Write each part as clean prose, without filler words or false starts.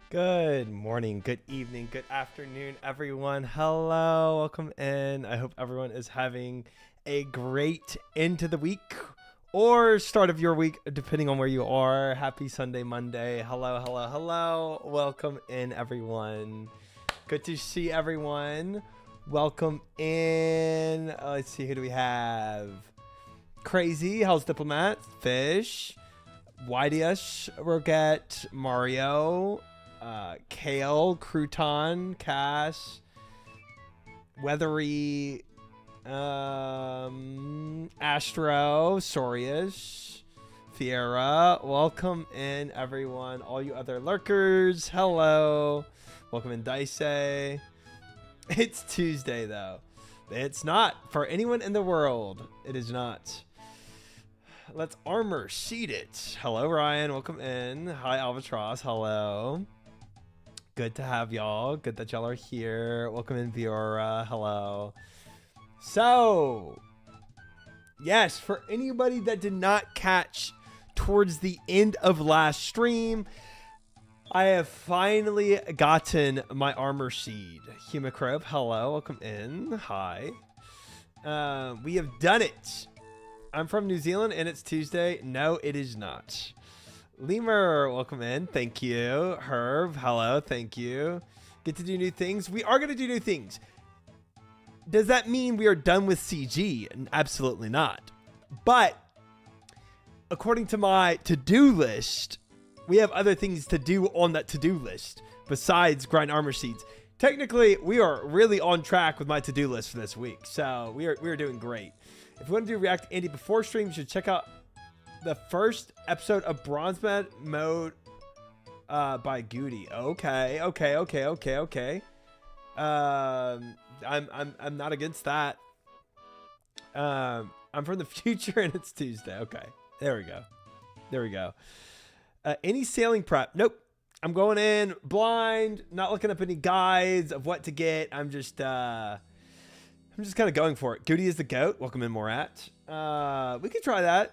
Good morning, good evening, good afternoon, everyone. Hello, welcome in. I hope everyone is having a great end to the week or start of your week, depending on where you are. Happy Sunday, Monday. Hello, hello, hello. Welcome in, everyone. Good to see everyone. Welcome in. Let's see, who do we have? Crazy, Hell's Diplomat, Fish, YDS, Roget, Mario, Kale, Crouton, Cass, Weathery, Astro, Sorius, Fiera. Welcome in, everyone. All you other lurkers, hello. Welcome in, Dice. It's Tuesday, though. It's not. For anyone in the world, it is not. Let's armor seed it. Hello, Ryan. Welcome in. Hi, Albatross. Hello. Good to have y'all. Good that y'all are here. Welcome in, Viora. Hello. So, yes, for anybody that did not catch towards the end of last stream, I have finally gotten my armor seed. Humacrobe, hello. Welcome in. Hi. We have done it. I'm from New Zealand and it's Tuesday. No, it is not. Lemur, welcome in. Thank you. Herb, hello. Thank you. Get to do new things. We are going to do new things. Does that mean we are done with CG? Absolutely not. But according to my to-do list, we have other things to do on that to-do list besides grind armor seeds. Technically, we are really on track with my to-do list for this week. So we are doing great. If you want to do React Andy before stream, you should check out the first episode of Bronze Mode by Goody. Okay. I'm not against that. I'm from the future and it's Tuesday. Okay. There we go. Any sailing prep? Nope. I'm going in blind, not looking up any guides of what to get. I'm just kind of going for it. Goody is the goat. Welcome in, Morat. We could try that.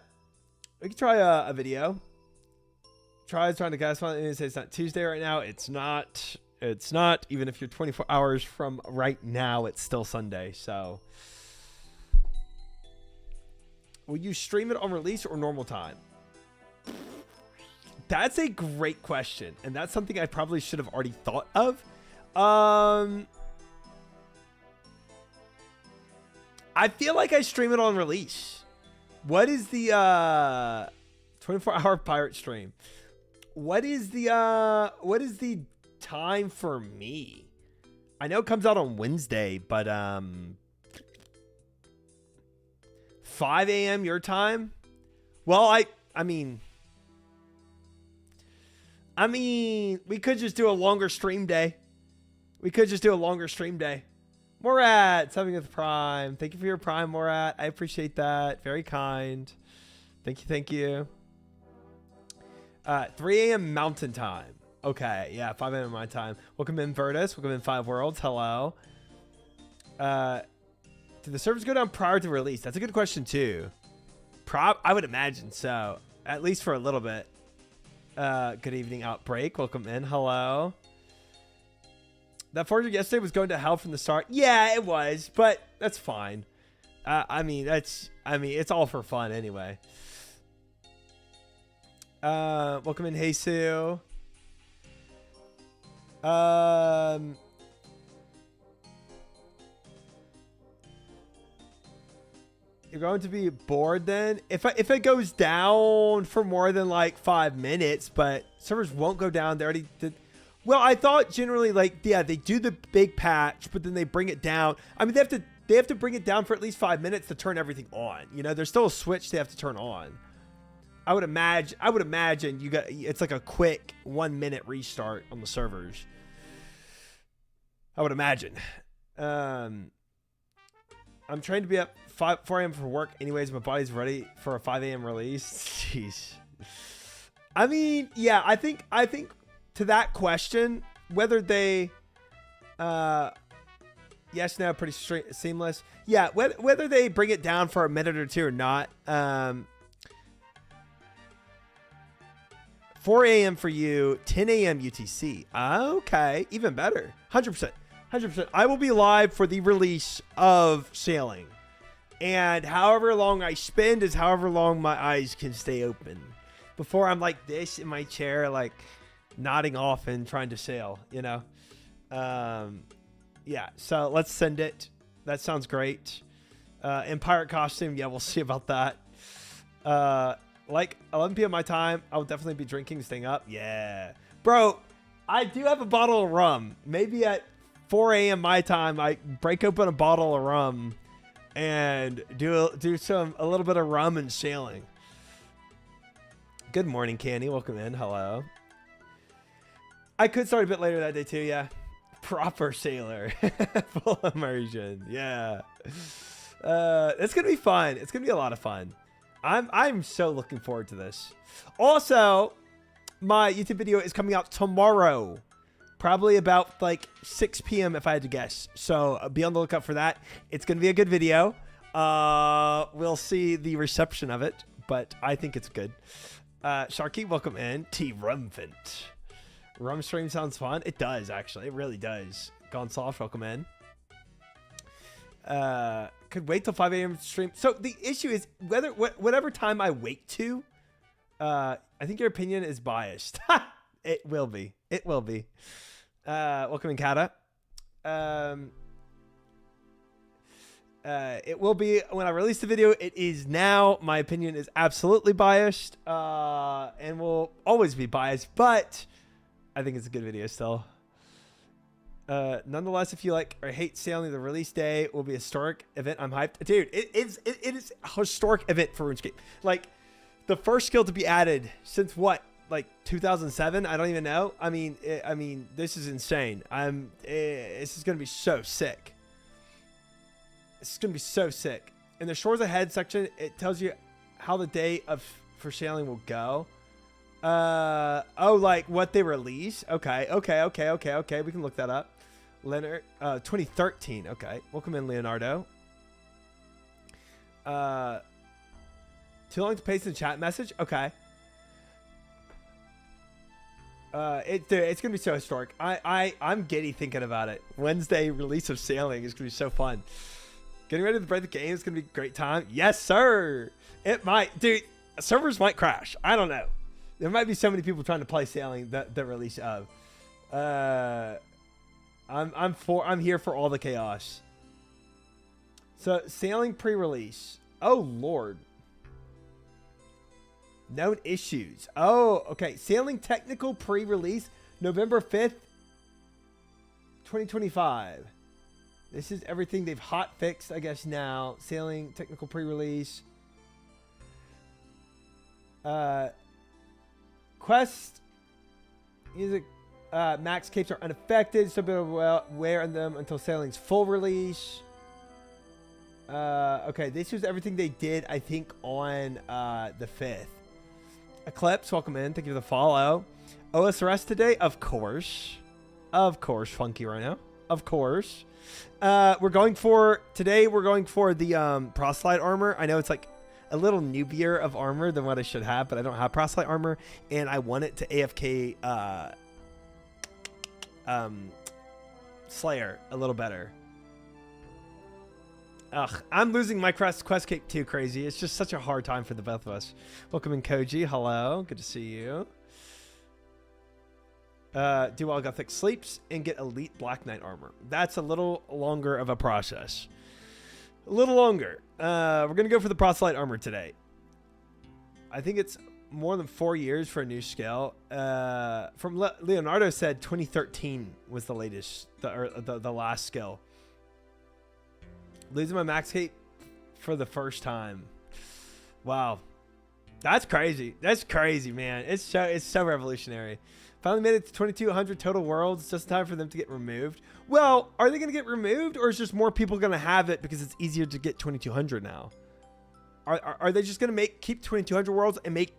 We could try a video. Trying to guess on it. It's not Tuesday right now. It's not. It's not. Even if you're 24 hours from right now, it's still Sunday. So, will you stream it on release or normal time? That's a great question, and that's something I probably should have already thought of. I feel like I stream it on release. What is the 24-hour pirate stream? What is the time for me? I know it comes out on Wednesday, but 5 a.m. your time? Well, I mean, we could just do a longer stream day. Morat, having with Prime. Thank you for your Prime, Morat. I appreciate that. Very kind. Thank you. 3 a.m. Mountain Time. Okay, yeah, 5 a.m. my time. Welcome in, Virtus. Welcome in, Five Worlds. Hello. Do the servers go down prior to release? That's a good question, too. I would imagine so. At least for a little bit. Good evening, Outbreak. Welcome in. Hello. That forger yesterday was going to hell from the start. Yeah, it was, but that's fine. It's all for fun anyway. Welcome in, Heisu. You're going to be bored then? If it goes down for more than like 5 minutes, but servers won't go down. They already did. Well, I thought generally, like, yeah, they do the big patch, but then they bring it down. I mean, they have to bring it down for at least 5 minutes to turn everything on. You know, there's still a switch they have to turn on. I would imagine it's like a quick 1 minute restart on the servers. I would imagine. I'm trying to be up 4 a.m. for work anyways. My body's ready for a 5 a.m. release. Jeez. I mean, yeah, I think to that question, whether they, yes, no, pretty straight, seamless. Yeah, whether they bring it down for a minute or two or not. 4 a.m. for you, 10 a.m. UTC. Okay, even better. 100%. 100%. I will be live for the release of Sailing. And however long I spend is however long my eyes can stay open. Before I'm like this in my chair, like nodding off and trying to sail, you know? Yeah, so let's send it. That sounds great. In pirate costume, yeah, we'll see about that. Like 11 p.m. my time, I'll definitely be drinking, staying up. Yeah. Bro, I do have a bottle of rum. Maybe at 4 a.m. my time, I break open a bottle of rum and do a little bit of rum and sailing. Good morning, Candy. Welcome in. Hello. I could start a bit later that day too, yeah. Proper sailor. Full immersion. Yeah. It's gonna be fun. It's gonna be a lot of fun. I'm so looking forward to this. Also, my YouTube video is coming out tomorrow. Probably about like 6 p.m. if I had to guess. So be on the lookout for that. It's gonna be a good video. We'll see the reception of it, but I think it's good. Sharky, welcome in. T Rumfant. Rum stream sounds fun. It does, actually. It really does. Gone Soft, welcome in. Could wait till 5 a.m. stream. So the issue is whatever time I wait to, I think your opinion is biased. It will be. It will be. Welcome in, Kata. It will be when I release the video. It is now. My opinion is absolutely biased, and will always be biased, but I think it's a good video still. Nonetheless, if you like or hate sailing, the release day will be a historic event. I'm hyped, dude. It is a historic event for RuneScape. Like the first skill to be added since what, like 2007? I don't even know. I mean, this is insane. This is gonna be so sick. This is gonna be so sick. In the Shores Ahead section, it tells you how the day for sailing will go. Oh, like what they release. Okay. We can look that up. Leonard, 2013. Okay. Welcome in, Leonardo. Too long to paste the chat message. Okay. It's gonna be so historic. I'm giddy thinking about it. Wednesday release of Sailing is gonna be so fun. Getting ready to break the game is gonna be a great time. Yes, sir. It might, dude. Servers might crash. I don't know. There might be so many people trying to play Sailing the release of. I'm here for all the chaos. So Sailing pre-release. Oh Lord. Known issues. Oh, okay. Sailing technical pre-release November 5th, 2025. This is everything they've hot fixed, I guess now. Sailing technical pre-release. Quest music, max capes are unaffected, so be aware of them until Sailing's full release. Okay, this was everything they did, I think, on the 5th. Eclipse, welcome in. Thank you for the follow. OSRS today, of course. Of course, Funky Rhino. Of course. We're going for the PROSELYTE armor. I know it's like a little newbier of armor than what I should have, but I don't have PROSELYTE armor, and I want it to AFK Slayer a little better. Ugh, I'm losing my quest cape too, crazy. It's just such a hard time for the both of us. Welcome in, Koji. Hello, good to see you. Do all Gothic sleeps and get elite Black Knight armor. That's a little longer of a process. A little longer. We're going to go for the PROSELYTE armor today. I think it's more than 4 years for a new skill. From Leonardo said 2013 was the latest, the last skill. Losing my max cape for the first time. Wow. That's crazy. That's crazy, man. It's so revolutionary. Finally made it to 2,200 total worlds. It's just time for them to get removed. Well, are they going to get removed, or is just more people going to have it because it's easier to get 2,200 now? Are they just going to keep 2,200 worlds and make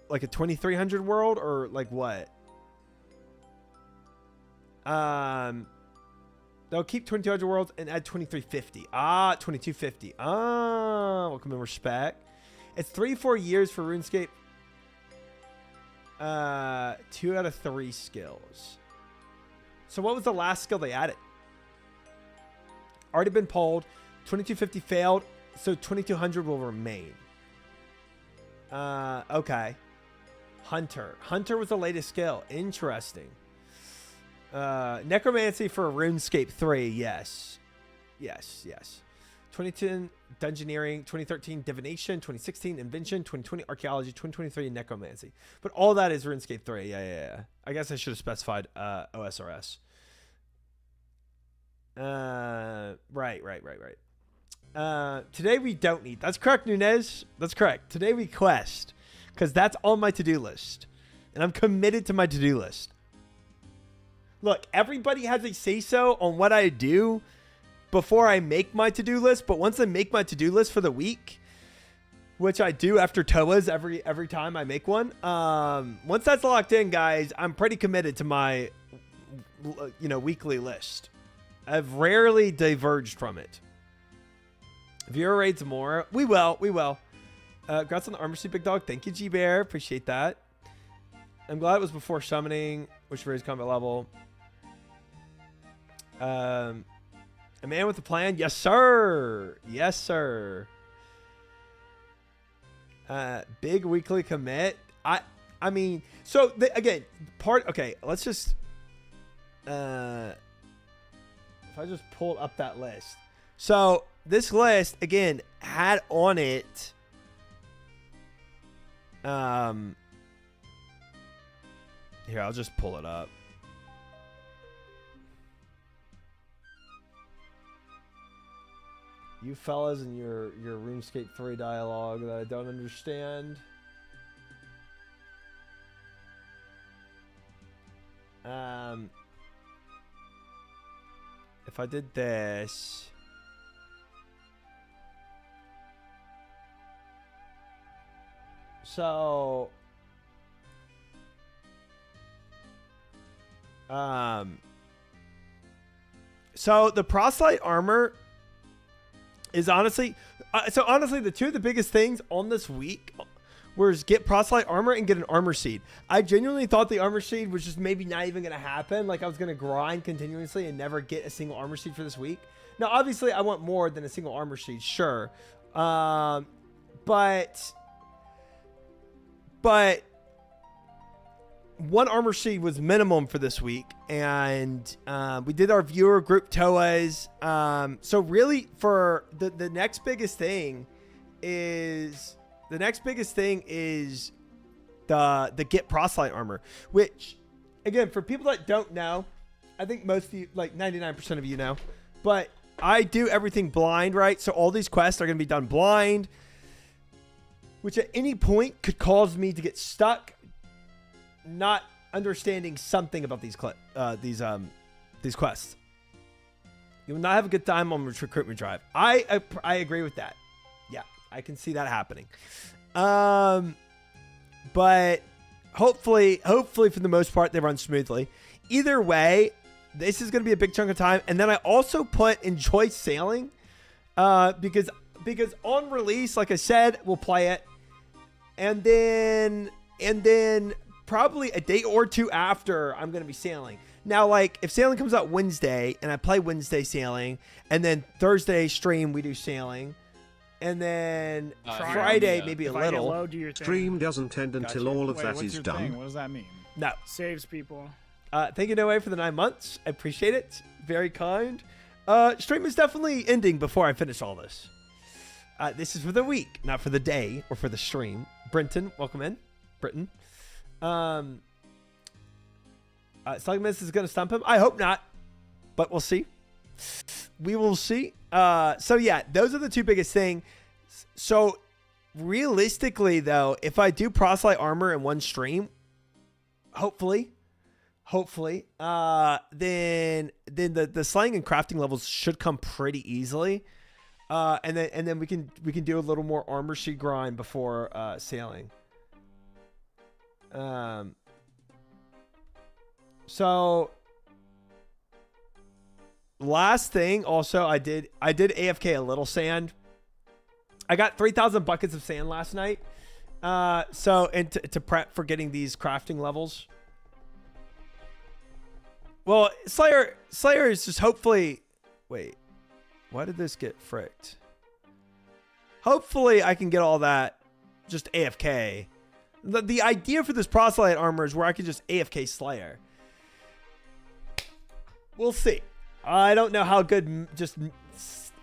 like a 2,300 world, or like what? They'll keep 2,200 worlds and add 2,350. 2,250. Welcome in, respect. It's 3-4 years for RuneScape. 2 out of 3 skills. So what was the last skill they added? Already been pulled. 2250 failed. So 2200 will remain. Okay. Hunter. Hunter was the latest skill. Interesting. Necromancy for RuneScape 3. Yes. Yes. 2010 Dungeoneering, 2013 Divination, 2016 Invention, 2020 Archaeology, 2023 Necromancy. But all that is RuneScape 3. Yeah. I guess I should have specified OSRS. Right. Today we don't need. That's correct, Nunez. That's correct. Today we quest, because that's on my to-do list. And I'm committed to my to-do list. Look, everybody has a say-so on what I do before I make my to-do list, but once I make my to-do list for the week, which I do after TOAs every time I make one, once that's locked in, guys, I'm pretty committed to my weekly list. I've rarely diverged from it. Viewer rates more. We will. Congrats on the armor suit, big dog. Thank you, G-Bear. Appreciate that. I'm glad it was before summoning, which raised combat level. A man with a plan? Yes, sir. Big weekly commit. I mean, so again, okay, let's just if I just pulled up that list. So this list again had on it here, I'll just pull it up. You fellas and your RuneScape 3 dialogue that I don't understand. If I did this, so the proselyte armor is honestly, the two of the biggest things on this week was get proselyte armor and get an armor seed. I genuinely thought the armor seed was just maybe not even going to happen. Like I was going to grind continuously and never get a single armor seed for this week. Now, obviously I want more than a single armor seed. Sure. But one armor seed was minimum for this week, and we did our viewer group TOAs. So really, for the next biggest thing is the get proselyte armor, which again, for people that don't know, I think most of you, like 99% of you know, but I do everything blind, right? So all these quests are going to be done blind, which at any point could cause me to get stuck not understanding something about these quests. You will not have a good time on recruitment drive. I agree with that. Yeah, I can see that happening. But hopefully for the most part they run smoothly. Either way, this is going to be a big chunk of time. And then I also put enjoy sailing, because on release, like I said, we'll play it, and then probably a day or two after, I'm going to be sailing. Now, like, if sailing comes out Wednesday, and I play Wednesday sailing, and then Thursday stream, we do sailing, and then Friday, maybe a little. Stream doesn't end until all of that is done. What does that mean? No. Saves people. Thank you, Noe, for the 9 months. I appreciate it. Very kind. Stream is definitely ending before I finish all this. This is for the week, not for the day or for the stream. Brenton, welcome in. Britton. Slugmas is going to stump him. I hope not, but we'll see. We will see. So yeah, those are the two biggest things. So realistically though, if I do proselyte armor in one stream, hopefully, then the slaying and crafting levels should come pretty easily. And then we can do a little more armor sheet grind before sailing. So last thing also, I did AFK a little sand. I got 3,000 buckets of sand last night, So, and to prep for getting these crafting levels. Well, Slayer is just hopefully... Wait. Why did this get fricked? Hopefully I can get all that just AFK. The idea for this proselyte armor is where I can just AFK Slayer. We'll see. I don't know how good just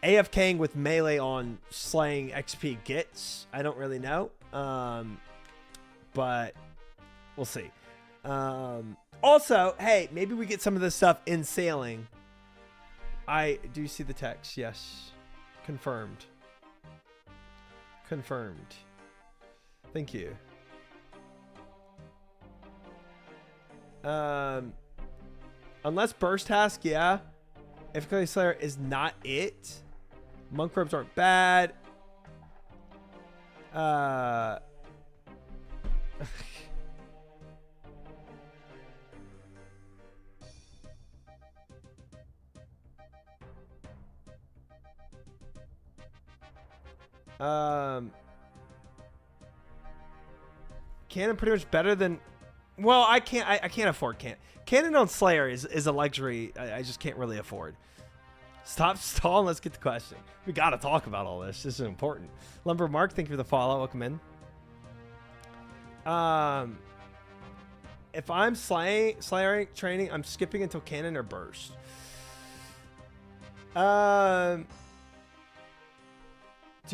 AFKing with melee on slaying XP gets. I don't really know. But we'll see. Also, hey, maybe we get some of this stuff in sailing. I do see the text. Yes. Confirmed. Confirmed. Thank you. Unless burst task, yeah. If Clay Slayer is not it. Monk robes aren't bad. Cannon pretty much better than... Well, I can't afford cannon. Cannon on Slayer is a luxury I just can't really afford. Stop stalling. Let's get the question. We got to talk about all this. This is important. Lumber Mark, thank you for the follow. Welcome in. If I'm Slayer training, I'm skipping until cannon or burst. Do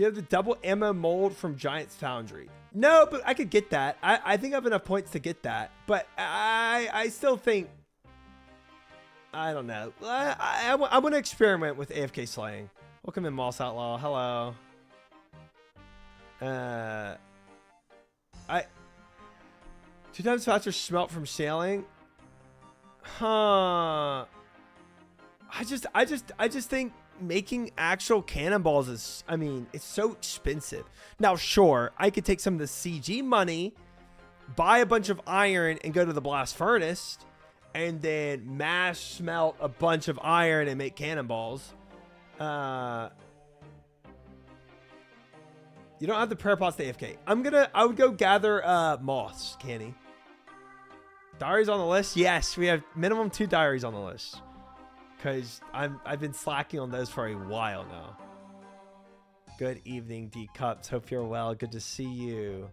you have the double ammo mold from Giant's Foundry? No, but I could get that. I think I have enough points to get that. But I still think... I don't know. I want to experiment with AFK slaying. Welcome in, Moss Outlaw. Hello. 2 times faster smelt from sailing. Huh. I just think making actual cannonballs is, I mean, it's so expensive. Now, sure, I could take some of the CG money, buy a bunch of iron, and go to the blast furnace, and then mass smelt a bunch of iron and make cannonballs. You don't have the prayer pots to AFK. I would go gather moths, Canny. Diaries on the list? Yes, we have minimum 2 diaries on the list. Because I've been slacking on those for a while now. Good evening, D Cups. Hope you're well. Good to see you.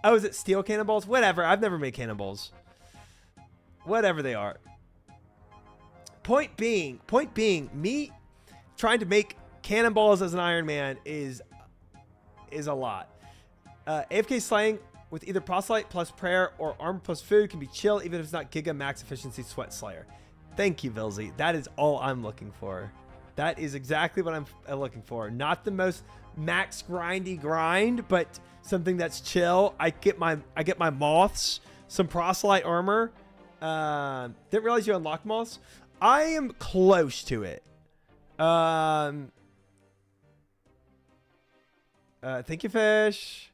Oh, is it steel cannonballs? Whatever. I've never made cannonballs. Whatever they are. Point being, me trying to make cannonballs as an Iron Man is a lot. AFK slaying with either proselyte plus prayer or armor plus food can be chill, even if it's not Giga Max Efficiency Sweat Slayer. Thank you, Vilzy. That is all I'm looking for. That is exactly what I'm looking for. Not the most max grindy grind, but something that's chill. I get my moths, some proselyte armor. Didn't realize you unlock moths. I am close to it. Thank you, Fish.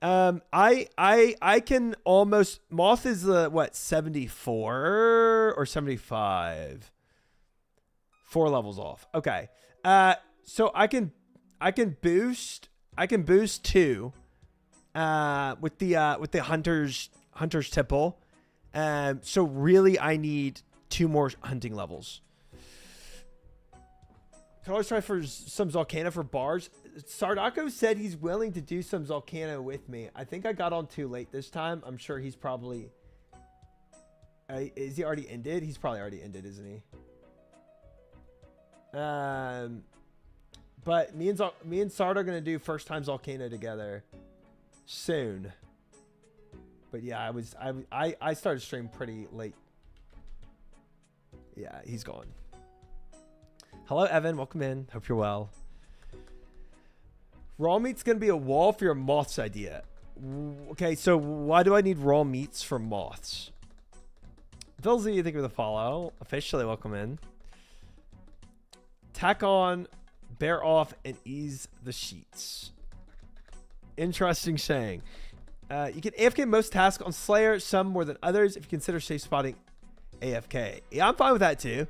I can almost... Moth is the, what, 74 or 75? 4 levels off. Okay. So I can boost 2 with the hunter's tipple. So really I need 2 more hunting levels. Can always try for some Zolcana for bars. Sardako said he's willing to do some Zolcana with me. I think I got on too late this time. I'm sure he's probably... is he already ended? He's probably already ended, isn't he? But me and Sard are going to do first time Zolcana together soon. But yeah, I started stream pretty late. Yeah, he's gone. Hello, Evan. Welcome in. Hope you're well. Raw meat's going to be a wall for your moths idea. Okay, so why do I need raw meats for moths? Vilzy, you think of the follow. Officially, welcome in. Tack on, bear off, and ease the sheets. Interesting saying. You can AFK most tasks on Slayer, some more than others, if you consider safe spotting AFK. Yeah, I'm fine with that too.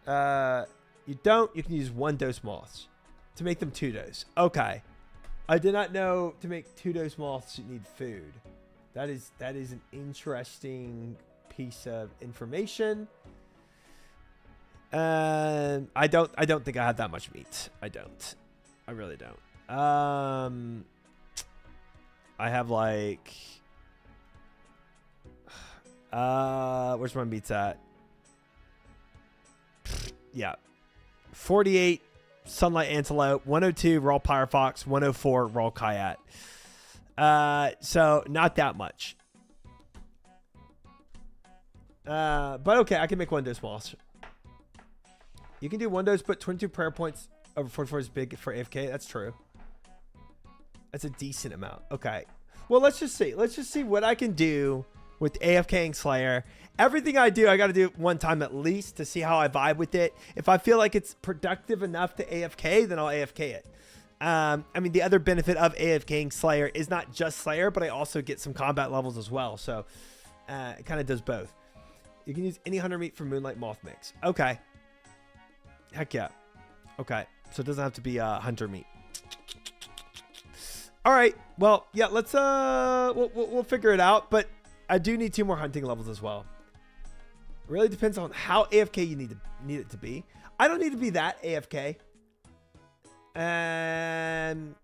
You can use 1 dose moths to make them 2 dose. Okay. I did not know to make 2-dose moths you need food. That is an interesting piece of information. I don't think I have that much meat. I don't. I really don't. I have like where's my meats at? Yeah. 48 sunlight antelope, 102 raw pyrofox, 104 raw kyat. So not that much. But okay, I can make 1-dose moths. You can do 1-dose, but 22 prayer points over 44 is big for AFK. That's true. That's a decent amount. Okay. Well, let's just see. Let's just see what I can do with AFKing Slayer. Everything I do, I got to do it one time at least to see how I vibe with it. If I feel like it's productive enough to AFK, then I'll AFK it. I mean, the other benefit of AFKing Slayer is not just Slayer, but I also get some combat levels as well. So it kind of does both. You can use any hunter meat for Moonlight Moth Mix. Okay. Heck yeah. Okay. So it doesn't have to be hunter meat. All right. Well, yeah, let's we'll figure it out, but I do need 2 more hunting levels as well. It really depends on how AFK you need it to be. I don't need to be that AFK. And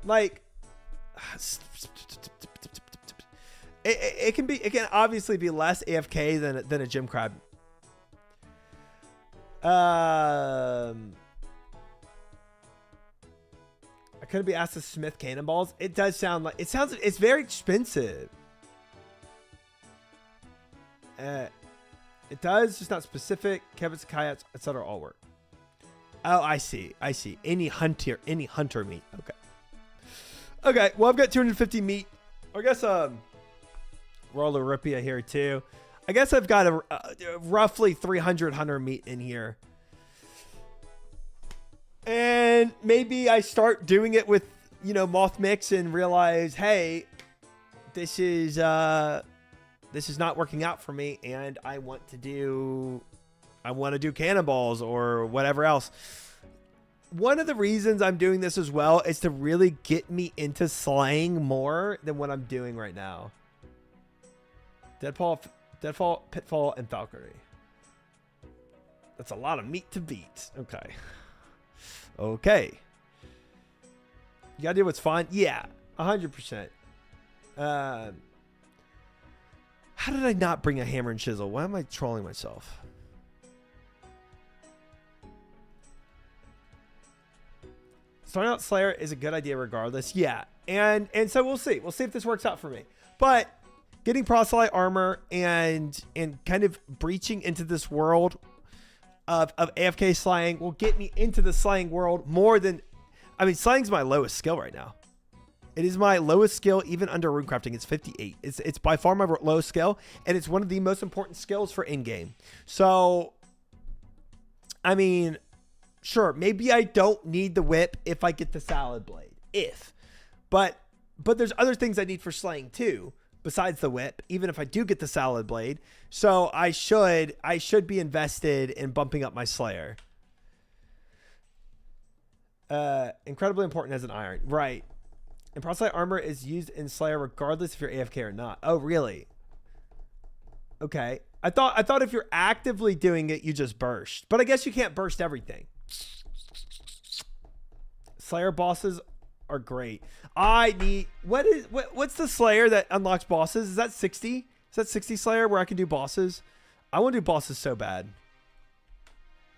like it can obviously be less AFK than a gym crab. I couldn't be asked to smith cannonballs. It does sound like it's very expensive. It does, just not specific. Kevits, kayaks, etc. all work. Oh, I see. Any hunter meat. Okay. Well, I've got 250 meat. I guess Royal Euripia here too. I guess I've got a roughly 300 hunter meat in here. And maybe I start doing it with, moth mix and realize, hey, this is not working out for me, and I want to do cannonballs or whatever else. One of the reasons I'm doing this as well is to really get me into slaying more than what I'm doing right now. Deadfall, Pitfall, and Falconry. That's a lot of meat to beat. Okay. You gotta do what's fun. Yeah, 100%. How did I not bring a hammer and chisel? Why am I trolling myself? Starting out Slayer is a good idea regardless. Yeah. And so we'll see. We'll see if this works out for me. But getting proselyte armor and kind of breaching into this world of AFK slaying will get me into the slaying world more than... I mean, slaying's my lowest skill right now. It is my lowest skill, even under runecrafting. It's 58. It's by far my lowest skill, and it's one of the most important skills for in-game. So, I mean, sure, maybe I don't need the whip if I get the salad blade. But there's other things I need for slaying too, besides the whip, even if I do get the salad blade. So I should be invested in bumping up my Slayer. Incredibly important as an iron. Right. And proselyte armor is used in Slayer regardless if you're AFK or not. Oh, really? Okay. I thought if you're actively doing it, you just burst. But I guess you can't burst everything. Slayer bosses are great. What's the Slayer that unlocks bosses? Is that 60? Is that 60 Slayer where I can do bosses? I want to do bosses so bad.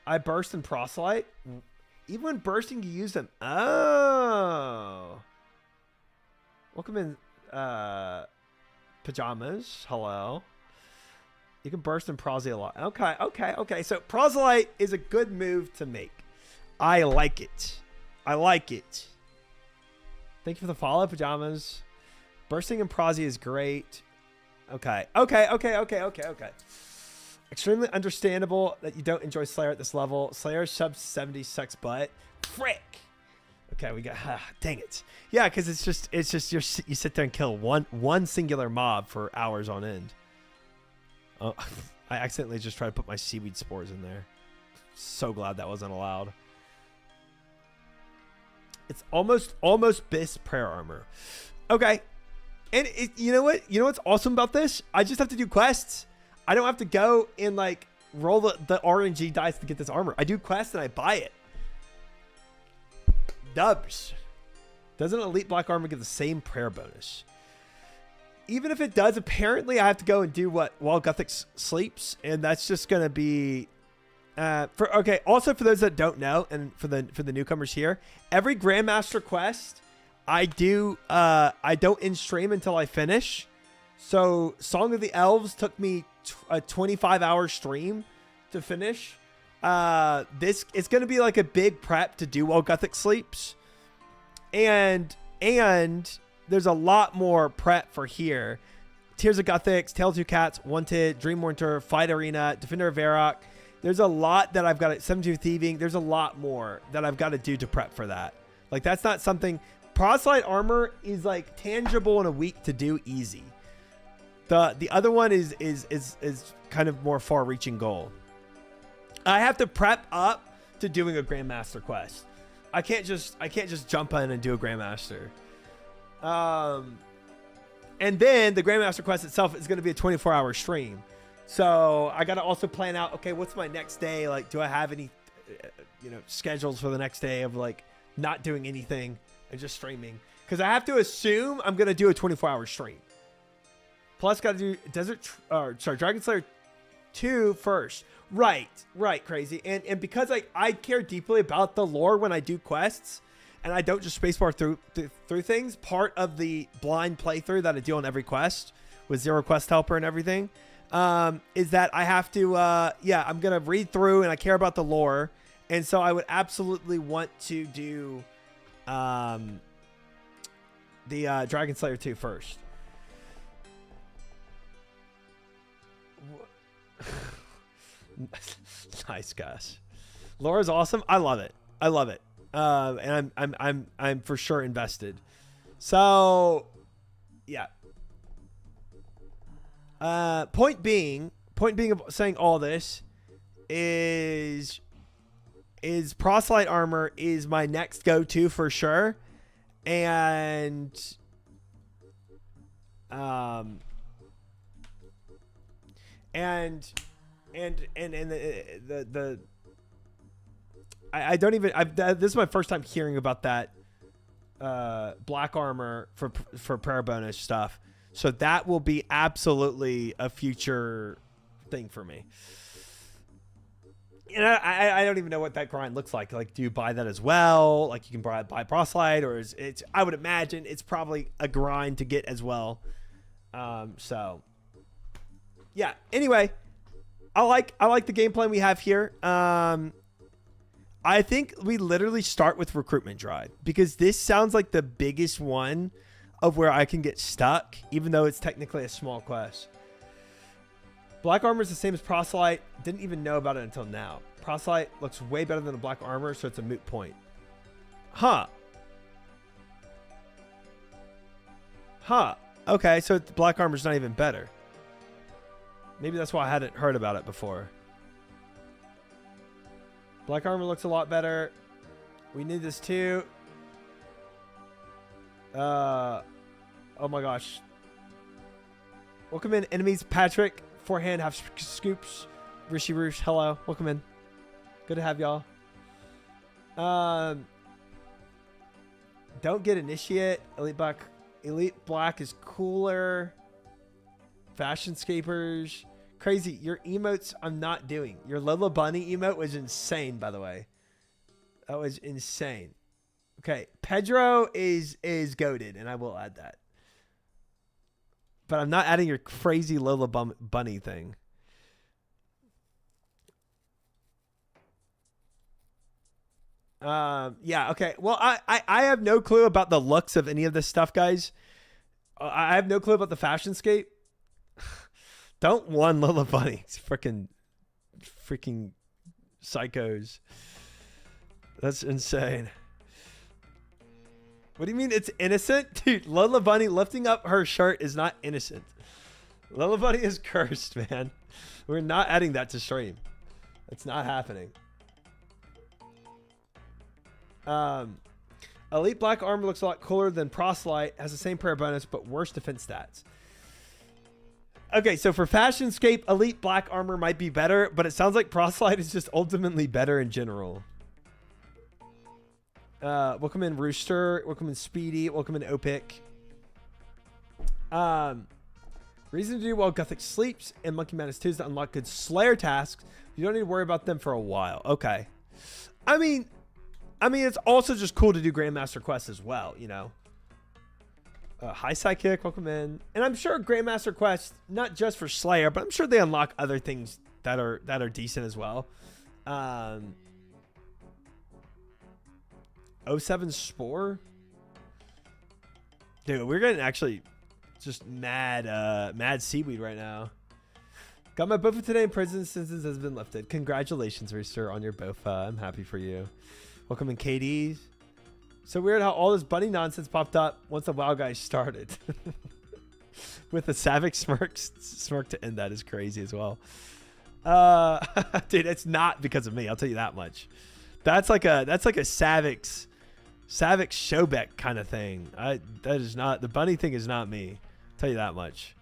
I burst in proselyte. Even when bursting, you use them. Oh. Welcome in, pajamas. Hello. You can burst in proselyte a lot. Okay. So proselyte is a good move to make. I like it. Thank you for the follow, pajamas. Bursting in prosy is great. Okay. Extremely understandable that you don't enjoy Slayer at this level. Slayer sub 70 sucks butt. Frick. Okay, we got. Dang it. Yeah, because it's just you sit there and kill one singular mob for hours on end. Oh, I accidentally just tried to put my seaweed spores in there. So glad that wasn't allowed. It's almost BIS prayer armor. Okay. And you know what? You know what's awesome about this? I just have to do quests. I don't have to go and like roll the RNG dice to get this armor. I do quests and I buy it. Dubs. Doesn't elite black armor get the same prayer bonus? Even if it does, apparently I have to go and do what while Gothic sleeps, and that's just gonna be okay. Also, for those that don't know, and for the newcomers here, every Grandmaster quest I do I don't end stream until I finish. So Song of the Elves took me a 25-hour stream to finish. This it's gonna be like a big prep to do while Gothic sleeps, and there's a lot more prep for here. Tears of Gothics, Tale of Two Cats, Wanted, Dream Winter, Fight Arena, Defender of Varrock. There's a lot that I've got to 17 Thieving. There's a lot more that I've got to do to prep for that. Like that's not something. Proselyte armor is like tangible in a week to do easy. The other one is kind of more far-reaching goal. I have to prep up to doing a Grandmaster quest. I can't just jump in and do a Grandmaster. And then the Grandmaster quest itself is going to be a 24-hour stream. So I got to also plan out, okay, what's my next day? Like, do I have any, schedules for the next day of like not doing anything and just streaming? Because I have to assume I'm going to do a 24-hour stream. Plus got to do Dragon Slayer 2 first. Right, crazy. And because I care deeply about the lore when I do quests, and I don't just spacebar through things. Part of the blind playthrough that I do on every quest with zero quest helper and everything is that I have to, I'm going to read through and I care about the lore. And so I would absolutely want to do the Dragon Slayer 2 first. Nice, guys. Lore is awesome. I love it. And I'm for sure invested. So, yeah. Point being of saying all this is Proselyte armor is my next go-to for sure, and the I don't even. This is my first time hearing about that black armor for prayer bonus stuff. So that will be absolutely a future thing for me. And I don't even know what that grind looks like. Like, do you buy that as well? Like, you can buy Proselyte, or is it? I would imagine it's probably a grind to get as well. So yeah. Anyway, I like the game plan we have here. I think we literally start with recruitment drive because this sounds like the biggest one of where I can get stuck, even though it's technically a small quest. Black armor is the same as Proselyte. Didn't even know about it until now. Proselyte looks way better than the black armor, so it's a moot point. Huh. Okay, so the black armor's not even better. Maybe that's why I hadn't heard about it before. Black armor looks a lot better. We need this too. Oh my gosh. Welcome in, enemies. Patrick, forehand, half scoops. Rishi Roosh, hello. Welcome in. Good to have y'all. Don't get initiate. Elite black is cooler. Fashionscapers. Crazy. Your emotes I'm not doing. Your Lola Bunny emote was insane, by the way. That was insane. Okay. Pedro is goated, and I will add that. But I'm not adding your crazy Lola Bunny thing. Yeah, okay. Well, I have no clue about the looks of any of this stuff, guys. I have no clue about the fashionscape. Don't one Lola Bunny. It's freaking psychos. That's insane. What do you mean it's innocent? Dude, Lola Bunny lifting up her shirt is not innocent. Lola Bunny is cursed, man. We're not adding that to stream. It's not happening. Elite black armor looks a lot cooler than Proselyte. Has the same prayer bonus, but worse defense stats. Okay, so for Fashionscape, Elite black armor might be better, but it sounds like Proselyte is just ultimately better in general. Welcome in Rooster. Welcome in Speedy. Welcome in Opic. Reason to do while Gothic sleeps and Monkey Madness 2 is to unlock good Slayer tasks. You don't need to worry about them for a while. Okay. I mean, it's also just cool to do Grandmaster quests as well, you know. Hi Sidekick, welcome in. And I'm sure Grandmaster quests, not just for Slayer, but I'm sure they unlock other things that are decent as well. 07 Spore. Dude, we're getting actually just mad seaweed right now. Got my Bowfa today in prison since it has been lifted. Congratulations, Rooster, on your Bowfa. I'm happy for you. Welcome in, KD. So weird how all this bunny nonsense popped up once the WoW guys started. With the Savic smirk to end that is crazy as well. Dude, it's not because of me. I'll tell you that much. That's like a Savic Showbeck kind of thing. That is not, the bunny thing is not me. I'll tell you that much.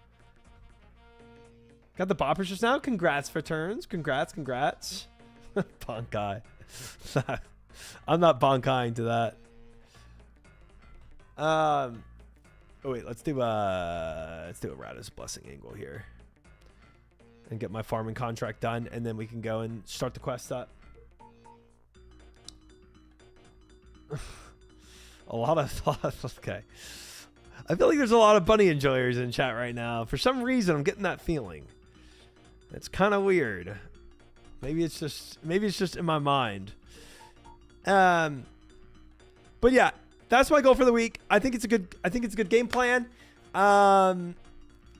Got the boppers just now. Congrats for turns. Congrats. Bonkai. I'm not bonkaiing to that. Oh wait, let's do a Radha's Blessing angle here. And get my farming contract done, and then we can go and start the quest up. Okay. I feel like there's a lot of bunny enjoyers in chat right now. For some reason, I'm getting that feeling. It's kind of weird. Maybe it's just in my mind. But yeah, that's my goal for the week. I think it's a good game plan. And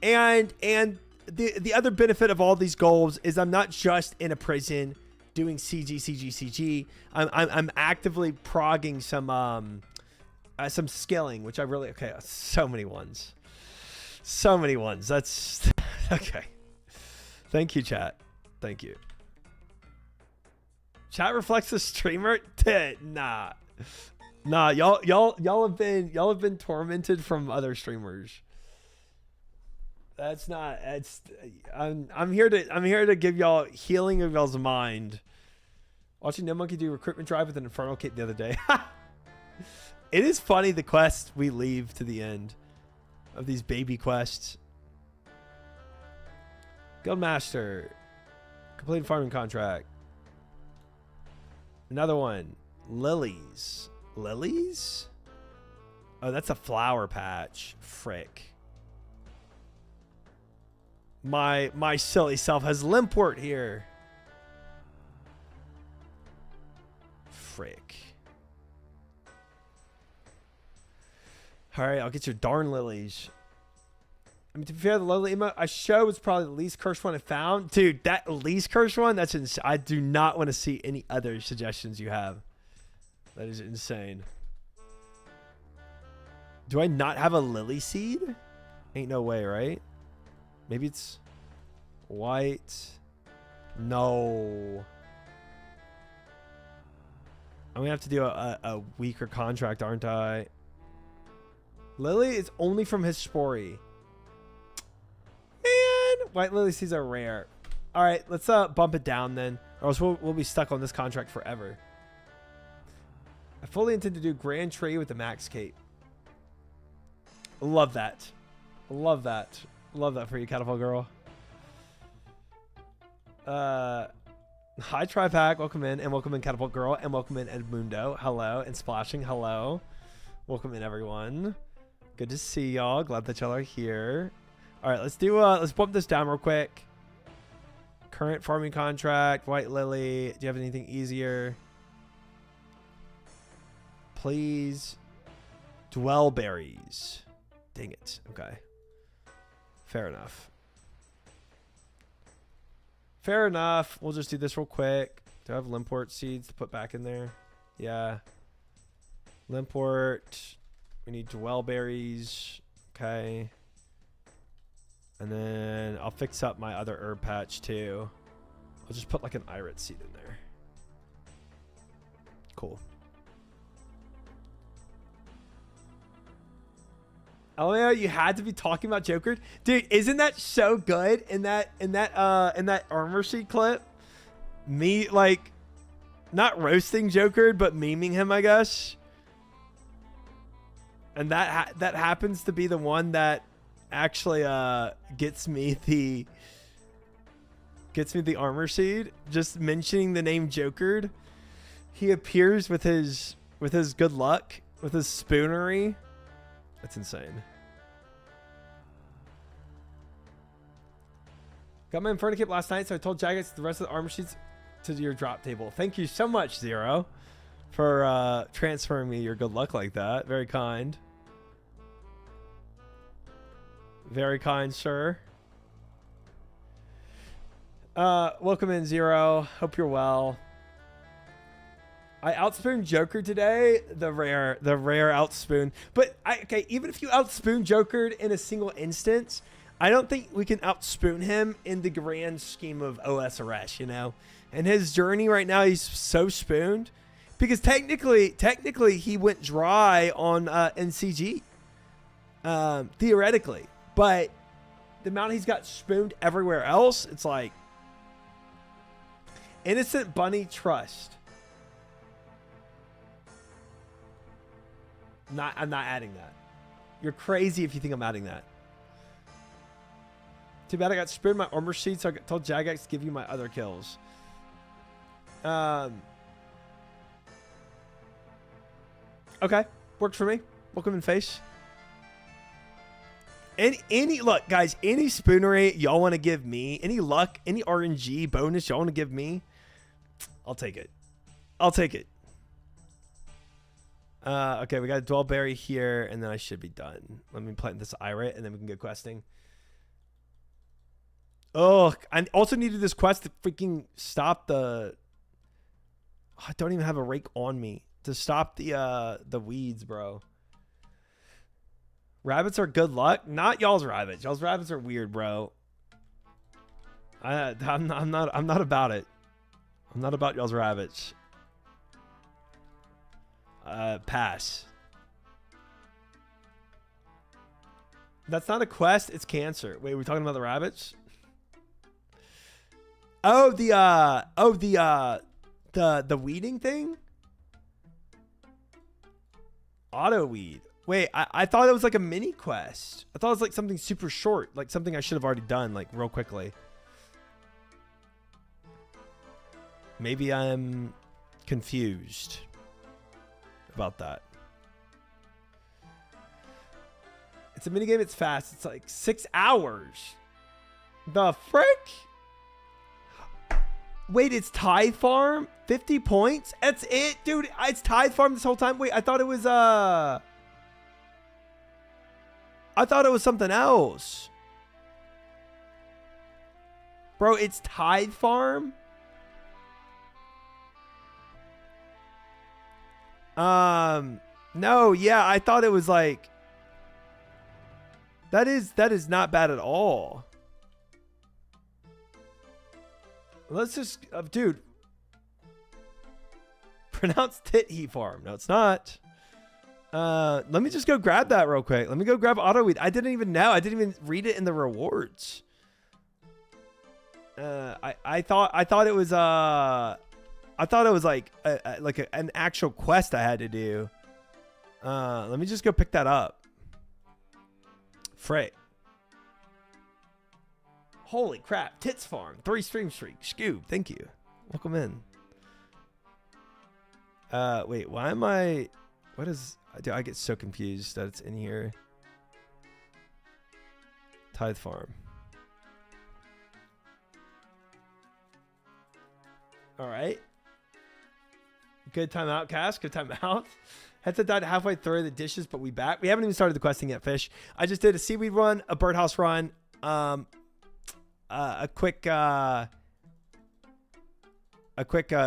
the other benefit of all these goals is I'm not just in a prison doing CG. I'm actively progging some skilling, which I really, okay, so many ones. That's okay. Thank you, chat. Thank you. Chat reflects the streamer. Nah, y'all have been tormented from other streamers. That's not. It's. I'm here to give y'all healing of y'all's mind. Watching No Monkey do recruitment drive with an Infernal Cape the other day. It is funny the quests we leave to the end of these baby quests. Guildmaster. Completed farming contract. Another one. Lilies. Lilies? Oh, that's a flower patch. Frick. My silly self has Limport here. Frick. Alright, I'll get your darn lilies. I mean, to be fair, the lily emote I showed was probably the least cursed one I found. Dude, that least cursed one, that's insane. I do not want to see any other suggestions you have. That is insane. Do I not have a lily seed? Ain't no way, right? Maybe it's white. No. I'm gonna have to do a weaker contract, aren't I? Lily is only from Hispori. Man, white lily seeds are rare. All right, let's bump it down then, or else we'll be stuck on this contract forever. I fully intend to do Grand Tree with the Max Cape. Love that. Love that. Love that for you, Catapult Girl. Hi, Tripack. Welcome in. And welcome in, Catapult Girl. And welcome in, Edmundo. Hello. And Splashing. Hello. Welcome in, everyone. Good to see y'all. Glad that y'all are here. All right, let's bump this down real quick. Current farming contract. White Lily. Do you have anything easier? Please. Dwell berries. Dang it. Okay. Fair enough. Fair enough. We'll just do this real quick. Do I have Limport seeds to put back in there? Yeah. Limport. We need dwell berries. Okay. And then I'll fix up my other herb patch too. I'll just put like an irit seed in there. Cool. LMAO, you had to be talking about Joker, dude. Isn't that so good in that armor sheet clip? Me like not roasting Joker, but memeing him, I guess. And that happens to be the one that actually gets me the armor seed. Just mentioning the name Jokered. He appears with his good luck, with his spoonery. That's insane. Got my Inferno kit last night, so I told Jagex the rest of the armor sheets to your drop table. Thank you so much, Zero, for transferring me your good luck like that. Very kind. Very kind, sir. Welcome in, Zero. Hope you're well. I outspooned Joker today. The rare outspoon. But okay, even if you outspoon Joker in a single instance, I don't think we can outspoon him in the grand scheme of OSRS, you know? And his journey right now, he's so spooned. Because technically he went dry on NCG. Theoretically. But the amount he's got spooned everywhere else, it's like Innocent Bunny Trust. I'm not adding that. You're crazy if you think I'm adding that. Too bad I got spooned my armor sheet, so I told Jagex to give you my other kills. Okay, works for me. Welcome in, face. Any look, guys, any spoonery y'all want to give me, any luck, any RNG bonus y'all want to give me, I'll take it. I'll take it. Okay, we got a Dwellberry here, and then I should be done. Let me plant this Irate, and then we can go questing. Oh, I also needed this quest to freaking stop the... Oh, I don't even have a rake on me to stop the weeds, bro. Rabbits are good luck. Not y'all's rabbits. Y'all's rabbits are weird, bro. I'm not about it. I'm not about y'all's rabbits. Pass. That's not a quest. It's cancer. Wait, we're talking about the rabbits? Oh, the weeding thing. Auto weed. Wait, I thought it was like a mini quest. I thought it was like something super short, like something I should have already done, like real quickly. Maybe I'm confused about that. It's a mini game. It's fast. It's like 6 hours. The frick? Wait, it's Tithe Farm? 50 points? That's it, dude. It's Tithe Farm this whole time. Wait, I thought it was something else. Bro, it's Tithe Farm? No, yeah, I thought it was like that is not bad at all. Let's just dude. Pronounced Tit Heat Farm. No, it's not. Let me just go grab that real quick. Let me go grab auto weed. I didn't even know. I didn't even read it in the rewards. I thought it was like an actual quest I had to do. Let me just go pick that up. Frick. Holy crap. Tits Farm. 3 stream streak. Scoob. Thank you. Welcome in. Wait, why am I... What is... Dude, I get so confused that it's in here. Tithe Farm. All right. Good time out, Cass. Good time out. Had to die halfway through the dishes, but we back. We haven't even started the questing yet, Fish. I just did a seaweed run, a birdhouse run, a quick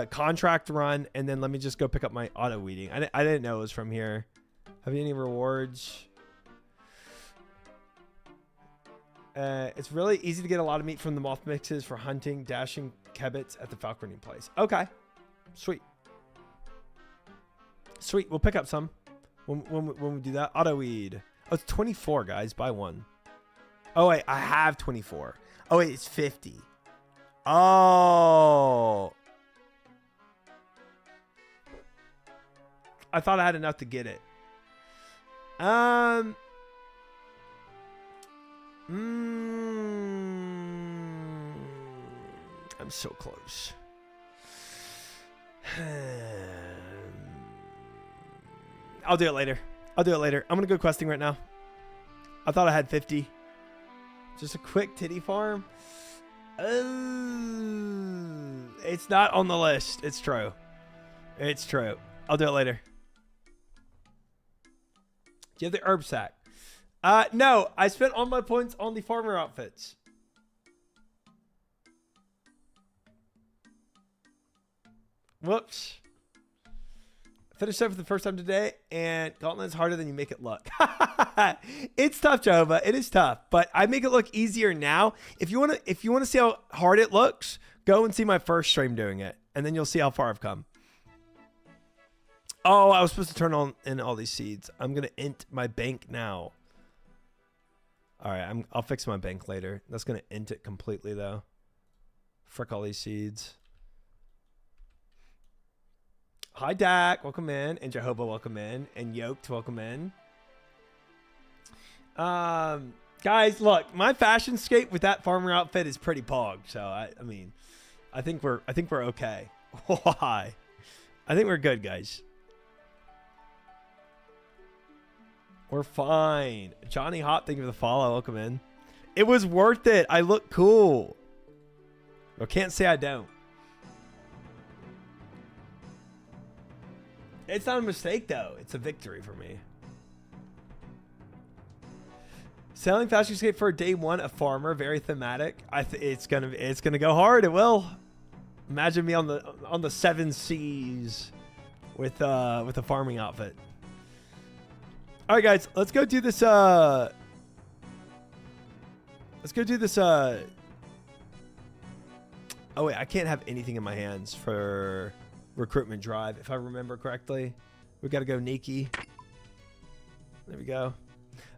contract run, and then let me just go pick up my auto weeding. I didn't know it was from here. Have you any rewards? It's really easy to get a lot of meat from the moth mixes for hunting, dashing kebits at the falconry place. Okay, sweet. Sweet, we'll pick up some when we do that. Auto weed. Oh, it's 24, guys. Buy one. Oh, wait. I have 24. Oh, wait. It's 50. Oh. I thought I had enough to get it. I'm so close. I'll do it later. I'm going to go questing right now. I thought I had 50. Just a quick titty farm. It's not on the list. It's true. I'll do it later. Do you have the herb sack? No, I spent all my points on the farmer outfits. Whoops. Finished up for the first time today, and Gauntlet's harder than you make it look. It's tough, Jehovah. It is tough, but I make it look easier now. If you want to see how hard it looks, go and see my first stream doing it, and then you'll see how far I've come. Oh, I was supposed to turn on in all these seeds. I'm gonna int my bank now. All right, I'll fix my bank later. That's gonna int it completely though. Frick all these seeds. Hi, Dak. Welcome in. And Jehovah, welcome in. And Yoked, welcome in. Guys, look, my fashion scape with that farmer outfit is pretty pog. So I mean, I think we're okay. Why? I think we're good, guys. We're fine. Johnny Hop, thank you for the follow. Welcome in. It was worth it. I look cool. I can't say I don't. It's not a mistake, though. It's a victory for me. Selling fashion escape for day one, a farmer, very thematic. It's gonna go hard. It will. Imagine me on the 7 seas with a farming outfit. All right, guys, let's go do this. Let's go do this. Oh wait, I can't have anything in my hands for recruitment drive, if I remember correctly. We got to go Nikki. There we go.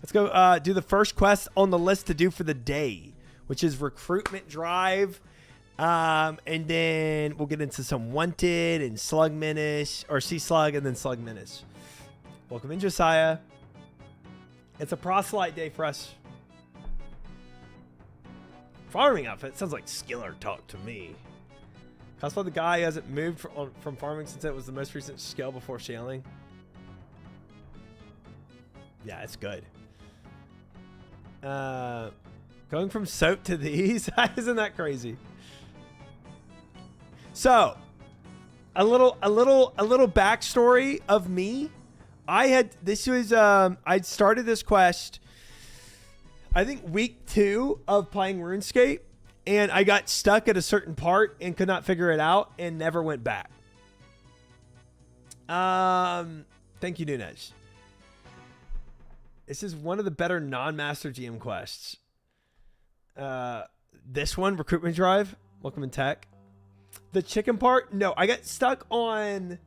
Let's go do the first quest on the list to do for the day, which is recruitment drive. And then we'll get into some wanted and slug menace, or sea slug and then slug menace. Welcome in, Josiah. It's a proselyte day for us. Farming outfit sounds like Skiller talk to me. Cosplay the guy who hasn't moved from farming since it was the most recent skill before sailing. Yeah, it's good. Going from soap to these, isn't that crazy? So, a little backstory of me. I started this quest, I think week 2 of playing RuneScape. And I got stuck at a certain part and could not figure it out and never went back. Thank you, Nunez. This is one of the better non-master GM quests. This one, recruitment drive. Welcome in, Tech. The chicken part, no, I got stuck on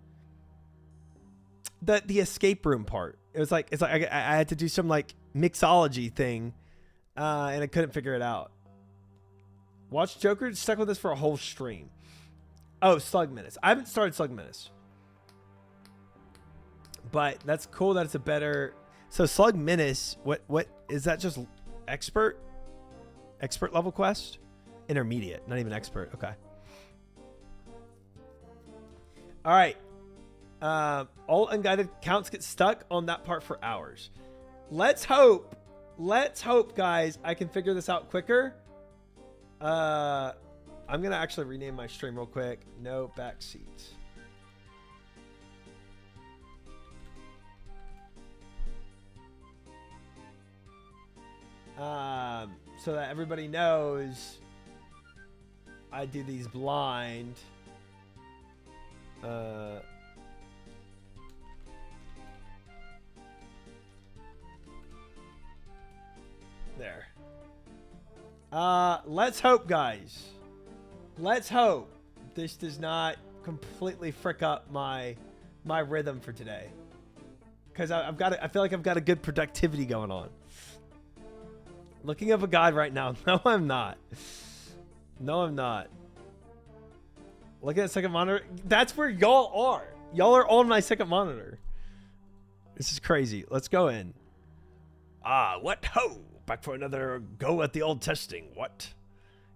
the escape room part. It's like I had to do some like mixology thing, and I couldn't figure it out. Watch Joker stuck with us for a whole stream. Oh, Slug Menace. I haven't started Slug Menace. But that's cool that it's a better... So Slug Menace, what is that, just expert? Expert level quest? Intermediate, not even expert. Okay. All right. All unguided counts get stuck on that part for hours. Let's hope, guys, I can figure this out quicker. I'm gonna actually rename my stream real quick. No backseat. So that everybody knows I do these blind. There. Let's hope, guys. Let's hope this does not completely frick up my rhythm for today. because I feel like I've got a good productivity going on. Looking up a guide right now. No, I'm not. No, I'm not. Look at the second monitor. That's where y'all are. Y'all are on my second monitor. This is crazy. Let's go in. Ah, what? Ho! Back for another go at the old testing. What?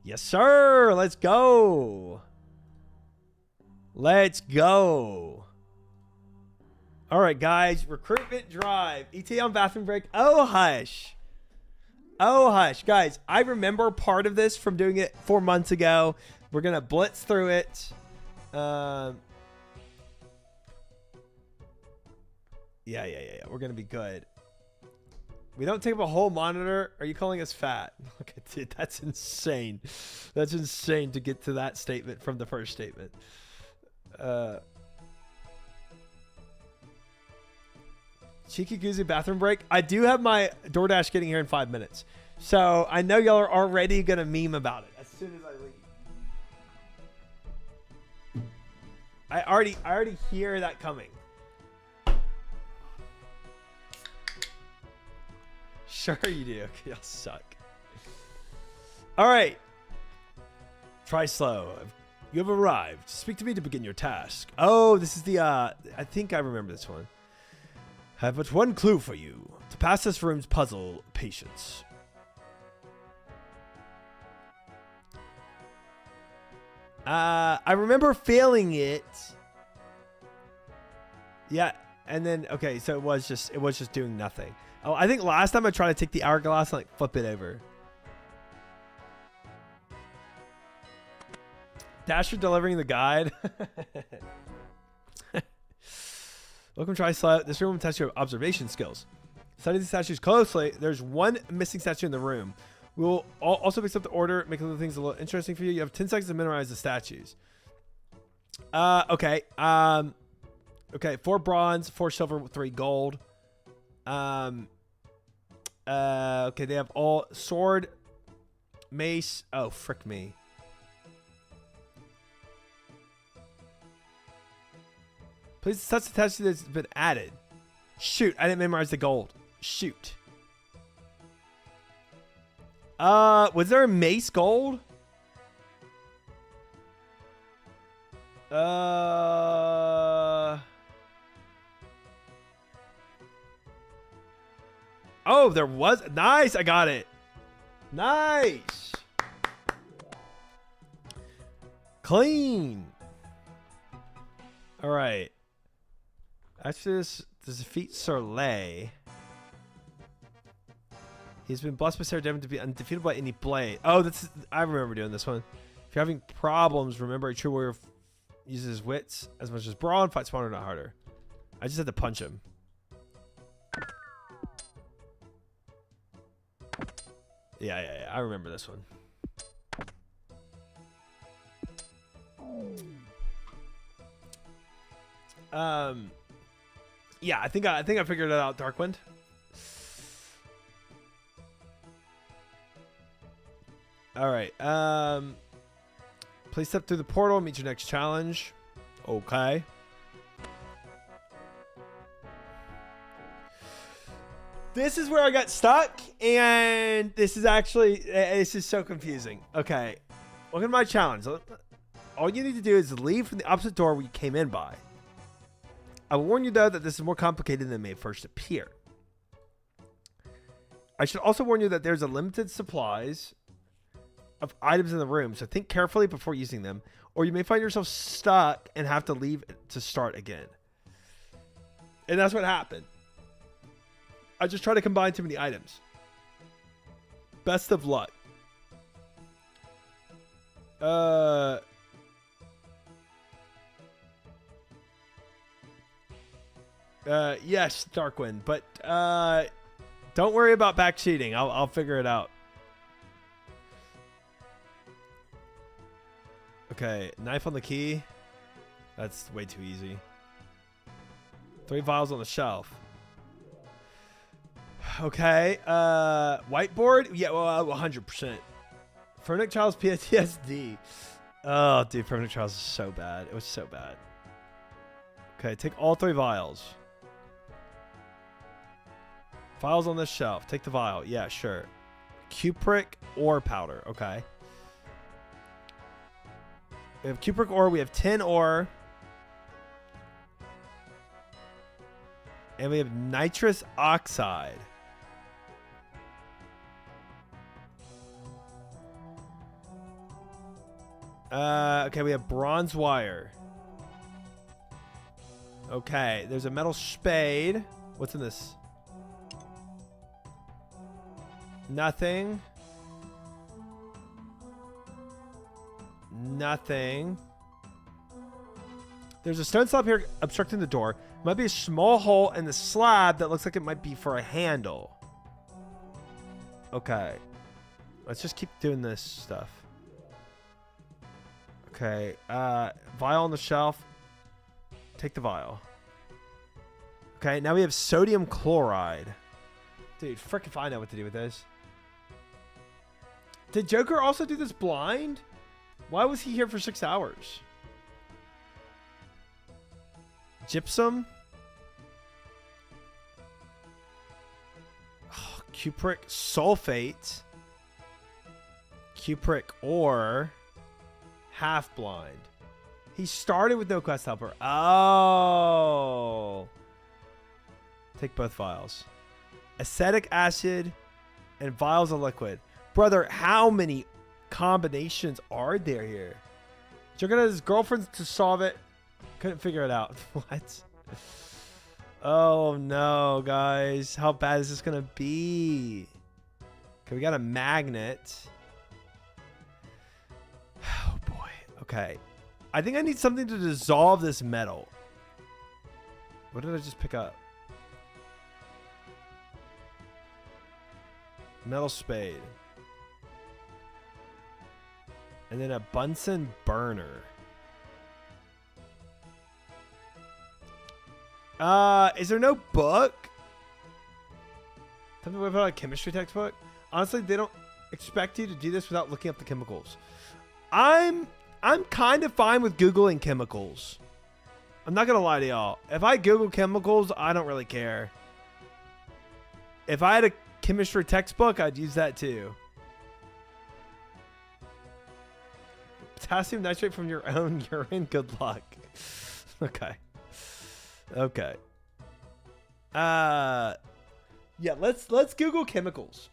Yes, sir. Let's go. Let's go. All right, guys. Recruitment drive. ETA on bathroom break. Oh, hush. Oh, hush. Guys, I remember part of this from doing it 4 months ago. We're going to blitz through it. Yeah. We're going to be good. We don't take up a whole monitor. Are you calling us fat? Okay, dude, that's insane. That's insane to get to that statement from the first statement. Cheeky Goozy bathroom break. I do have my DoorDash getting here in 5 minutes. So I know y'all are already going to meme about it as soon as I leave. I already hear that coming. Sure you do. Okay, y'all suck. All right. Try slow. You have arrived. Speak to me to begin your task. Oh, this is the, I think I remember this one. I have but one clue for you. To pass this room's puzzle, patience. I remember failing it. Yeah, and then, okay, so it was just doing nothing. Oh, I think last time I tried to take the hourglass and like flip it over. Dasher delivering the guide. Welcome to Try Slow. This room will test your observation skills. Study the statues closely. There's one missing statue in the room. We will also mix up the order, make other things a little interesting for you. You have 10 seconds to memorize the statues. Okay. Okay, 4 bronze, 4 silver, 3 gold. Okay, they have all sword, mace. Oh, frick me. Please touch the statue that's been added. Shoot, I didn't memorize the gold. Shoot. Was there a mace gold? Oh, there was. Nice, I got it. Nice. Clean. All right. Actually, this defeat Soleil. He's been blessed by Sarah Devon to be undefeated by any blade. Oh, I remember doing this one. If you're having problems, remember a true warrior uses his wits as much as brawn, fight smarter, not harder. I just had to punch him. Yeah. I remember this one. Yeah, I think I figured it out, Darkwind. All right. Please step through the portal, meet your next challenge. Okay. This is where I got stuck, and this is so confusing. Okay. Welcome to my challenge. All you need to do is leave from the opposite door where you came in by. I will warn you, though, that this is more complicated than it may first appear. I should also warn you that there's a limited supplies of items in the room, so think carefully before using them, or you may find yourself stuck and have to leave to start again. And that's what happened. I just tried to combine too many items. Best of luck. Yes, Darkwind, but don't worry about backseating. I'll figure it out. Okay, knife on the key. That's way too easy. 3 vials on the shelf. Okay, whiteboard. Yeah, well, 100%. Phonetic Child's PTSD. Oh, dude, Phonetic Child's is so bad. It was so bad. Okay, take all 3 vials. Vials on this shelf. Take the vial. Yeah, sure. Cupric ore powder. Okay. We have cupric ore. We have tin ore. And we have nitrous oxide. Okay, we have bronze wire. Okay, there's a metal spade. What's in this? Nothing. Nothing. There's a stone slab here obstructing the door. Might be a small hole in the slab that looks like it might be for a handle. Okay. Let's just keep doing this stuff. Okay. Vial on the shelf. Take the vial. Okay, now we have sodium chloride. Dude, frick if I know what to do with this. Did Joker also do this blind? Why was he here for 6 hours? Gypsum. Oh, cupric sulfate. Cupric ore. Half blind. He started with no quest helper. Oh. Take both vials. Acetic acid and vials of liquid. Brother, how many combinations are there here? Joker got his girlfriend to solve it. Couldn't figure it out. What? Oh no, guys. How bad is this gonna be? Okay, we got a magnet. Oh boy. Okay. I think I need something to dissolve this metal. What did I just pick up? Metal spade. And then a Bunsen burner. Is there no book? Tell me about a chemistry textbook. Honestly, they don't expect you to do this without looking up the chemicals. I'm kind of fine with Googling chemicals. I'm not gonna lie to y'all. If I Google chemicals, I don't really care. If I had a chemistry textbook, I'd use that too. Potassium nitrate from your own urine. Good luck. Okay. Okay. Yeah, let's Google chemicals.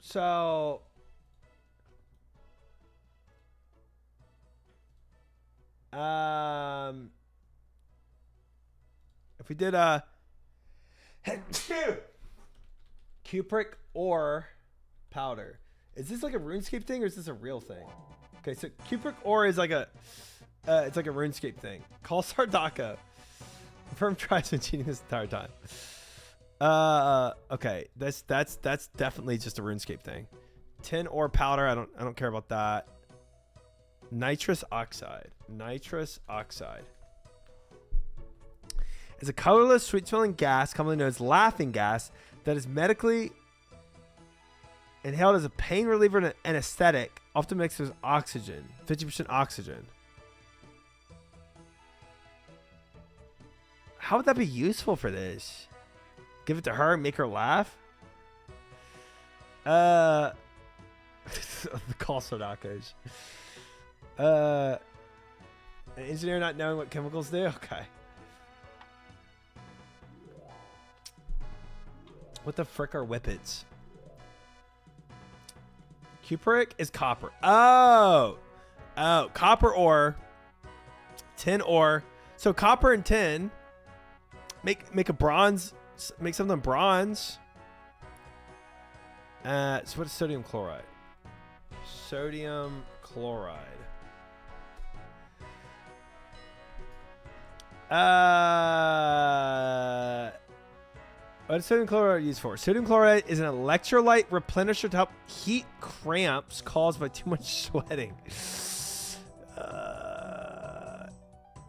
So if we did a cupric ore powder, is this like a RuneScape thing or is this a real thing? Okay, so cupric ore is like a it's like a RuneScape thing. Call Sardaka. Confirm tries been cheating this entire time. Okay, that's definitely just a RuneScape thing. Tin ore powder, I don't care about that. Nitrous oxide. Nitrous oxide is a colorless, sweet-smelling gas, commonly known as laughing gas, that is medically inhaled as a pain reliever and an anesthetic, often mixed with oxygen, 50% oxygen. How would that be useful for this? Give it to her and make her laugh? The call Sodakas. An engineer not knowing what chemicals do? Okay. What the frick are whippets? Cupric is copper. Oh, copper ore, tin ore. So copper and tin make a bronze. Make something bronze. So what is sodium chloride? Sodium chloride. What is sodium chloride used for? Sodium chloride is an electrolyte replenisher to help heat cramps caused by too much sweating.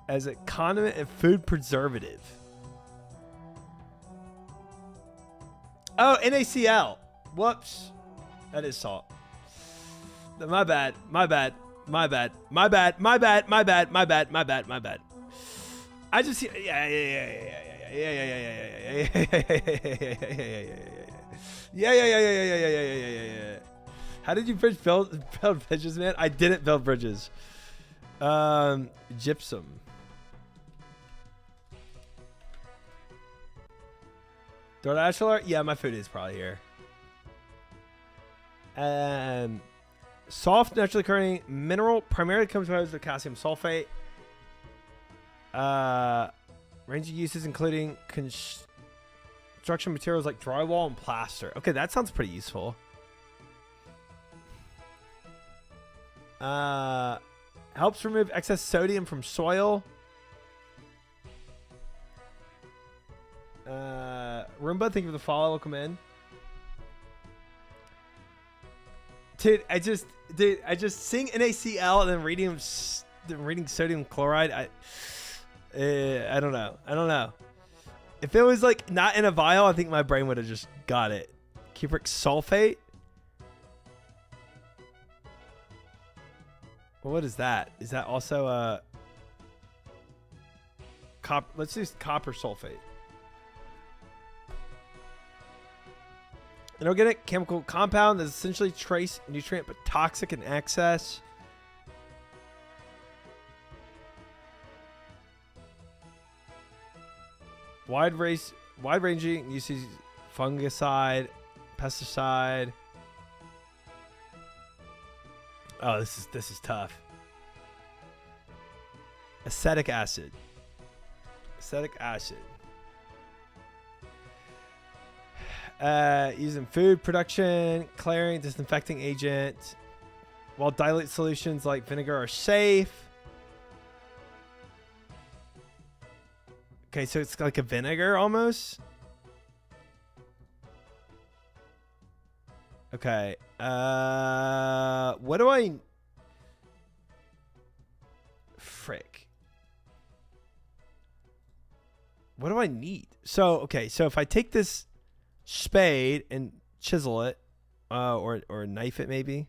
As a condiment and food preservative. Oh, NaCl. Whoops. That is salt. My bad. My bad. My bad. My bad. My bad. My bad. My bad. My bad. My bad. I just yeah. How did you build bridges, man? I didn't build bridges. Gypsum. DoorDash alert? Yeah, my food is probably here. Soft, naturally occurring mineral, primarily composed of calcium sulfate. Range of uses including construction materials like drywall and plaster. Okay, that sounds pretty useful. Helps remove excess sodium from soil. Roomba, thank you for the follow. Welcome in. Dude, I just seeing NaCl and then reading sodium chloride. I don't know. If it was like not in a vial, I think my brain would have just got it. Cupric sulfate. Well, what is that? Is that also a copper? Let's use copper sulfate. An organic chemical compound that's essentially trace nutrient but toxic in excess. Wide-ranging uses fungicide, pesticide. Oh, this is tough. Acetic acid. Used in food production, clearing, disinfecting agent. While dilute solutions like vinegar are safe. Okay, so it's like a vinegar almost. Okay. What do I... Frick. What do I need? So, okay, so if I take this spade and chisel it, or knife it maybe,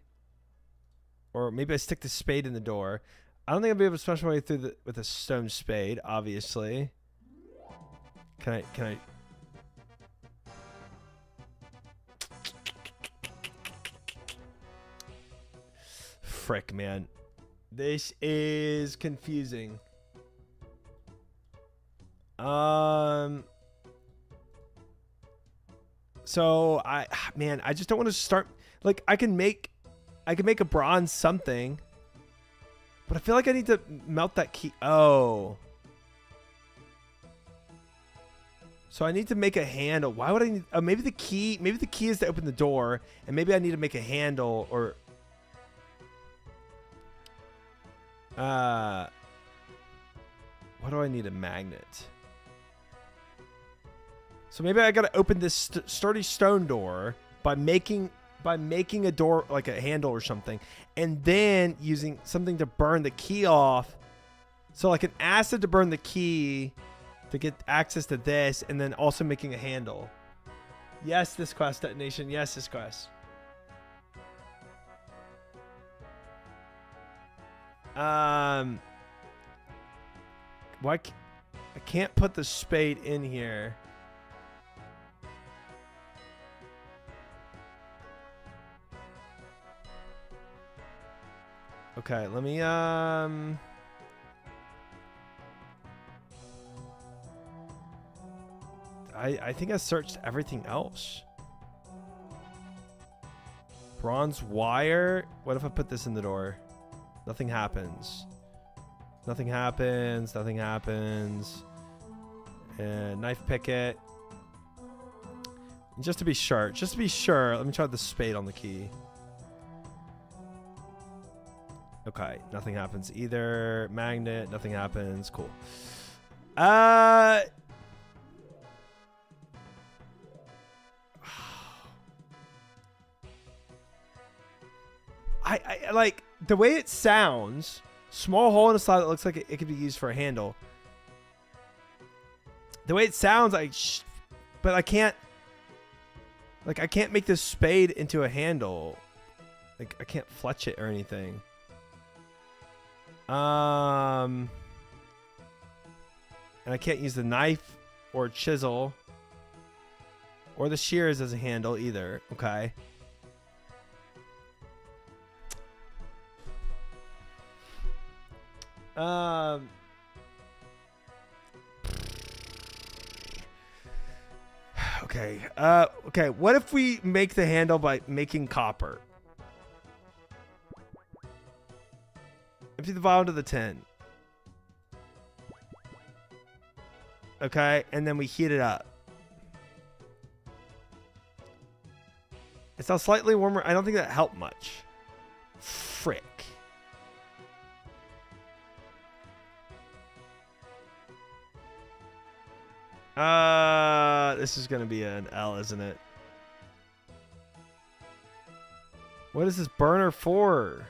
or maybe I stick the spade in the door. I don't think I'll be able to smash my way through with a stone spade, obviously. Can I? Frick, man. This is confusing. So I just don't want to start. Like, I can make a bronze something, but I feel like I need to melt that key. Oh. So I need to make a handle. Why would I need... Oh, maybe the key is to open the door, and maybe I need to make a handle, or... What do I need? A magnet. So maybe I gotta open this sturdy stone door by making a door, like a handle or something, and then using something to burn the key off. So like an acid to burn the key to get access to this, and then also making a handle. Yes, this quest detonation. Yes, this quest. Why? I can't put the spade in here. Okay, let me I think I searched everything else. Bronze wire. What if I put this in the door? Nothing happens. Nothing happens. Nothing happens. And knife picket. And just to be sure, let me try the spade on the key. Okay, nothing happens either. Magnet, nothing happens. Cool. I like the way it sounds. Small hole in the side that looks like it could be used for a handle. The way it sounds, but I can't. Like, I can't make this spade into a handle. Like, I can't fletch it or anything. And I can't use the knife or chisel or the shears as a handle either. Okay. Okay. Okay. What if we make the handle by making copper? Empty the vial into the tin. Okay, and then we heat it up. It's now slightly warmer. I don't think that helped much. Frick. This is gonna be an L, isn't it? What is this burner for?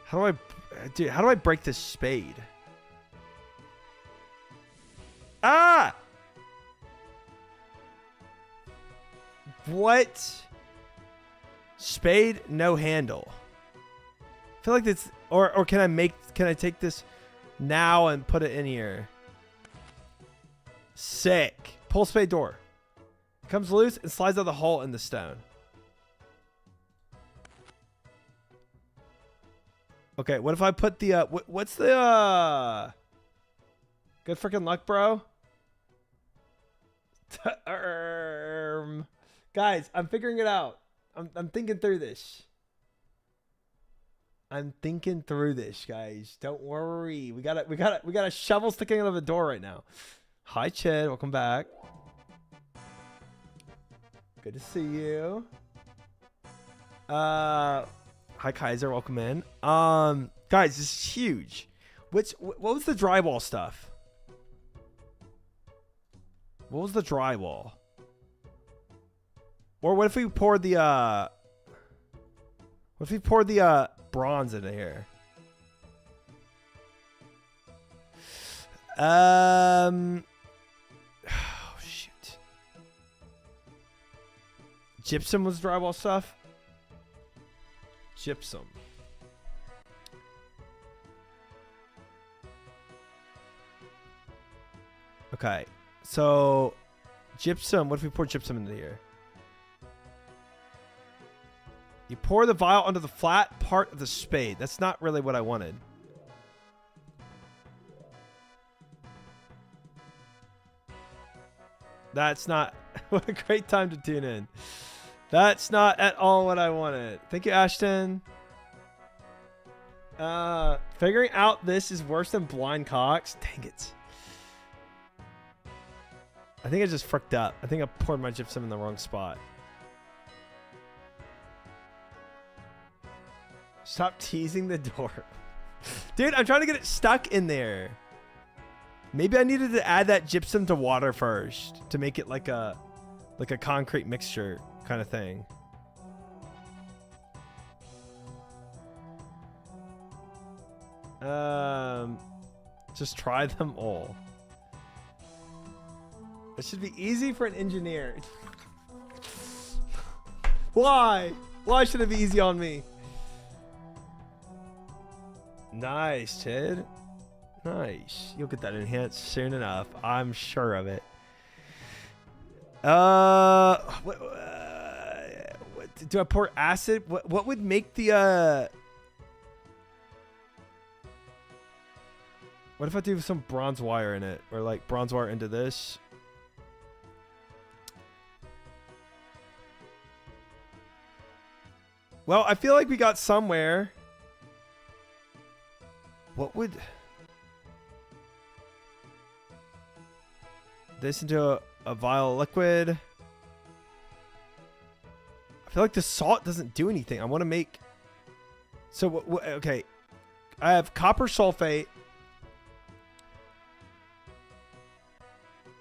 How do I break this spade? Ah! What? Spade, no handle. I feel like it's, or can I take this now and put it in here? Sick. Pull spade door. Comes loose and slides out of the hole in the stone. Okay, what if I put the, what's the, good freaking luck, bro? Guys, I'm figuring it out. I'm thinking through this. I'm thinking through this, guys. Don't worry. We got a shovel sticking out of the door right now. Hi, Chad. Welcome back. Good to see you. Hi, Kaiser. Welcome in. Guys, this is huge. What was the drywall stuff? What was the drywall? Or what if we poured the bronze into here? Oh shoot. Gypsum was drywall stuff. Gypsum. Okay. So gypsum, what if we pour gypsum into here? You pour the vial onto the flat part of the spade. That's not really what I wanted. That's not... What a great time to tune in. That's not at all what I wanted. Thank you, Ashton. Figuring out this is worse than blind cocks. Dang it. I think I just fricked up. I think I poured my gypsum in the wrong spot. Stop teasing the door. Dude, I'm trying to get it stuck in there. Maybe I needed to add that gypsum to water first to make it like a concrete mixture kind of thing. Just try them all. It should be easy for an engineer. Why? Why should it be easy on me? Nice, Ted. Nice. You'll get that enhanced soon enough. I'm sure of it. What do I pour acid? What would make the what if I do some bronze wire in it, or like bronze wire into this? Well, I feel like we got somewhere. What would this into a vial of liquid? I feel like the salt doesn't do anything. I want to make. So okay, I have copper sulfate,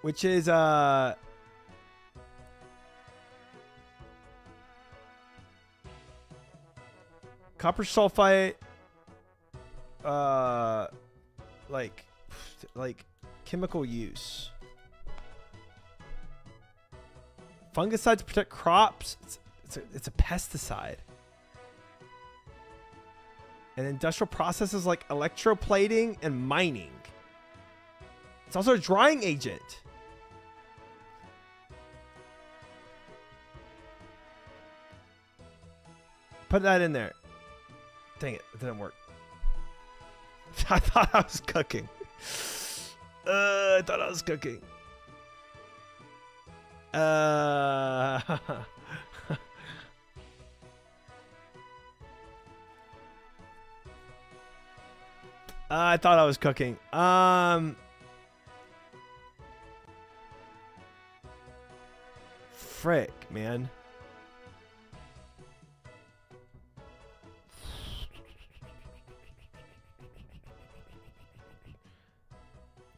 which is copper sulfite. Like chemical use. Fungicide to protect crops. It's a pesticide. And industrial processes like electroplating and mining. It's also a drying agent. Put that in there. Dang it, it didn't work. I thought I was cooking. I thought I was cooking. I thought I was cooking. Frick, man.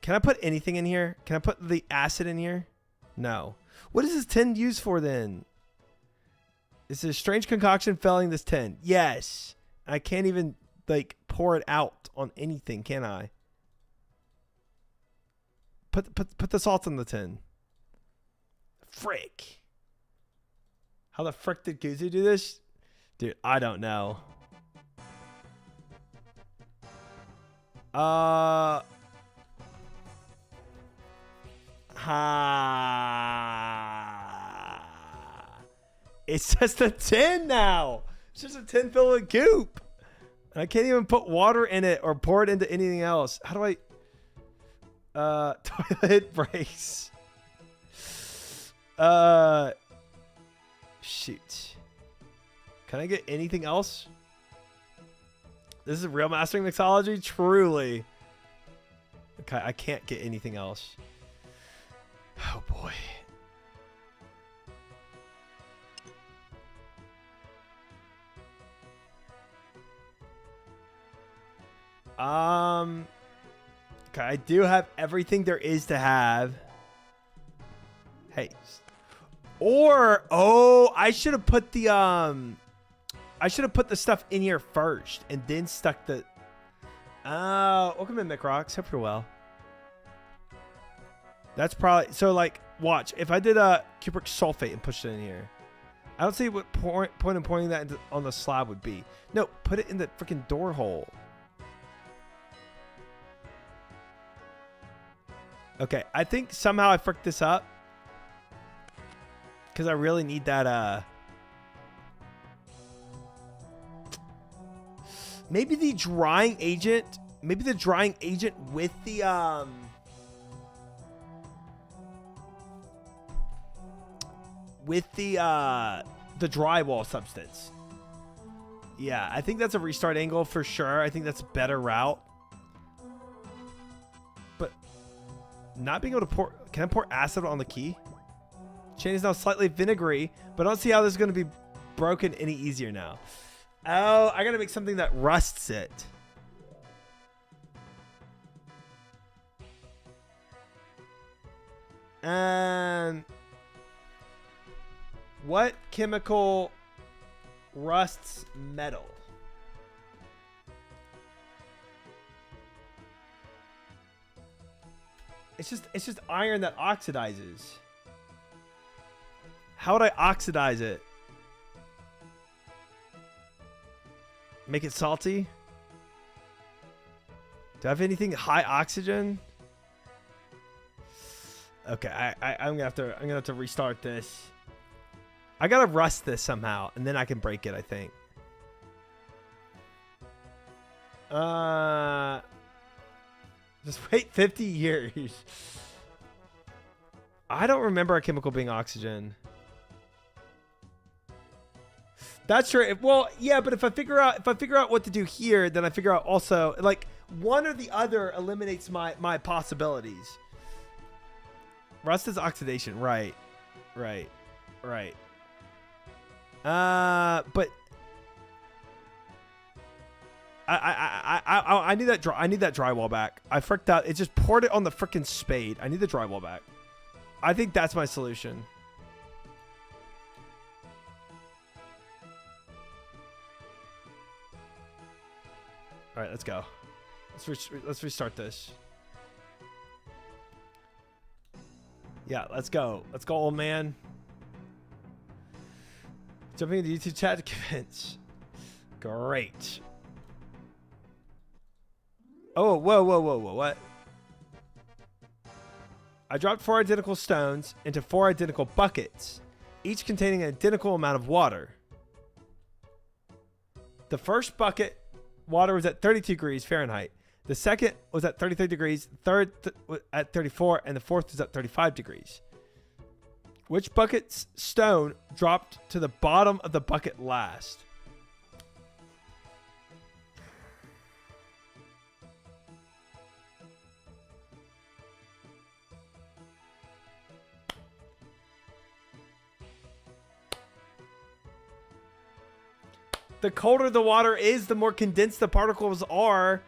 Can I put anything in here? Can I put the acid in here? No. What is this tin used for then? It's a strange concoction filling this tin. Yes. I can't even like pour it out on anything, can I? Put the salt in the tin. Frick. How the frick did Kuzu do this? Dude, I don't know. It's just a tin now. It's just a tin filled with goop. I can't even put water in it or pour it into anything else. How do I... toilet breaks. Shoot. Can I get anything else? This is real mastering mixology? Truly. Okay, I can't get anything else. Oh boy. Okay, I do have everything there is to have. Hey. Or I should have put the stuff in here first and then stuck the welcome in, McRocks. Hope you're well. That's probably so. Like, watch if I did a cupric sulfate and pushed it in here. I don't see what point in pointing that on the slab would be. No, put it in the freaking door hole. Okay, I think somehow I fricked this up because I really need that. Maybe the drying agent. Maybe the drying agent with the drywall substance. Yeah, I think that's a restart angle for sure. I think that's a better route. But not being able to pour... Can I pour acid on the key? Chain is now slightly vinegary, but I don't see how this is going to be broken any easier now. Oh, I got to make something that rusts it. What chemical rusts metal? It's just iron that oxidizes. How would I oxidize it? Make it salty? Do I have anything high oxygen? Okay, I'm gonna have to restart this. I gotta rust this somehow, and then I can break it, I think. Just wait 50 years. I don't remember a chemical being oxygen. That's true. Well, yeah, but if I figure out what to do here, then I figure out also like one or the other eliminates my possibilities. Rust is oxidation, right. But I need that drywall back. I fricked out. It just poured it on the frickin' spade. I need the drywall back. I think that's my solution. All right, let's go. Let's restart this. Yeah, let's go. Let's go, old man. Jumping into YouTube chat to convince. Great. Oh, whoa, what? I dropped 4 identical stones into 4 identical buckets, each containing an identical amount of water. The first bucket, water was at 32 degrees Fahrenheit. The second was at 33 degrees, third at 34, and the fourth was at 35 degrees. Which bucket's stone dropped to the bottom of the bucket last? The colder the water is, the more condensed the particles are.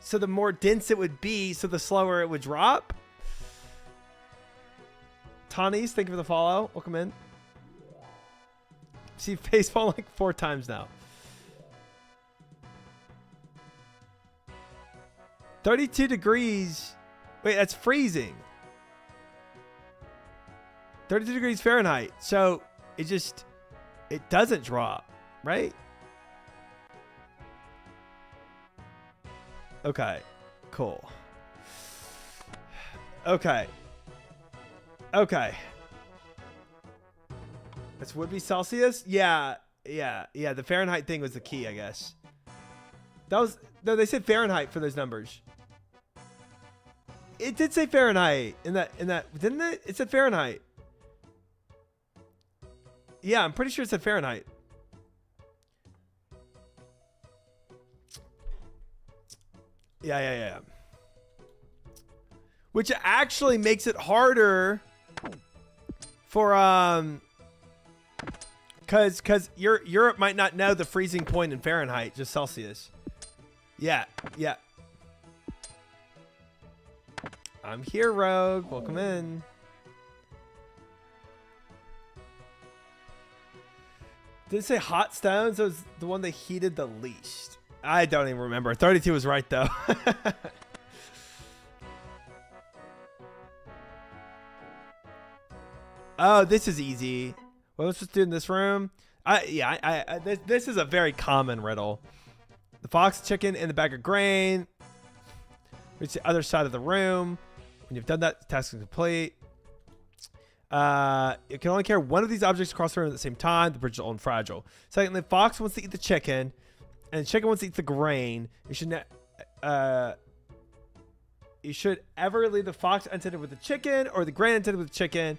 So the more dense it would be, so the slower it would drop. Tanis, thank you for the follow. Welcome in. See facepalm like 4 times now. 32 degrees. Wait, that's freezing. 32 degrees Fahrenheit. So it doesn't drop, right? Okay, cool. Okay. This would be Celsius? Yeah. The Fahrenheit thing was the key, I guess. No, they said Fahrenheit for those numbers. It did say Fahrenheit in that, didn't it? It said Fahrenheit. Yeah, I'm pretty sure it said Fahrenheit. Yeah. Which actually makes it harder for because Europe might not know the freezing point in Fahrenheit, just Celsius. Yeah. I'm here, Rogue. Welcome in. Did it say hot stones? It was the one they heated the least. I don't even remember. 32 was right, though. Oh, this is easy. What was supposed to do in this room? This is a very common riddle. The fox, chicken, and the bag of grain. Reach the other side of the room. When you've done that, the task is complete. You can only carry one of these objects across the room at the same time. The bridge is old and fragile. Secondly, the fox wants to eat the chicken, and the chicken wants to eat the grain. You should ever leave the fox untended with the chicken or the grain untended with the chicken.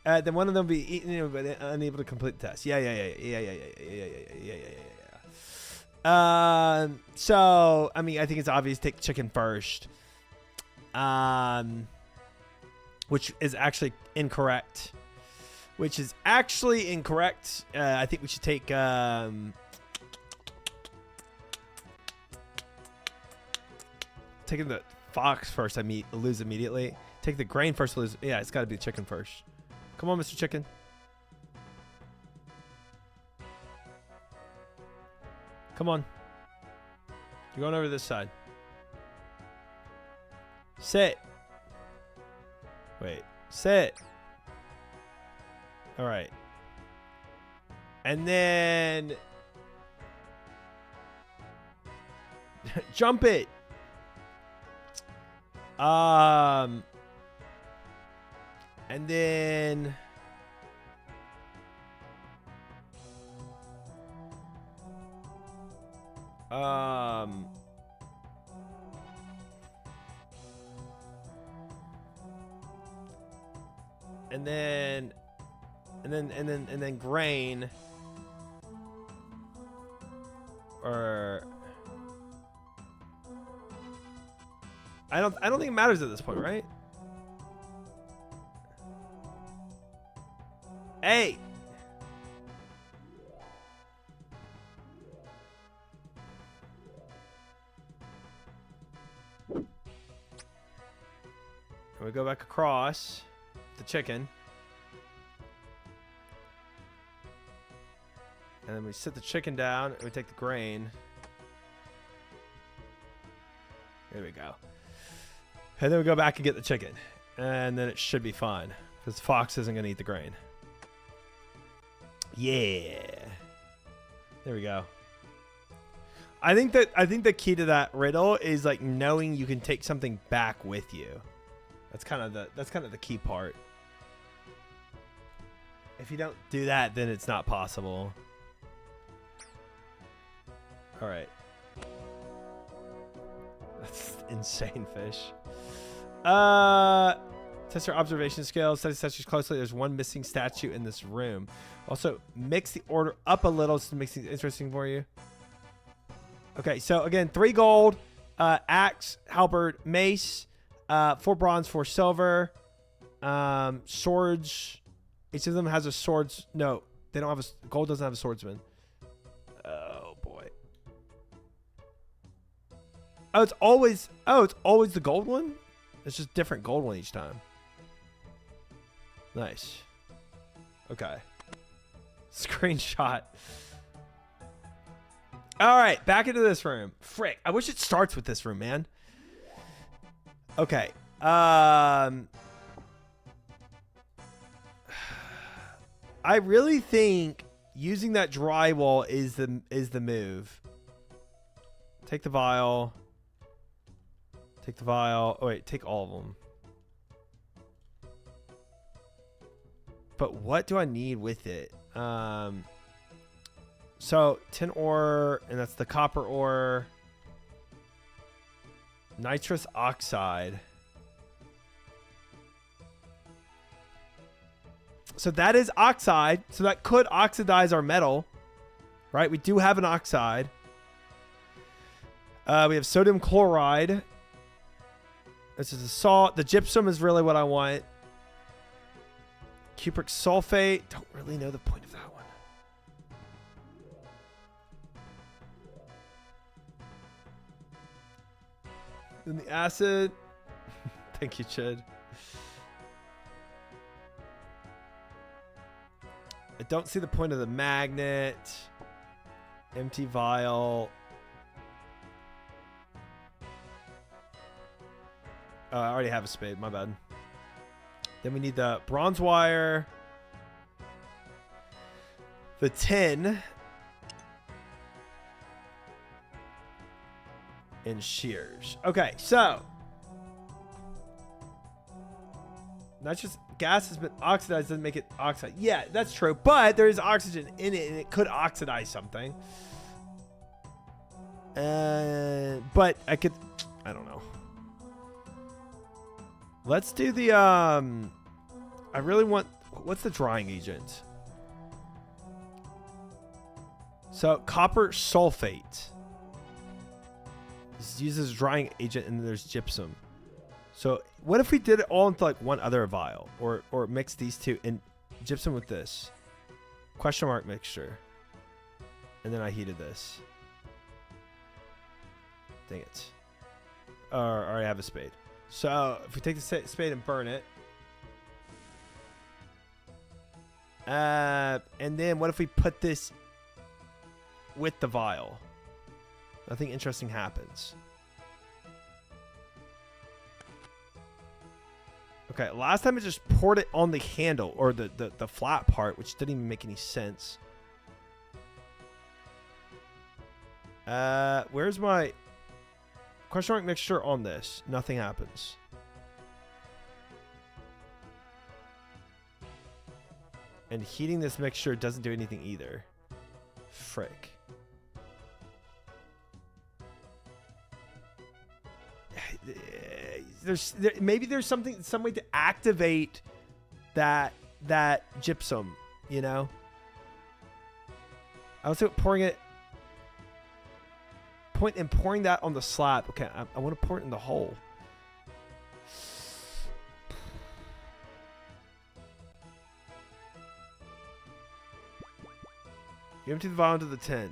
Then one of them will be eaten but unable to complete the test. Yeah. So I mean, I think it's obvious. Take the chicken first. Which is actually incorrect. I think we should take taking the fox first. Lose immediately. Take the grain first. Lose. Yeah, it's got to be the chicken first. Come on, Mr. Chicken. Come on. You're going over this side. Sit. Wait. Sit. All right. And then jump it. And then and then grain or I don't think it matters at this point, right? Hey. And we go back across the chicken. And then we sit the chicken down and we take the grain. There we go. And then we go back and get the chicken. And then it should be fine. Because the fox isn't going to eat the grain. Yeah. There we go. I think the key to that riddle is like knowing you can take something back with you. That's kind of the key part. If you don't do that, then it's not possible. All right. That's insane fish. Test your observation skills. Study statues closely. There's one missing statue in this room. Also, mix the order up a little to make things interesting for you. Okay, so again, 3 gold, axe, halberd, mace, 4 bronze, 4 silver, swords. Each of them has a swords. No, they don't have a. Gold doesn't have a swordsman. Oh boy. Oh, it's always the gold one. It's just different gold one each time. Nice. Okay. Screenshot. All right, back into this room. Frick, I wish it starts with this room, man. Okay. I really think using that drywall is the move. Take the vial. Take the vial. Oh wait, take all of them. But what do I need with it? So tin ore, and that's the copper ore. Nitrous oxide. So that is oxide. So that could oxidize our metal, right? We do have an oxide. We have sodium chloride. This is a salt. The gypsum is really what I want. Cupric sulfate. Don't really know the point of that one. Then the acid. Thank you, Chid. I don't see the point of the magnet. Empty vial. Oh, I already have a spade. My bad. Then we need the bronze wire. The tin. And shears. Okay, so. Nitrous gas has been oxidized, doesn't make it oxide. Yeah, that's true. But there is oxygen in it, and it could oxidize something. But I could... I don't know. Let's do the... I really want... What's the drying agent? So, copper sulfate. This uses drying agent, and then there's gypsum. So what if we did it all into like one other vial, or mix these two and gypsum with this question mark mixture, and then I heated this. Dang it. I already have a spade. So if we take the spade and burn it, and then what if we put this with the vial? Nothing interesting happens. Okay, last time I just poured it on the handle, or the flat part, which didn't even make any sense. Where's my question mark mixture on this? Nothing happens. And heating this mixture doesn't do anything either. Frick. Maybe there's some way to activate that gypsum, you know. I was pouring that on the slab. Okay, I want to pour it in the hole. You empty the vial into the tin.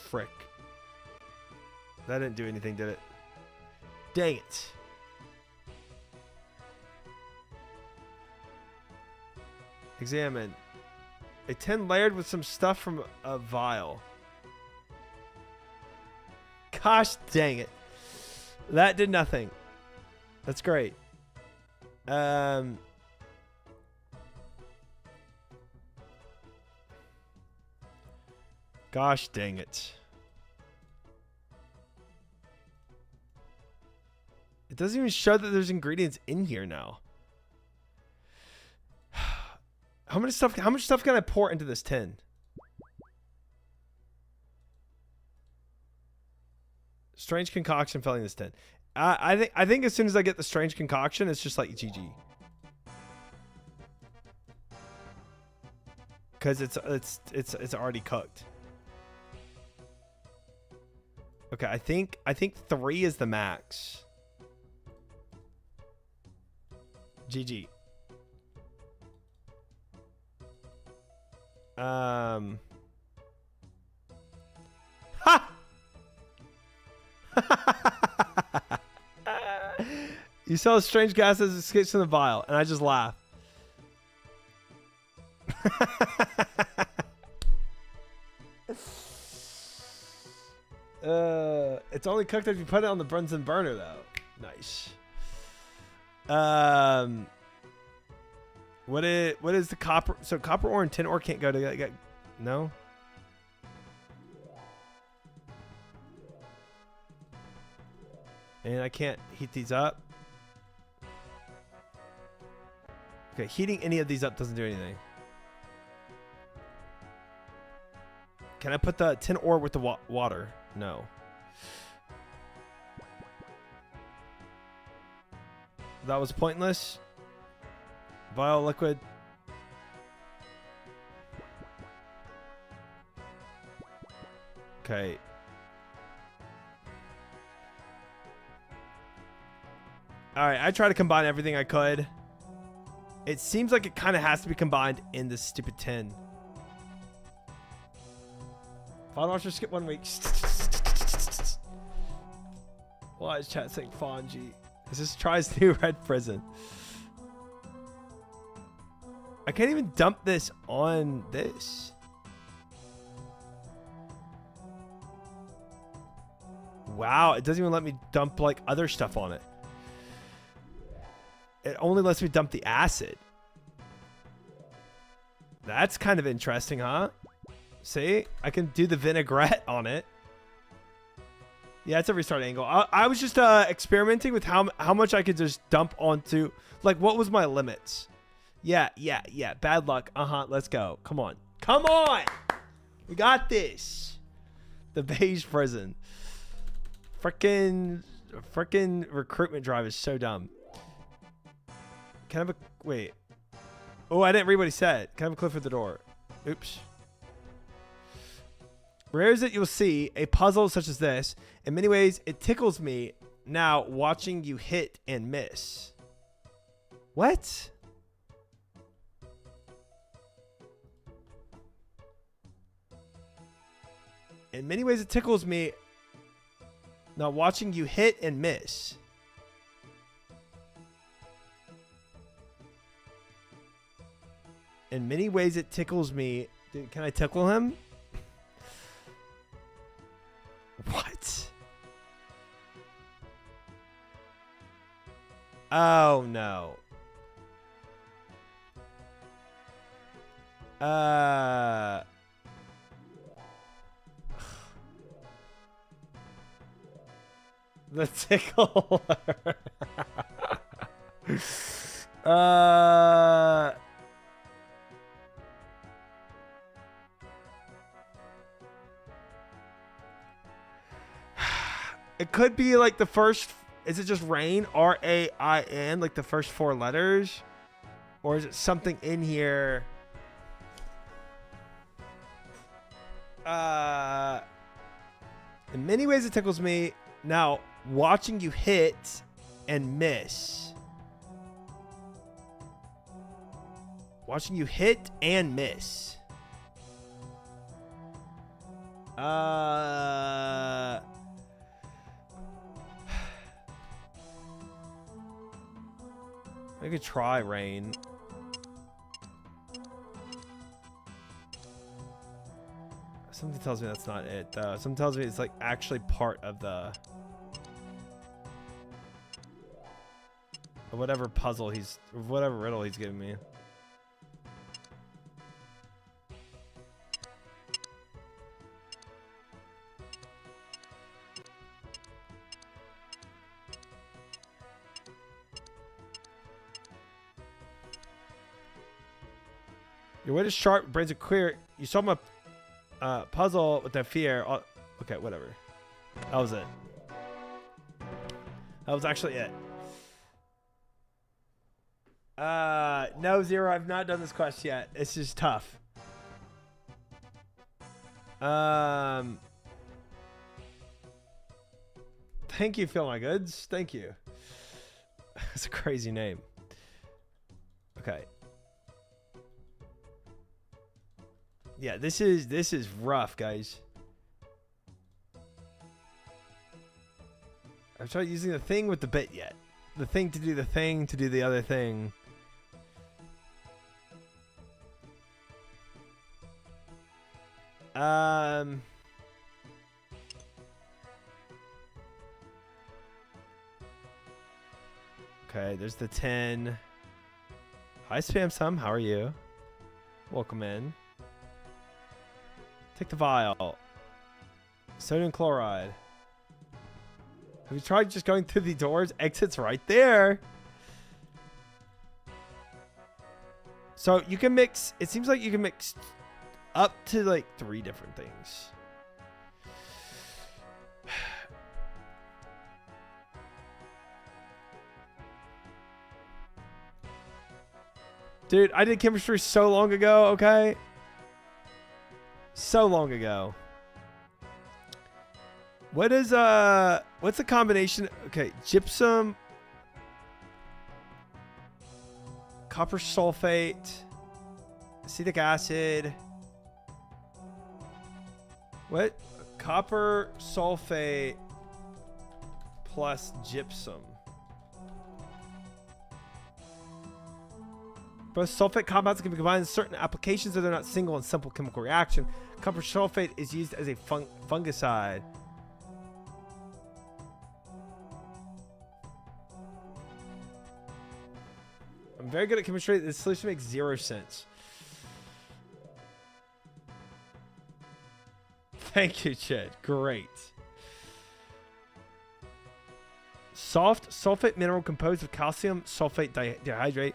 Frick. That didn't do anything, did it? Dang it. Examine. A tin layered with some stuff from a vial. Gosh dang it. That did nothing. That's great. Gosh dang it. It doesn't even show that there's ingredients in here now. How much stuff can I pour into this tin? Strange concoction filling this tin. I think as soon as I get the strange concoction, it's just like GG. Cuz it's already cooked. Okay, I think 3 is the max. GG. Ha! You saw a strange gas as it escapes from the vial, and I just laugh. It's only cooked if you put it on the Bunsen burner, though. Nice. What is the copper? So copper ore and tin ore can't go together. No. And I can't heat these up. Okay, heating any of these up doesn't do anything. Can I put the tin ore with the water? No. That was pointless. Vial liquid. Okay. Alright, I tried to combine everything I could. It seems like it kind of has to be combined in this stupid tin. Fawn Watcher skip 1 week. Why is chat saying Fonji? This is tries new red prison. I can't even dump this on this. Wow, it doesn't even let me dump like other stuff on it. It only lets me dump the acid. That's kind of interesting, huh? See? I can do the vinaigrette on it. Yeah, it's a restart angle. I was just experimenting with how much I could just dump onto. Like, what was my limits? Yeah. Bad luck. Let's go. Come on. Come on! We got this. The beige prison. Frickin' recruitment drive is so dumb. Can I have a... Wait. Oh, I didn't read what he said. Can I have a clip for the door? Oops. Rare is it you'll see a puzzle such as this. In many ways, it tickles me now watching you hit and miss. What? In many ways, it tickles me now watching you hit and miss. In many ways, it tickles me. Dude, can I tickle him? What? Oh, no. The tickle. It could be like the first. Is it just rain? R-A-I-N, like the first 4 letters? Or is it something in here? In many ways, it tickles me. Now, watching you hit and miss. Watching you hit and miss. I could try rain. Something tells me that's not it, though. Something tells me it's like actually part of the whatever puzzle whatever riddle he's giving me. Your wit is sharp, brains are clear. You solve my puzzle with that fear. Okay, whatever. That was it. That was actually it. No, Zero, I've not done this quest yet. It's just tough. Thank you, Phil My Goods. Thank you. That's a crazy name. Okay. Yeah, this is rough, guys. I've tried using the thing with the bit yet. The thing to do the thing to do the other thing. Okay, there's the 10. Hi, Spam Sum. How are you? Welcome in. Take the vial. Sodium chloride. Have you tried just going through the doors? Exit's right there. So you can mix. It seems like you can mix up to like 3 different things. Dude, I did chemistry so long ago, okay? So long ago. What is what's the combination? Okay, gypsum, copper sulfate, acetic acid. What? Copper sulfate plus gypsum. Both sulfate compounds can be combined in certain applications, though they're not single and simple chemical reaction. Copper sulfate is used as a fungicide. I'm very good at chemistry. This solution makes 0 sense. Thank you, Chad. Great. Soft sulfate mineral composed of calcium sulfate dihydrate.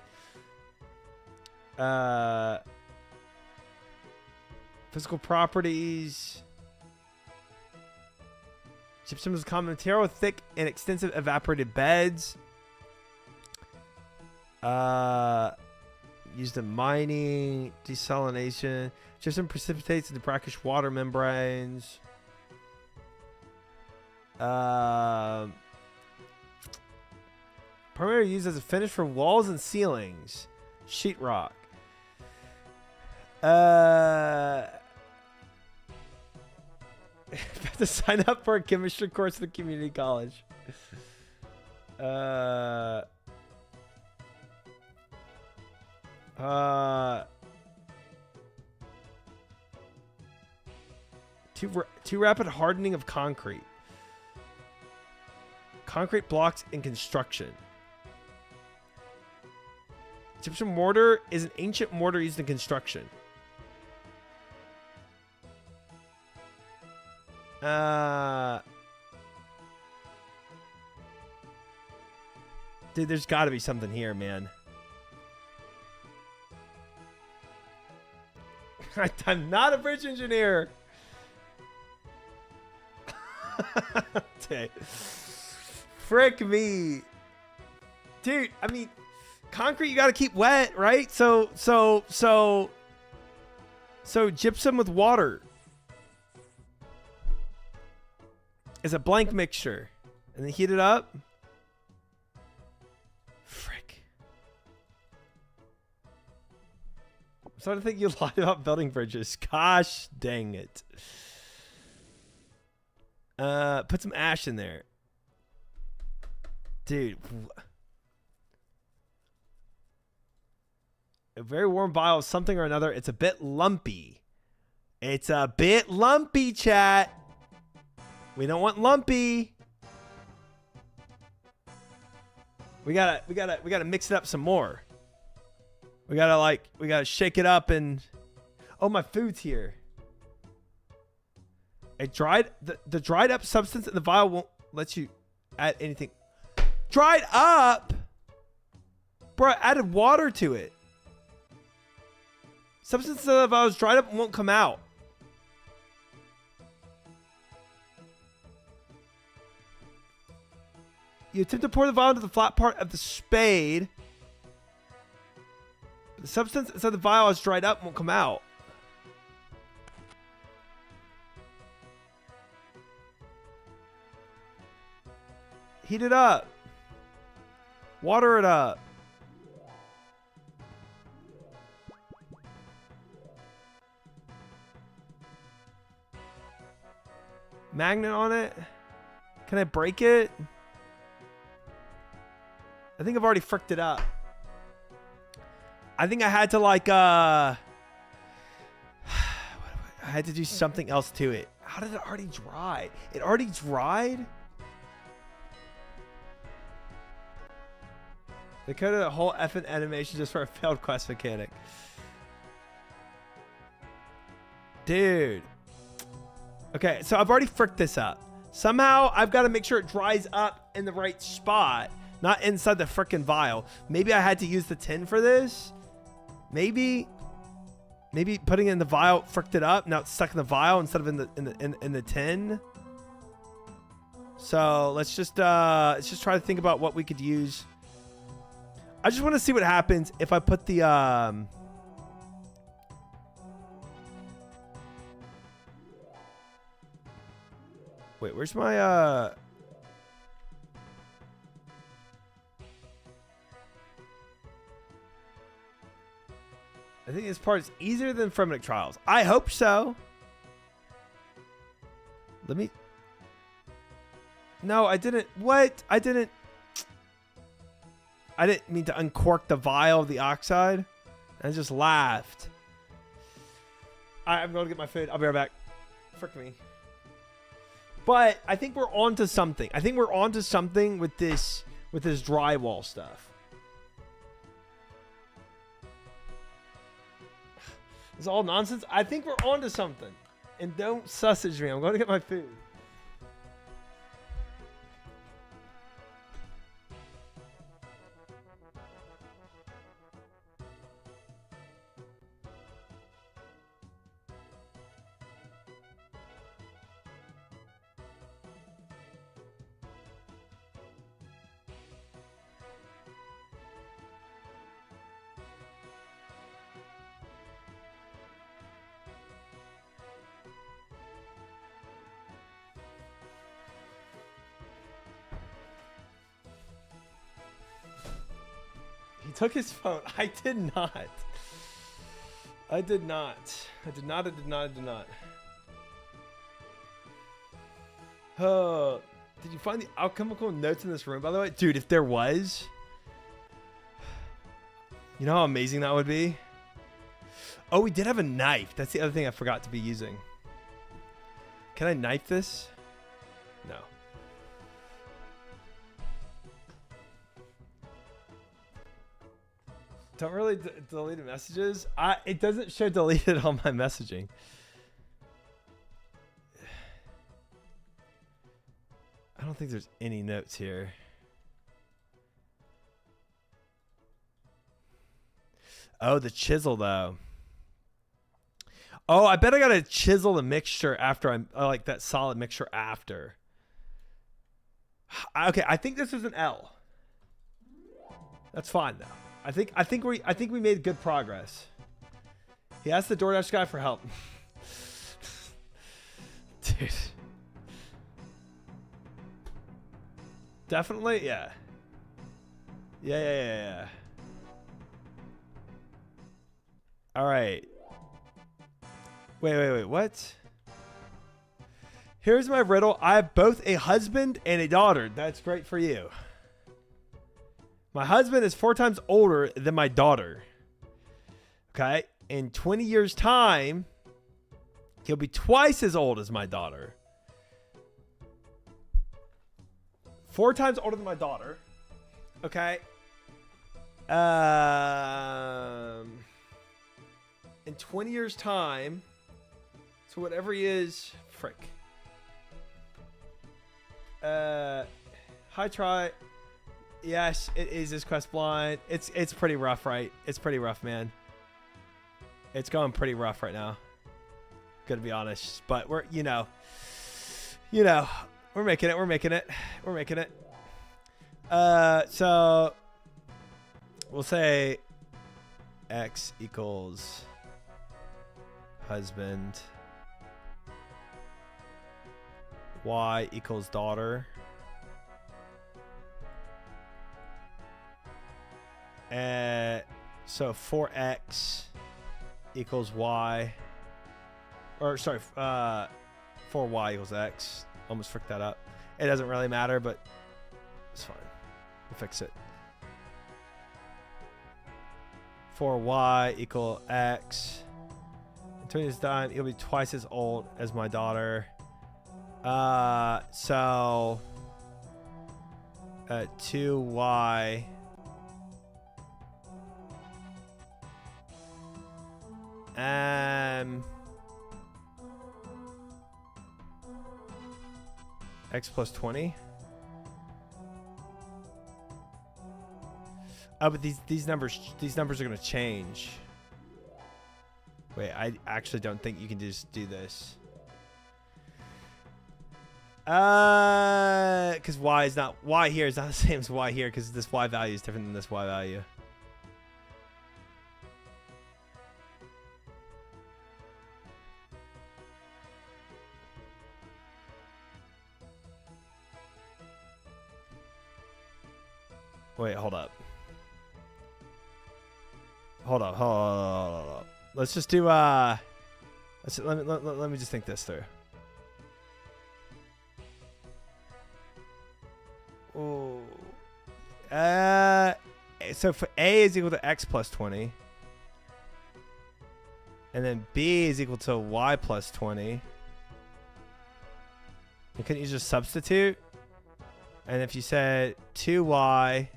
Physical properties. Gypsum is a common material with thick and extensive evaporated beds. Used in mining, desalination. Gypsum precipitates into brackish water membranes. Primarily used as a finish for walls and ceilings. Sheetrock. Have to sign up for a chemistry course at the community college. Too rapid hardening of concrete. Concrete blocks in construction. Gypsum mortar is an ancient mortar used in construction. Dude, there's got to be something here, man. I'm not a bridge engineer. Frick me. Dude, I mean, concrete you got to keep wet, right? So gypsum with water is a blank mixture. And then heat it up. Frick. I'm starting to think you lied about building bridges. Gosh dang it. Put some ash in there. Dude. A very warm vial of something or another. It's a bit lumpy. It's a bit lumpy, chat. We don't want lumpy. We gotta mix it up some more. We gotta shake it up and oh, my food's here. The dried up substance in the vial won't let you add anything. Dried up? Bro, I added water to it. Substance inside the vial is dried up and won't come out. You attempt to pour the vial into the flat part of the spade. The substance inside the vial is dried up and won't come out. Heat it up. Water it up. Magnet on it. Can I break it? I think I've already fricked it up. I think I had to like I had to do something else to it. How did it already dry? It already dried? They coded a whole effing animation just for a failed quest mechanic. Dude. Okay, so I've already fricked this up. Somehow I've got to make sure it dries up in the right spot, not inside the frickin' vial. Maybe I had to use the tin for this. Maybe putting it in the vial fricked it up. Now it's stuck in the vial instead of in the tin. So let's just try to think about what we could use. I just want to see what happens if I put the wait, where's my I think this part is easier than Frenetic Trials. I hope so. Let me. No, I didn't. What? I didn't mean to uncork the vial of the oxide. I just laughed. I'm going to get my food. I'll be right back. Frick me. But I think we're onto something. I think we're onto something with this drywall stuff. It's all nonsense. I think we're onto something. And don't sausage me. I'm going to get my food. He took his phone. I did not. I did not. I did not. I did not. I did not. Did you find the alchemical notes in this room, by the way? Dude, if there was, you know how amazing that would be? Oh, we did have a knife. That's the other thing I forgot to be using. Can I knife this? No. Don't really delete messages. It doesn't show deleted on my messaging. I don't think there's any notes here. Oh, the chisel though. Oh, I bet I gotta chisel the mixture after I like that solid mixture after. Okay, I think this is an L. That's fine though. I think we made good progress. He asked the DoorDash guy for help. Dude. Definitely, yeah. Yeah. All right. Wait, what? Here's my riddle. I have both a husband and a daughter. That's great for you. My husband is 4 times older than my daughter. Okay? In 20 years' time, he'll be twice as old as my daughter. 4 times older than my daughter. Okay? In 20 years' time, so whatever he is, frick. Hi, try. Yes, it is his quest blind. It's pretty rough, right? It's pretty rough, man. It's going pretty rough right now. Gonna be honest, but we're we're making it. So we'll say X equals husband, Y equals daughter, so 4X equals Y, or sorry, 4Y equals X. Almost fricked that up. It doesn't really matter, but it's fine. We'll fix it. 4Y equal X. Antonia's done. He'll be twice as old as my daughter. So 2Y X plus 20. Oh, but these numbers are gonna change. Wait, I actually don't think you can just do this. Because Y here is not the same as Y here, because this Y value is different than this Y value. Wait, hold up. Hold up. Let's just do let me just think this through. Oh. So for A is equal to X plus 20. And then B is equal to Y plus 20. And couldn't you just substitute? And if you said 2Y,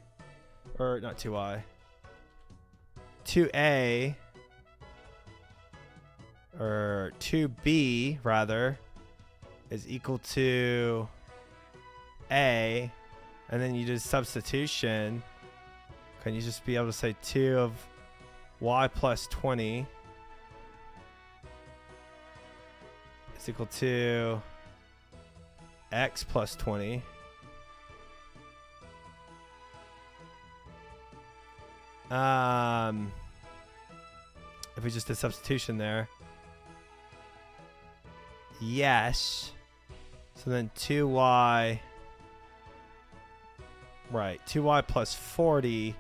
or not 2Y, 2A, or 2B rather, is equal to A, and then you do substitution, can you just be able to say 2 of Y plus 20 is equal to X plus 20? If we just did substitution there. Yes. So then 2Y. Right. 2Y plus 40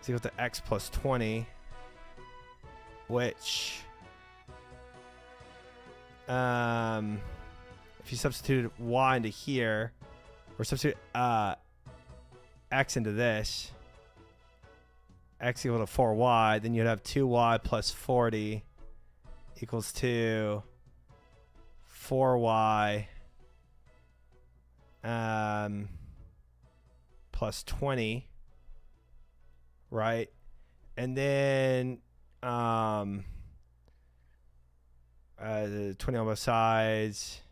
is equal to X plus 20. Which, if you substitute Y into here, or substitute X into this, X equal to 4Y, then you'd have 2Y plus 40 equals to 4Y plus 20, right? And then 20 on both sides.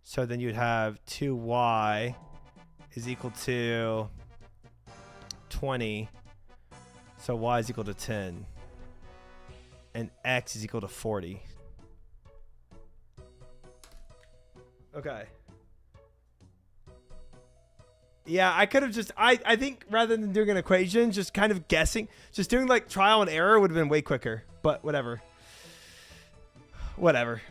So then you'd have 2Y is equal to 20. So Y is equal to 10. And X is equal to 40. Okay. Yeah, I could have just, I think rather than doing an equation, just kind of guessing, just doing like trial and error would have been way quicker. But whatever. Whatever.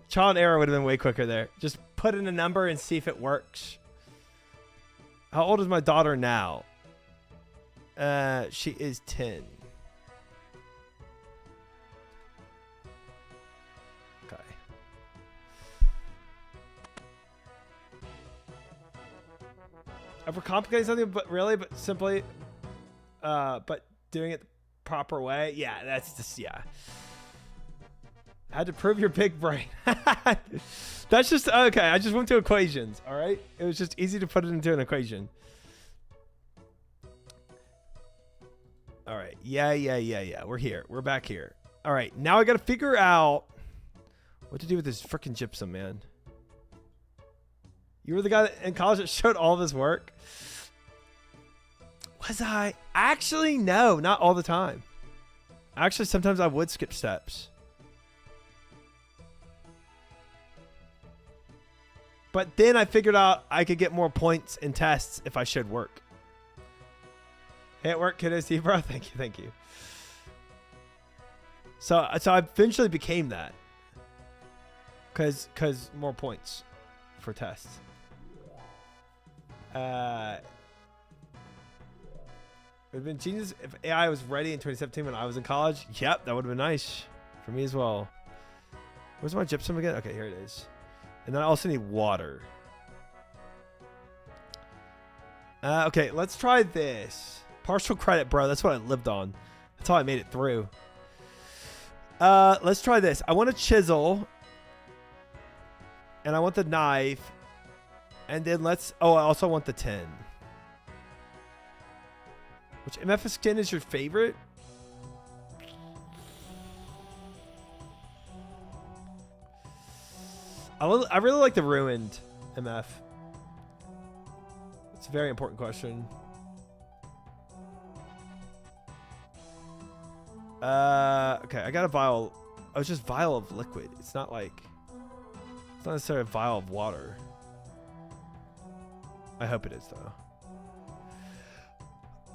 Trial and error would have been way quicker there. Just put in a number and see if it works. How old is my daughter now? She is 10. Okay. Overcomplicating something, but really, but simply, but doing it the proper way. Yeah, that's just, yeah. Had to prove your big brain. That's just, okay. I just went to equations. All right. It was just easy to put it into an equation. All right. Yeah. We're here. We're back here. All right. Now I got to figure out what to do with this freaking gypsum, man. You were the guy in college that showed all this work? Was I? Actually, no. Not all the time. Actually, sometimes I would skip steps. But then I figured out I could get more points in tests if I should work. Hey, it worked, kiddo Steve, bro. Thank you, thank you. So I eventually became that. Cause more points for tests. It would have been genius if AI was ready in 2017 when I was in college. Yep, that would have been nice for me as well. Where's my gypsum again? Okay, here it is. And then I also need water. Okay, let's try this. Partial credit, bro. That's what I lived on. That's how I made it through. Let's try this. I want a chisel. And I want the knife. And then let's... Oh, I also want the 10. Which MFS 10 is your favorite? I really like the ruined MF. It's a very important question. Okay, I got a vial. Oh, it's just vial of liquid. It's not like... It's not necessarily a vial of water. I hope it is, though.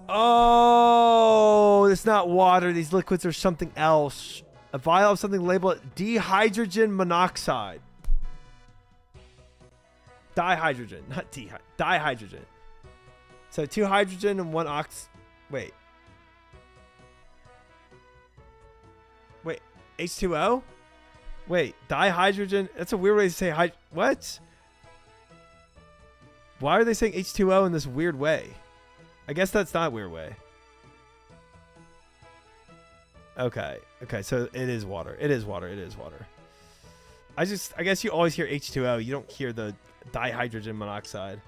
Oh, it's not water. These liquids are something else. A vial of something labeled dihydrogen monoxide. Dihydrogen, not dihydrogen. So 2 hydrogen and 1 ox. Wait, H2O? Wait, dihydrogen? That's a weird way to say what? Why are they saying H2O in this weird way? I guess that's not a weird way. Okay, so it is water. It is water. It is water. I guess you always hear H2O. You don't hear the dihydrogen monoxide.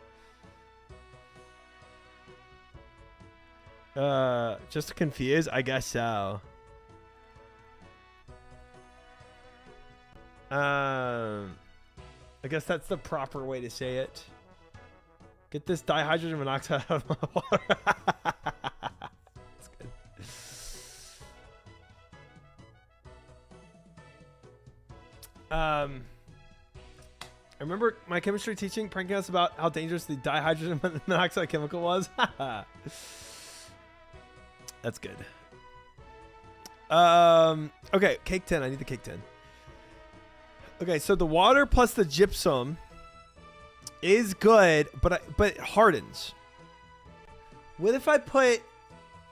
Just to confuse? I guess so. I guess that's the proper way to say it. Get this dihydrogen monoxide out of my water. That's good. I remember my chemistry teaching pranking us about how dangerous the dihydrogen monoxide chemical was. That's good. Okay, cake 10. I need the cake 10. Okay, so the water plus the gypsum is good, but it hardens. What if I put...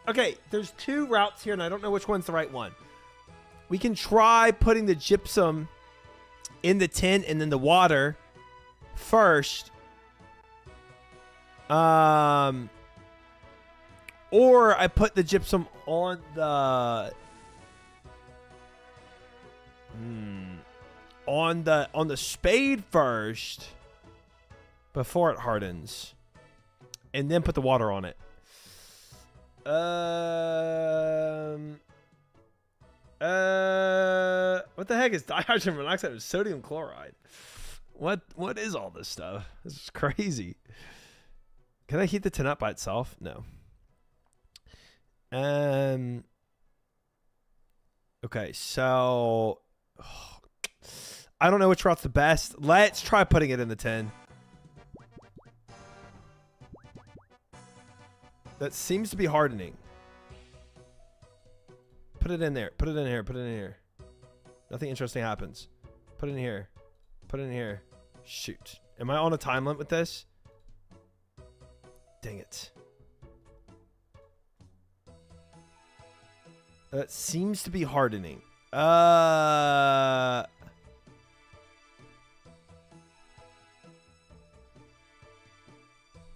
Okay, there's 2 routes here, and I don't know which one's the right one. We can try putting the gypsum in the tin and then the water first. Or I put the gypsum on the... on the spade first before it hardens, and then put the water on it. What the heck is dihydrogen monoxide with sodium chloride? What is all this stuff? This is crazy. Can I heat the tin up by itself? No. Okay, so I don't know which route's the best. Let's try putting it in the tin. That seems to be hardening. Put it in there. Put it in here. Put it in here. Nothing interesting happens. Put it in here. Put it in here. Shoot. Am I on a time limit with this? Dang it. That seems to be hardening.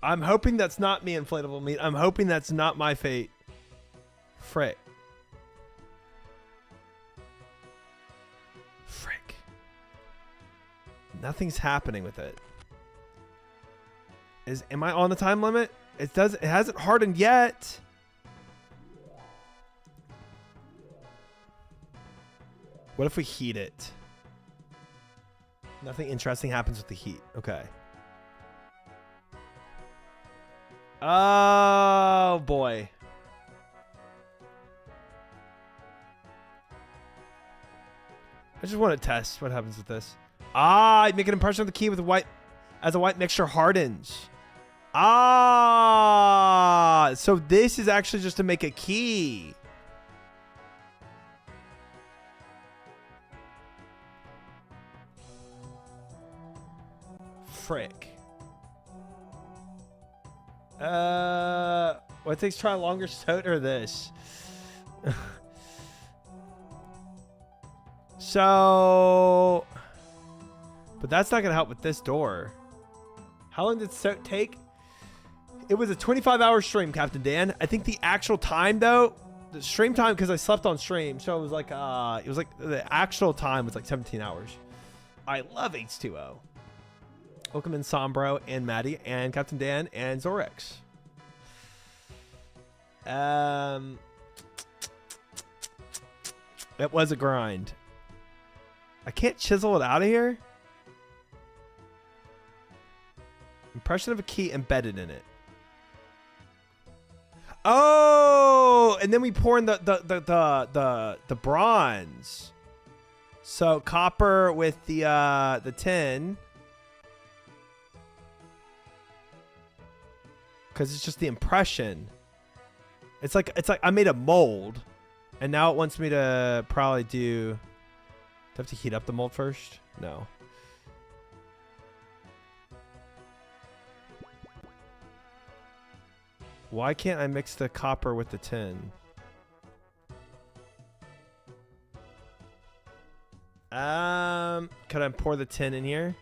I'm hoping that's not me, inflatable meat. I'm hoping that's not my fate. Frick. Frick. Nothing's happening with it. Am I on the time limit? It hasn't hardened yet. What if we heat it? Nothing interesting happens with the heat. Okay. Oh, boy. I just want to test what happens with this. Ah, make an impression of the key with the white as the white mixture hardens. Ah, so this is actually just to make a key. Frick. What takes try longer soda or this? So, but that's not gonna help with this door. How long did soak take? It was a 25-hour stream, Captain Dan. I think the actual time though, the stream time, because I slept on stream, so it was like the actual time was like 17 hours. I love H2O. Welcome in Sombro and Maddie and Captain Dan and Zorex. It was a grind. I can't chisel it out of here. Impression of a key embedded in it. Oh, and then we pour in the bronze. So copper with the tin. Because it's just the impression. It's like I made a mold, and now it wants me to probably do. Do I have to heat up the mold first? No. Why can't I mix the copper with the tin? Could I pour the tin in here?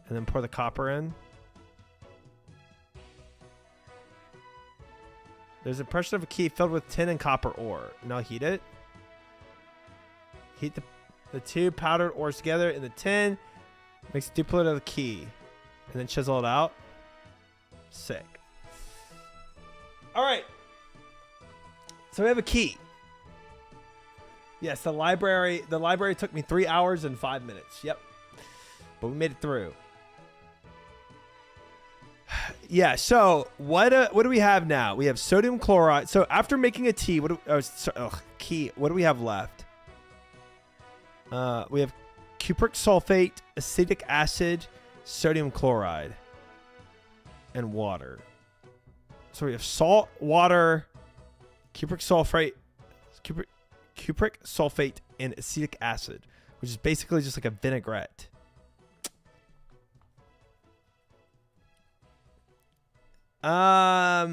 And then pour the copper in? There's an impression of a key filled with tin and copper ore. Now heat it. Heat the two powdered ores together in the tin. Makes a duplicate of the key. And then chisel it out. Sick. All right. So we have a key. Yes, the library took me 3 hours and 5 minutes. Yep. But we made it through. Yeah, so what do we have now? We have sodium chloride. So after making a tea, what do we have left? We have cupric sulfate, acetic acid, sodium chloride, and water. So we have salt, water, cupric sulfate, and acetic acid, which is basically just like a vinaigrette. I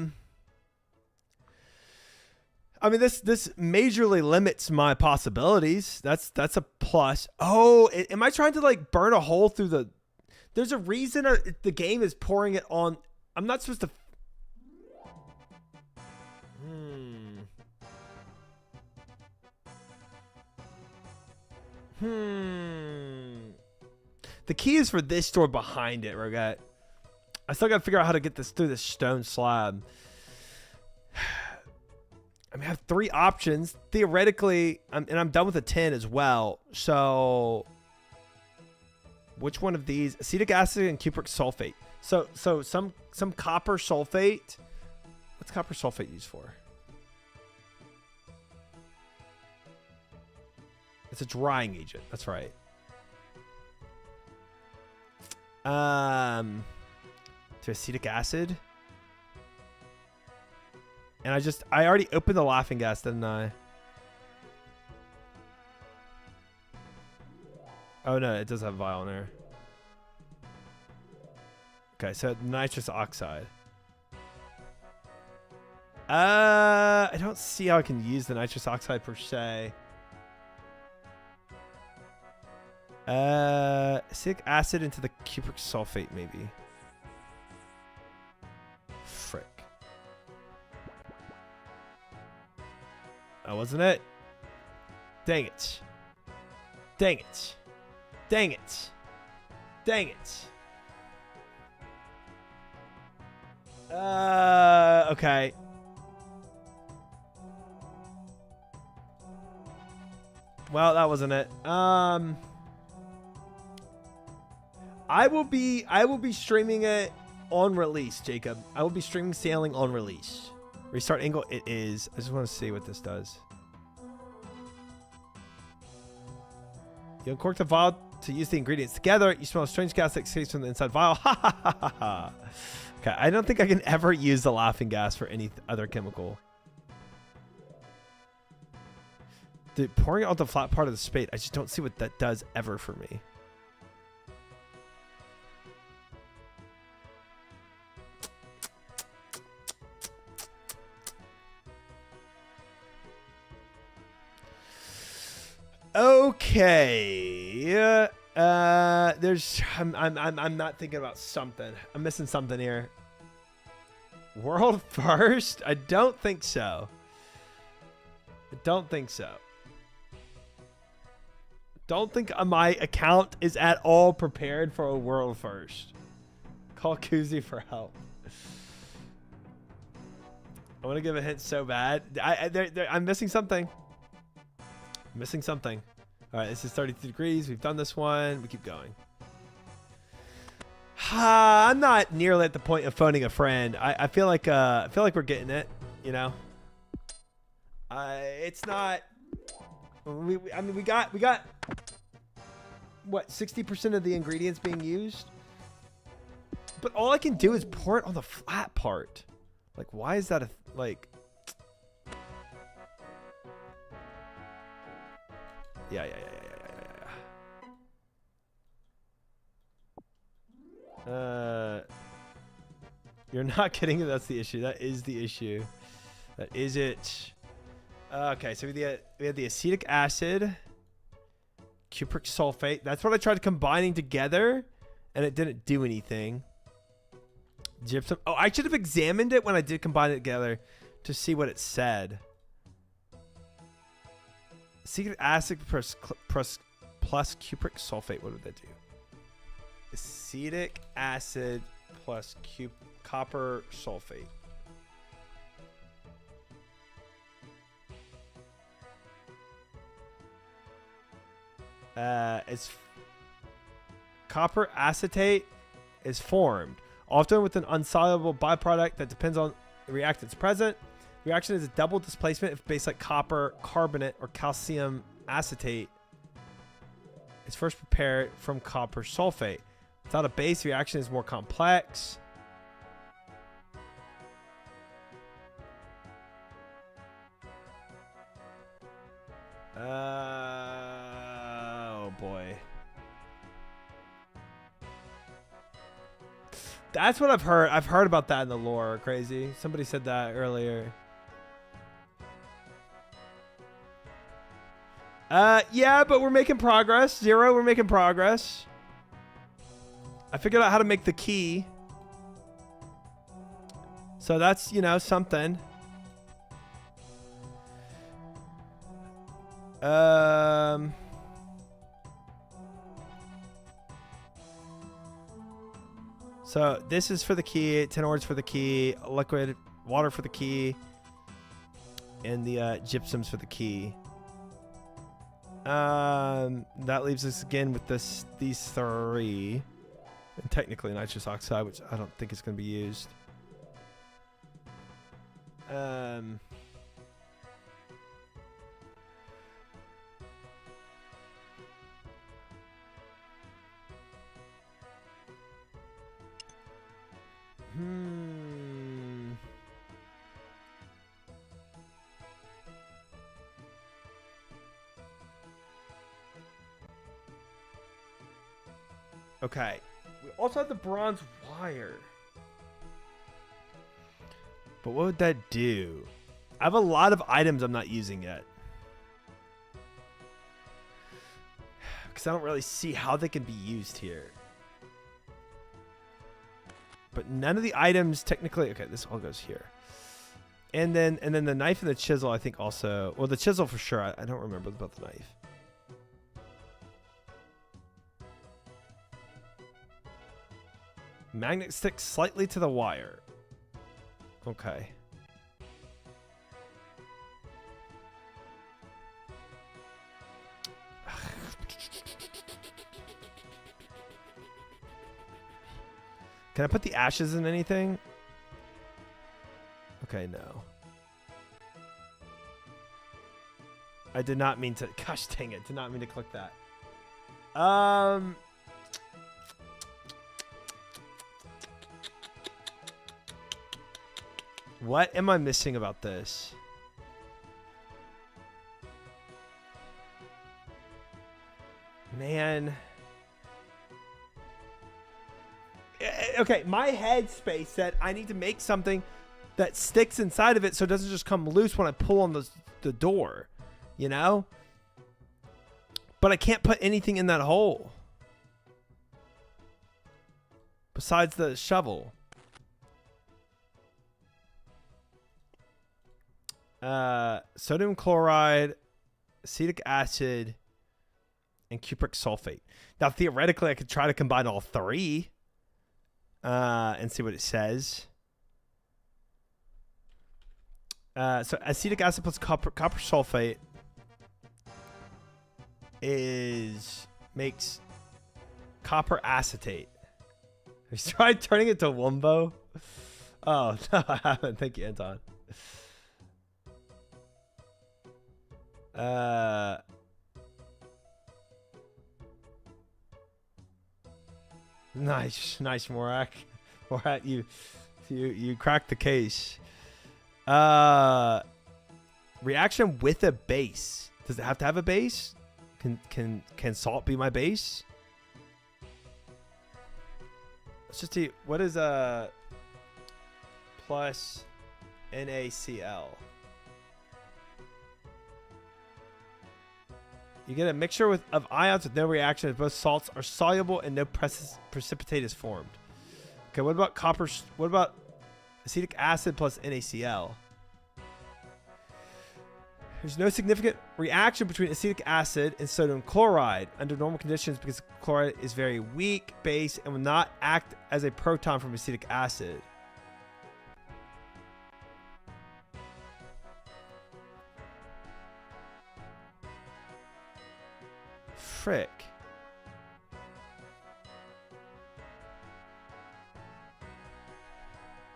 mean, this majorly limits my possibilities. That's a plus. Oh, am I trying to like burn a hole through the? There's a reason the game is pouring it on. I'm not supposed to. The key is for this door behind it, Rogat. I still got to figure out how to get this through this stone slab. I mean, I have 3 options. Theoretically, and I'm done with the tin as well. So, which one of these? Acetic acid and cupric sulfate. So some copper sulfate. What's copper sulfate used for? It's a drying agent. That's right. To acetic acid. And I already opened the laughing gas, didn't I? Oh no, it does have vial in there. Okay, so nitrous oxide. I don't see how I can use the nitrous oxide per se. Acetic acid into the cupric sulfate, maybe. Frick. That wasn't it. Dang it. Dang it. Dang it. Dang it. Okay. Well, that wasn't it. I will be streaming it on release, Jacob. I will be streaming Sailing on release. Restart angle, it is. I just want to see what this does. You uncork the vial to use the ingredients together. You smell a strange gas that escapes from the inside vial. Ha ha ha ha ha. Okay, I don't think I can ever use the laughing gas for any other chemical. Dude, pouring it on the flat part of the spade, I just don't see what that does ever for me. Okay. I'm not thinking about something. I'm missing something here. World first? I don't think so. I don't think so. Don't think my account is at all prepared for a world first. Call Kuzi for help. I want to give a hint so bad. I'm missing something. Missing something. All right, this is 32 degrees. We've done this one. We keep going. I'm not nearly at the point of phoning a friend. I feel like we're getting it. You know. It's not. I mean, we got what 60% of the ingredients being used, but all I can do is pour it on the flat part. Like, why is that a like? Yeah. You're not kidding. That's the issue. That is the issue. That is it. Okay, so we had the acetic acid, cupric sulfate. That's what I tried combining together, and it didn't do anything. Gypsum. Oh, I should have examined it when I did combine it together to see what it said. Acetic acid plus cupric sulfate. What would that do? Acetic acid plus copper sulfate. It's copper acetate is formed, often with an insoluble byproduct that depends on the reactants present. Reaction is a double displacement if base like copper carbonate or calcium acetate is first prepared from copper sulfate. Without a base, the reaction is more complex. Oh boy. That's what I've heard. I've heard about that in the lore. Crazy. Somebody said that earlier. Yeah, but we're making progress. Zero, we're making progress. I figured out how to make the key. So that's, you know, something. So this is for the key, 10 ores for the key, liquid water for the key, and the gypsums for the key. That leaves us again with these three, and technically nitrous oxide, which I don't think is going to be used. Okay. We also have the bronze wire. But what would that do? I have a lot of items I'm not using yet. Because I don't really see how they can be used here. But none of the items technically... Okay, this all goes here. And then the knife and the chisel, I think also... Well, the chisel for sure. I don't remember about the knife. Magnet sticks slightly to the wire. Okay. Can I put the ashes in anything? Okay, no. I did not mean to... Gosh dang it. Did not mean to click that. What am I missing about this? Man. Okay, my headspace said I need to make something that sticks inside of it so it doesn't just come loose when I pull on the door, you know? But I can't put anything in that hole besides the shovel. Sodium chloride, acetic acid, and cupric sulfate. Now, theoretically, I could try to combine all three and see what it says. So acetic acid plus copper sulfate makes copper acetate. Have you tried turning it to Wumbo? Oh, no, I haven't. Thank you, Anton. Nice, Morak. Morak, you cracked the case. Reaction with a base. Does it have to have a base? Can salt be my base? Let's just see. What is plus NaCl? You get a mixture of ions with no reaction as both salts are soluble and no precipitate is formed. Okay, what about copper? What about acetic acid plus NaCl? There's no significant reaction between acetic acid and sodium chloride under normal conditions because chloride is very weak base and will not act as a proton from acetic acid. Frick.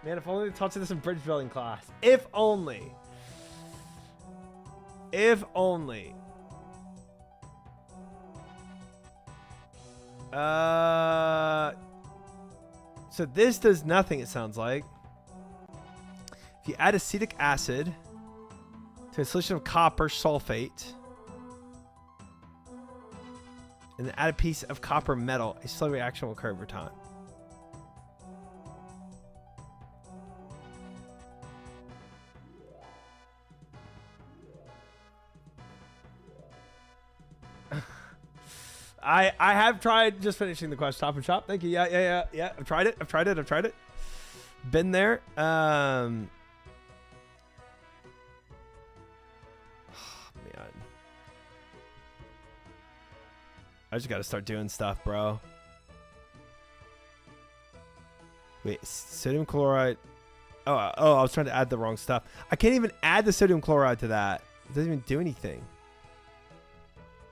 Man, if only they taught you this in bridge building class. If only. If only. So this does nothing, it sounds like. If you add acetic acid to a solution of copper sulfate and then add a piece of copper metal, a slow reaction will occur over time. I have tried just finishing the question. Stop and shop. Thank you. Yeah. I've tried it. Been there. Oh, man. I just got to start doing stuff, bro. Wait, sodium chloride. Oh, I was trying to add the wrong stuff. I can't even add the sodium chloride to that. It doesn't even do anything.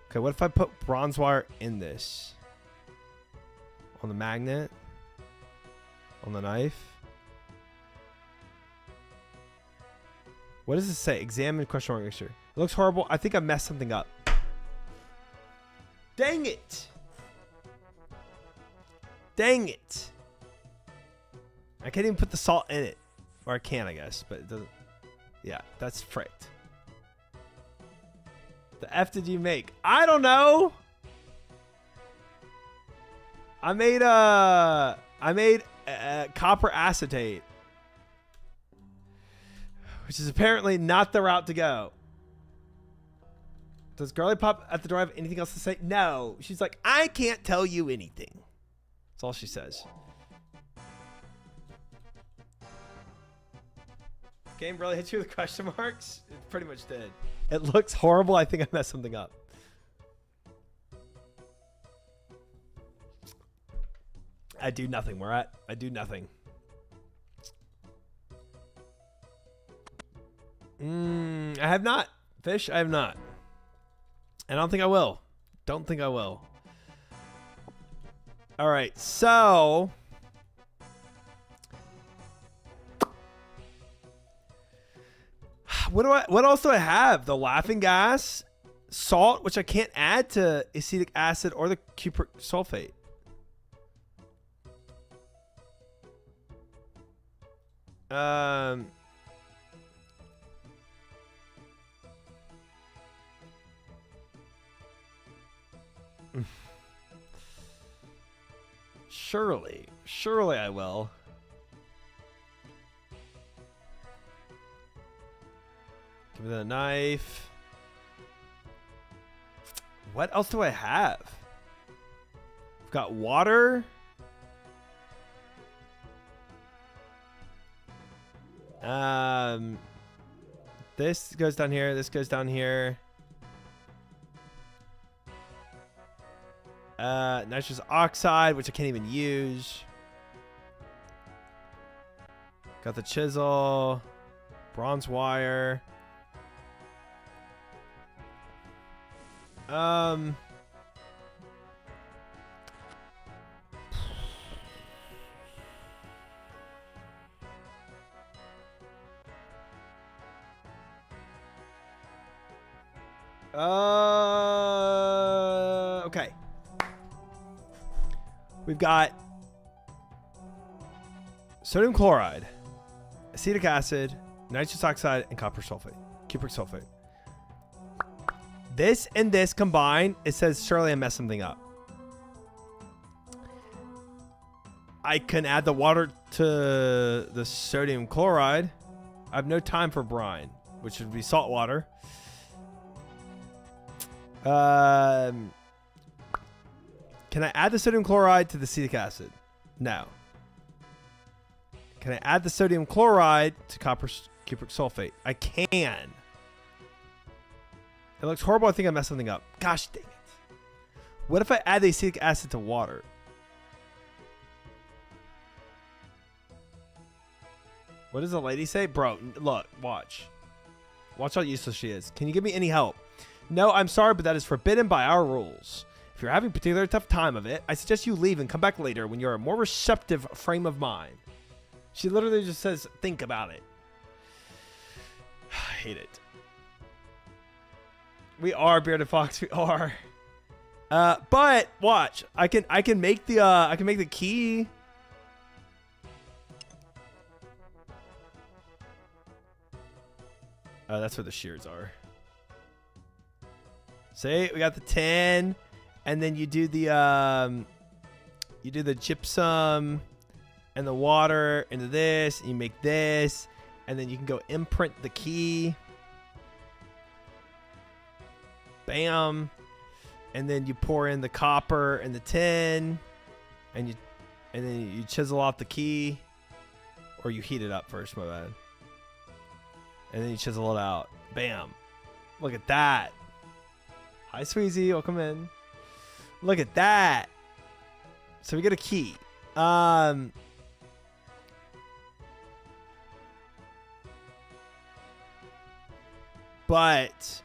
Okay, what if I put bronze wire in this? On the magnet? On the knife? What does it say? Examine question mark mixture. It looks horrible. I think I messed something up. Dang it! Dang it! I can't even put the salt in it. Or I can, I guess, but it doesn't. Yeah, that's fricked. The F did you make? I don't know. I made copper acetate, which is apparently not the route to go. Does Girly Pop at the door have anything else to say? No. She's like, I can't tell you anything. That's all she says. Game really hit you with question marks? It pretty much did. It looks horrible. I think I messed something up. I do nothing, Murat. I do nothing. I have not. Fish, I have not. And I don't think I will. Don't think I will. All right, so... What else do I have? The laughing gas, salt, which I can't add to acetic acid or the cupric sulfate. Surely I will. Give me the knife. What else do I have? I've got water. This goes down here. This goes down here. Nitrous oxide, which I can't even use. Got the chisel. Bronze wire. Okay. We've got sodium chloride, acetic acid, nitrous oxide, and copper sulfate, cupric sulfate. This and this combined, it says surely I messed something up. I can add the water to the sodium chloride. I have no time for brine, which would be salt water. Can I add the sodium chloride to the acetic acid? No. Can I add the sodium chloride to cupric sulfate? I can. It looks horrible. I think I messed something up. Gosh dang it. What if I add the acetic acid to water? What does the lady say? Bro, look, watch. Watch how useless she is. Can you give me any help? No, I'm sorry, but that is forbidden by our rules. If you're having a particularly tough time of it, I suggest you leave and come back later when you're in a more receptive frame of mind. She literally just says, think about it. I hate it. We are Bearded Fox. We are. But watch. I can make the key. Oh, that's where the shears are. See, we got the 10, and then you do the gypsum and the water into this, and you make this, and then you can go imprint the key. Bam. And then you pour in the copper and the tin, and then you chisel off the key, or you heat it up first, my bad. And then you chisel it out. Bam. Look at that. Hi, Sweezy. Welcome in. Look at that. So we get a key. But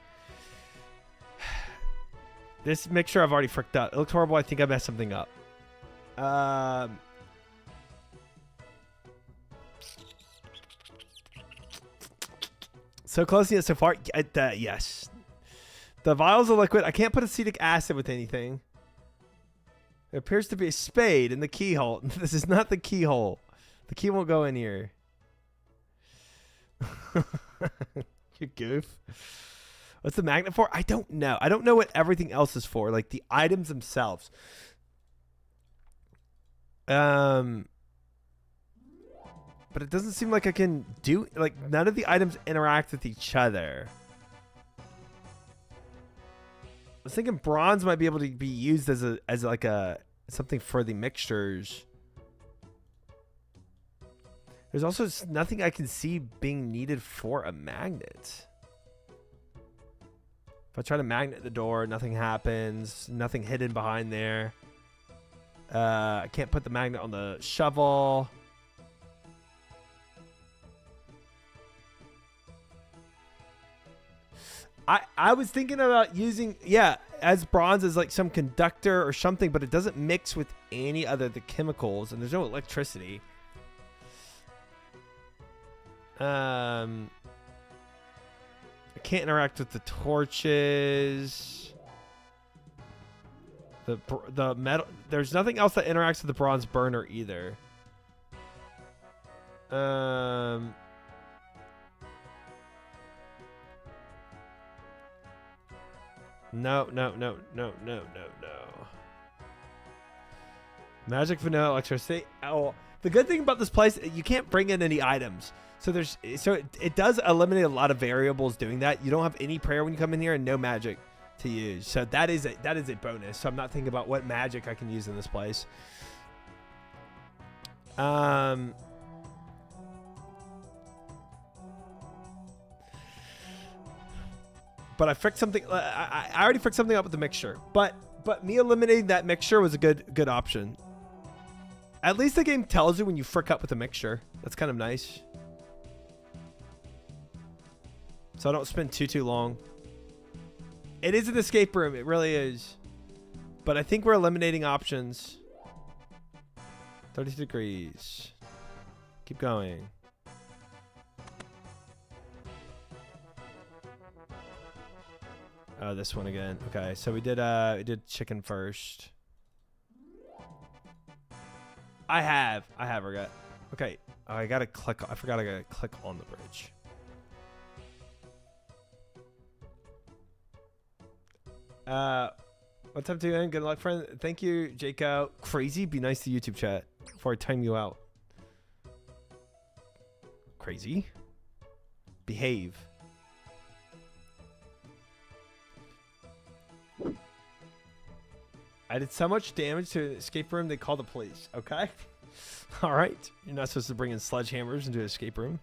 this mixture I've already fricked up. It looks horrible. I think I messed something up. So close yet so far. Yes. The vials of liquid. I can't put acetic acid with anything. There appears to be a spade in the keyhole. This is not the keyhole. The key won't go in here. You goof. What's the magnet for? I don't know. I don't know what everything else is for. Like the items themselves. But it doesn't seem like I can do... Like, none of the items interact with each other. I was thinking bronze might be able to be used as something for the mixtures. There's also nothing I can see being needed for a magnet. If I try to magnet the door, nothing happens. Nothing hidden behind there. I can't put the magnet on the shovel. I was thinking about using, as bronze as like some conductor or something, but it doesn't mix with any other the chemicals, and there's no electricity. I can't interact with the torches. The metal. There's nothing else that interacts with the bronze burner either. No. Magic, vanilla, electricity. Oh, the good thing about this place, you can't bring in any items. So it does eliminate a lot of variables doing that. You don't have any prayer when you come in here and no magic to use. So that is a bonus. So I'm not thinking about what magic I can use in this place. But I fixed something. I already fixed something up with the mixture. But me eliminating that mixture was a good option. At least the game tells you when you frick up with a mixture. That's kind of nice. So I don't spend too long. It is an escape room. It really is. But I think we're eliminating options. 32 degrees. Keep going. Oh, this one again. Okay, so we did chicken first. I forgot. Okay. Oh, I gotta click. I forgot I gotta click on the bridge. What's up, dude? Good luck, friend. Thank you, Jaco. Crazy. Be nice to YouTube chat before I time you out. Crazy. Behave. I did so much damage to an escape room, they called the police. Okay. All right. You're not supposed to bring in sledgehammers into an escape room.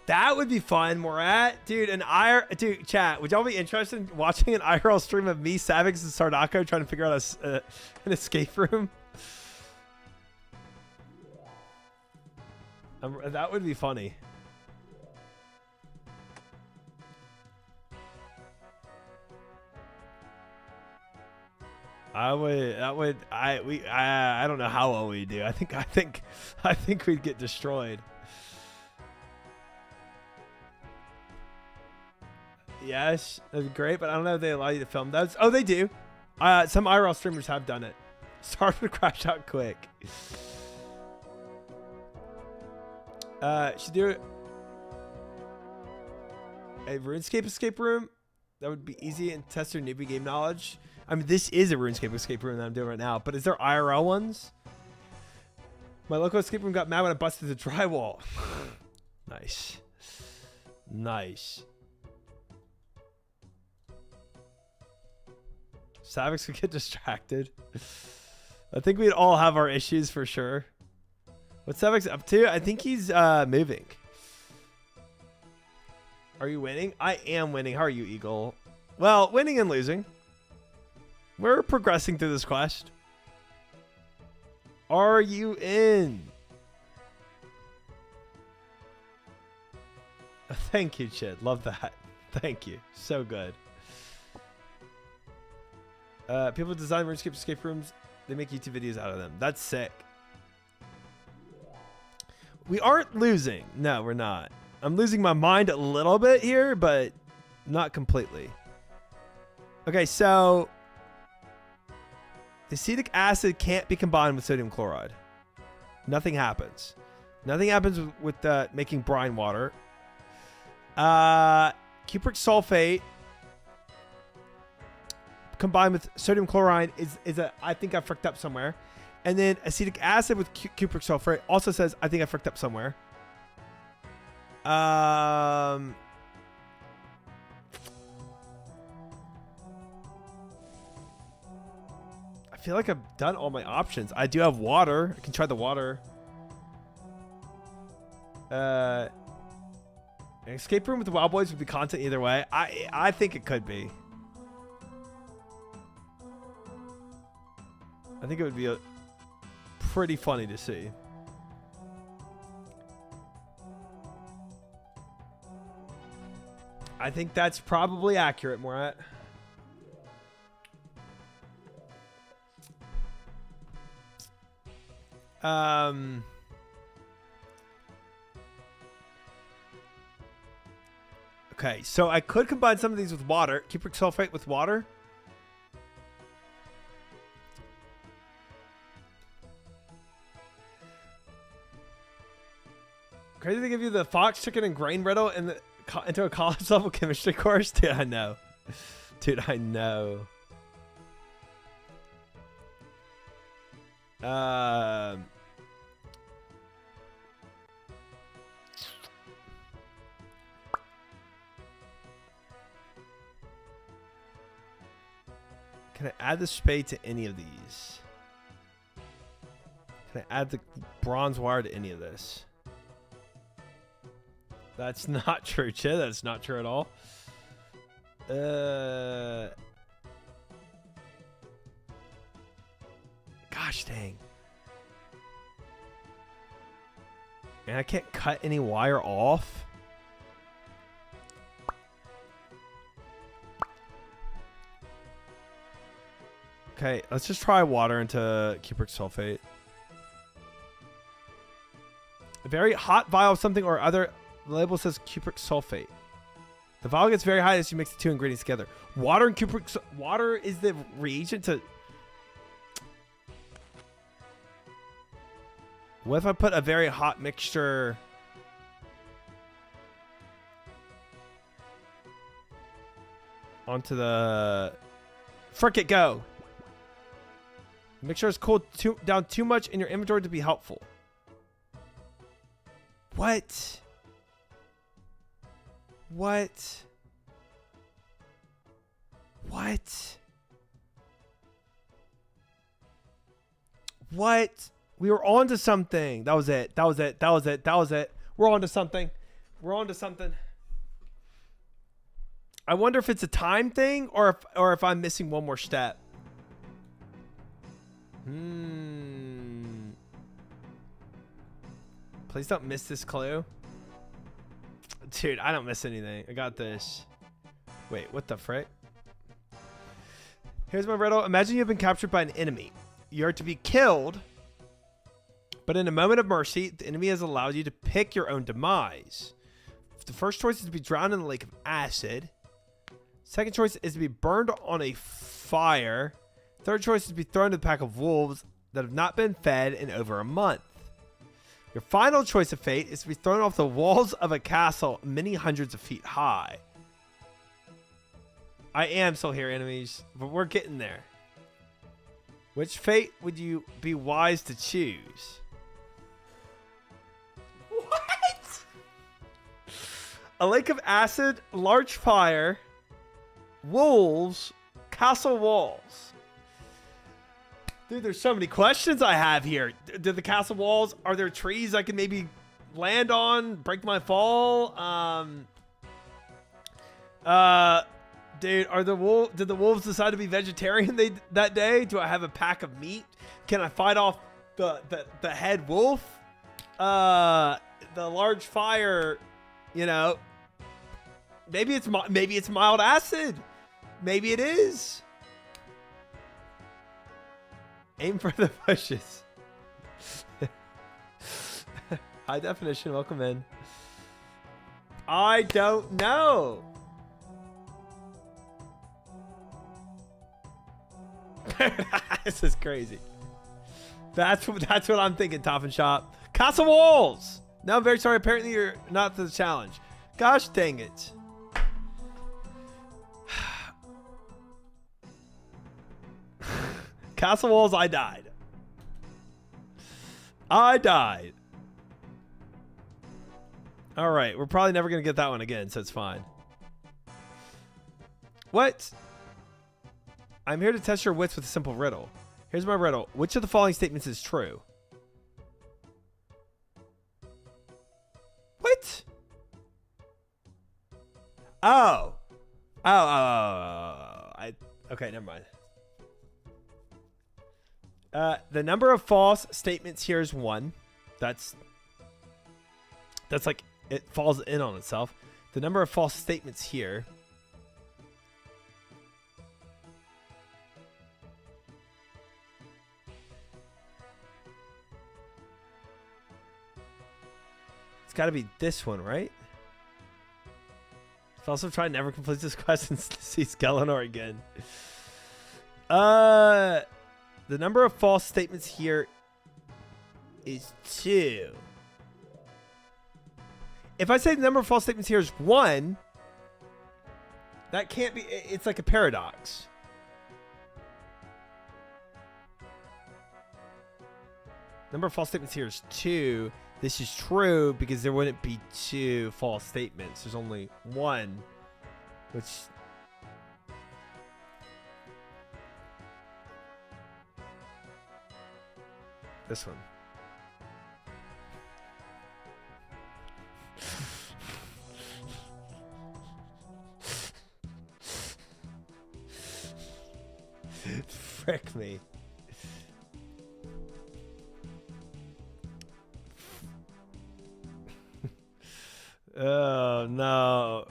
That would be fun, Morat. Dude, dude, chat, would y'all be interested in watching an IRL stream of me, Savix, and Sardako trying to figure out an escape room? That would be funny. I don't know how well we do. I think we'd get destroyed. Yes, that'd be great, but I don't know if they allow you to film those. Oh, they do. Some IRL streamers have done it. Started to crash out quick. Should do it. A RuneScape escape room. That would be easy and test your newbie game knowledge. I mean, this is a RuneScape escape room that I'm doing right now, but is there IRL ones? My local escape room got mad when I busted the drywall. Nice. Nice. Savix could get distracted. I think we'd all have our issues for sure. What's Savix up to? I think he's moving. Are you winning? I am winning. How are you, Eagle? Well, winning and losing. We're progressing through this quest. Are you in? Thank you, Chid. Love that. Thank you. So good. People design RuneScape escape rooms. They make YouTube videos out of them. That's sick. We aren't losing. No, we're not. I'm losing my mind a little bit here, but not completely. Okay, so the acetic acid can't be combined with sodium chloride. Nothing happens. Nothing happens with making brine water. Cupric sulfate combined with sodium chloride is a, I think I fricked up somewhere. And then acetic acid with cupric sulfate also says, I think I fricked up somewhere. I feel like I've done all my options. I do have water. I can try the water. An escape room with the Wild Boys would be content either way. I think it could be. I think it would be pretty funny to see. I think that's probably accurate, Morat. Okay, so I could combine some of these with water. Cupric sulfate with water. Crazy to give you the fox, chicken, and grain riddle into a college level chemistry course. Dude, I know. Dude, I know. Can I add the spade to any of these? Can I add the bronze wire to any of this? That's not true, Chid. That's not true at all. Gosh dang. And I can't cut any wire off. Okay, let's just try water into cupric sulfate. A very hot vial of something or other. The label says cupric sulfate. The vial gets very hot as you mix the two ingredients together. Water and cupric. Water is the reagent to. What if I put a very hot mixture? Onto the. Frick it, go. Make sure it's cooled down too much in your inventory to be helpful. What? What? What? What? We were on to something. That was it. That was it. That was it. That was it. We're on to something. We're on to something. I wonder if it's a time thing or if I'm missing one more step. Please don't miss this clue. Dude, I don't miss anything. I got this. Wait, what the frick? Here's my riddle. Imagine you've been captured by an enemy. You're to be killed, but in a moment of mercy, the enemy has allowed you to pick your own demise. The first choice is to be drowned in the lake of acid. Second choice is to be burned on a fire. Third choice is to be thrown to the pack of wolves that have not been fed in over a month. Your final choice of fate is to be thrown off the walls of a castle many hundreds of feet high. I am still here, enemies, but we're getting there. Which fate would you be wise to choose? What? A lake of acid, large fire, wolves, castle walls. Dude, there's so many questions I have here. Do the castle walls, are there trees I can maybe land on, break my fall? Dude, did the wolves decide to be vegetarian that day? Do I have a pack of meat? Can I fight off the head wolf? The large fire, you know. Maybe it's mild acid. Maybe it is. Aim for the bushes. High definition, welcome in. I don't know. This is crazy. That's what I'm thinking, Top and Shop. Castle walls. No, I'm very sorry. Apparently you're not to the challenge. Gosh dang it. Castle walls, I died. I died. All right, we're probably never going to get that one again, so it's fine. What? I'm here to test your wits with a simple riddle. Here's my riddle. Which of the following statements is true? What? Oh. Okay, never mind. The number of false statements here is 1. That's like it falls in on itself. The number of false statements here. It's got to be this one, right? Also try never completes this quest and see Skeletor again. The number of false statements here is 2. If I say the number of false statements here is 1, that can't be. It's like a paradox. Number of false statements here is 2. This is true because there wouldn't be 2 false statements. There's only 1, which... This one. Frick me. Oh no.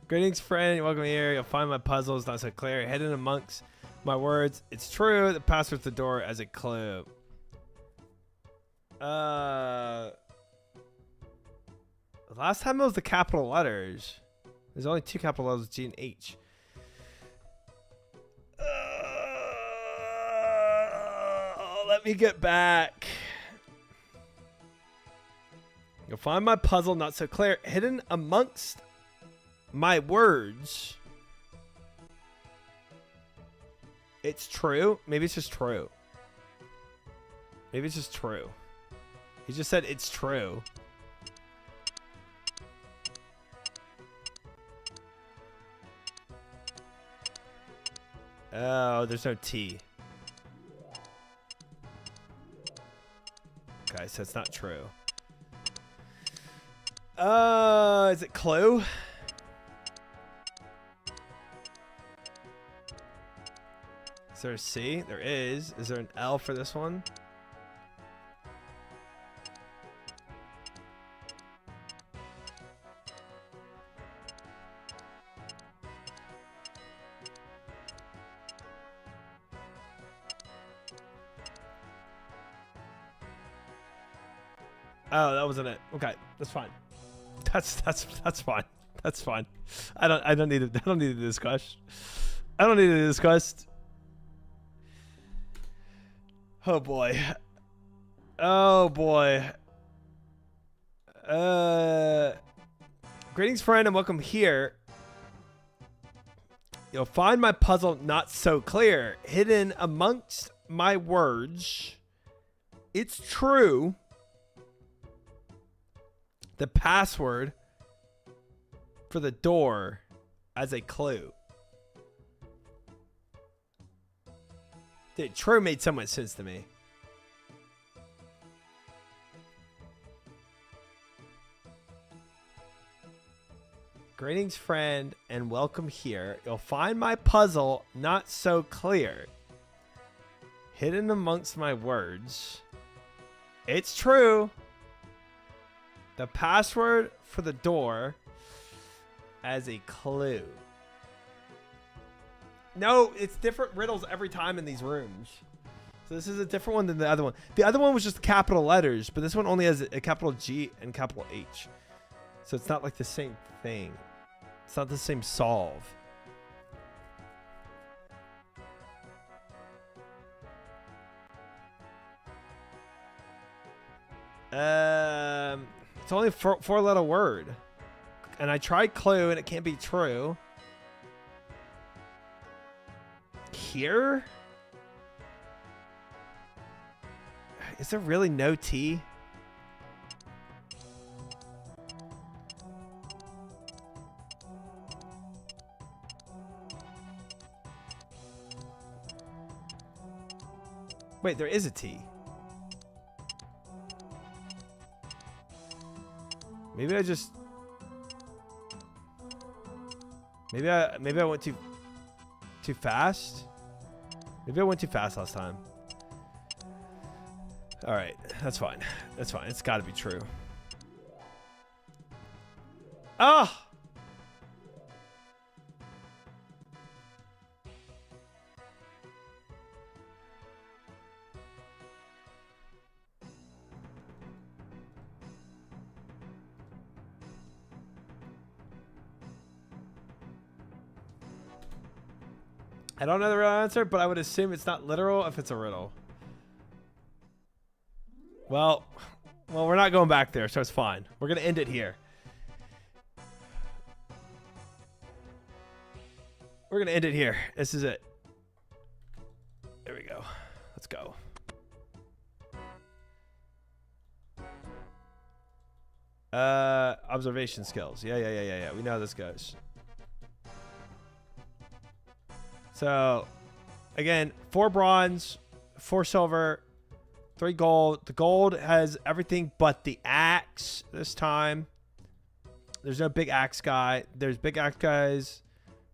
Greetings, friend. Welcome here. You'll find my puzzles not so clear. Hidden amongst my words. It's true. The password's the door as a clue. Last time it was the capital letters. There's only 2 capital letters, G and H. Let me get back. You'll find my puzzle not so clear. Hidden amongst my words. It's true. Maybe it's just true. Maybe it's just true. He just said it's true. Oh, there's no T. Okay, so it's not true. Is it clue? Is there a C? There is. Is there an L for this one? Oh, that wasn't it. Okay, that's fine. That's fine. That's fine. I don't need to discuss. I don't need to discuss. Oh boy. Oh boy. Greetings, friend, and welcome here. You'll find my puzzle not so clear, hidden amongst my words. It's true. The password for the door as a clue. Dude, true made so much sense to me. Greetings, friend, and welcome here. You'll find my puzzle not so clear, hidden amongst my words. It's true. The password for the door as a clue. No, it's different riddles every time in these rooms. So this is a different one than the other one. The other one was just capital letters, but this one only has a capital G and capital H. So it's not like the same thing. It's not the same solve. It's only a four-letter word. And I tried clue and it can't be true. Here? Is there really no T? Wait, there is a T. Maybe I just... Maybe I went too fast? Maybe I went too fast last time. Alright, that's fine. That's fine. It's gotta be true. Ah! I don't know the real answer, but I would assume it's not literal if it's a riddle. Well, we're not going back there, so it's fine. We're going to end it here. We're going to end it here. This is it. There we go. Let's go. Observation skills. Yeah. We know how this goes. So, again, 4 bronze, 4 silver, 3 gold. The gold has everything but the axe this time. There's no big axe guy. There's big axe guys,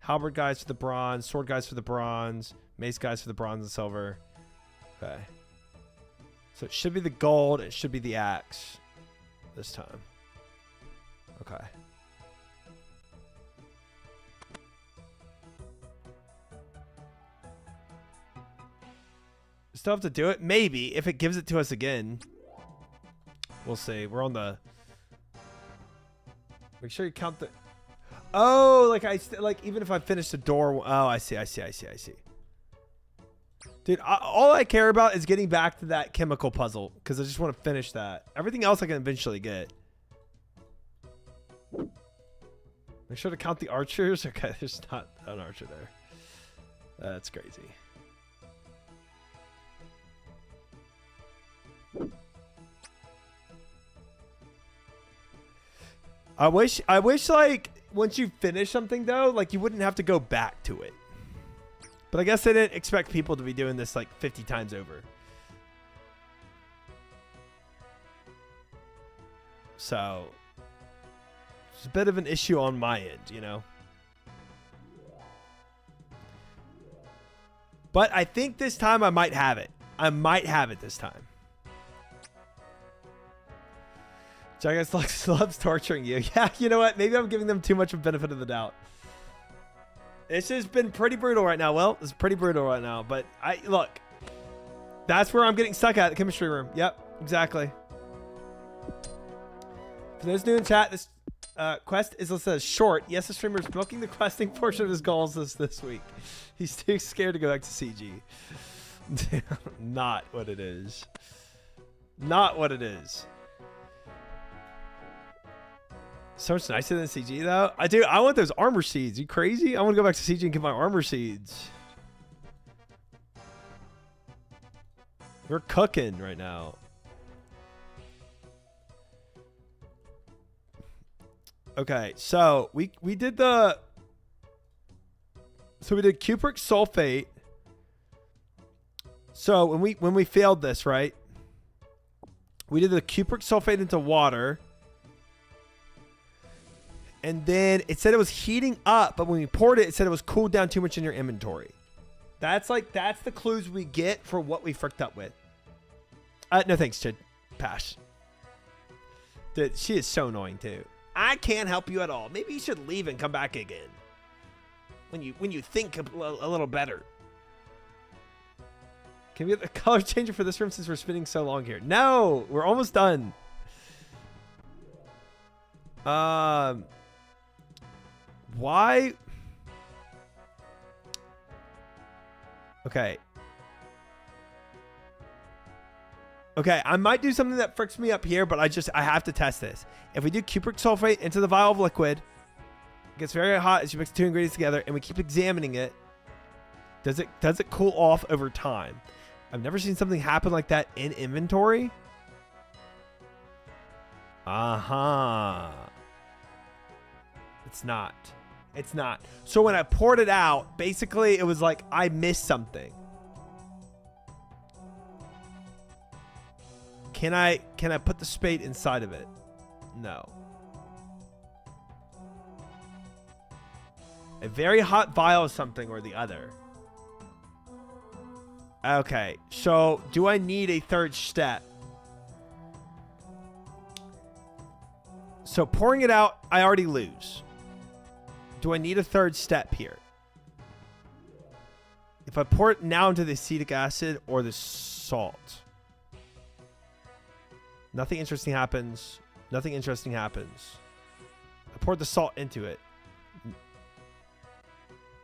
halberd guys for the bronze, sword guys for the bronze, mace guys for the bronze and silver. Okay. So it should be the gold. It should be the axe this time. Okay. Still have to do it? Maybe. If it gives it to us again. We'll see. We're on the... Make sure you count the... Oh, like even if I finish the door... Oh, I see. Dude, all I care about is getting back to that chemical puzzle. Because I just want to finish that. Everything else I can eventually get. Make sure to count the archers. Okay, there's not an archer there. That's crazy. I wish like once you finish something though, like you wouldn't have to go back to it. But I guess they didn't expect people to be doing this like 50 times over. So it's a bit of an issue on my end, you know. But I think this time I might have it. I might have it this time. Jagus loves torturing you. Yeah, you know what? Maybe I'm giving them too much of a benefit of the doubt. This has been pretty brutal right now. Well, it's pretty brutal right now. But look, that's where I'm getting stuck at the chemistry room. Yep, exactly. For those new in chat, this quest is listed as short. Yes, the streamer is milking the questing portion of his goals this week. He's too scared to go back to CG. Not what it is. Not what it is. So much nicer than CG though. I want those armor seeds. You crazy? I want to go back to CG and get my armor seeds. We're cooking right now. Okay, so we did the... So we did cupric sulfate. So when we failed this, right? We did the cupric sulfate into water. And then it said it was heating up, but when we poured it, it said it was cooled down too much in your inventory. That's the clues we get for what we fricked up with. No thanks, Chid. Pass. Dude, she is so annoying too. I can't help you at all. Maybe you should leave and come back again. When you think a little better. Can we get the color changer for this room since we're spending so long here? No, we're almost done. Why? Okay. Okay, I might do something that fricks me up here, but I have to test this. If we do cupric sulfate into the vial of liquid, it gets very hot as you mix 2 ingredients together, and we keep examining it. Does it cool off over time? I've never seen something happen like that in inventory. It's not. It's not. So when I poured it out, basically it was like I missed something. Can I put the spade inside of it? No. A very hot vial of something or the other. Okay, so do I need a third step? So pouring it out, I already lose. Do I need a third step here? If I pour it now into the acetic acid or the salt. Nothing interesting happens. Nothing interesting happens. I poured the salt into it.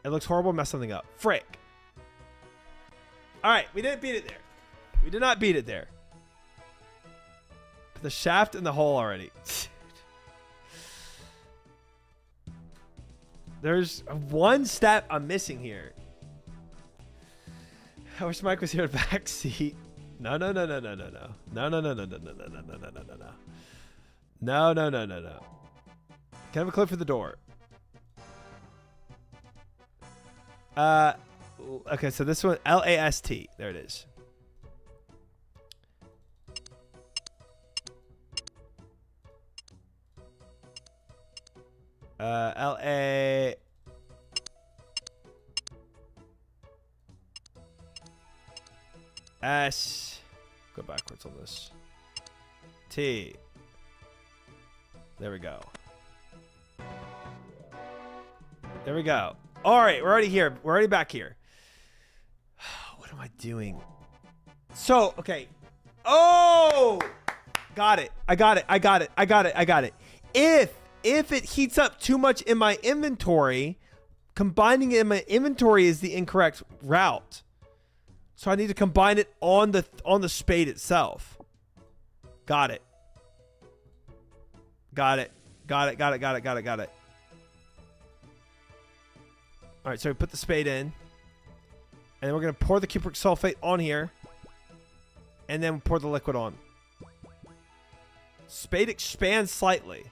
It looks horrible. Mess something up. Frick. All right, we didn't beat it there. We did not beat it there. Put the shaft in the hole already. There's one step I'm missing here. I wish Mike was here at backseat. No. Can I have a clip for the door? Okay, so this one, L-A-S-T. There it is. L-A... S. Go backwards on this. T. There we go. There we go. All right, we're already here. We're already back here. What am I doing? So, okay. Oh! Got it. I got it. If it heats up too much in my inventory, combining it in my inventory is the incorrect route. So I need to combine it on the spade itself. Got it. Got it. All right, so we put the spade in. And then we're going to pour the cupric sulfate on here. And then pour the liquid on. Spade expands slightly.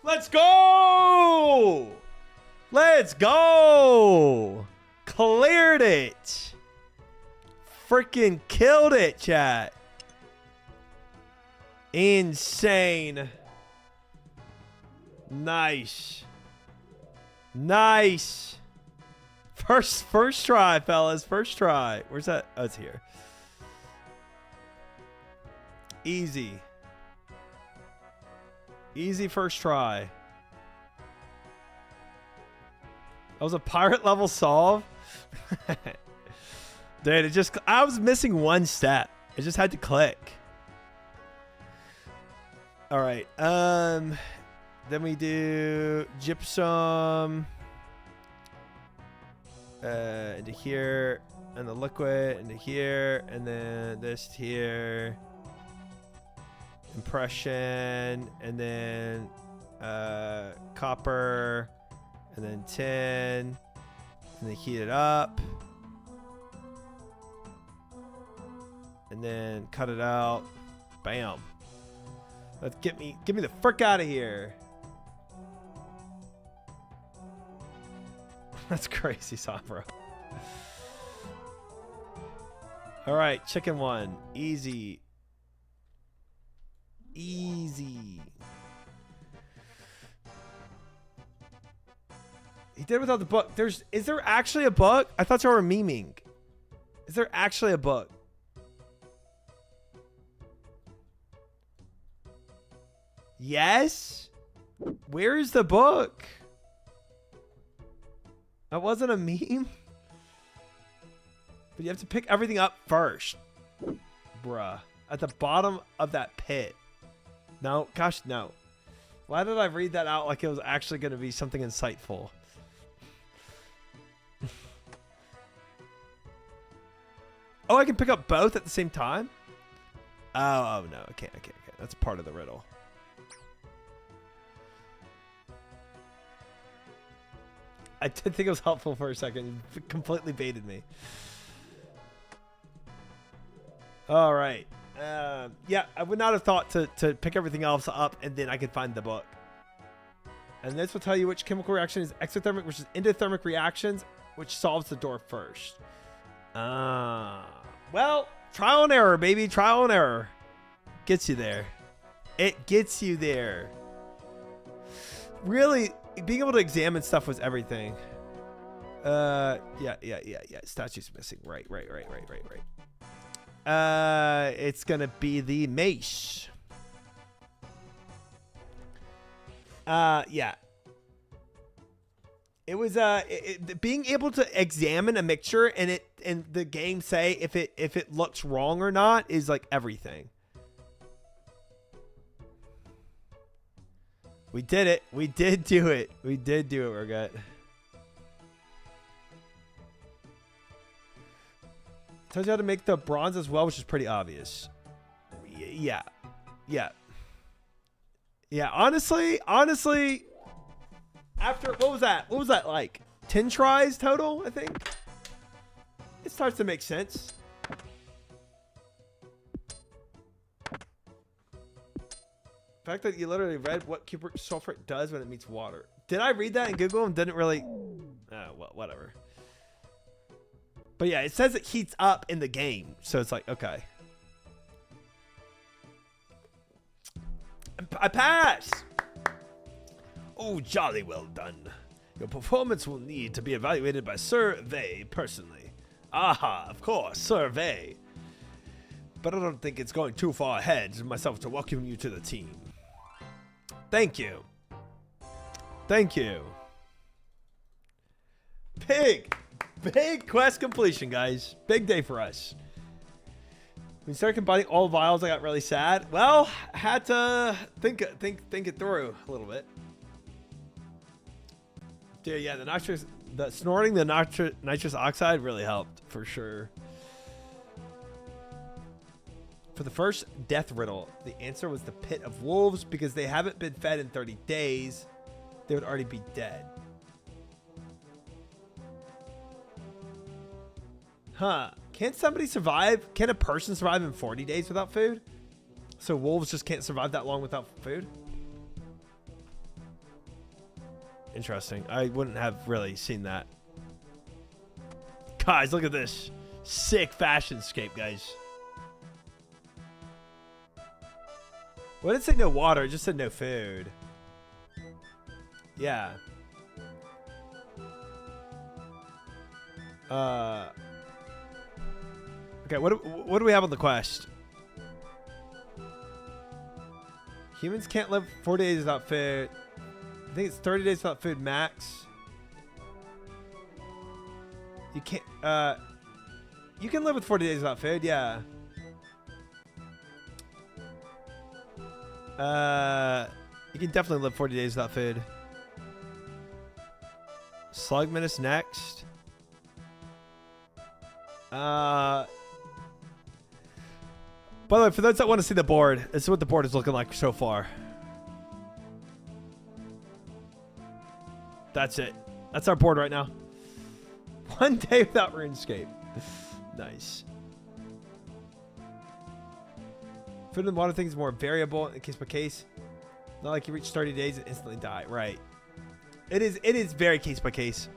Let's go! Let's go! Cleared it. Freaking killed it, chat. Insane. Nice. Nice. First try, fellas. First try. Where's that? Oh, it's here. Easy. Easy first try. That was a pirate level solve. Dude, I was missing one step. It just had to click. All right. Then we do gypsum into here, and the liquid into here, and then this here. Impression, and then copper, and then tin, and then heat it up, and then cut it out. Bam. Let's get me the frick out of here. That's crazy, Sombra. All right, chicken one, easy. Easy. He did it without the book. Is there actually a book? I thought you were memeing. Is there actually a book? Yes? Where is the book? That wasn't a meme? But you have to pick everything up first. Bruh. At the bottom of that pit. No, gosh, no. Why did I read that out like it was actually going to be something insightful? Oh, I can pick up both at the same time? Oh no, I can't. That's part of the riddle. I did think it was helpful for a second. You completely baited me. All right. Yeah, I would not have thought to pick everything else up and then I could find the book. And this will tell you which chemical reaction is exothermic versus endothermic reactions, which solves the door first. Well, trial and error, baby. Trial and error. Gets you there. It gets you there. Really, being able to examine stuff was everything. Yeah. Statue's missing. Right. It's gonna be the mace. Yeah. It was being able to examine a mixture and the game say if it looks wrong or not is like everything. We did it. We did do it. We're good. Tells you how to make the bronze as well, which is pretty obvious. Yeah. Yeah. Yeah, honestly, after, what was that? What was that like? 10 tries total, I think? It starts to make sense. The fact that you literally read what cubic sulfate does when it meets water. Did I read that in Google and didn't really? Well, whatever. But yeah, it says it heats up in the game. So it's like, okay. I passed! Oh, jolly well done. Your performance will need to be evaluated by Sir Vey personally. Aha, of course, Sir Vey. But I don't think it's going too far ahead myself to welcome you to the team. Thank you. Thank you. Big quest completion, guys. Big day for us. When you started combining all vials, I got really sad. Well, I had to think it through a little bit. Dude, yeah, the snorting the nitrous oxide really helped for sure. For the first death riddle, the answer was the pit of wolves because they haven't been fed in 30 days. They would already be dead. Huh. Can't somebody survive? Can a person survive in 40 days without food? So wolves just can't survive that long without food? Interesting. I wouldn't have really seen that. Guys, look at this. Sick fashion scape, guys. What did it say no water? It just said no food. Yeah. Okay, what do we have on the quest? Humans can't live 40 days without food. I think it's 30 days without food max. You can't, you can live with 40 days without food, yeah. You can definitely live 40 days without food. Slug menace next. By the way, for those that want to see the board, this is what the board is looking like so far. That's it. That's our board right now. 1 day without RuneScape. Nice. Food and water things more variable in case by case. Not like you reach 30 days and instantly die. Right. It is very case by case.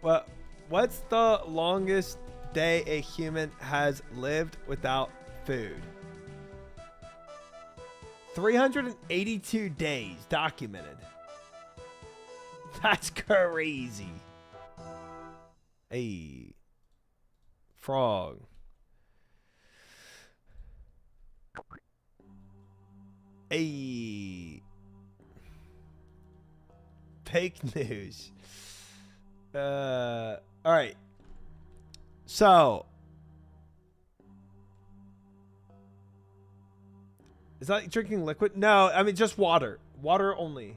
Well, what's the longest day a human has lived without food? 382 days documented. That's crazy. Hey. Frog. Hey. Fake news. All right. So, is that drinking liquid? No, I mean just water. Water only.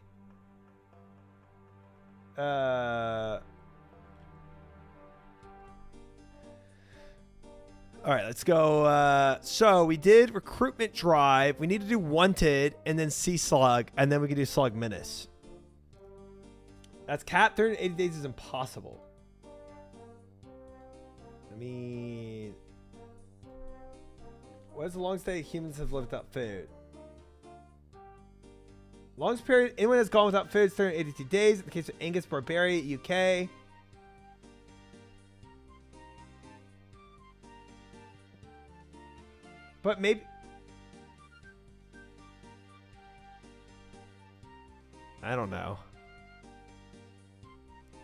All right, let's go. So we did recruitment drive. We need to do wanted and then sea slug, and then we can do slug menace. That's cap. 380 days is impossible. I mean, what is the longest day humans have lived without food? Longest period anyone has gone without food is 382 days. In the case of Angus Barberry, UK. But maybe... I don't know.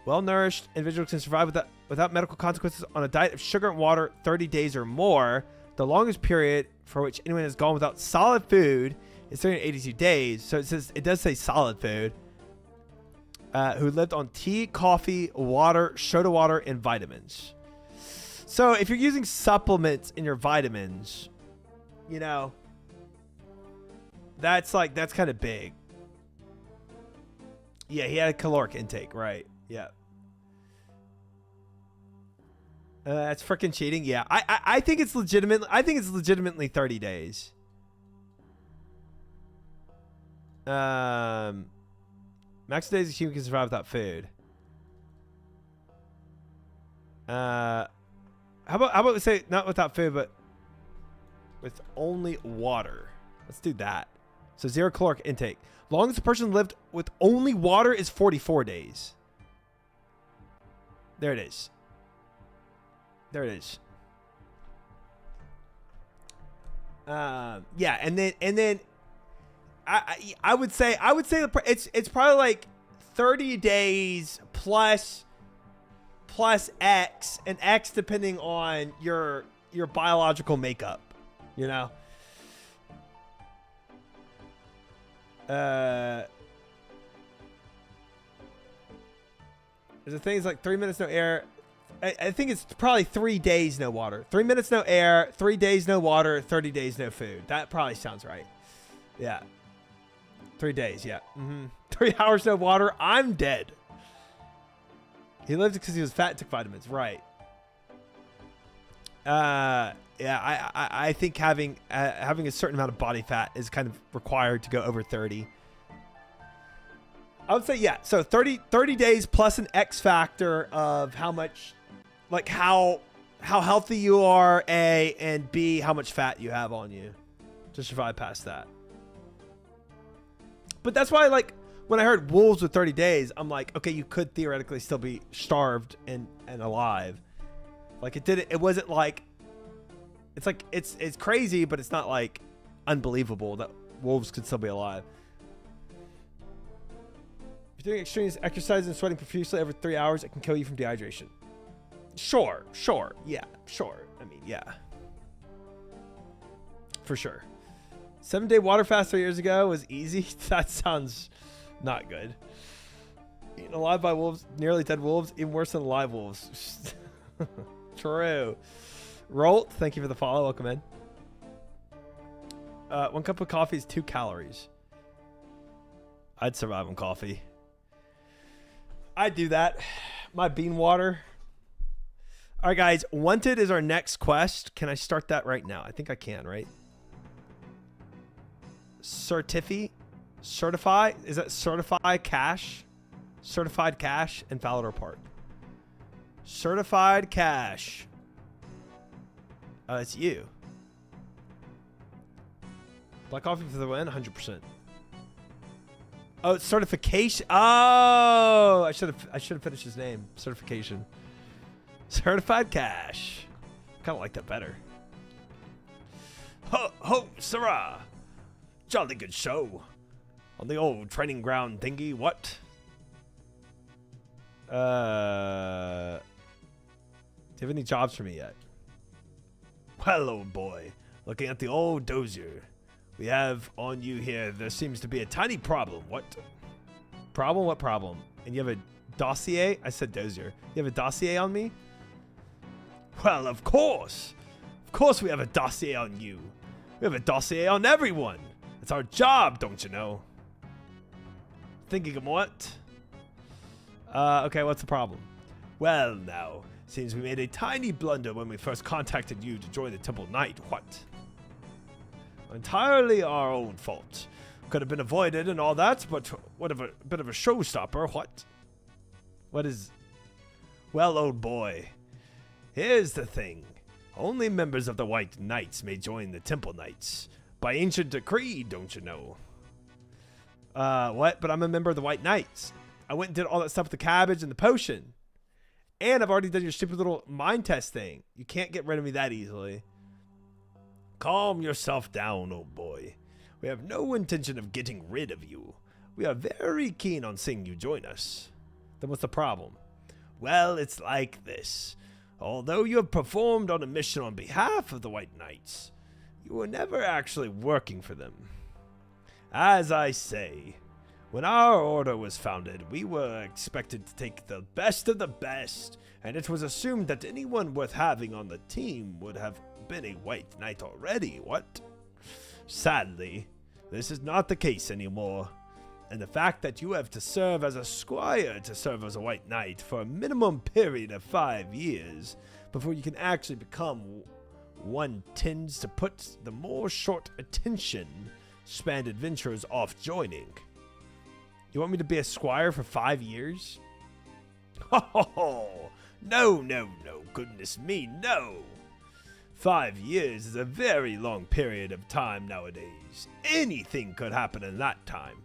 Well-nourished individuals can survive without medical consequences on a diet of sugar and water 30 days or more. The longest period for which anyone has gone without solid food is 382 days. So it does say solid food. Who lived on tea, coffee, water, soda water, and vitamins. So if you're using supplements in your vitamins, you know, that's kind of big. Yeah, he had a caloric intake, right? Yeah. That's freaking cheating. Yeah, I think it's legitimate. I think it's legitimately 30 days. Max days a human can survive without food. How about we say not without food, but with only water? Let's do that. So 0 caloric intake. Longest a person lived with only water is 44 days. There it is. There it is. Yeah, and then I would say it's probably like 30 days plus X, and X depending on your biological makeup, you know. There's a thing is like 3 minutes no air. I think it's probably 3 days no water. 3 minutes no air, 3 days no water, 30 days no food. That probably sounds right. Yeah. 3 days, yeah. 3 hours no water, I'm dead. He lived because he was fat and took vitamins. Right. Yeah, I think having a certain amount of body fat is kind of required to go over 30. I would say, yeah. So 30 days plus an X factor of how much, like how healthy you are, A, and B, how much fat you have on you to survive past that. But that's why, like, when I heard wolves with 30 days, I'm like, okay, you could theoretically still be starved and alive. Like, it wasn't like, it's like, it's crazy, but it's not like unbelievable that wolves could still be alive. If you're doing extreme exercise and sweating profusely every 3 hours, it can kill you from dehydration. Sure. Yeah, sure. I mean, yeah. For sure. 7-day water fast 3 years ago was easy. That sounds not good. Eaten alive by wolves, nearly dead wolves, even worse than live wolves. True. Rolt, thank you for the follow. Welcome in. 1 cup of coffee is 2 calories. I'd survive on coffee. I'd do that. My bean water. All right, guys. Wanted is our next quest. Can I start that right now? I think I can, right? Certify? Is that certify cash? Certified cash in Falador Park. Certified cash. It's you. Black coffee for the win, 100%. Oh, it's certification. Oh, I should have finished his name. Certification. Certified cash. Kind of like that better. Ho, Sarah. Jolly good show. On the old training ground thingy. What? Do you have any jobs for me yet? Well, old boy, looking at the old dozier we have on you here, there seems to be a tiny problem. What? Problem? What problem? And you have a dossier? I said dozier. You have a dossier on me? Well, of course. Of course we have a dossier on you. We have a dossier on everyone. It's our job, don't you know? Thinking of what? Okay, what's the problem? Well, now, seems we made a tiny blunder when we first contacted you to join the Temple Knight. What? Entirely our own fault. Could have been avoided and all that, but what of a bit of a showstopper. What? What is... Well, old boy, here's the thing. Only members of the White Knights may join the Temple Knights. By ancient decree, don't you know? What? But I'm a member of the White Knights. I went and did all that stuff with the cabbage and the potion. And I've already done your stupid little mind test thing. You can't get rid of me that easily. Calm yourself down, old boy. We have no intention of getting rid of you. We are very keen on seeing you join us. Then what's the problem? Well, it's like this. Although you have performed on a mission on behalf of the White Knights, you were never actually working for them. As I say, when our order was founded, we were expected to take the best of the best, and it was assumed that anyone worth having on the team would have been a White Knight already. What? Sadly, this is not the case anymore. and the fact that you have to serve as a squire to serve as a white knight for a minimum period of 5 years before you can actually become one tends to put the more short attention spanned adventurers off joining. You want me to be a squire for 5 years? Oh, no, goodness me, no. 5 years is a very long period of time nowadays. Anything could happen in that time,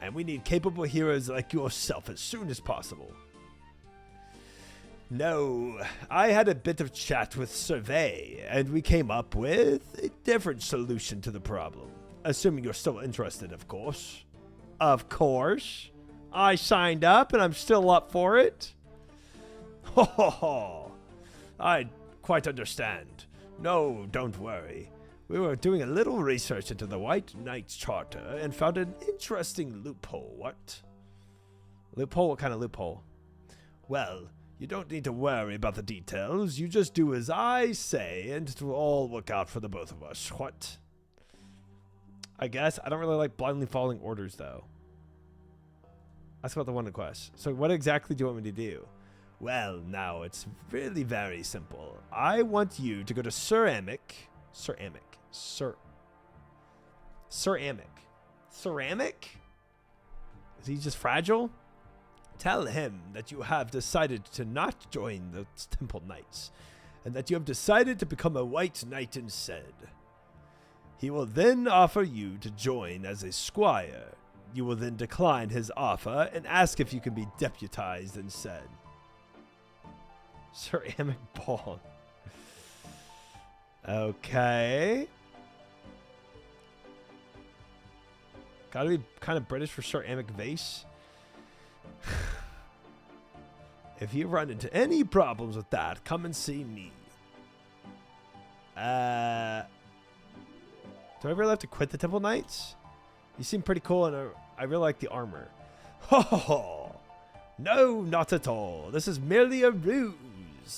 and we need capable heroes like yourself as soon as possible. No, I had a bit of chat with Survey, and we came up with a different solution to the problem. Assuming you're still interested, of course. Of course. I signed up, and I'm still up for it. Ho ho ho. I quite understand. No, don't worry. We were doing a little research into the White Knight's Charter and found an interesting loophole. What? Loophole? What kind of loophole? Well, you don't need to worry about the details. You just do as I say, and it will all work out for the both of us. What? I guess. I don't really like blindly following orders, though. That's about the one request. So what exactly do you want me to do? Well, now, it's really very simple. I want you to go to Ceramic. Ceramic? Is he just fragile? Tell him that you have decided to not join the Temple Knights, and that you have decided to become a White Knight instead. He will then offer you to join as a squire. You will then decline his offer and ask if you can be deputized instead. Ceramic ball. Okay. Gotta be kind of British for ceramic vase. If you run into any problems with that, come and see me. Do I really have to quit the Temple Knights? You seem pretty cool, and I really like the armor. Ho ho ho! No, not at all. This is merely a ruse.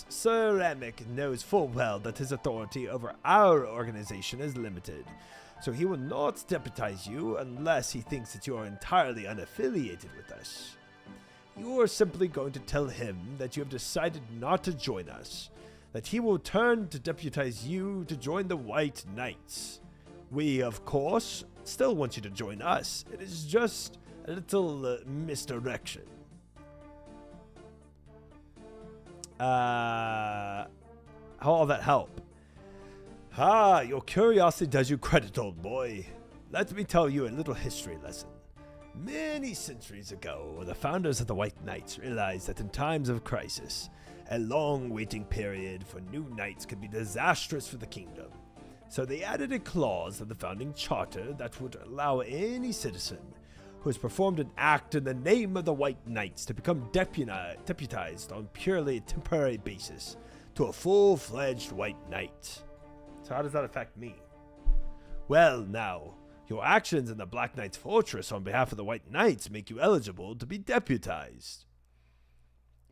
Ceramic knows full well that his authority over our organization is limited, so he will not deputize you unless he thinks that you are entirely unaffiliated with us. You are simply going to tell him that you have decided not to join us, that he will turn to deputize you to join the White Knights. We, of course, still want you to join us. It is just a little misdirection. How will that help? Your curiosity does you credit, old boy. Let me tell you a little history lesson. Many centuries ago, the founders of the White Knights realized that in times of crisis, a long waiting period for new knights could be disastrous for the kingdom. So they added a clause in the founding charter that would allow any citizen who has performed an act in the name of the White Knights to become deputized on purely a temporary basis to a full-fledged White Knight. So how does that affect me? Well, now, your actions in the Black Knight's fortress on behalf of the White Knights make you eligible to be deputized.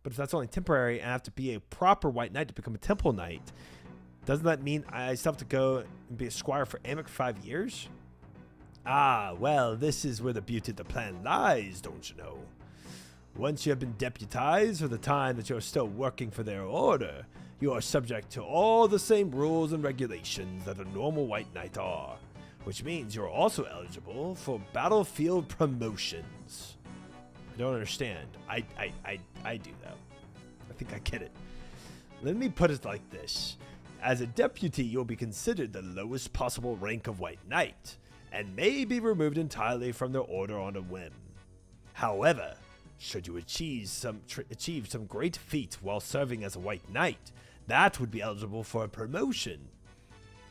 But if that's only temporary and I have to be a proper White Knight to become a Temple Knight, doesn't that mean I still have to go and be a squire for Amic for 5 years? Well, this is where the beauty of the plan lies, don't you know? Once you have been deputized for the time that you're still working for their order, you are subject to all the same rules and regulations that a normal White Knight are, which means you're also eligible for battlefield promotions. I don't understand. I do, though. I think I get it. Let me put it like this. As a deputy, you'll be considered the lowest possible rank of White Knight, and may be removed entirely from their order on a whim. However, should you achieve some great feat while serving as a White Knight, that would be eligible for a promotion.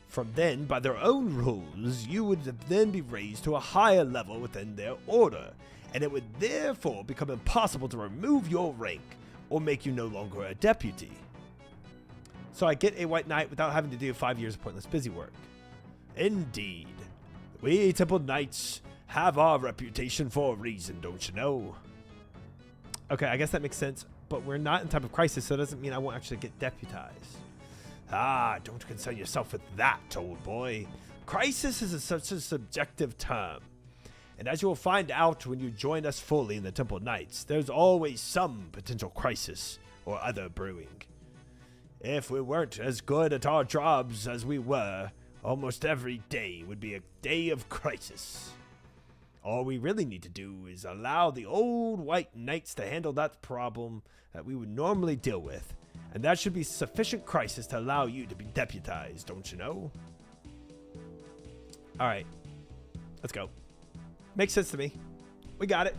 From then, by their own rules, you would then be raised to a higher level within their order, and it would therefore become impossible to remove your rank or make you no longer a deputy. So I get a White Knight without having to do 5 years of pointless busy work. Indeed. We Temple Knights have our reputation for a reason, don't you know? Okay, I guess that makes sense, but we're not in time of crisis, so it doesn't mean I won't actually get deputized. Don't concern yourself with that, old boy. Crisis is such a subjective term. And as you will find out when you join us fully in the Temple Knights, there's always some potential crisis or other brewing. If we weren't as good at our jobs as we were, almost every day would be a day of crisis. All we really need to do is allow the old White Knights to handle that problem that we would normally deal with, and that should be sufficient crisis to allow you to be deputized, don't you know? Alright, let's go. Makes sense to me. We got it.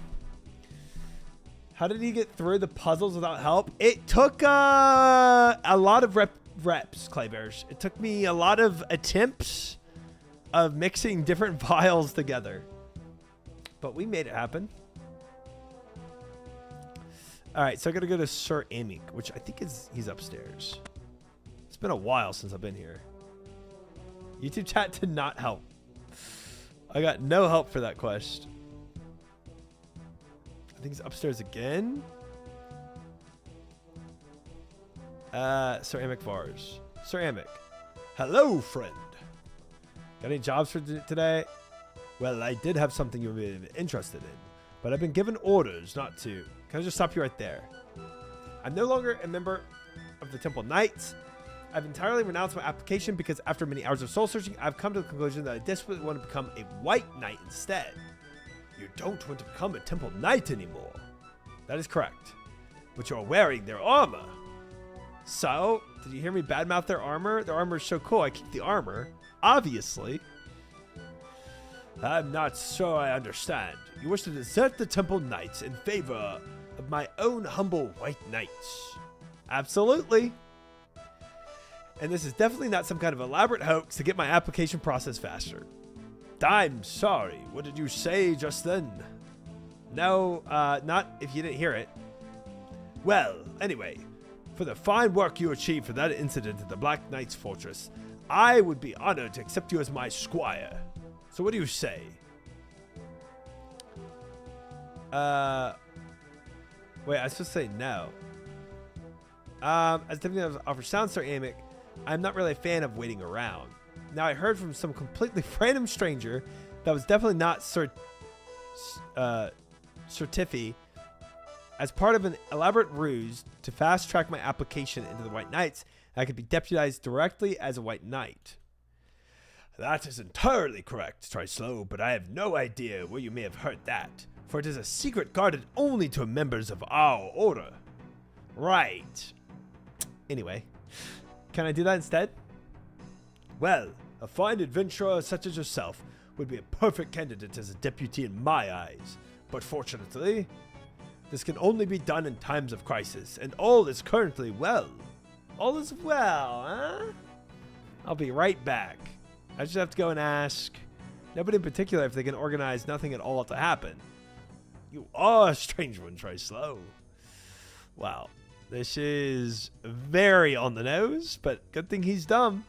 How did he get through the puzzles without help? It took a lot of reps, Claybears. It took me a lot of attempts of mixing different vials together. But we made it happen. Alright, so I gotta go to Sir Amik, which I think he's upstairs. It's been a while since I've been here. YouTube chat did not help. I got no help for that quest. I think he's upstairs again. Sir Amik Vars. Sir Amik. Hello, friend. Got any jobs for today? Well, I did have something you'll be interested in, but I've been given orders not to. Can I just stop you right there? I'm no longer a member of the Temple Knights. I've entirely renounced my application because after many hours of soul searching, I've come to the conclusion that I desperately want to become a White Knight instead. You don't want to become a Temple Knight anymore. That is correct. But you're wearing their armor. So, did you hear me badmouth their armor? Their armor is so cool, I keep the armor. Obviously. I'm not sure I understand. You wish to desert the Temple Knights in favor of my own humble White Knights. Absolutely. And this is definitely not some kind of elaborate hoax to get my application process faster. I'm sorry, what did you say just then? No, not if you didn't hear it. Well, anyway, for the fine work you achieved for that incident at the Black Knight's Fortress, I would be honored to accept you as my squire. So what do you say? Wait, I was supposed to say no. As typically offers sound, Sir Amik, I'm not really a fan of waiting around. Now, I heard from some completely random stranger that was definitely not Sir Tiffy as part of an elaborate ruse to fast track my application into the White Knights. I could be deputized directly as a White Knight. That is entirely correct, Trislow, but I have no idea where you may have heard that, for it is a secret guarded only to members of our order. Right. Anyway, can I do that instead? Well, a fine adventurer such as yourself would be a perfect candidate as a deputy in my eyes, but fortunately, this can only be done in times of crisis, and all is currently well. All is well, huh? I'll be right back. I just have to go and ask nobody in particular if they can organize nothing at all to happen. You are a strange one, Trislow. Wow. This is very on the nose, but good thing he's dumb.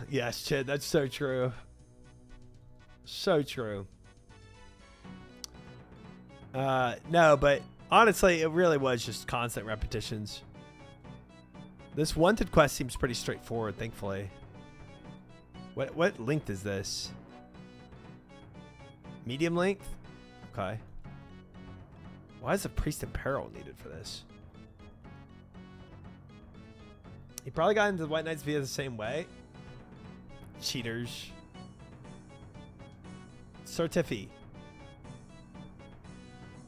Yes, Chid, that's so true. So true. No, but honestly, it really was just constant repetitions. This wanted quest seems pretty straightforward, thankfully. What length is this? Medium length? Okay. Why is a priest in peril needed for this? He probably got into the White Knights via the same way. Cheaters. Sir Tiffy.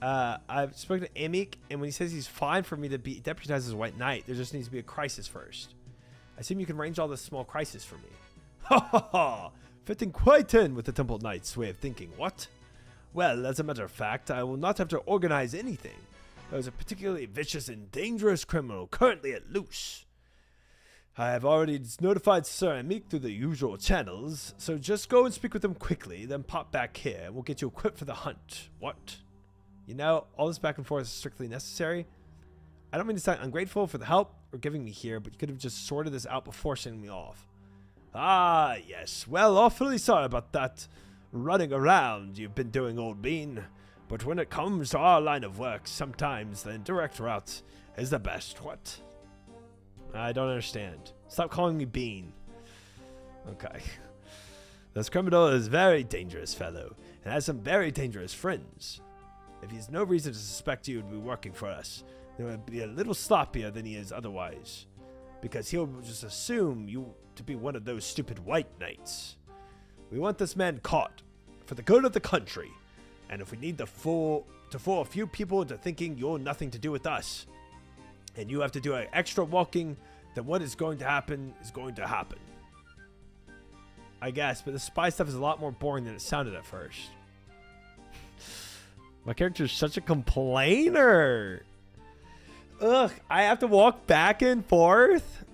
I've spoken to Amik, and when he says he's fine for me to be deputized as a White Knight, there just needs to be a crisis first. I assume you can arrange all this small crisis for me. Ha ha ha! Fitting quite in with the Temple Knight's way of thinking, what? Well, as a matter of fact, I will not have to organize anything. There is a particularly vicious and dangerous criminal currently at loose. I have already notified Sir Amik through the usual channels, so just go and speak with him quickly, then pop back here, and we'll get you equipped for the hunt. What? You know, all this back and forth is strictly necessary. I don't mean to sound ungrateful for the help or giving me here, but you could have just sorted this out before sending me off. Ah, yes. Well, awfully sorry about that running around you've been doing, old bean. But when it comes to our line of work, sometimes the indirect route is the best. What? I don't understand. Stop calling me Bean. Okay. This criminal is a very dangerous fellow and has some very dangerous friends. If he has no reason to suspect you to be working for us, then he would be a little sloppier than he is otherwise, because he'll just assume you to be one of those stupid white knights. We want this man caught for the good of the country, and if we need to fool a few people into thinking you're nothing to do with us, and you have to do an extra walking, then what is going to happen is going to happen. I guess, but the spy stuff is a lot more boring than it sounded at first. My character is such a complainer. Ugh, I have to walk back and forth.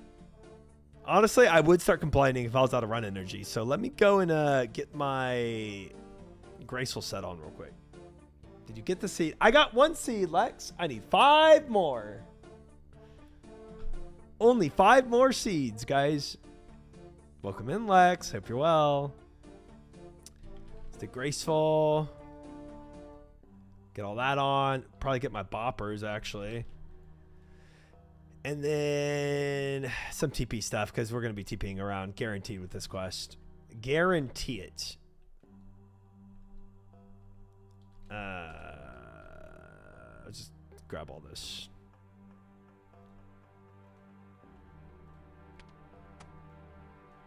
Honestly, I would start complaining if I was out of run energy. So let me go and get my graceful set on real quick. Did you get the seed? I got 1 seed, Lex. I need 5 more. Only 5 more seeds, guys. Welcome in, Lex. Hope you're well. It's the graceful. Get all that on. Probably get my boppers, actually. And then some TP stuff, because we're going to be TPing around. Guaranteed with this quest. Guarantee it. I'll just grab all this.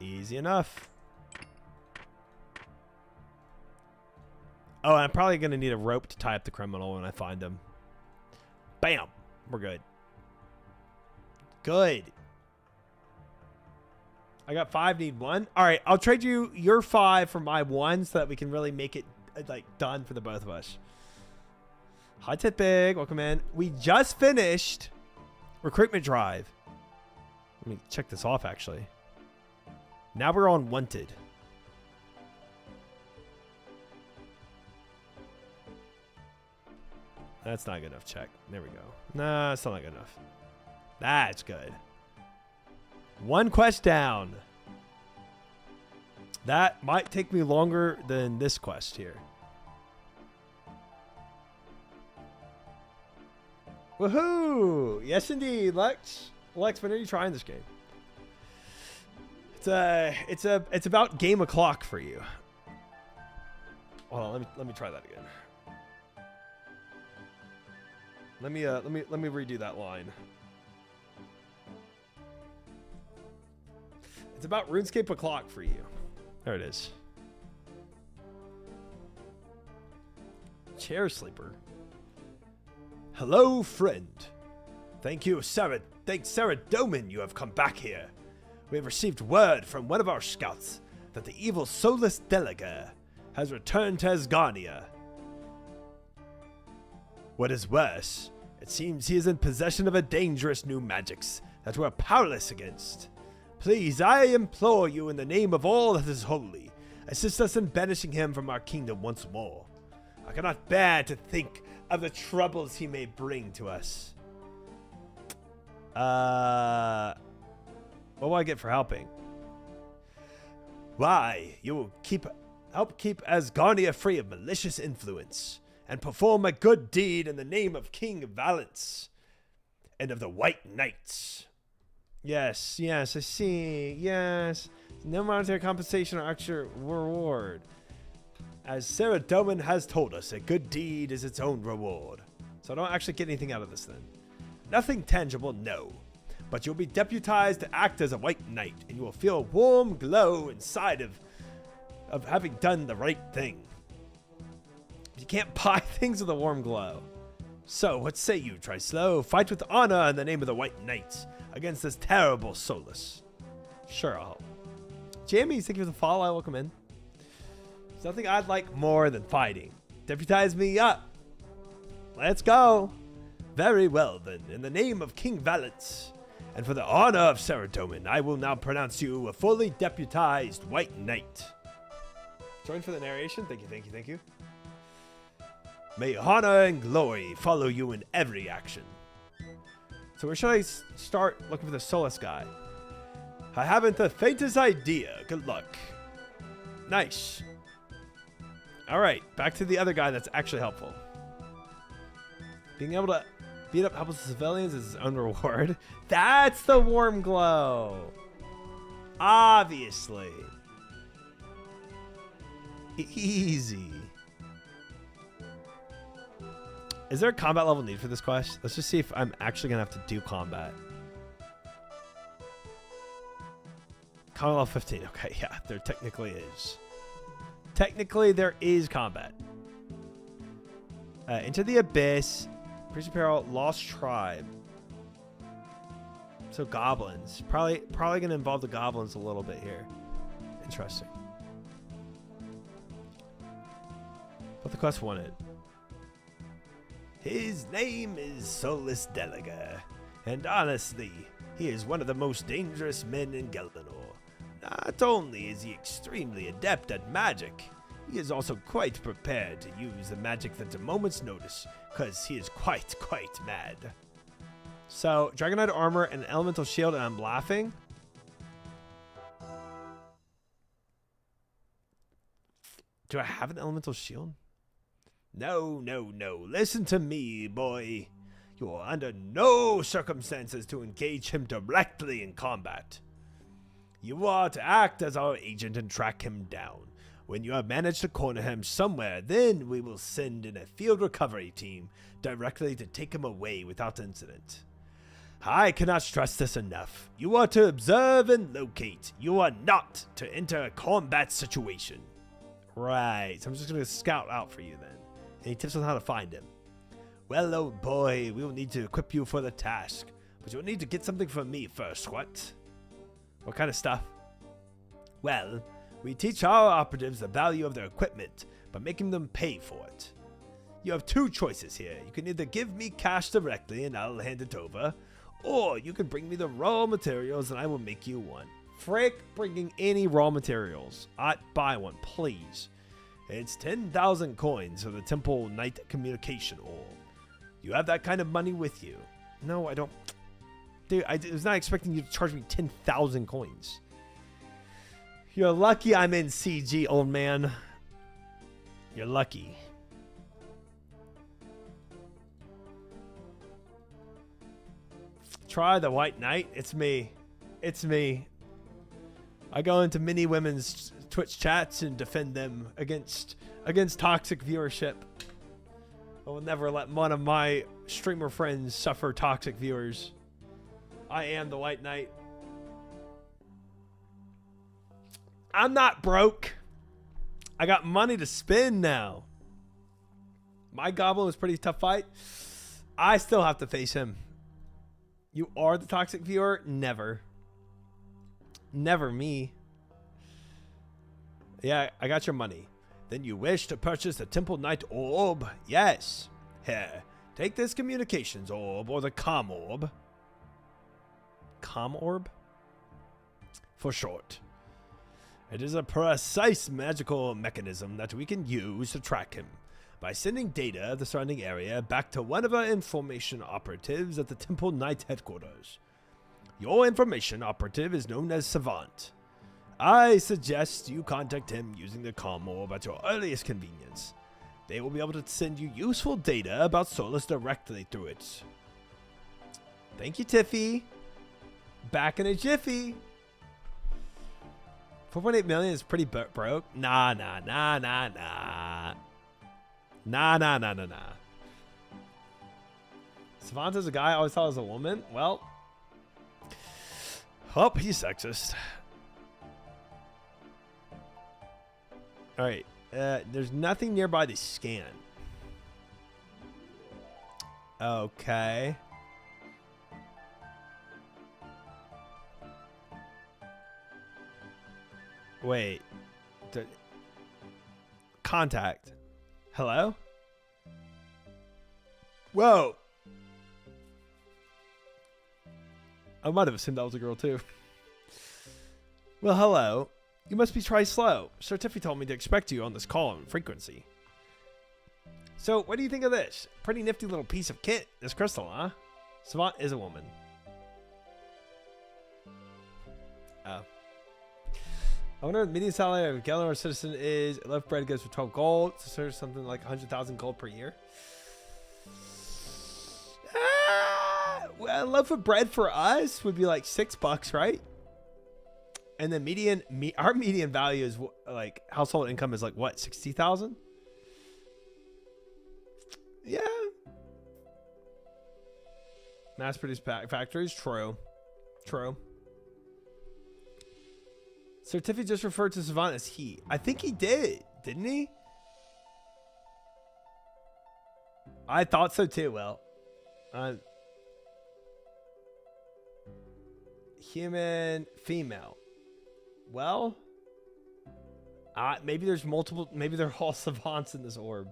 Easy enough. Oh, I'm probably going to need a rope to tie up the criminal when I find him. Bam. We're good. Good. I got 5, need 1. All right, I'll trade you your 5 for my 1 so that we can really make it like done for the both of us. Hi, Tit Big. Welcome in. We just finished recruitment drive. Let me check this off, actually. Now we're on wanted. That's not good enough. Check. There we go. Nah, it's not good enough. That's good. 1 quest down. That might take me longer than this quest here. Woohoo! Yes, indeed, Lex. Lex, when are you trying this game? It's about game o'clock for you. Hold on, let me try that again. Let me redo that line. It's about RuneScape o'clock for you. There it is. Chair sleeper. Hello, friend. Thank you, Sarah. Thanks, Sarah Doman, you have come back here. We have received word from one of our scouts that the evil soulless Delager has returned to Asgarnia. What is worse, it seems he is in possession of a dangerous new magics that we're powerless against. Please, I implore you in the name of all that is holy, assist us in banishing him from our kingdom once more. I cannot bear to think of the troubles he may bring to us. What will I get for helping? Why, you will help keep Asgarnia free of malicious influence, and perform a good deed in the name of King Valence and of the White Knights. Yes, I see. Yes. No monetary compensation or extra reward. As Sarah Doman has told us, a good deed is its own reward. So I don't actually get anything out of this then. Nothing tangible, no. But you'll be deputized to act as a white knight, and you will feel a warm glow inside of having done the right thing. You can't buy things with a warm glow. So, what say you, Trislow? Fight with honor in the name of the White Knights against this terrible Solus. Sure, I'll help. Jammies, thank you for the follow. Welcome in. There's nothing I'd like more than fighting. Deputize me up. Let's go. Very well, then. In the name of King Valence, and for the honor of Saradomin, I will now pronounce you a fully deputized White Knight. Join for the narration. Thank you. May honor and glory follow you in every action. So where should I start looking for the Solus guy? I haven't the faintest idea. Good luck. Nice. All right, back to the other guy that's actually helpful. Being able to beat up helpless civilians is his own reward. That's the warm glow. Obviously. Easy. Is there a combat level need for this quest? Let's just see if I'm actually going to have to do combat. Combat level 15. Okay, yeah, there technically is. Technically, there is combat. Into the Abyss. Priest of Peril. Lost Tribe. So goblins. Probably going to involve the goblins a little bit here. Interesting. What the quest wanted. His name is Solus Delager, and honestly, he is one of the most dangerous men in Geldanor. Not only is he extremely adept at magic, he is also quite prepared to use the magic at a moment's notice, because he is quite mad. So, Dragonite armor and elemental shield, and I'm laughing. Do I have an elemental shield? No. Listen to me, boy. You are under no circumstances to engage him directly in combat. You are to act as our agent and track him down. When you have managed to corner him somewhere, then we will send in a field recovery team directly to take him away without incident. I cannot stress this enough. You are to observe and locate. You are not to enter a combat situation. Right, so I'm just going to scout out for you then. Any tips on how to find him? Well, old boy, we will need to equip you for the task, but you'll need to get something from me first, what? What kind of stuff? Well, we teach our operatives the value of their equipment by making them pay for it. You have two choices here. You can either give me cash directly and I'll hand it over, or you can bring me the raw materials and I will make you one. Frick bringing any raw materials. I'd buy one, please. It's 10,000 coins for the Temple Knight Communication Orb. You have that kind of money with you. No, I don't. Dude, I was not expecting you to charge me 10,000 coins. You're lucky I'm in CG, old man. You're lucky. Try the White Knight. It's me. It's me. I go into many women's Twitch chats and defend them against toxic viewership. I will never let one of my streamer friends suffer toxic viewers. I am the White Knight. I'm not broke. I got money to spend now. My goblin was a pretty tough fight. I still have to face him. You are the toxic viewer? Never. Never me. Yeah, I got your money. Then you wish to purchase the Temple Knight Orb? Yes. Here, take this Communications Orb or the Com Orb. Com Orb? For short. It is a precise magical mechanism that we can use to track him by sending data of the surrounding area back to one of our information operatives at the Temple Knight headquarters. Your information operative is known as Savant. I suggest you contact him using the Com Orb at your earliest convenience. They will be able to send you useful data about Solus directly through it. Thank you, Tiffy. Back in a jiffy. 4.8 million is pretty broke. Nah. Savant is a guy I always thought was a woman. Well, he's sexist. All right. There's nothing nearby to scan. Okay. Wait. Contact. Hello? Whoa. I might have assumed that was a girl too. Well, hello. You must be Try Slow. Sir Tiffy told me to expect you on this call and frequency. So, what do you think of this? Pretty nifty little piece of kit. This crystal, huh? Savant is a woman. Oh. I wonder what the median salary of a Geldanor citizen is. Loaf bread goes for 12 gold. So there's something like 100,000 gold per year. Well, a loaf of bread for us would be like $6, right? And the our median value is like household income is like what, 60,000? Yeah. Mass produced factories, true. True. Certificate just referred to Savant as he. I think he did, didn't he? I thought so too, Will. Human, female. Well, maybe there's multiple, maybe they're all savants in this orb.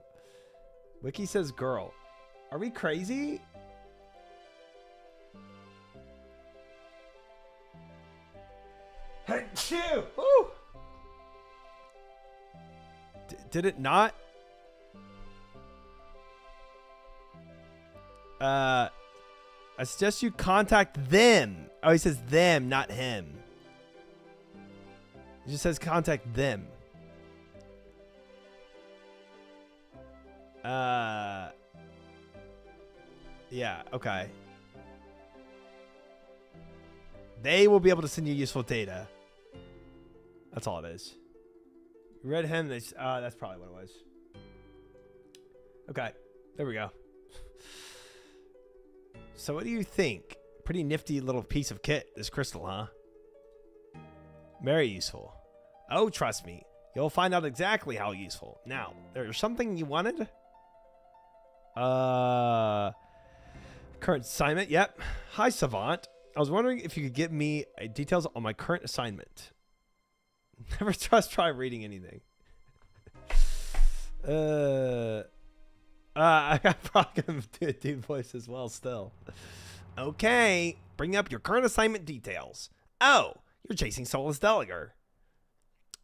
Wiki says girl. Are we crazy? Achoo! Woo! Did it not? I suggest you contact them. Oh, he says them, not him. He just says contact them. Yeah, okay. They will be able to send you useful data. That's all it is. You read him. That's probably what it was. Okay, there we go. So what do you think? Pretty nifty little piece of kit, this crystal, huh? Very useful. Oh, trust me. You'll find out exactly how useful. Now, there's something you wanted? Current assignment. Yep. Hi, Savant. I was wondering if you could give me details on my current assignment. Never try reading anything. I'm probably going to do a deep voice as well still. Okay. Bring up your current assignment details. Oh, you're chasing Solus Delager.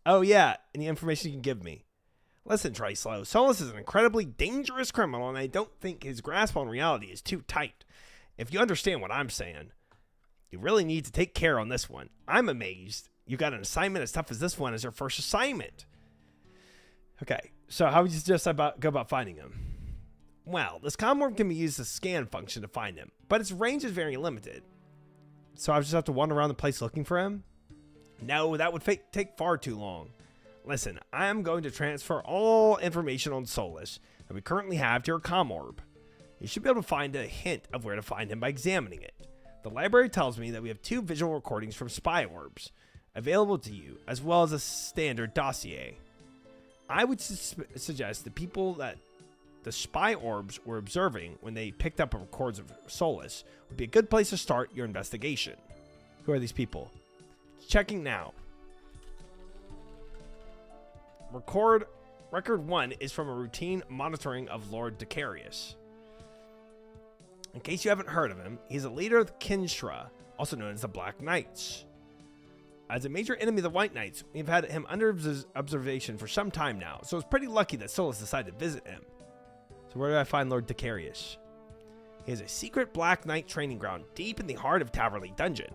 Oh, yeah. Any information you can give me? Listen, Trislow. Solus is an incredibly dangerous criminal, and I don't think his grasp on reality is too tight. If you understand what I'm saying, you really need to take care on this one. I'm amazed you got an assignment as tough as this one as your first assignment. Okay, so how would you just go about finding him? Well, this comm can be used as a scan function to find him, but its range is very limited. So I just have to wander around the place looking for him? No, that would take far too long. Listen, I am going to transfer all information on Solus that we currently have to your comm orb. You should be able to find a hint of where to find him by examining it. The library tells me that we have 2 visual recordings from spy orbs available to you, as well as a standard dossier. I would suggest the people that the spy orbs were observing when they picked up records of Solus would be a good place to start your investigation. Who are these people? Checking now. Record 1 is from a routine monitoring of Lord Decarius. In case you haven't heard of him, he's a leader of the Kinshra, also known as the Black Knights. As a major enemy of the White Knights, we've had him under observation for some time now, so it's pretty lucky that Solus decided to visit him. So where do I find Lord Decarius? He has a secret Black Knight training ground deep in the heart of Taverley Dungeon,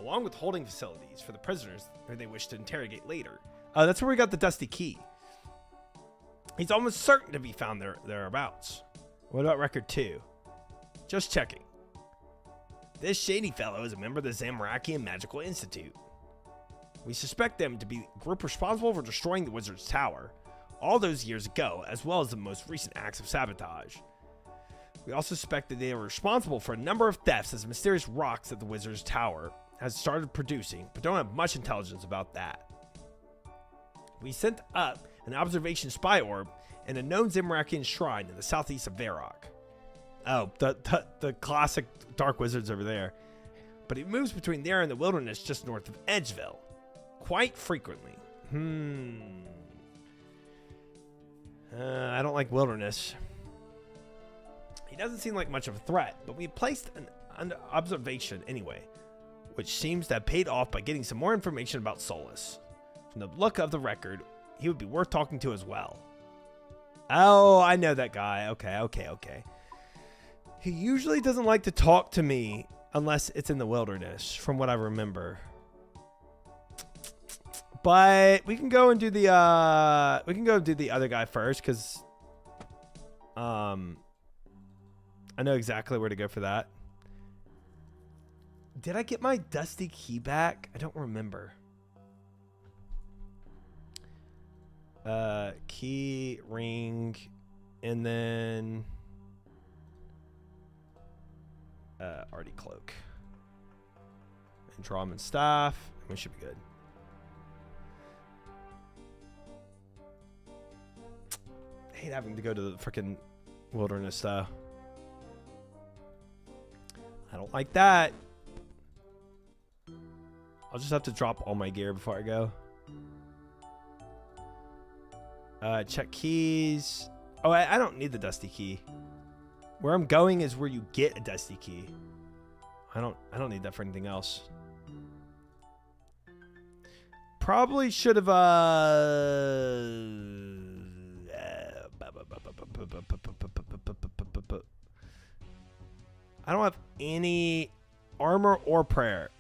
along with holding facilities for the prisoners who they wish to interrogate later. That's where we got the Dusty Key. He's almost certain to be found thereabouts. What about record 2? Just checking. This shady fellow is a member of the Zamorakian Magical Institute. We suspect them to be the group responsible for destroying the Wizard's Tower all those years ago, as well as the most recent acts of sabotage. We also suspect that they are responsible for a number of thefts as mysterious rocks that the Wizard's Tower has started producing, but don't have much intelligence about that. We sent up an observation spy orb and a known Zamorakian shrine in the southeast of Varrock. Oh, the classic Dark Wizards over there. But he moves between there and the wilderness just north of Edgeville. Quite frequently. I don't like wilderness. He doesn't seem like much of a threat, but we placed an observation anyway, which seems to have paid off by getting some more information about Solus. From the look of the record, he would be worth talking to as well. Oh, I know that guy. Okay. He usually doesn't like to talk to me unless it's in the wilderness, from what I remember. But we can go and do the other guy first, because I know exactly where to go for that. Did I get my Dusty Key back? I don't remember. Key, ring, and then Artie cloak. And draw him and staff. We should be good. I hate having to go to the freaking wilderness though. I don't like that. I'll just have to drop all my gear before I go. Check keys. Oh, I don't need the dusty key. Where I'm going is where you get a dusty key. I don't need that for anything else. Probably should have I don't have any armor or prayer.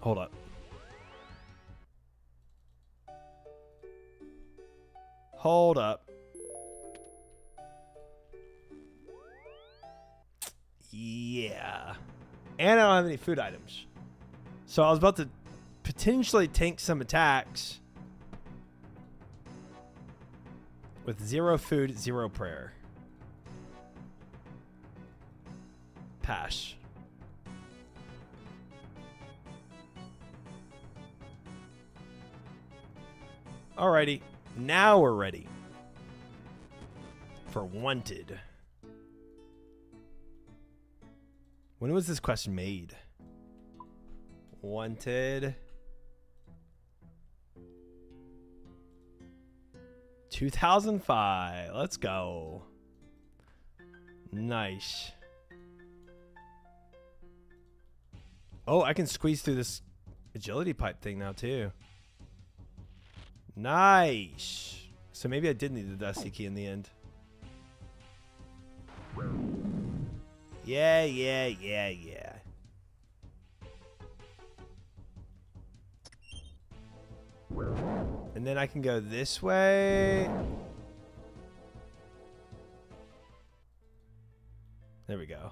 Hold up. Hold up. Yeah. And I don't have any food items. So I was about to potentially tank some attacks with 0 food, 0 prayer. Pass. Alrighty. Now we're ready for Wanted. When was this quest made? Wanted. 2005. Let's go. Nice. Oh, I can squeeze through this agility pipe thing now too. Nice. So maybe I did need the dusty key in the end. Yeah. And then I can go this way. There we go.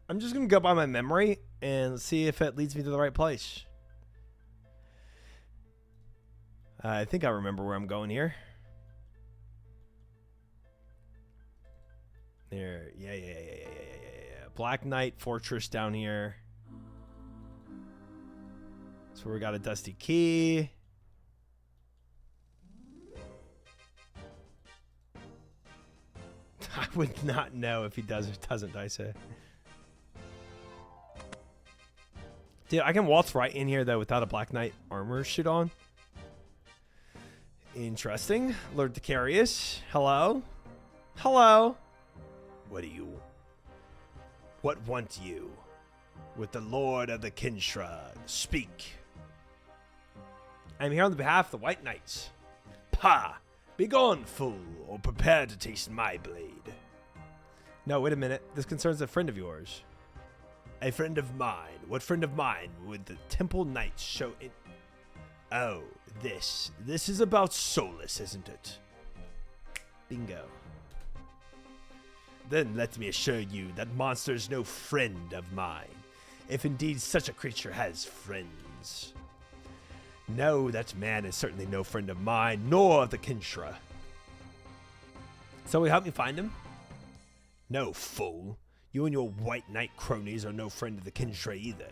I'm just going to go by my memory and see if it leads me to the right place. I think I remember where I'm going here. There. Yeah. Black Knight Fortress down here. So we got a dusty key. I would not know if he does or doesn't, I say. Dude, I can waltz right in here, though, without a Black Knight armor shit on. Interesting. Lord Decarius. Hello? Hello? What want you? With the Lord of the Kinshra, speak. I am here on the behalf of the White Knights. Pah! Begone, fool, or prepare to taste my blade. No, wait a minute. This concerns a friend of yours. A friend of mine? What friend of mine would the Temple Knights show in... Oh, this is about Solus, isn't it? Bingo. Then let me assure you that monster is no friend of mine, if indeed such a creature has friends. No, that man is certainly no friend of mine, nor of the Kinshra. So will you help me find him? No, fool. You and your White Knight cronies are no friend of the Kinshra either.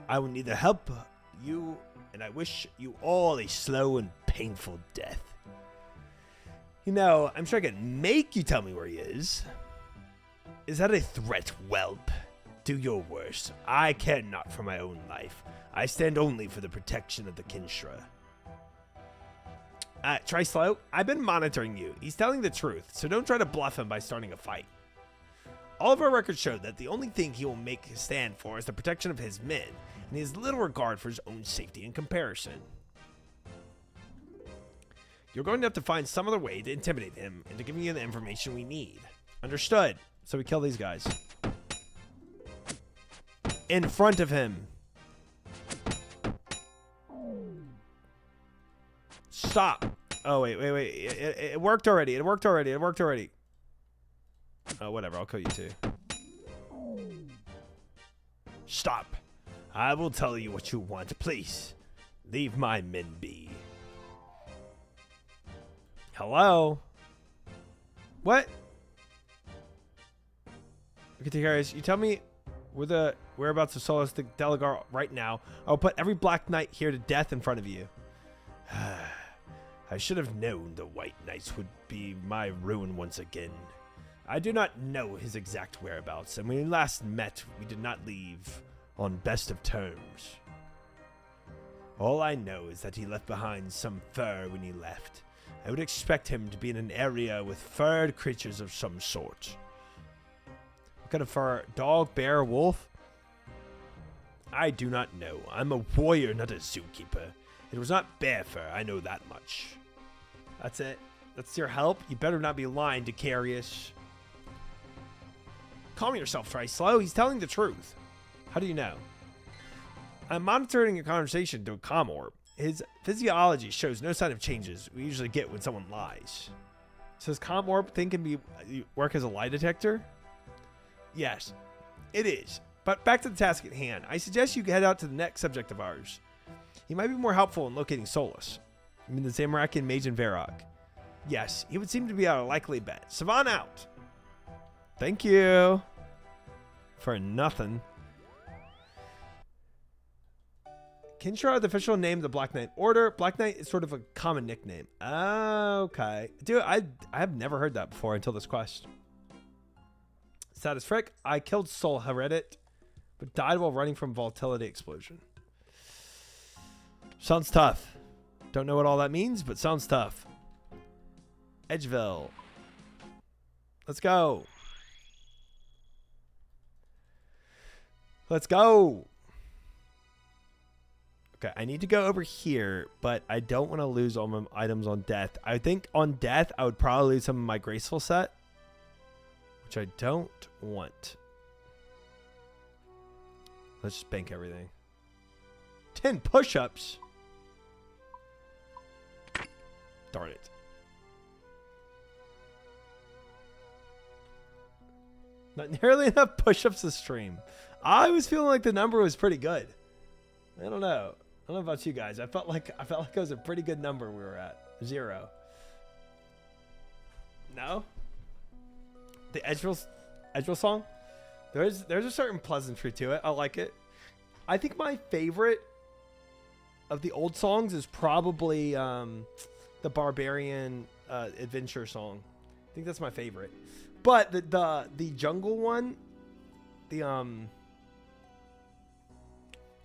I will neither help you, and I wish you all a slow and painful death. You know, I'm sure I can make you tell me where he is. Is that a threat, whelp? Do your worst. I care not for my own life. I stand only for the protection of the Kinshra. Try slow. I've been monitoring you. He's telling the truth, so don't try to bluff him by starting a fight. All of our records show that the only thing he will make a stand for is the protection of his men, and he has little regard for his own safety in comparison. You're going to have to find some other way to intimidate him into giving you the information we need. Understood. So we kill these guys. In front of him. Stop. Oh, wait. It worked already. It worked already. Oh, whatever. I'll kill you too. Stop. I will tell you what you want. Please, leave my men be. Hello? What? Okay, guys, you tell me where the whereabouts of Solus the Delagar right now. I'll put every Black Knight here to death in front of you. I should have known the White Knights would be my ruin once again. I do not know his exact whereabouts, and when we last met, we did not leave on best of terms. All I know is that he left behind some fur when he left. I would expect him to be in an area with furred creatures of some sort. What kind of fur? Dog, bear, wolf? I do not know. I'm a warrior, not a zookeeper. It was not bear fur, I know that much. That's it. That's your help? You better not be lying, Decarius. Calm yourself, Trislow. He's telling the truth. How do you know? I'm monitoring your conversation to a comm orb. His physiology shows no sign of changes we usually get when someone lies. So this comm orb thing can work as a lie detector? Yes, it is. But back to the task at hand. I suggest you head out to the next subject of ours. He might be more helpful in locating Solus. I mean the Zamorakian mage in Varrock. Yes, he would seem to be a likely bet. Savant out. Thank you. For nothing. Kinshra, the official name of the Black Knight Order. Black Knight is sort of a common nickname. Okay. Dude, I have never heard that before until this quest. Status Frick. I killed Sol Heredit, but died while running from Volatility Explosion. Sounds tough. Don't know what all that means, but sounds tough. Edgeville. Let's go. Let's go. Okay, I need to go over here, but I don't want to lose all my items on death. I think on death, I would probably lose some of my graceful set, which I don't want. Let's just bank everything. 10 push-ups. Darn it. Not nearly enough push-ups to stream. I was feeling like the number was pretty good. I don't know. I don't know about you guys. I felt like it was a pretty good number we were at. 0. No? The Edgeville song? There's a certain pleasantry to it. I like it. I think my favorite of the old songs is probably the Barbarian Adventure song. I think that's my favorite. But the jungle one,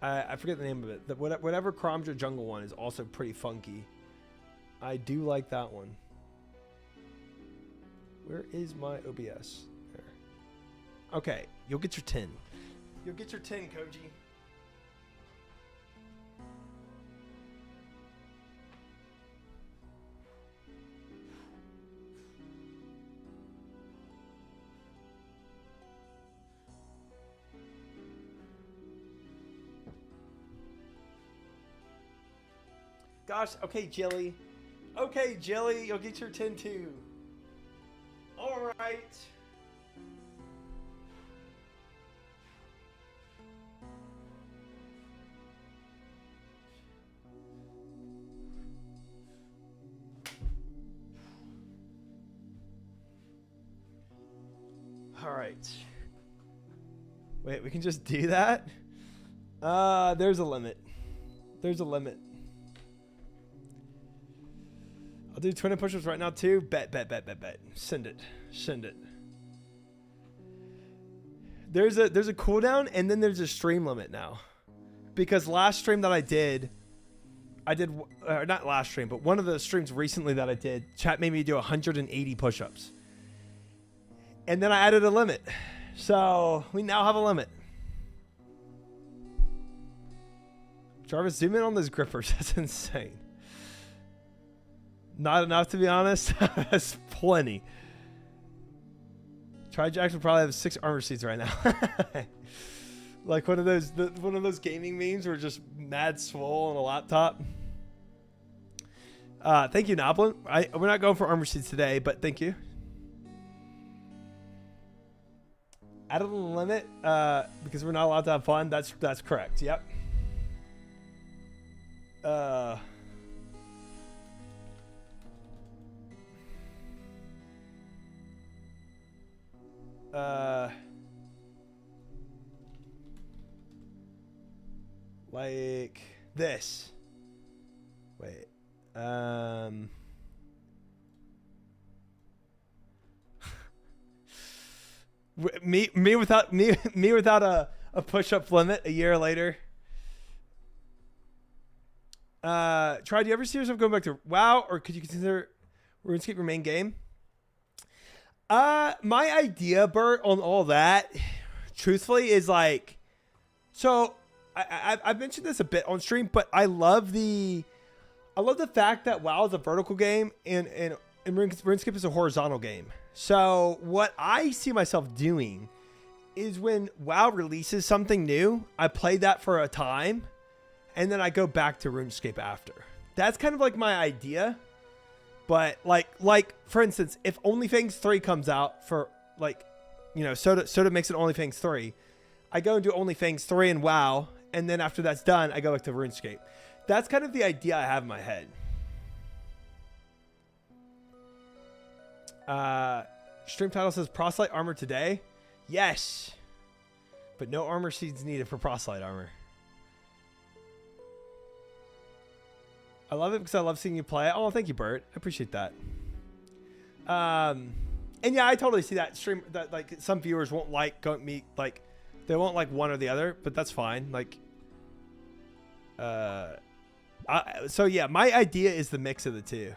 I forget the name of it. Whatever Kromja jungle one is also pretty funky. I do like that one. Where is my OBS? There. Okay, you'll get your 10. You'll get your 10, Koji. Gosh, okay, Jilly. Okay, Jilly, you'll get your 10 too. All right. All right. Wait, we can just do that? There's a limit. There's a limit. I'll do 20 push-ups right now too. Bet. Send it. There's a cooldown and then there's a stream limit now. Because last stream that I did not last stream, but one of the streams recently that I did, chat made me do 180 push-ups. And then I added a limit. So we now have a limit. Jarvis, zoom in on those grippers. That's insane. Not enough, to be honest. That's plenty. Trijax would probably have 6 armor seats right now. Like one of those gaming memes where just mad swole on a laptop. Thank you, Noblin. We're not going for armor seats today, but thank you. Out of the limit, because we're not allowed to have fun. That's correct. Yep. Like this. Wait. Me without a push-up limit a year later. Try, do you ever see yourself going back to WoW, or could you consider RuneScape your main game? My idea, Bert, on all that, truthfully, is like, so I've mentioned this a bit on stream, but I love the fact that WoW is a vertical game and RuneScape is a horizontal game. So what I see myself doing is when WoW releases something new, I play that for a time, and then I go back to RuneScape after. That's kind of like my idea. But like for instance, if OnlyFans 3 comes out for like, you know, Soda makes it OnlyFans 3, I go and do OnlyFans 3 and WoW, and then after that's done, I go back to RuneScape. That's kind of the idea I have in my head. Stream title says Proselyte armor today. Yes. But no armor seeds needed for Proselyte armor. I love it because I love seeing you play. Oh, thank you, Bert. I appreciate that. And yeah, I totally see that stream that like some viewers won't like they won't like one or the other, but that's fine. Like, so yeah, my idea is the mix of the two.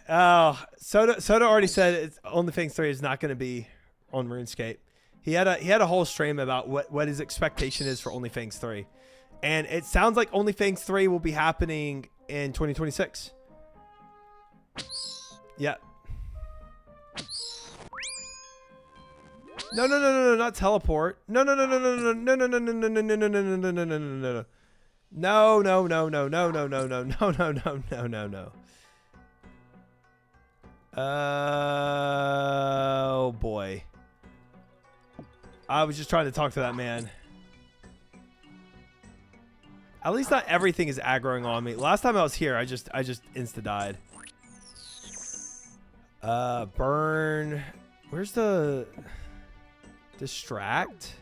Oh, Soda already said it's OnlyFans 3 is not going to be on RuneScape. He had a whole stream about what his expectation is for OnlyFans 3. And it sounds like OnlyFans 3 will be happening in 2026. Yeah. No, not teleport. No, no, no. Oh boy. I was just trying to talk to that man. At least not everything is aggroing on me. Last time I was here, I just insta died. Burn. Where's the distract?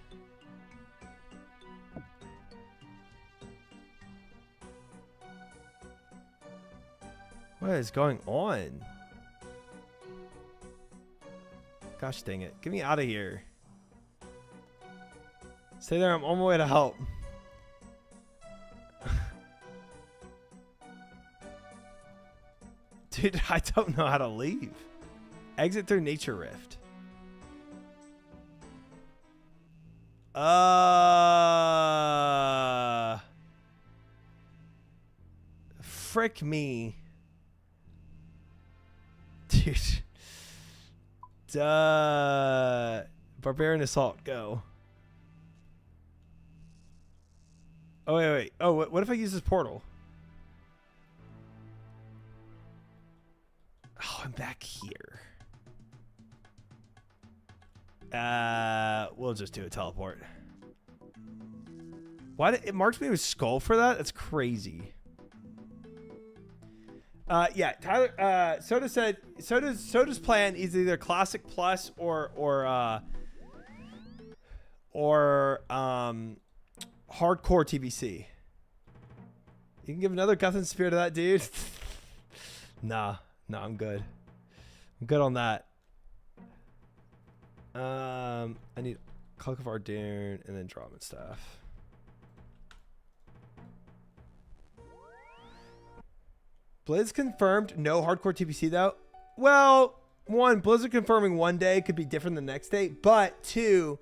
What is going on? Gosh dang it. Get me out of here. Stay there. I'm on my way to help. Dude, I don't know how to leave. Exit through Nature Rift. Frick me. Dude. Barbarian Assault, go. Oh, wait. Oh, what if I use this portal? Oh, I'm back here. We'll just do a teleport. Why did it marks me with skull for that? That's crazy. Yeah, Tyler. Soda said Soda's plan is either Classic Plus or Hardcore TBC. You can give another Guthun Spear to that dude. Nah, I'm good. I'm good on that. I need Cloak of Ardoon and then Drama Staff. Blizz confirmed no hardcore TBC though. Well, one, Blizzard confirming one day could be different than the next day, but two,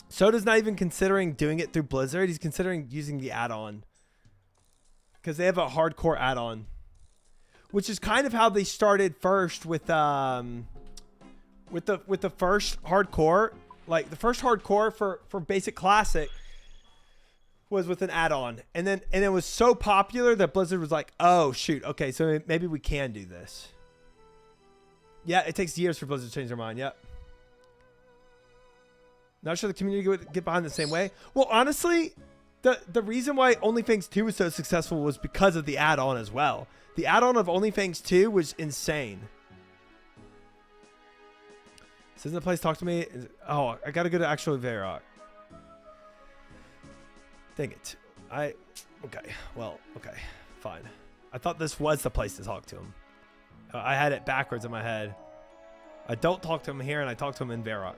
Soda's not even considering doing it through Blizzard. He's considering using the add-on because they have a hardcore add-on, which is kind of how they started first with the first hardcore. Like the first hardcore for basic classic was with an add-on, and it was so popular that Blizzard was like, oh shoot, okay, so maybe we can do this. Yeah, it takes years for Blizzard to change their mind. Yep. Not sure the community would get behind the same way. Well, honestly, the reason why OnlyFans 2 was so successful was because of the add-on as well. The add-on of OnlyFans 2 was insane. This isn't the place. Talk to me. Oh, I gotta go to actual Varrock. Dang it. Okay. Well, okay. Fine. I thought this was the place to talk to him. I had it backwards in my head. I don't talk to him here, and I talk to him in Varrock.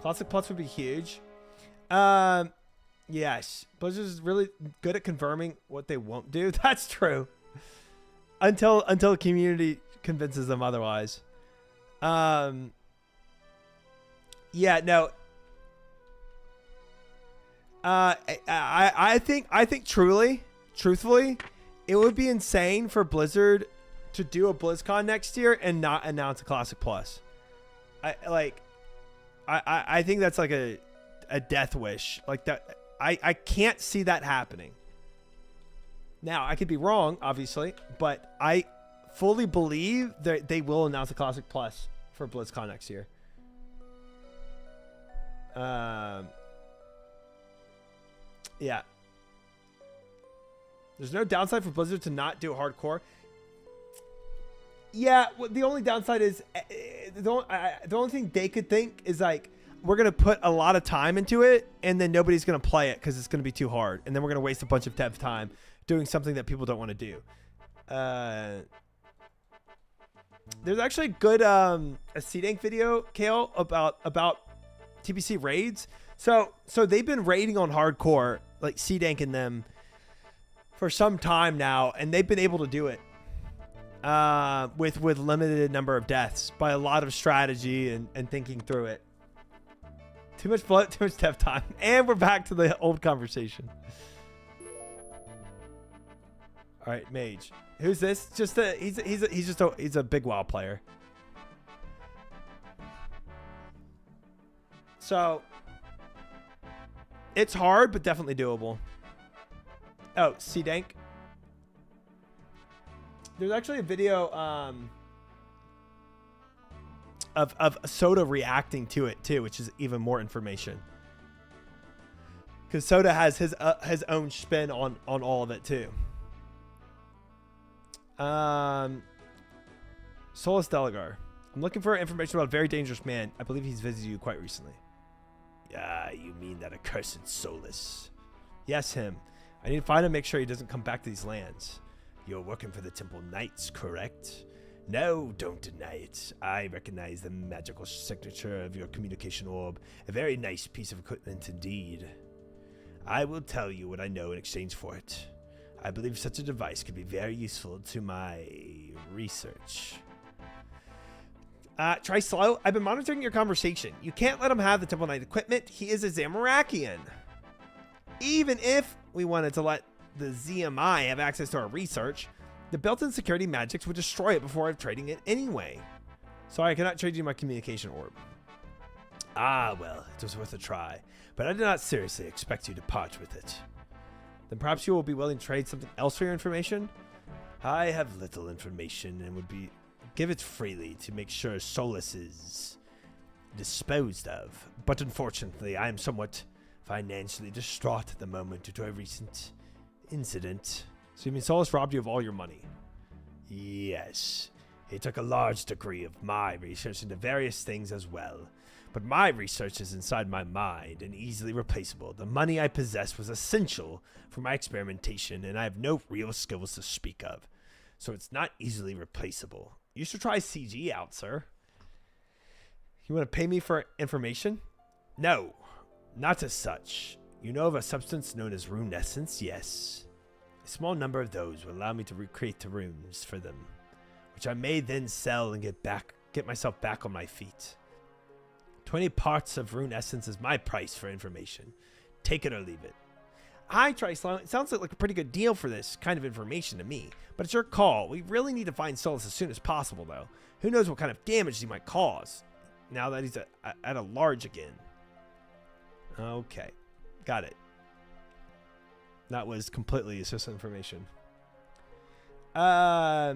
Classic Plus would be huge. Yes. Blizzard is really good at confirming what they won't do. That's true. Until the community convinces them otherwise. Yeah, no. I think truthfully, it would be insane for Blizzard to do a BlizzCon next year and not announce a Classic Plus. I think that's like a death wish. Like that, I can't see that happening. Now, I could be wrong, obviously, but I fully believe that they will announce a Classic Plus for BlizzCon next year. Yeah. There's no downside for Blizzard to not do hardcore. Yeah, the only downside is the only thing they could think is like, we're going to put a lot of time into it and then nobody's going to play it because it's going to be too hard. And then we're going to waste a bunch of dev time doing something that people don't want to do. There's actually a good a C-Dank video, Kale, about TBC raids. So they've been raiding on hardcore, like C-Danking them for some time now, and they've been able to do it with limited number of deaths by a lot of strategy and thinking through it. Too much blood, too much dev time, and we're back to the old conversation. All right, Mage. Who's this? Just he's a big WoW player. So it's hard, but definitely doable. Oh, C-Dank. There's actually a video of Soda reacting to it too, which is even more information. Because Soda has his own spin on all of it too. Solus Delagar. I'm looking for information about a very dangerous man. I believe he's visited you quite recently. Yeah, you mean that accursed Solus? Yes, him. I need to find him, make sure he doesn't come back to these lands. You're working for the Temple Knights, correct? No, don't deny it. I recognize the magical signature of your communication orb. A very nice piece of equipment indeed. I will tell you what I know in exchange for it. I believe such a device could be very useful to my research. Try slow. I've been monitoring your conversation. You can't let him have the Temple Knight equipment. He is a Zamorakian. Even if we wanted to let the ZMI have access to our research, the built-in security magics would destroy it before I'm trading it anyway. Sorry, I cannot trade you my communication orb. Ah, well, it was worth a try, but I did not seriously expect you to part with it. Then perhaps you will be willing to trade something else for your information? I have little information and would give it freely to make sure Solus is disposed of. But unfortunately, I am somewhat financially distraught at the moment due to a recent incident. So you mean Solus robbed you of all your money? Yes. He took a large degree of my research into various things as well. But my research is inside my mind and easily replaceable. The money I possess was essential for my experimentation, and I have no real skills to speak of. So it's not easily replaceable. You should try CG out, sir. You want to pay me for information? No, not as such. You know of a substance known as rune essence? Yes. A small number of those will allow me to recreate the runes for them, which I may then sell and get myself back on my feet. 20 parts of rune essence is my price for information. Take it or leave it. Hi, Trislow. It sounds like a pretty good deal for this kind of information to me, but it's your call. We really need to find Solus as soon as possible, though. Who knows what kind of damage he might cause now that he's at a large again. Okay. Got it. That was completely useless information. My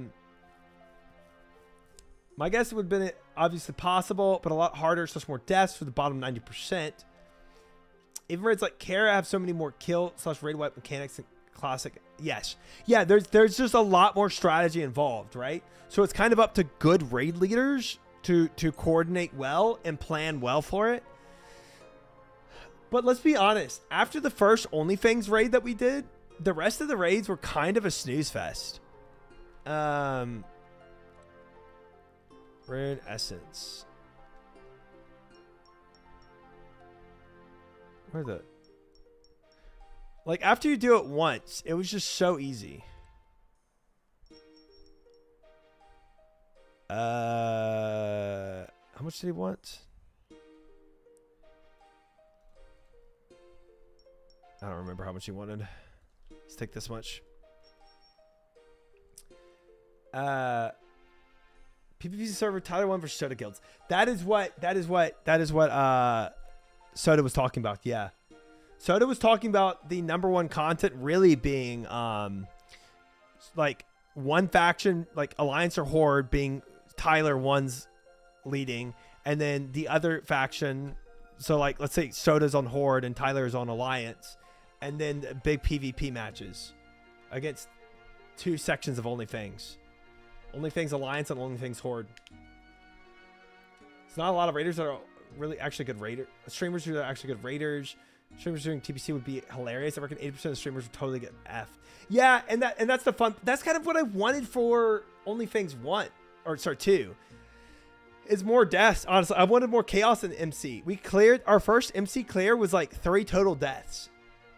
guess would have been obviously possible, but a lot harder, so more deaths for the bottom 90%. Even raids like Kara have so many more kill/raid wipe mechanics in classic. Yes. Yeah, there's just a lot more strategy involved, right? So it's kind of up to good raid leaders to coordinate well and plan well for it. But let's be honest, after the first OnlyFans raid that we did, the rest of the raids were kind of a snooze fest. Rune Essence. Where the... Like, after you do it once, it was just so easy. How much did he want? I don't remember how much he wanted. Let's take this much. PvP server Tyler 1 versus Soda guilds. That is what Soda was talking about. Yeah. Soda was talking about the #1 content really being like one faction, like Alliance or Horde, being Tyler 1's leading, and then the other faction, so like let's say Soda's on Horde and Tyler's on Alliance, and then big PvP matches against 2 sections of OnlyFans. OnlyFans Alliance and OnlyFans Horde. It's not a lot of raiders that are really actually good raiders. Streamers who are actually good raiders. Streamers doing TBC would be hilarious. I reckon 80% of streamers would totally get F'd. Yeah, and that's the fun. That's kind of what I wanted for OnlyFans 2. Is more deaths. Honestly, I wanted more chaos in MC. We cleared our first MC clear was like 3 total deaths.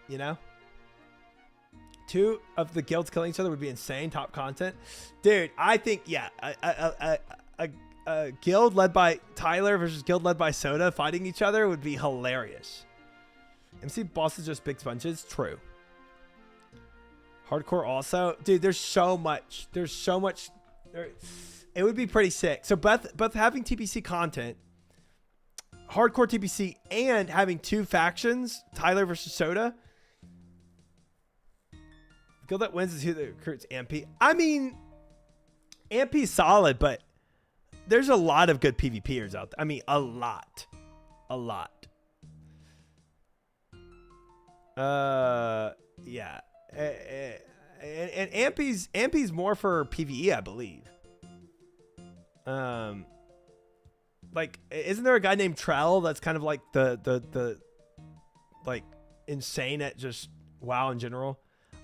You know, 2 of the guilds killing each other would be insane. Top content, dude. I think a guild led by Tyler versus guild led by Soda fighting each other would be hilarious. MC bosses just big sponges. True. Hardcore also, dude. There's so much. It would be pretty sick. So both having TBC content, hardcore TBC, and having 2 factions, Tyler versus Soda. Guild that wins is who that recruits MP. I mean, AMP's solid, but there's a lot of good PvPers out there. I mean, a lot. Yeah. And AMP's more for PvE, I believe. Like, isn't there a guy named Trell that's kind of like the like insane at just WoW in general?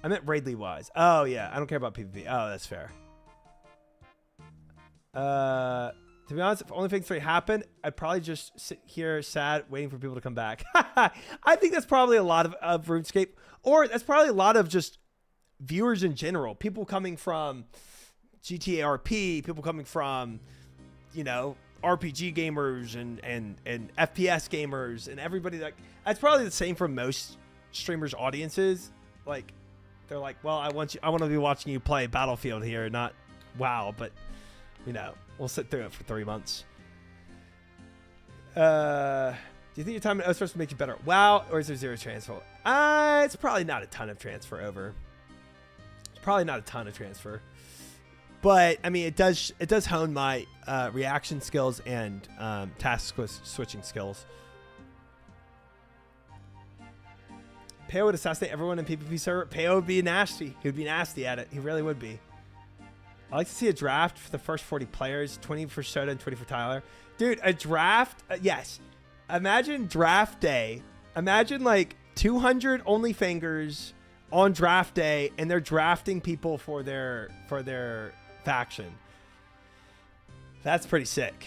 I meant Raidly wise. Oh yeah, I don't care about PvP. Oh, that's fair. To be honest, if OnlyFans 3 happened, I'd probably just sit here sad, waiting for people to come back. I think that's probably a lot of RuneScape, or that's probably a lot of just viewers in general. People coming from GTA RP, people coming from, you know, RPG gamers and FPS gamers, and everybody that's probably the same for most streamers' audiences. Like, they're like, well, I want to be watching you play Battlefield here, not WoW, but you know, we'll sit through it for 3 months. Do you think your time at OSPRS will make you better at WoW, or is there 0 transfer? It's probably not a ton of transfer over. It's probably not a ton of transfer. But I mean, it does hone my reaction skills and task switching skills. Peo would assassinate everyone in PvP server. Peo would be nasty. He would be nasty at it. He really would be. I like to see a draft for the first 40 players, 20 for Soda and 20 for Tyler. Dude, a draft, yes. Imagine draft day. Imagine like 200 OnlyFangers on draft day, and they're drafting people for their faction. That's pretty sick.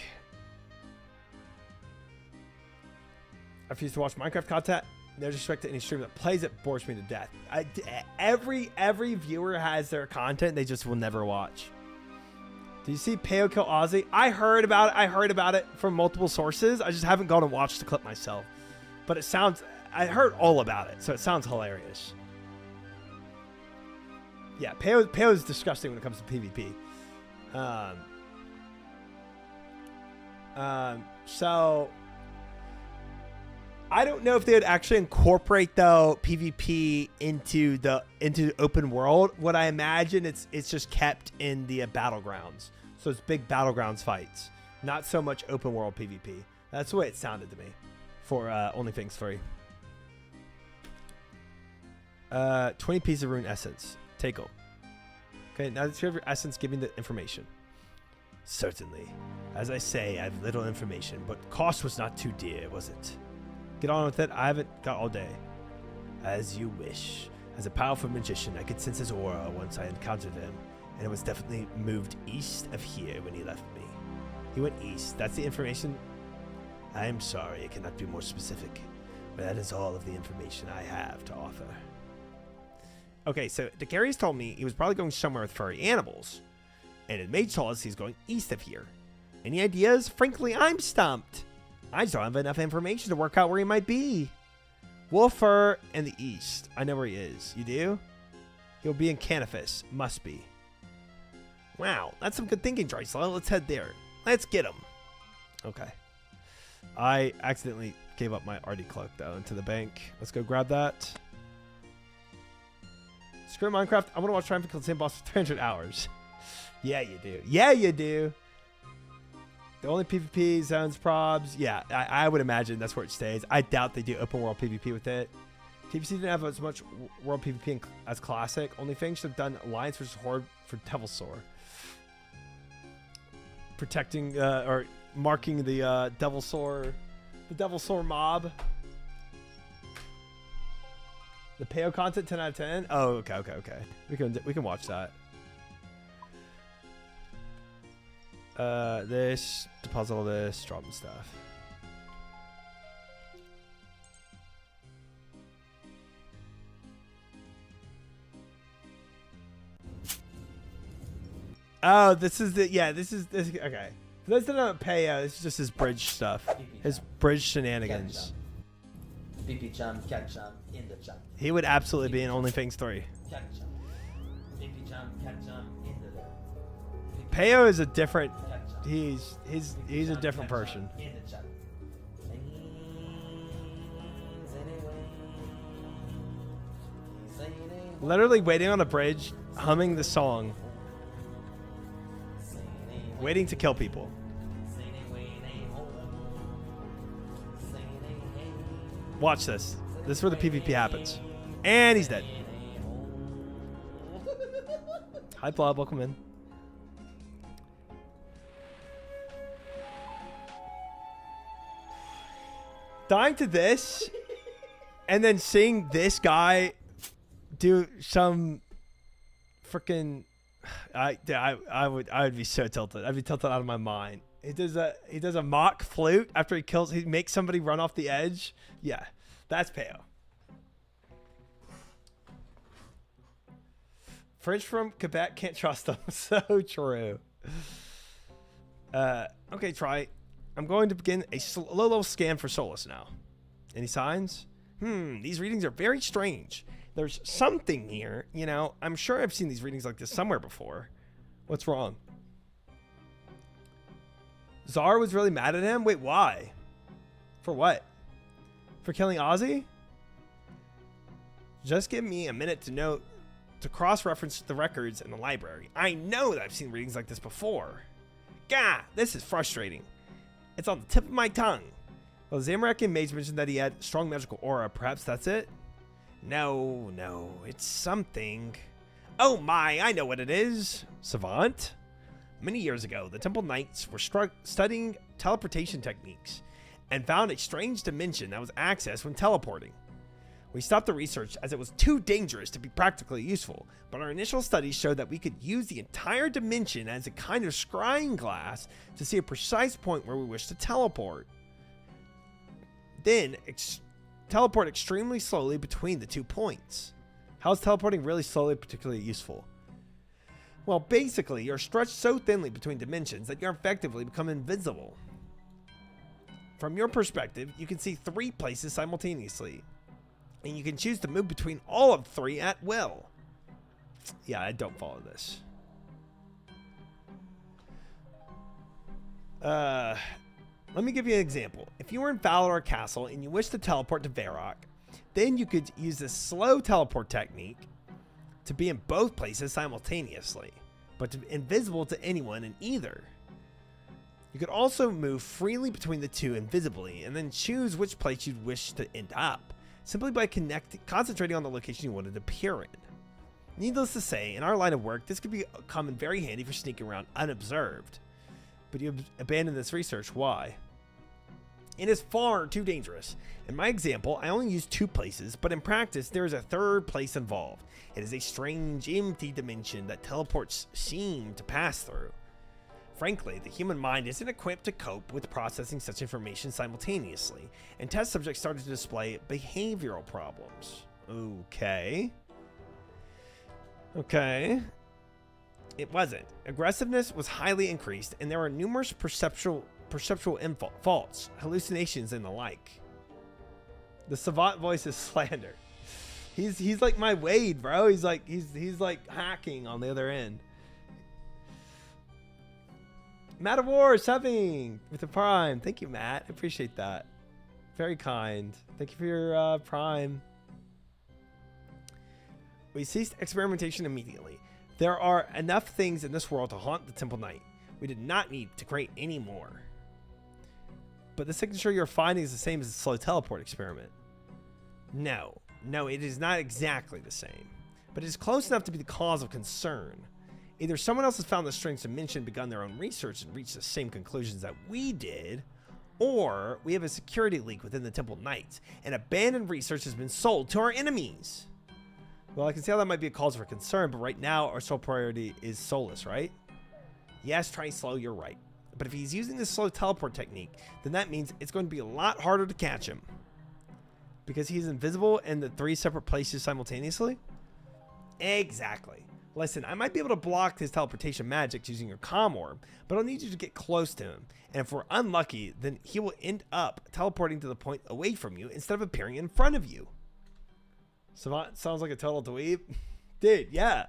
I refuse to watch Minecraft content. No disrespect to any streamer that plays it, bores me to death. Every viewer has their content they just will never watch. Do you see Peo kill Ozzy? I heard about it from multiple sources. I just haven't gone and watched the clip myself. But I heard all about it, so it sounds hilarious. Yeah, Peo is disgusting when it comes to PvP. So I don't know if they would actually incorporate though PvP into the open world. What I imagine it's just kept in the battlegrounds. So it's big battlegrounds fights, not so much open world PvP. That's the way it sounded to me for OnlyFans 3. 20 pieces of rune essence. Take them. Okay, now that you have your essence, give me the information. Certainly. As I say, I have little information, but cost was not too dear, was it? Get on with it. I haven't got all day. As you wish. As a powerful magician, I could sense his aura once I encountered him, and it was definitely moved east of here when he left me. He went east. That's the information? I am sorry, I cannot be more specific, but that is all of the information I have to offer. Okay, so Dacarius told me he was probably going somewhere with furry animals, and his mage told us he's going east of here. Any ideas? Frankly, I'm stumped. I just don't have enough information to work out where he might be. Wolfer in the east. I know where he is. You do? He'll be in Canifus. Must be. Wow, that's some good thinking, Drysdale. Let's head there. Let's get him. Okay. I accidentally gave up my RD cloak, though, into the bank. Let's go grab that. Screw Minecraft. I want to watch Triumph kill the same boss for 300 hours. Yeah, you do. Yeah, you do. The only PvP zones probs. Yeah, I would imagine that's where it stays. I doubt they do open world PvP with it. TBC didn't have as much world PvP as Classic. Only thing should have done Alliance versus Horde for Devil's Sword. Protecting or marking the Devil's Sword mob. The Peo content 10 out of 10. Oh, okay. We can watch that. This, deposit all this, drop the stuff. Oh, this is the, yeah, this is, okay. For those that don't pay, this is just his bridge stuff. His bridge shenanigans. PP jump, cat jump, in the jump. He would absolutely be in OnlyFans 3. Cat jump. PP jump, cat jump, in the Peo is a different, he's a different person. Literally waiting on a bridge, humming the song. Waiting to kill people. Watch this. This is where the PvP happens. And he's dead. Hi, Blob. Welcome in. Dying to this, and then seeing this guy do some freaking... I would be so tilted. I'd be tilted out of my mind. He does a mock flute after he makes somebody run off the edge. Yeah, that's Peo. French from Quebec, can't trust them. So true. Okay, try. I'm going to begin a low-level scan for Solus now. Any signs? These readings are very strange. There's something here, you know. I'm sure I've seen these readings like this somewhere before. What's wrong? Czar was really mad at him? Wait, why? For what? For killing Ozzy? Just give me a minute to cross-reference the records in the library. I know that I've seen readings like this before. Gah, this is frustrating. It's on the tip of my tongue. Well, Zamorak Mage mentioned that he had strong magical aura. Perhaps that's it? No, it's something. Oh my, I know what it is. Savant? Many years ago, the Temple Knights were studying teleportation techniques and found a strange dimension that was accessed when teleporting. We stopped the research as it was too dangerous to be practically useful, but our initial studies showed that we could use the entire dimension as a kind of scrying glass to see a precise point where we wish to teleport. Then, teleport extremely slowly between the 2 points. How is teleporting really slowly particularly useful? Well, basically, you're stretched so thinly between dimensions that you're effectively become invisible. From your perspective, you can see 3 places simultaneously, and you can choose to move between all of 3 at will. Yeah, I don't follow this. Let me give you an example. If you were in Valador Castle and you wish to teleport to Varrock, then you could use this slow teleport technique to be in both places simultaneously, but to be invisible to anyone in either. You could also move freely between the 2 invisibly, and then choose which place you'd wish to end up, simply by concentrating on the location you wanted to appear in. Needless to say, in our line of work, this could come in very handy for sneaking around unobserved. but you abandoned this research. Why? It is far too dangerous. In my example, I only used 2 places, but in practice, there is a 3rd place involved. It is a strange, empty dimension that teleports seem to pass through. Frankly, the human mind isn't equipped to cope with processing such information simultaneously, and test subjects started to display behavioral problems. Okay. It wasn't. Aggressiveness was highly increased, and there were numerous perceptual faults, hallucinations, and the like. The savant voice is slander. He's like my Wade, bro. He's like hacking on the other end. Matt of War subbing with the Prime. Thank you, Matt. I appreciate that. Very kind. Thank you for your Prime. We ceased experimentation immediately. There are enough things in this world to haunt the Temple Knight. We did not need to create any more. But the signature you're finding is the same as the slow teleport experiment. No, it is not exactly the same. But it is close enough to be the cause of concern. Either someone else has found the strange dimension, begun their own research, and reached the same conclusions that we did, or we have a security leak within the Temple Knights, and abandoned research has been sold to our enemies. Well, I can see how that might be a cause for concern, but right now our sole priority is Solus, right? Yes, try slow, you're right. But if he's using this slow teleport technique, then that means it's going to be a lot harder to catch him. Because he's invisible in the 3 separate places simultaneously? Exactly. Listen, I might be able to block his teleportation magic using your comm orb, but I'll need you to get close to him. And if we're unlucky, then he will end up teleporting to the point away from you instead of appearing in front of you. Savant sounds like a total dweeb. Dude, yeah.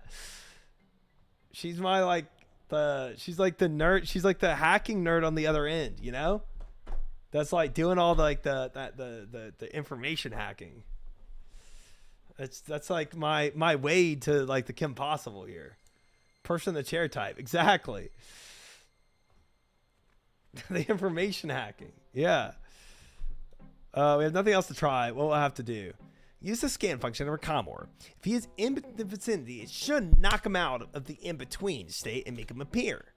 She's my she's like the nerd. She's like the hacking nerd on the other end, you know? That's like doing all the information hacking. That's like my way to like the Kim Possible here. Person in the chair type. Exactly. The information hacking. Yeah. We have nothing else to try. What we'll have to do. Use the scan function of our comm orb. If he is in the vicinity, it should knock him out of the in-between state and make him appear.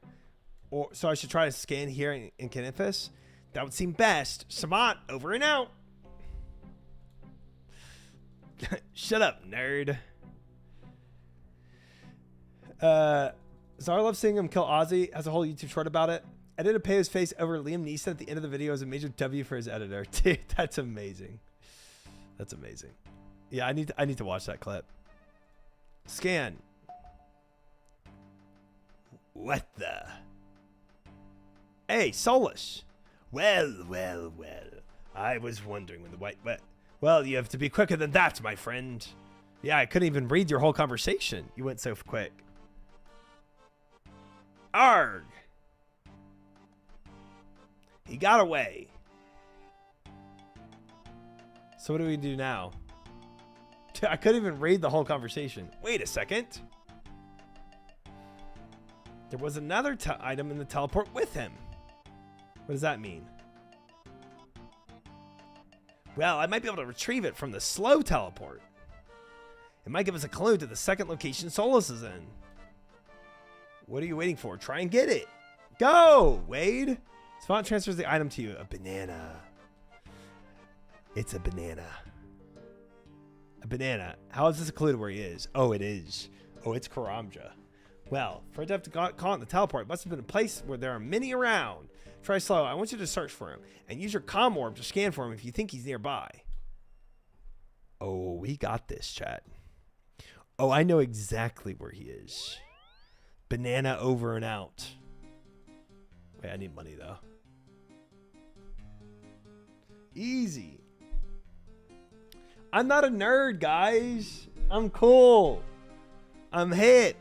So I should try to scan here in Canifus? That would seem best. Savant, over and out. Shut up, nerd. Zara loves seeing him kill Ozzy. Has a whole YouTube short about it. I didn't pay his face over Liam Neeson at the end of the video as a major W for his editor. Dude, that's amazing. That's amazing. Yeah, I need to watch that clip. Scan. What the? Hey, Solus. Well. I was wondering when the white... Well, you have to be quicker than that, my friend. Yeah, I couldn't even read your whole conversation. You went so quick. Arg! He got away. So what do we do now? I couldn't even read the whole conversation. Wait a second. There was another item in the teleport with him. What does that mean? Well, I might be able to retrieve it from the slow teleport. It might give us a clue to the second location Solus is in. What are you waiting for? Try and get it. Go, Wade. Savant transfers the item to you. A banana. It's a banana. A banana. How is this a clue to where he is? Oh, it is. Oh, it's Karamja. Well, for it to have to caught in the teleport, it must have been a place where there are many around. Try slow. I want you to search for him. And use your comm orb to scan for him if you think he's nearby. Oh, we got this, chat. Oh, I know exactly where he is. Banana over and out. Wait, I need money, though. Easy. I'm not a nerd, guys. I'm cool. I'm hip.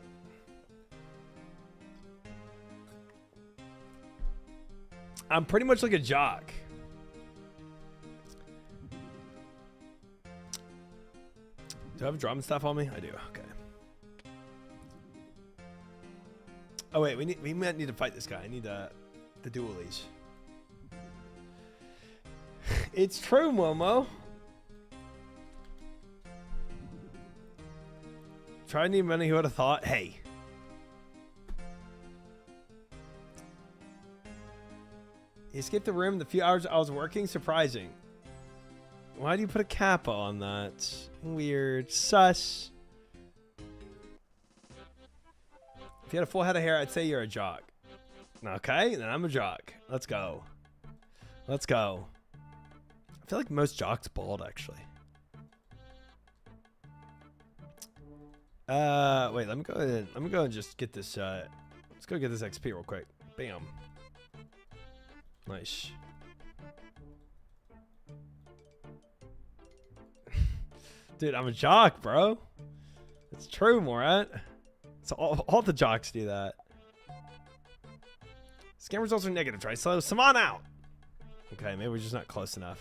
I'm pretty much like a jock. Do I have drum stuff on me? I do. Okay. Oh wait, we might need to fight this guy. I need the dualies. It's true, Momo. Try to need money. Who would have thought? Hey. He escaped the room in the few hours I was working. Surprising. Why do you put a kappa on that? Weird. Sus. If you had a full head of hair, I'd say you're a jock. Okay, then I'm a jock. Let's go. Let's go. I feel like most jocks bald, actually. Wait, let me go ahead. Let me go and just get this, let's go get this XP real quick. Bam. Nice. Dude, I'm a jock, bro. It's true, Morat. So all the jocks do that. Scan results are negative. Try slow. Saman out. Okay, maybe we're just not close enough.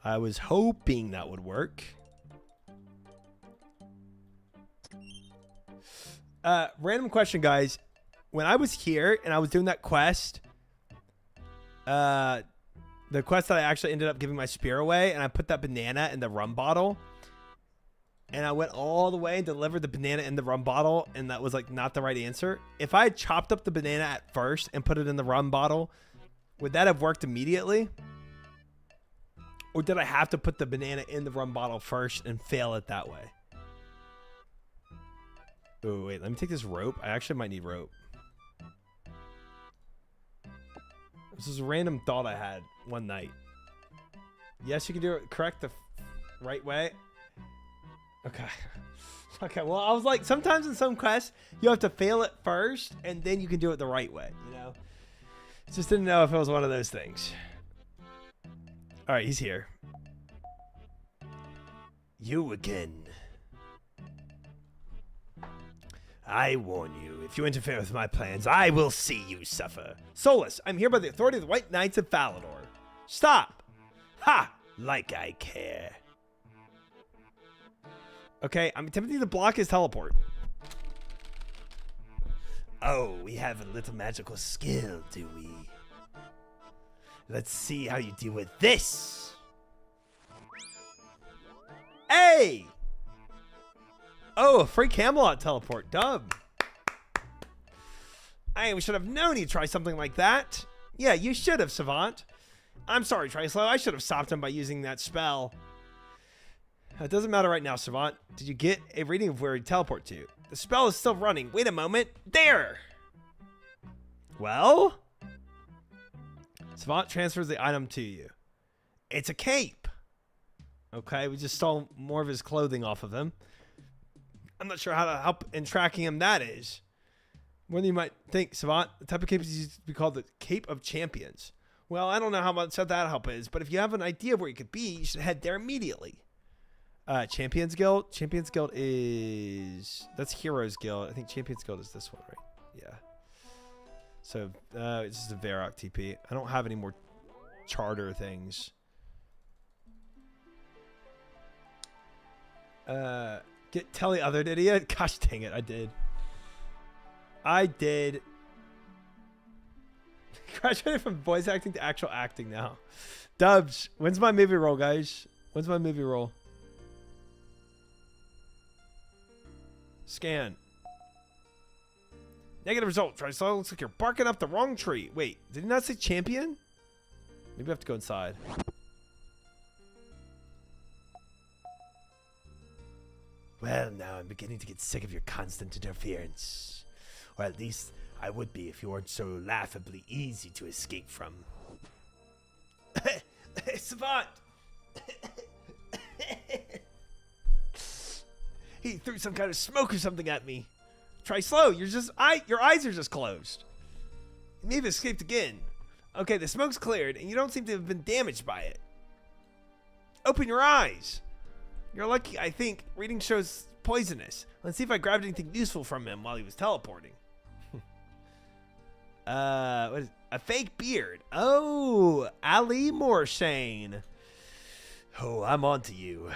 I was hoping that would work. Random question, guys. When I was here and I was doing that quest, the quest that I actually ended up giving my spear away, and I put that banana in the rum bottle, and I went all the way and delivered the banana in the rum bottle, and that was like not the right answer. If I had chopped up the banana at first and put it in the rum bottle, would that have worked immediately? Or did I have to put the banana in the rum bottle first and fail it that way? Oh, wait, let me take this rope. I actually might need rope. This is a random thought I had one night. Yes, you can do it correct the right way. Okay. Okay, well, I was like, sometimes in some quests, you have to fail it first, and then you can do it the right way, you know? Just didn't know if it was one of those things. All right, he's here. You again. I warn you, if you interfere with my plans, I will see you suffer. Solus, I'm here by the authority of the White Knights of Falador. Stop! Ha! Like I care. Okay, I'm attempting to block his teleport. Oh, we have a little magical skill, do we? Let's see how you deal with this. Hey! Oh, a free Camelot teleport. Dub. We should have known he'd try something like that. Yeah, you should have, Savant. I'm sorry, Trislow. I should have stopped him by using that spell. It doesn't matter right now, Savant. Did you get a reading of where he'd teleport to? The spell is still running. Wait a moment. There! Well? Savant transfers the item to you. It's a cape. Okay, we just stole more of his clothing off of him. I'm not sure how to help in tracking him that is. More than you might think, Savant. The type of cape is used to be called the Cape of Champions. Well, I don't know how much that help is, but if you have an idea of where you could be, you should head there immediately. Champions Guild. Champions Guild is... That's Heroes Guild. I think Champions Guild is this one, right? Yeah. So, it's just a Varrock TP. I don't have any more charter things. Tell the other idiot? Gosh dang it, I did. Graduated from voice acting to actual acting now. Dubs, when's my movie roll, guys? When's my movie roll? Scan. Negative result. Try slow. Looks like you're barking up the wrong tree. Wait, did he not say champion? Maybe I have to go inside. Well, now I'm beginning to get sick of your constant interference. Or at least I would be if you weren't so laughably easy to escape from. Savant! He threw some kind of smoke or something at me. Try slow. Your eyes are just closed. You may have escaped again. Okay, the smoke's cleared, and you don't seem to have been damaged by it. Open your eyes. You're lucky, I think. Reading shows poisonous. Let's see if I grabbed anything useful from him while he was teleporting. What is a fake beard? Oh, Ali Morshane. Oh, I'm on to you.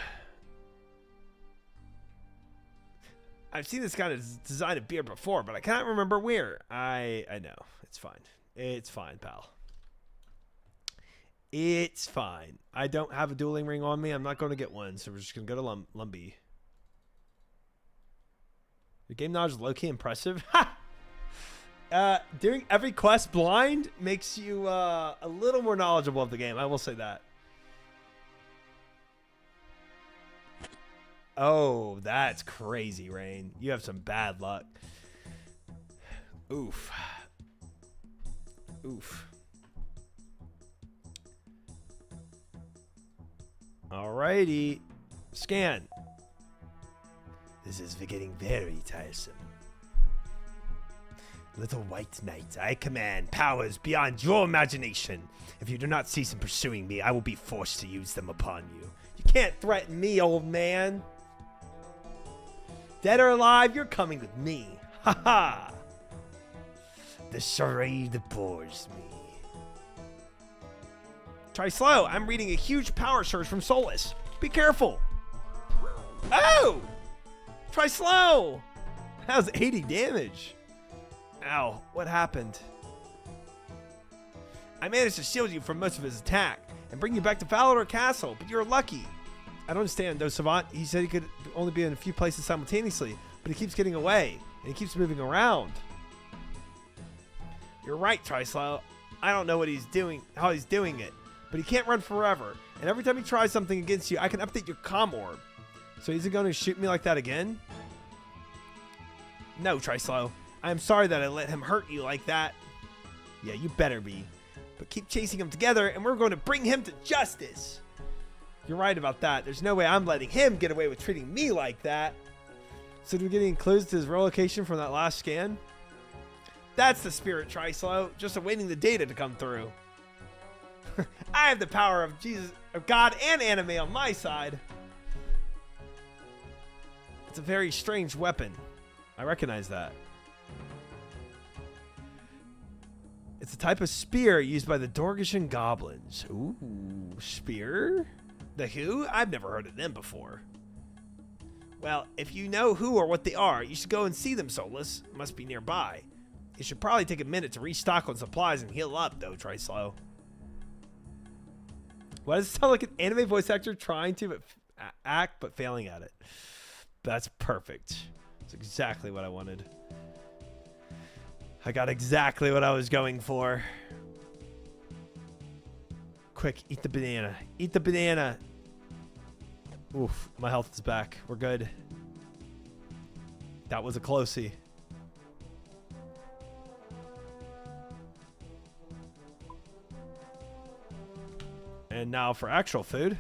I've seen this kind of design of beard before, but I can't remember where. I know. It's fine. It's fine, pal. It's fine. I don't have a dueling ring on me. I'm not going to get one, so we're just going to go to Lumbee. Your game knowledge is low-key impressive. Ha! Doing every quest blind makes you a little more knowledgeable of the game. I will say that. Oh, that's crazy, Rain. You have some bad luck. Oof. Oof. Alrighty. Scan. This is getting very tiresome. Little White Knight, I command powers beyond your imagination. If you do not cease in pursuing me, I will be forced to use them upon you. You can't threaten me, old man. Dead or alive, you're coming with me. Ha ha. The charade bores me. Try slow. I'm reading a huge power surge from Solus. Be careful. Oh! Try slow. That was 80 damage. Ow, what happened? I managed to shield you from most of his attack and bring you back to Falador Castle, but you're lucky. I don't understand, though, Savant. He said he could only be in a few places simultaneously, but he keeps getting away, and he keeps moving around. You're right, Trislow. I don't know what he's doing, how he's doing it, but he can't run forever, and every time he tries something against you, I can update your comm orb. So is he going to shoot me like that again? No, Trislow. I'm sorry that I let him hurt you like that. Yeah, you better be. But keep chasing him together, and we're going to bring him to justice. You're right about that. There's no way I'm letting him get away with treating me like that. So did we get any clues to his relocation from that last scan? That's the spirit, Trislow. Just awaiting the data to come through. I have the power of Jesus, of God and anime on my side. It's a very strange weapon. I recognize that. It's a type of spear used by the Dorgishan goblins. Ooh, spear? The who? I've never heard of them before. Well, if you know who or what they are, you should go and see them, Solus. Must be nearby. You should probably take a minute to restock on supplies and heal up, though, Trislow. Why does it sound like an anime voice actor trying to act but failing at it? That's perfect. That's exactly what I wanted. I got exactly what I was going for. Quick, eat the banana. Eat the banana. Oof, my health is back. We're good. That was a closey. And now for actual food.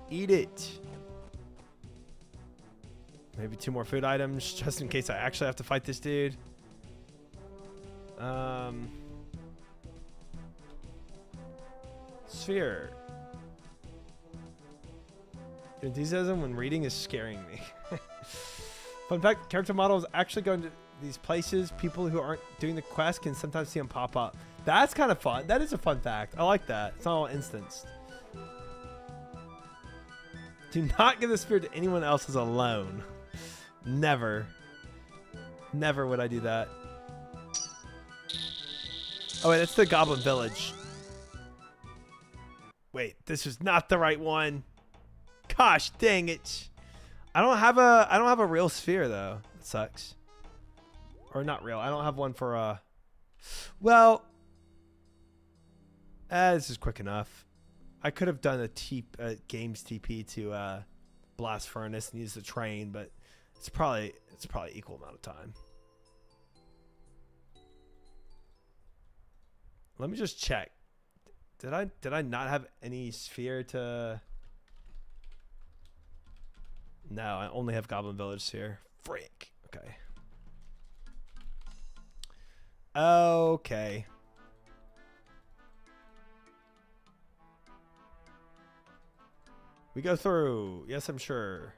Eat it. Maybe 2 more food items just in case I actually have to fight this dude. Sphere. Your enthusiasm when reading is scaring me. Fun fact, character models actually go into these places. People who aren't doing the quest can sometimes see them pop up. That's kind of fun. That is a fun fact. I like that. It's not all instanced. Do not give the spear to anyone else as alone. Never. Never would I do that. Oh wait, that's the Goblin Village. Wait, this is not the right one. Gosh dang it. I don't have a real sphere though. That sucks. Or not real. I don't have one for well, this is quick enough. I could have done a games TP to Blast Furnace and use the train, but it's probably equal amount of time. Let me just check. Did I not have any sphere to? No, I only have Goblin Village sphere. Frick. Okay. Okay. We go through. Yes, I'm sure.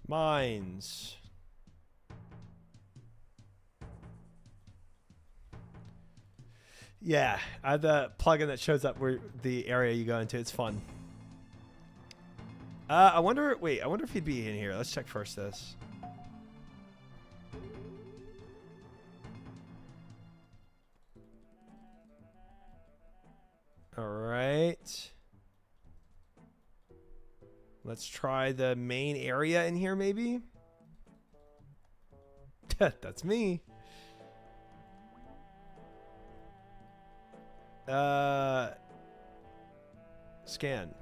Mines. Yeah, I have the plugin that shows up where the area you go into. It's fun. I wonder if he'd be in here. Let's check first this. All right. Let's try the main area in here, maybe. That's me. Scan.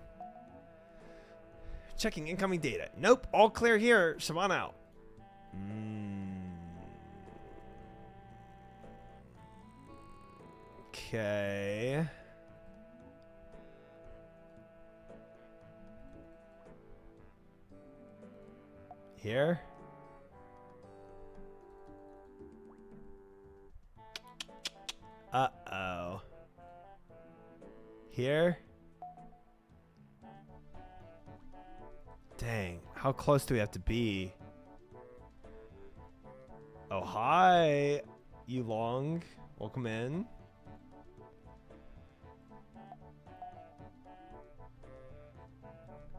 Checking incoming data. Nope, all clear here. Savan out. Okay. Here. Uh-oh. Here. Dang, how close do we have to be? Oh, hi, you long. Welcome in.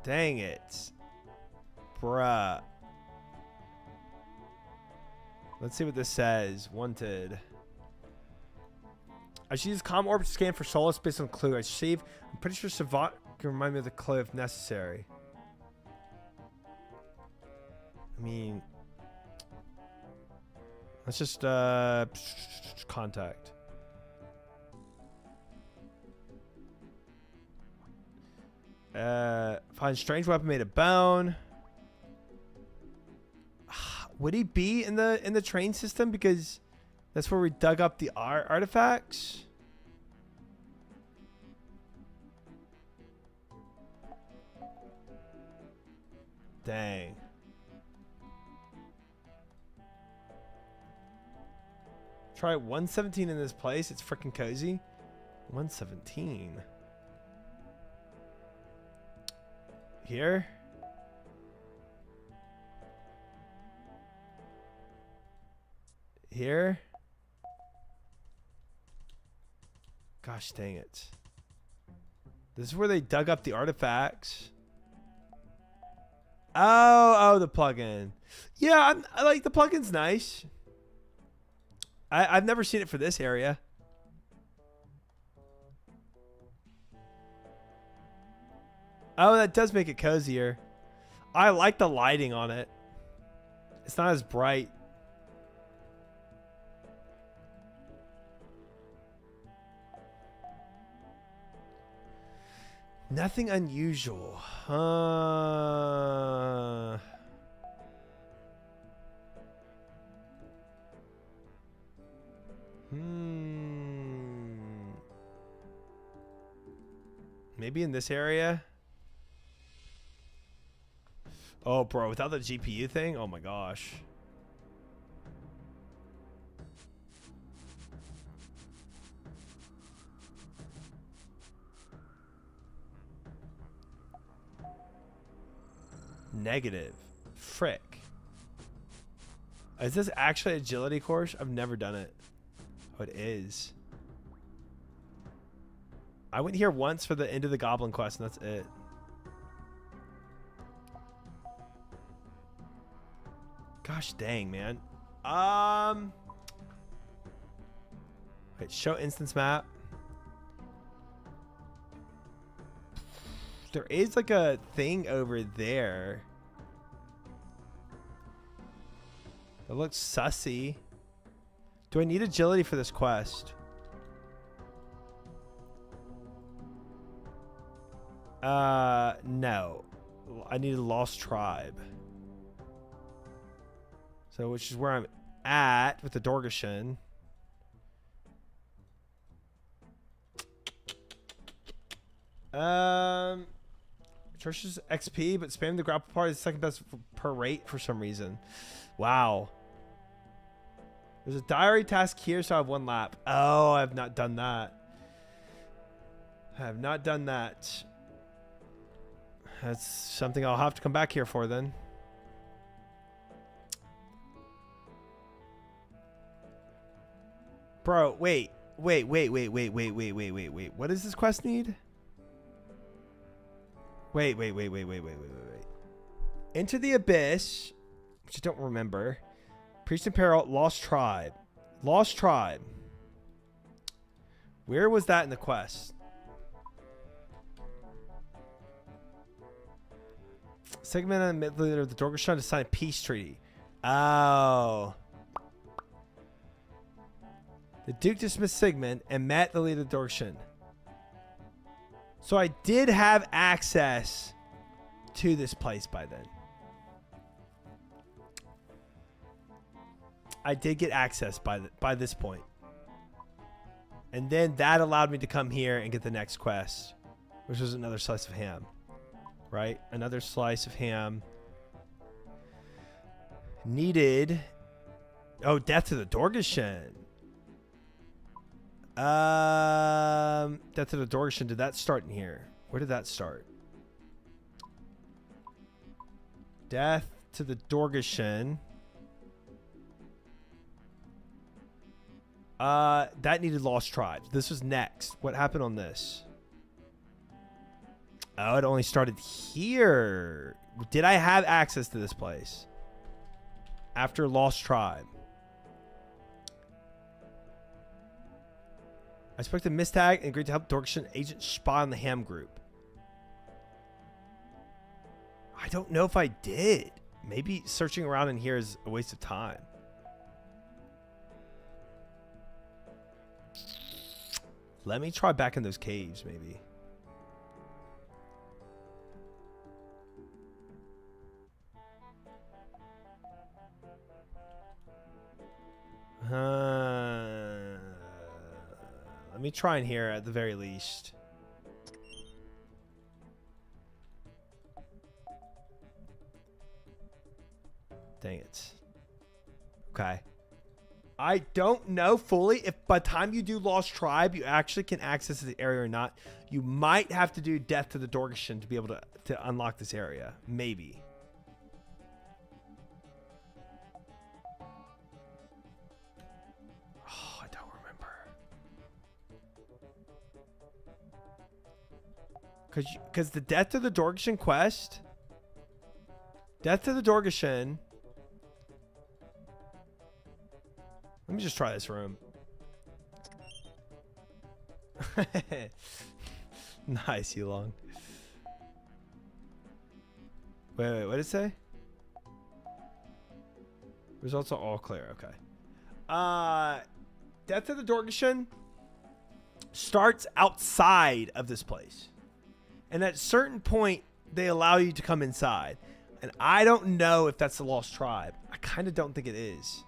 Dang it. Bruh. Let's see what this says. Wanted. I should use Comm Orb to scan for solace based on clue. I save. I'm pretty sure Savant can remind me of the clue if necessary. I mean, let's just contact. Find strange weapon made of bone. Would he be in the train system because that's where we dug up the artifacts? Dang. Try 117 in this place. It's freaking cozy. 117. Here. Here. Gosh dang it. This is where they dug up the artifacts. Oh, the plugin. Yeah, I like the plugin's nice. I've never seen it for this area. Oh, that does make it cozier. I like the lighting on it. It's not as bright. Nothing unusual. Maybe in this area. Oh, bro, without the GPU thing? Oh my gosh. Negative. Frick. Is this actually agility course? I've never done it. Oh, it is. I went here once for the end of the Goblin quest, and that's it. Gosh dang, man. Wait, show instance map. There is like a thing over there. It looks sussy. Do I need agility for this quest? No. I need a lost tribe. So, which is where I'm at with the Dorgashin. Trisha's XP, but spam the grapple part is second best per rate for some reason. Wow. There's a diary task here, so I have 1 lap. Oh, I have not done that. I have not done that. That's something I'll have to come back here for then. Bro, wait. What does this quest need? Wait. Into the Abyss, which I don't remember. Priest in Peril, Lost Tribe. Lost Tribe. Where was that in the quest? Sigmund and the leader of the Dorgashun to sign a peace treaty. Oh. The Duke dismissed Sigmund and met the leader of the Dorgashun. So I did have access to this place by then. I did get access by this point. And then that allowed me to come here and get the next quest, which was another slice of ham. Right? Another slice of ham. Needed. Oh, death to the Dorgashun. Death to the Dorgashun. Did that start in here? Where did that start? Death to the Dorgashun. That needed Lost Tribes. This was next. What happened on this? Oh, it only started here. Did I have access to this place? After Lost Tribe. I spoke to Mistag and agreed to help Dorgashun agent spy on the Ham group. I don't know if I did. Maybe searching around in here is a waste of time. Let me try back in those caves, maybe. Let me try in here at the very least. Dang it. Okay. I don't know fully if by the time you do Lost Tribe, you actually can access the area or not. You might have to do Death to the Dorgashun to be able to unlock this area. Maybe. Oh, I don't remember. Because the Death to the Dorgashun quest... Death to the Dorgashun... Let me just try this room. Nice, Yulong. Wait, what did it say? Results are all clear. Okay. Death to the Dorgashun starts outside of this place. And at a certain point, they allow you to come inside. And I don't know if that's the Lost Tribe. I kind of don't think it is.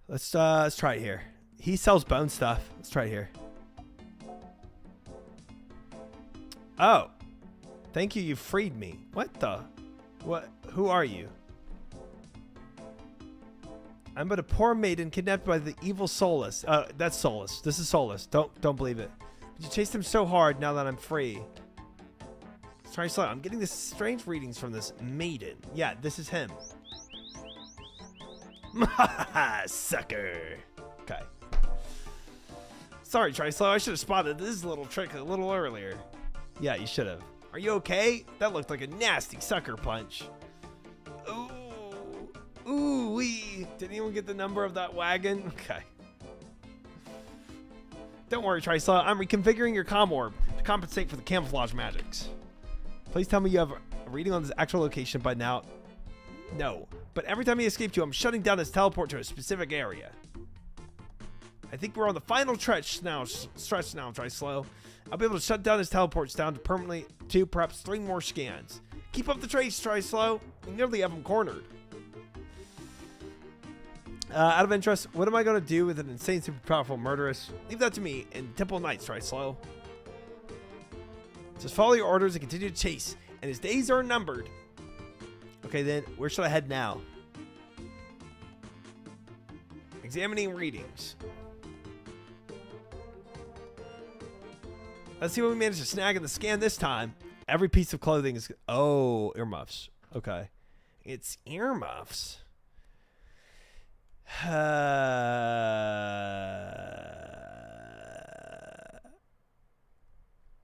Let's try it here. He sells bone stuff. Let's try it here. Oh. Thank you, you freed me. What the? What? Who are you? I'm but a poor maiden kidnapped by the evil Solus. That's Solus. This is Solus. Don't believe it. But you chased him so hard now that I'm free. Let's try slow. I'm getting this strange readings from this maiden. Yeah, this is him. Sucker. Okay. Sorry, Trislow. I should have spotted this little trick a little earlier. Yeah, you should have. Are you okay? That looked like a nasty sucker punch. Ooh. Ooh wee. Did anyone get the number of that wagon? Okay. Don't worry, Trislow. I'm reconfiguring your comm orb to compensate for the camouflage magics. Please tell me you have a reading on this actual location by now. No. But every time he escaped you, I'm shutting down his teleport to a specific area. I think we're on the final stretch now, Trislow. I'll be able to shut down his teleports down to permanently 2, perhaps 3 more scans. Keep up the trace, Trislow. We nearly have him cornered. Out of interest, what am I going to do with an insane, super powerful murderess? Leave that to me in Temple Knights, Trislow. Just follow your orders and continue to chase, and his days are numbered. Okay, then, where should I head now? Examining readings. Let's see what we managed to snag in the scan this time. Every piece of clothing is... Oh, earmuffs. Okay. It's earmuffs.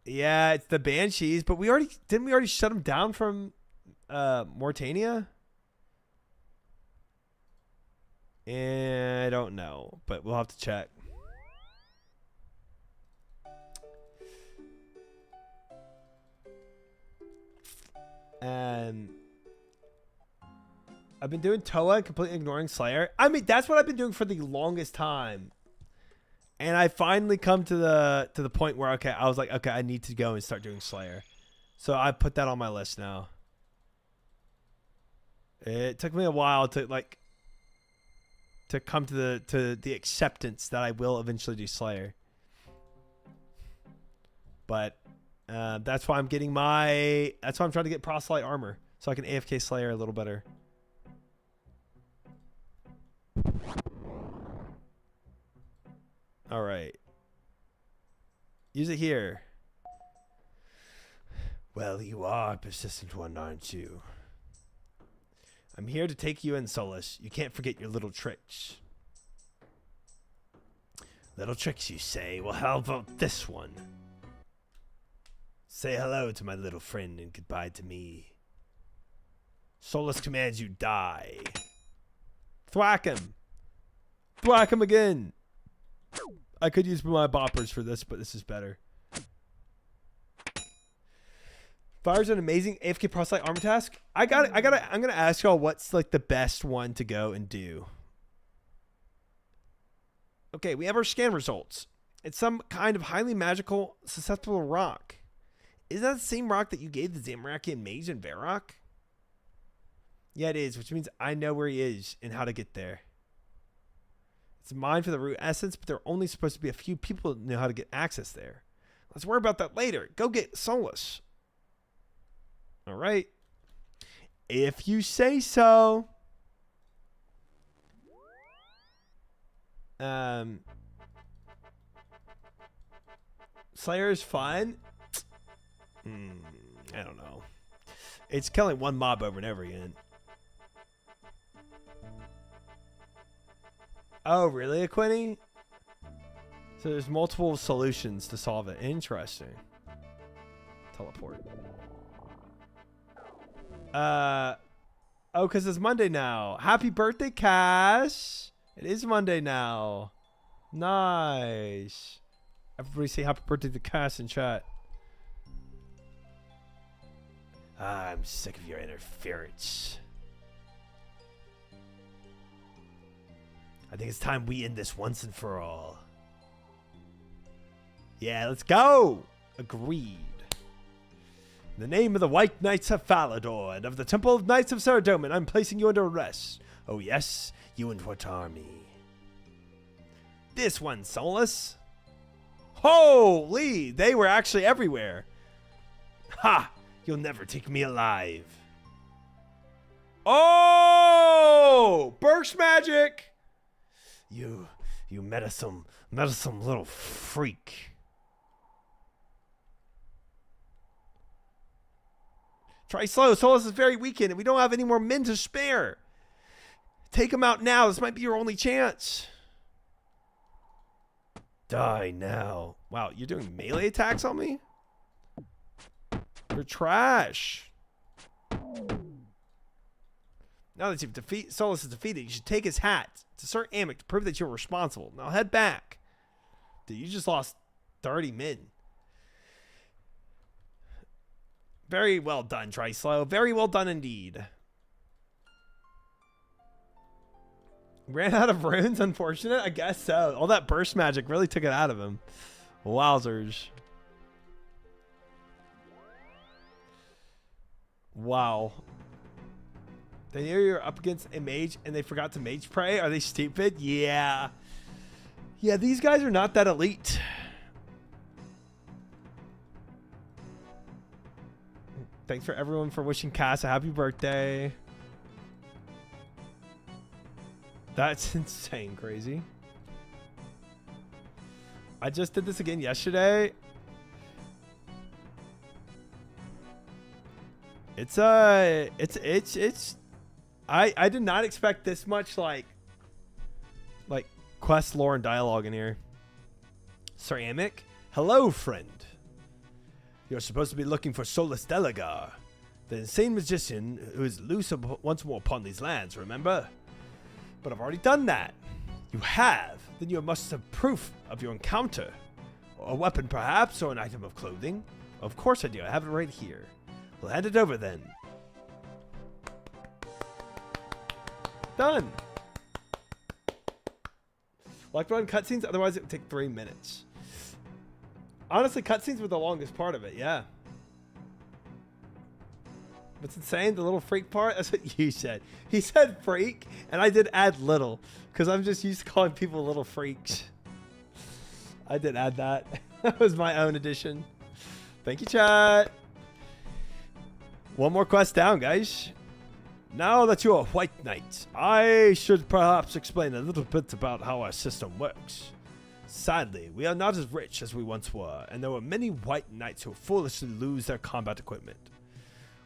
Yeah, it's the Banshees, but didn't we already shut them down from Mortania? I don't know, but we'll have to check. And I've been doing Toa and completely ignoring Slayer. I mean, that's what I've been doing for the longest time. And I finally come to the point where, okay, I was like, okay, I need to go and start doing Slayer. So I put that on my list now. It took me a while to come to the acceptance that I will eventually do Slayer. But that's why I'm getting that's why I'm trying to get Proselyte armor so I can AFK Slayer a little better. All right. Use it here. Well, you are a persistent one, aren't you? I'm here to take you in, Solus. You can't forget your little tricks. Little tricks, you say? Well, how about this one? Say hello to my little friend and goodbye to me. Solus commands you die. Thwack him. Thwack him again. I could use my boppers for this, but this is better. Fire's an amazing AFK Proselyte armor task. I'm gonna ask y'all what's like the best one to go and do. Okay, we have our scan results. It's some kind of highly magical, susceptible rock. Is that the same rock that you gave the Zamorakian mage in Varrock? Yeah, it is, which means I know where he is and how to get there. It's mine for the root essence, but there are only supposed to be a few people that know how to get access there. Let's worry about that later. Go get Solus. All right. If you say so. Slayer is fun. I don't know. It's killing one mob over and over again. Oh, really, Aquini? So there's multiple solutions to solve it. Interesting. Teleport. Oh, because it's Monday now. Happy birthday, Cass. It is Monday now. Nice. Everybody say happy birthday to Cass in chat. I'm sick of your interference. I think it's time we end this once and for all. Yeah, let's go. Agreed. In the name of the White Knights of Falador and of the Temple of Knights of Saradomin, I'm placing you under arrest. Oh yes, you and what army? This one, Solus. Holy, they were actually everywhere. Ha! You'll never take me alive. Oh! Burst magic! You meddlesome little freak. Try slow. Solus is very weakened, and we don't have any more men to spare. Take him out now. This might be your only chance. Die now. Wow, you're doing melee attacks on me? You're trash. Now that you've Solus is defeated, you should take his hat to Sir Amic to prove that you're responsible. Now head back. Dude, you just lost 30 men. Very well done, Trislow. Very well done indeed. Ran out of runes, unfortunate? I guess so. All that burst magic really took it out of him. Wowzers. Wow. They knew you were up against a mage and they forgot to mage pray? Are they stupid? Yeah. Yeah, these guys are not that elite. Thanks for everyone for wishing Cass a happy birthday. That's insane crazy. I just did this again yesterday. I did not expect this much like quest lore and dialogue in here. Sir Amic, hello friend. You're supposed to be looking for Solus Delagar, the insane magician who is loose once more upon these lands, remember? But I've already done that. You have? Then you must have proof of your encounter. A weapon perhaps, or an item of clothing? Of course I do, I have it right here. We'll hand it over then. Done. Like run cutscenes, otherwise it would take 3 minutes. Honestly, cutscenes were the longest part of it, yeah. What's insane, the little freak part, that's what you said. He said freak, and I did add little, because I'm just used to calling people little freaks. I did add that. That was my own addition. Thank you, chat. One more quest down, guys. Now that you're a white knight, I should perhaps explain a little bit about how our system works. Sadly, we are not as rich as we once were, and there were many white knights who foolishly lose their combat equipment.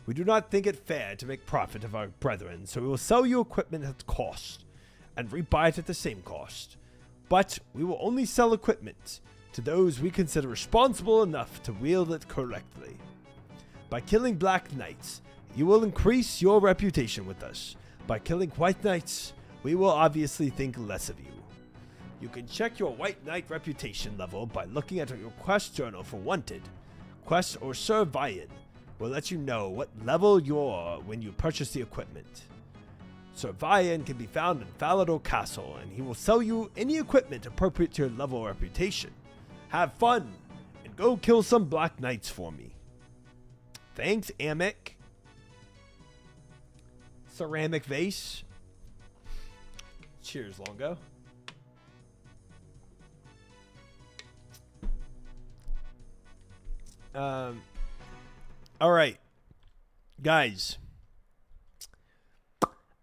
We do not think it fair to make profit of our brethren, so we will sell you equipment at cost, and rebuy it at the same cost. But we will only sell equipment to those we consider responsible enough to wield it correctly. By killing black knights, you will increase your reputation with us. By killing white knights, we will obviously think less of you. You can check your white knight reputation level by looking at your quest journal for wanted. Quest or Servian will let you know what level you're when you purchase the equipment. Servian can be found in Falador Castle, and he will sell you any equipment appropriate to your level or reputation. Have fun, and go kill some black knights for me. Thanks, Amic. Ceramic vase. Cheers, Longo. All right, guys.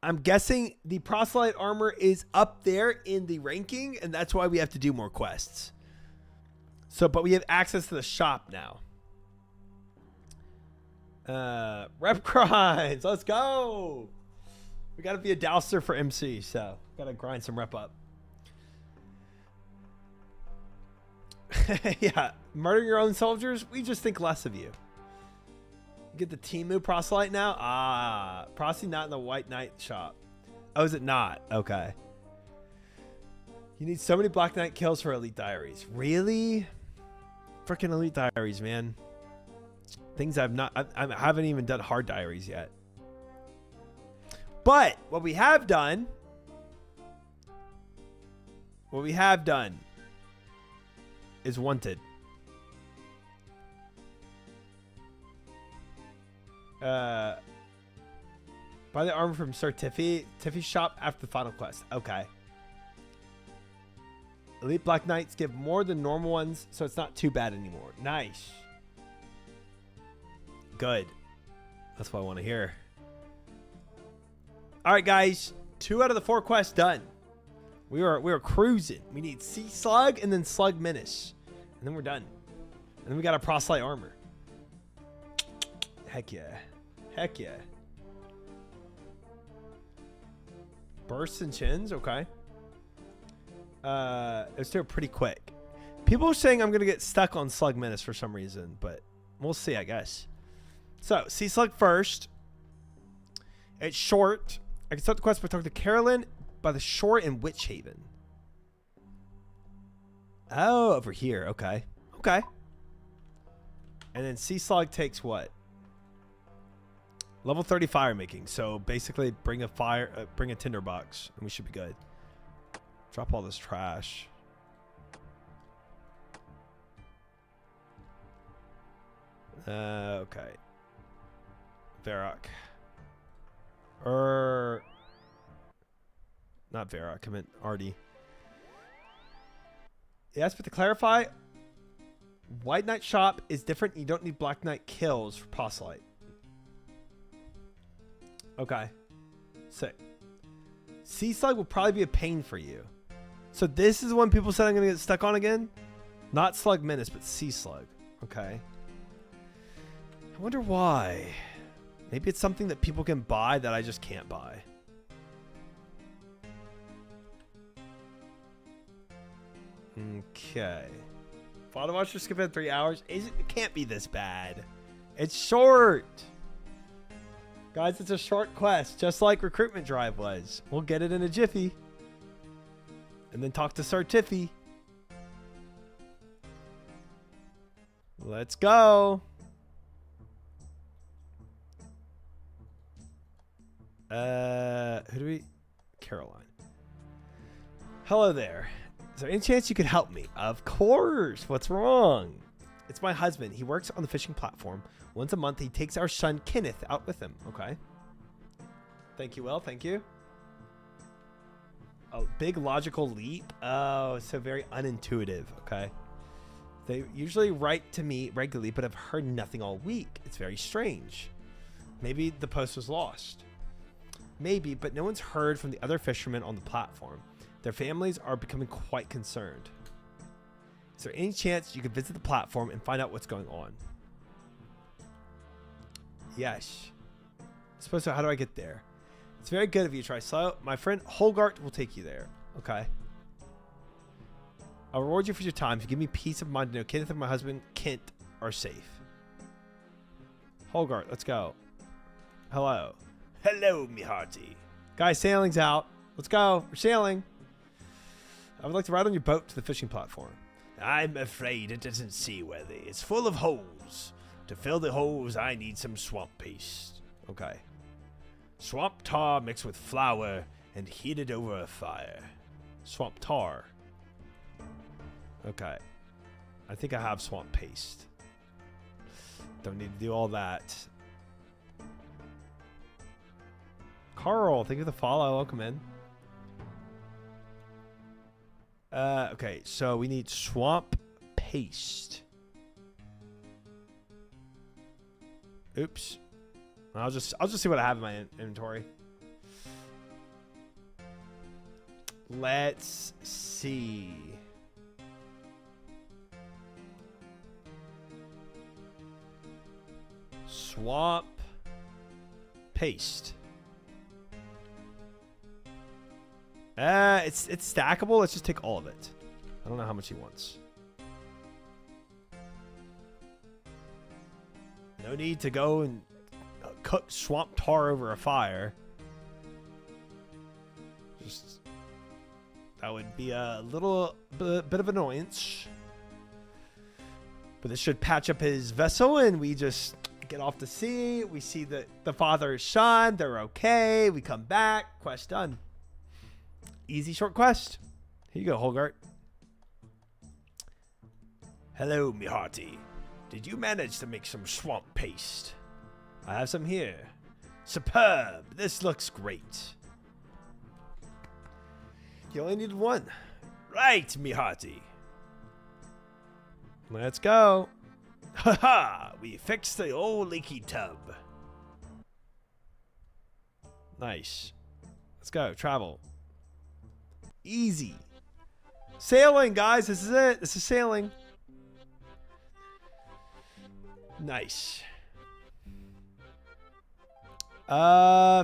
I'm guessing the proselyte armor is up there in the ranking, and that's why we have to do more quests. So, but we have access to the shop now. Rep grinds. Let's go. We got to be a douser for MC, so got to grind some rep up. Yeah, murder your own soldiers. We just think less of you. Get the Timu proselyte now. Ah, proselyte not in the White Knight shop. Oh, is it not? Okay. You need so many Black Knight kills for Elite Diaries. Really? Freaking Elite Diaries, man. Things I haven't even done hard diaries yet. But what we have done is wanted. Buy the armor from Sir Tiffy's shop after the final quest. Okay. Elite Black Knights give more than normal ones, so it's not too bad anymore. Nice. Good. That's what I want to hear. All right, guys. 2 out of the 4 quests done. We are cruising. We need Sea Slug and then Slug Menace, and then we're done. And then we got a proselyte armor. Heck yeah. Heck yeah. Bursts and chins. Okay. It's still pretty quick. People are saying I'm going to get stuck on Slug Menace for some reason, but we'll see, I guess. So, Sea Slug first. It's short. I can start the quest by talking to Carolyn by the shore in Witch Haven. Oh, over here. Okay. Okay. And then Sea Slug takes what? Level 30 fire making. So basically bring a tinder box and we should be good. Drop all this trash. Okay. Varrock. Not Varrock. I meant Artie. Yes, but to clarify, White Knight shop is different. You don't need Black Knight kills for proselyte. Okay. Sick. Sea Slug will probably be a pain for you. So this is one people said I'm going to get stuck on again. Not Slug Menace, but Sea Slug. Okay. I wonder why. Maybe it's something that people can buy that I just can't buy. Okay. Photo watch just skip it 3 hours. It can't be this bad. It's short. Guys, it's a short quest, just like Recruitment Drive was. We'll get it in a jiffy. And then talk to Sir Tiffy. Let's go. Who do we... Caroline. Hello there. Is there any chance you could help me? Of course. What's wrong? It's my husband. He works on the fishing platform. Once a month, he takes our son, Kenneth, out with him. Okay. Thank you, Will. Thank you. A big logical leap. Oh, so very unintuitive. Okay. They usually write to me regularly, but I've heard nothing all week. It's very strange. Maybe the post was lost. Maybe, but no one's heard from the other fishermen on the platform. Their families are becoming quite concerned. Is there any chance you could visit the platform and find out what's going on? Yes. I suppose so. How do I get there? It's very good of you to try slow. My friend Holgart will take you there. Okay. I'll reward you for your time. If you give me peace of mind to know Kenneth and my husband, Kent, are safe. Holgart, let's go. Hello. Hello, me hearty. Guys, sailing's out. Let's go. We're sailing. I would like to ride on your boat to the fishing platform. I'm afraid it isn't seaworthy. It's full of holes. To fill the holes, I need some swamp paste. Okay. Swamp tar mixed with flour and heated over a fire. Swamp tar. Okay. I think I have swamp paste. Don't need to do all that. Carl, thank you for the follow. Welcome in. Okay, so we need swamp paste. Oops. I'll just see what I have in my inventory. Let's see. Swamp paste. It's stackable. Let's just take all of it. I don't know how much he wants. No need to go and cook swamp tar over a fire. Just that would be a little bit of annoyance. But this should patch up his vessel, and we just get off to sea. We see the father and son. They're okay. We come back. Quest done. Easy short quest. Here you go, Holgart. Hello, me hearty. Did you manage to make some swamp paste? I have some here. Superb. This looks great. You only needed one. Right, me hearty. Let's go. Haha, we fixed the old leaky tub. Nice. Let's go. Travel. Easy. Sailing, guys. This is it. This is sailing. Nice.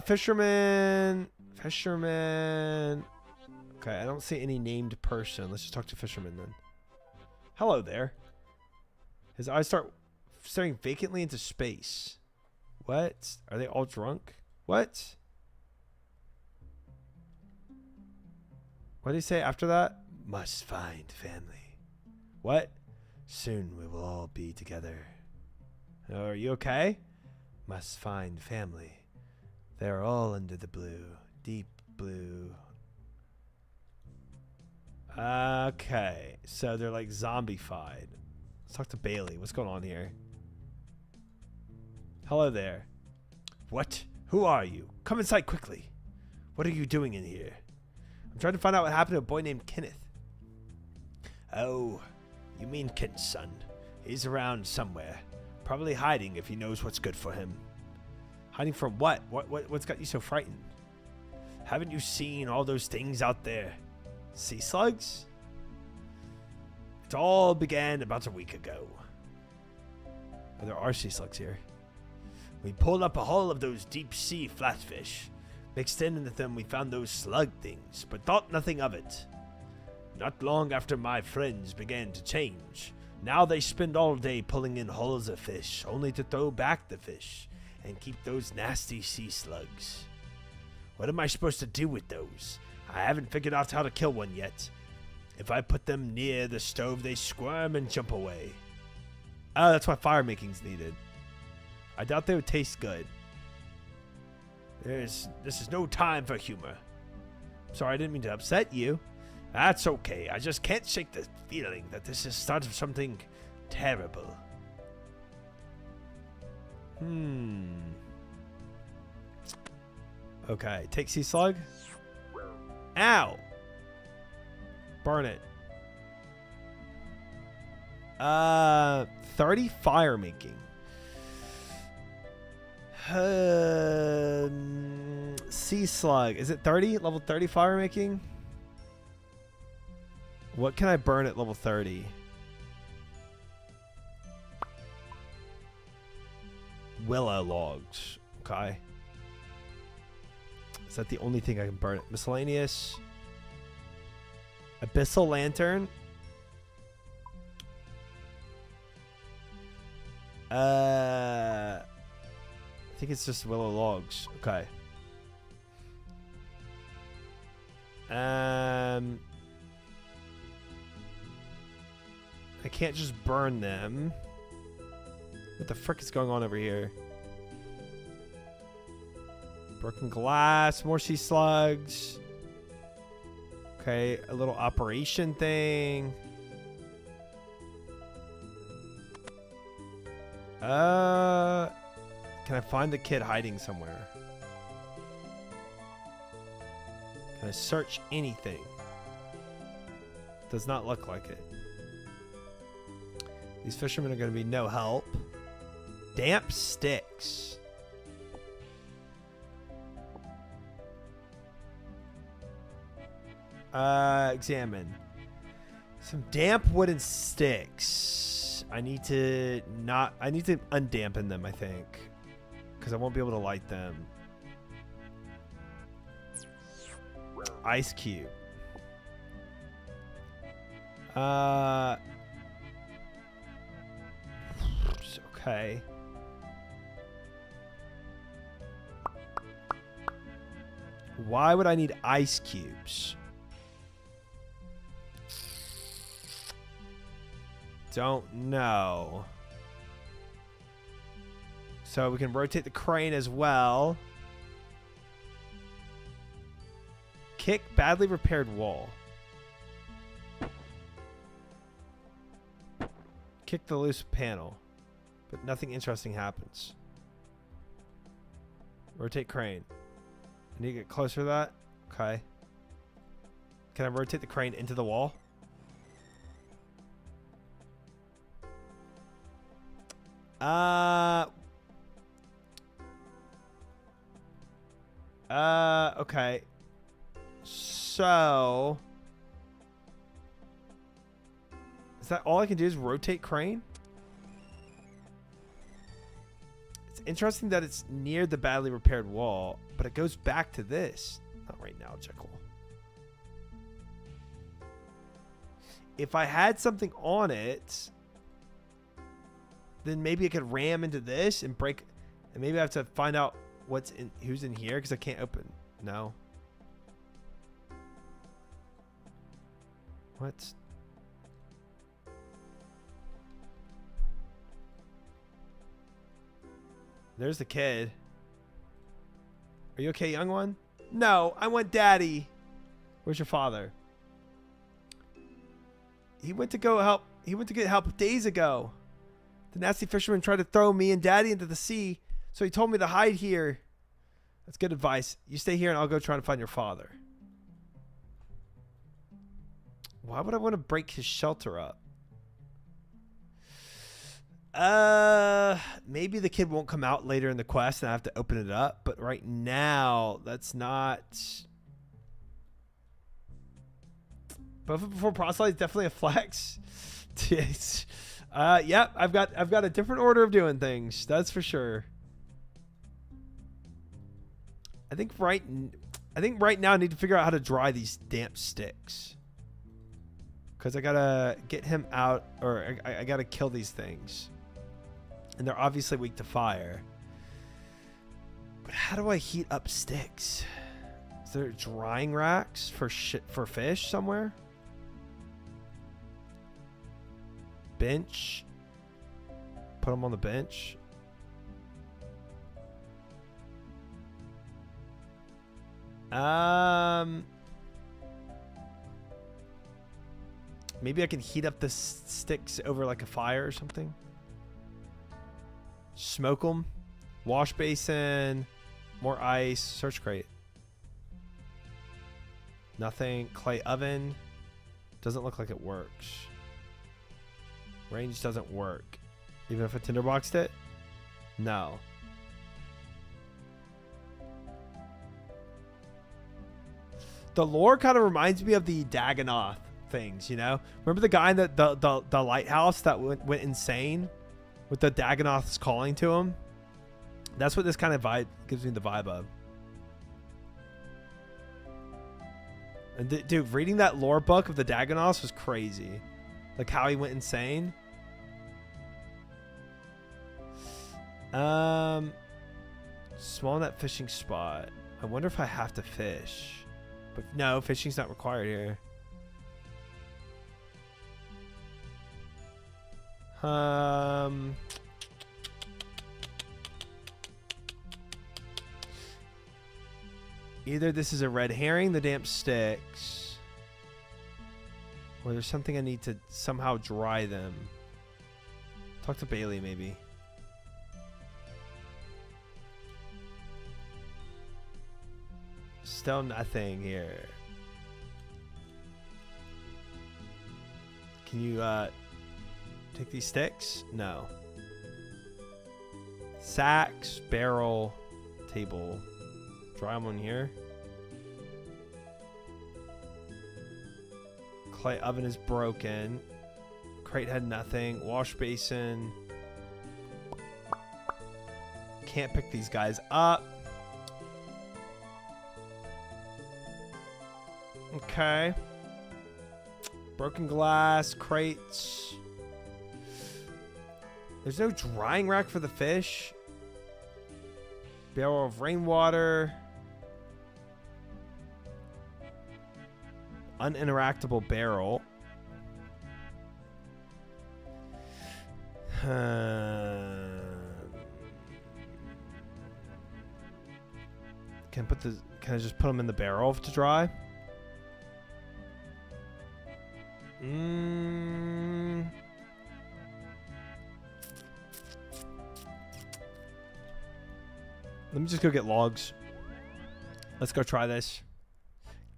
Fisherman. Fisherman. Okay, I don't see any named person. Let's just talk to fisherman then. Hello there. His eyes start staring vacantly into space. What? Are they all drunk? What? What did he say after that? Must find family. What? Soon we will all be together. Are you okay? Must find family. They are all under the blue. Deep blue. Okay. So they're like zombified. Let's talk to Bailey. What's going on here? Hello there. What? Who are you? Come inside quickly. What are you doing in here? I'm trying to find out what happened to a boy named Kenneth. Oh, you mean Kent's son. He's around somewhere. Probably hiding if he knows what's good for him. Hiding from what? What's got you so frightened? Haven't you seen all those things out there? Sea slugs? It all began about a week ago. Oh, there are sea slugs here. We pulled up a hull of those deep sea flatfish. Mixed in with them, we found those slug things, but thought nothing of it. Not long after my friends began to change. Now they spend all day pulling in hulls of fish, only to throw back the fish and keep those nasty sea slugs. What am I supposed to do with those? I haven't figured out how to kill one yet. If I put them near the stove, they squirm and jump away. Oh, that's why fire making's needed. I doubt they would taste good. This is no time for humor. Sorry, I didn't mean to upset you. That's okay. I just can't shake the feeling that this is start of something terrible. Okay, take sea slug. Ow! Burn it. 30 fire making. Sea slug. Is it 30? Level 30 fire making? What can I burn at level 30? Willow logs. Okay. Is that the only thing I can burn? Miscellaneous. Abyssal lantern. I think it's just willow logs. Okay. I can't just burn them. What the frick is going on over here? Broken glass, more sea slugs. Okay, a little operation thing. Can I find the kid hiding somewhere? Can I search anything? Does not look like it. These fishermen are going to be no help. Damp sticks. Examine. Some damp wooden sticks. I need to undampen them, I think. Because I won't be able to light them. Ice cube. Okay. Why would I need ice cubes? Don't know. So we can rotate the crane as well. Kick badly repaired wall. Kick the loose panel. But nothing interesting happens. Rotate crane. I need to get closer to that. Okay. Can I rotate the crane into the wall? Okay. So is that all I can do is rotate crane? It's interesting that it's near the badly repaired wall, but it goes back to this. Not right now, Jekyll. If I had something on it, then maybe I could ram into this and break, and maybe I have to find out who's in here because I can't open. No. What? There's the kid. Are you okay, young one? No, I want daddy. Where's your father? He went to go help. He went to get help days ago. The nasty fisherman tried to throw me and daddy into the sea, so he told me to hide here. That's good advice. You stay here and I'll go try to find your father. Why would I want to break his shelter up? Maybe the kid won't come out later in the quest and I have to open it up, but right now that's not. Bowfa before proselyte is definitely a flex. Yep, I've got a different order of doing things. That's for sure. I think right now I need to figure out how to dry these damp sticks. Because I gotta get him out, or I gotta kill these things. And they're obviously weak to fire. But how do I heat up sticks? Is there drying racks for fish somewhere? Bench. Put them on the bench. Maybe I can heat up the sticks over like a fire or something. Smoke them. Wash basin. More ice. Search crate. Nothing. Clay oven. Doesn't look like it works. Range doesn't work. Even if I tinderboxed it? No. The lore kind of reminds me of the Dagonoth things, you know? Remember the guy in the lighthouse that went insane with the Dagonoths calling to him? That's what this kind of vibe gives me the vibe of. And dude, reading that lore book of the Dagonoths was crazy. Like how he went insane. Small net fishing spot. I wonder if I have to fish. But no, fishing's not required here. Either this is a red herring, the damp sticks, or there's something I need to somehow dry them. Talk to Bailey, maybe. Still nothing here. Can you take these sticks? No. Sacks, barrel, table. Dry them on here. Clay oven is broken. Crate had nothing. Wash basin. Can't pick these guys up. Okay. Broken glass, crates. There's no drying rack for the fish. Barrel of rainwater. Uninteractable barrel. Can I just put them in the barrel to dry? Let me just go get logs. Let's go try this.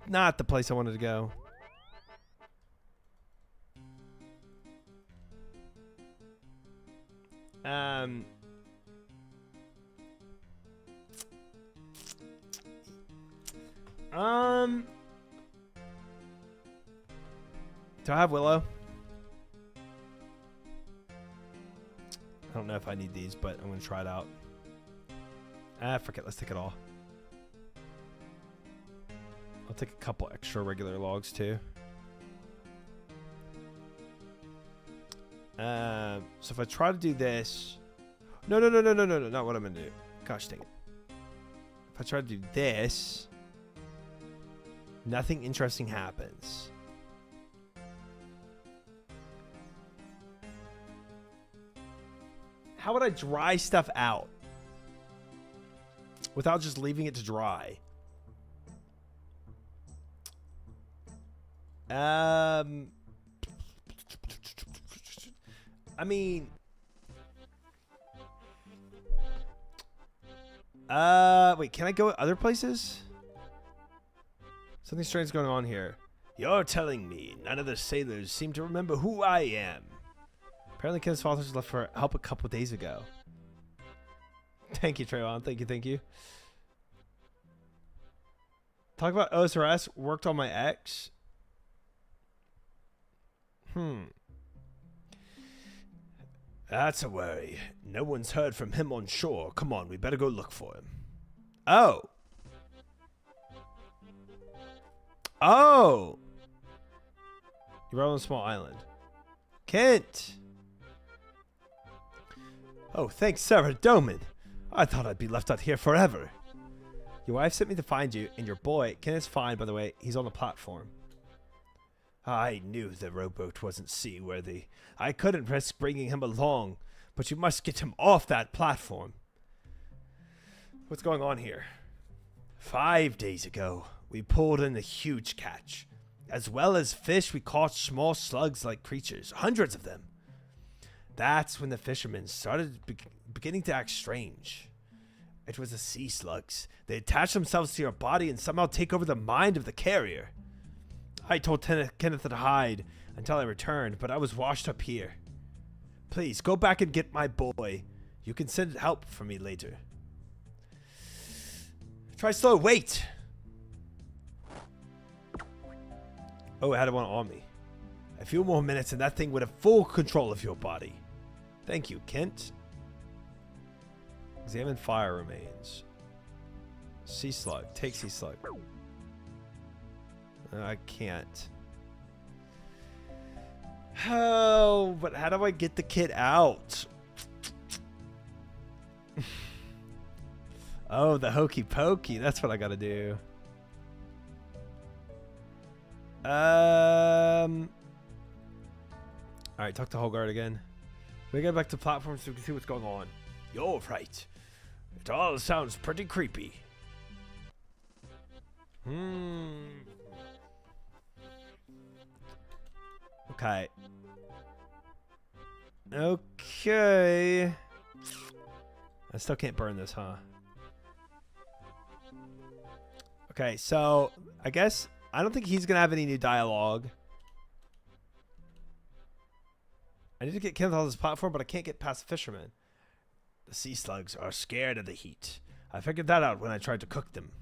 Not the place I wanted to go. Do I have Willow? I don't know if I need these, but I'm going to try it out. Forget. Let's take it all. I'll take a couple extra regular logs too. So if I try to do this, no, not what I'm gonna do. Gosh dang it! If I try to do this, nothing interesting happens. How would I dry stuff out without just leaving it to dry? I mean, wait, can I go other places? Something strange is going on here. You're telling me none of the sailors seem to remember who I am. Apparently, Kenneth's father just left for help a couple days ago. Thank you, Trayvon. Thank you. Talk about OSRS. Worked on my ex. That's a worry. No one's heard from him on shore. Come on, we better go look for him. Oh. You're on a small island. Kent. Oh, thanks, Sarah Doman. I thought I'd be left out here forever. Your wife sent me to find you, and your boy, Kenneth's fine, by the way. He's on the platform. I knew the rowboat wasn't seaworthy. I couldn't risk bringing him along, but you must get him off that platform. What's going on here? 5 days ago, we pulled in a huge catch. As well as fish, we caught small slugs-like creatures, hundreds of them. That's when the fishermen started beginning to act strange. It was the sea slugs. They attach themselves to your body and somehow take over the mind of the carrier. I told Kenneth to hide until I returned, but I was washed up here. Please, go back and get my boy. You can send help for me later. Try slow, wait! Oh, it had one on me. A few more minutes and that thing would have full control of your body. Thank you, Kent. Examine fire remains. Sea slug. Take sea slug. I can't. Oh, but how do I get the kid out? Oh, the hokey pokey. That's what I gotta do. Alright, talk to Holgard again. We get back to platform so we can see what's going on. You're right. It all sounds pretty creepy. Okay. Okay. I still can't burn this, huh? Okay, so I guess I don't think he's gonna have any new dialogue. I need to get Kenneth on this platform, but I can't get past the fisherman. The sea slugs are scared of the heat. I figured that out when I tried to cook them.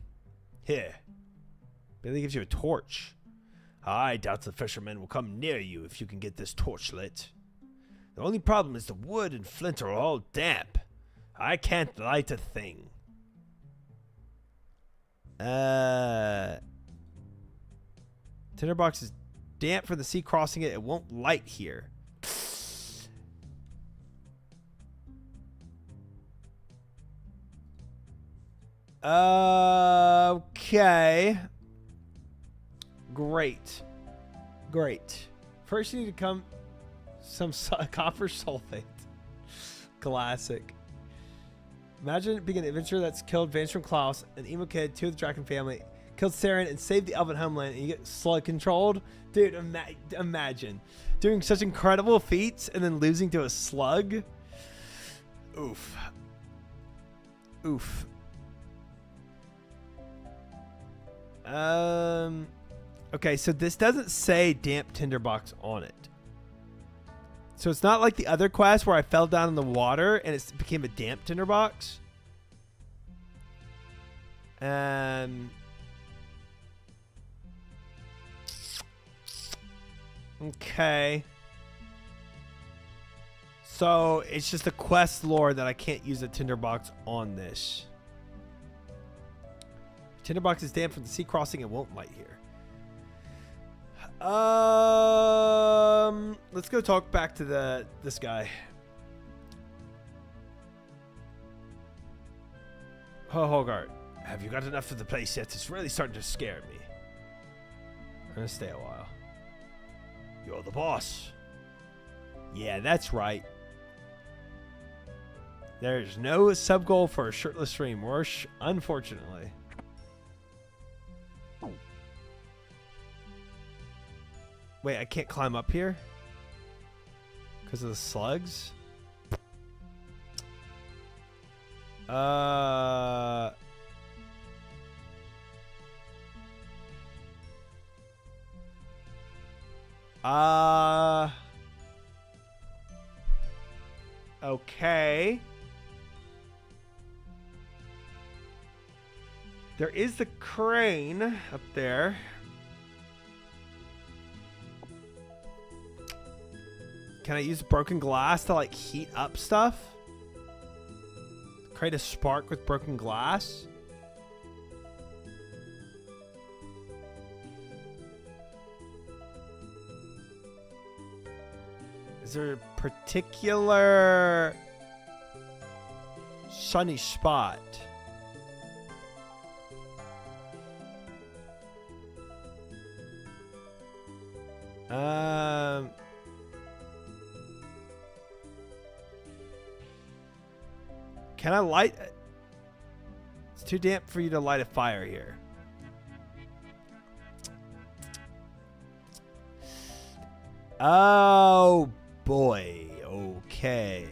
Here. Bailey gives you a torch. I doubt the fishermen will come near you if you can get this torch lit. The only problem is the wood and flint are all damp. I can't light a thing. Tinderbox is damp from the sea crossing it. It won't light here. Okay. Great. Great. First you need to come some copper sulfate. Classic. Imagine being an adventurer that's killed Vance from Klaus, an emo kid, two of the Draken family, killed Saren, and saved the Elven homeland, and you get slug controlled. Dude, imagine doing such incredible feats and then losing to a slug. Oof. Oof. Okay, so this doesn't say damp tinderbox on it. So it's not like the other quest where I fell down in the water and it became a damp tinderbox. Okay. So it's just a quest lore that I can't use a tinderbox on this. Tinderbox is damp from the sea crossing and won't light here. Let's go talk back to this guy. Oh, Holgard, have you got enough of the place yet? It's really starting to scare me. I'm gonna stay a while. You're the boss. Yeah, that's right. There's no sub goal for a shirtless stream, Worsh, unfortunately. Wait, I can't climb up here? Because of the slugs? Okay. There is the crane up there. Can I use broken glass to like heat up stuff? Create a spark with broken glass? Is there a particular sunny spot? Can I light? It's too damp for you to light a fire here. Oh, boy. Okay.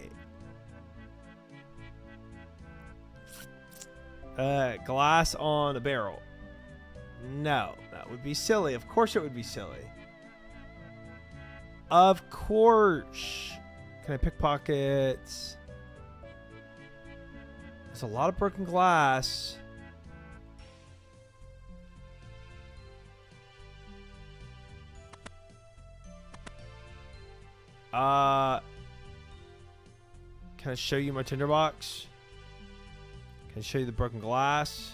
Glass on a barrel. No, that would be silly. Of course it would be silly. Of course. Can I pickpocket? There's a lot of broken glass. Can I show you my tinderbox? Can I show you the broken glass?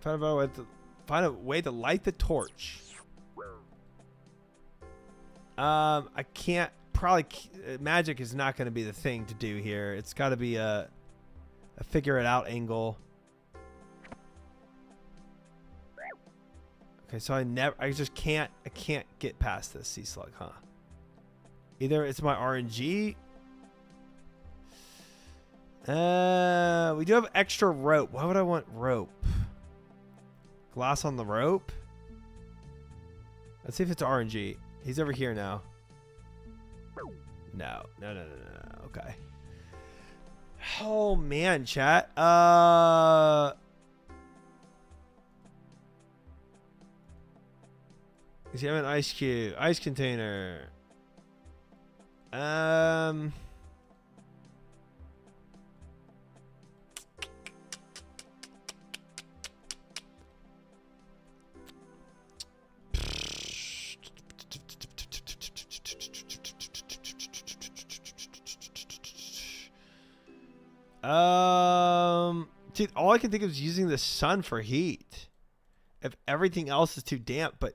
Find a way to light the torch. I can't. Probably magic is not going to be the thing to do here. It's got to be a figure it out angle. Okay, so I just can't. I can't get past this sea slug, huh? Either it's my RNG. We do have extra rope. Why would I want rope? Glass on the rope? Let's see if it's RNG. He's over here now. No. Okay. Oh, man, chat. Does he have an ice cube? Ice container. Dude, all I can think of is using the sun for heat. If everything else is too damp, but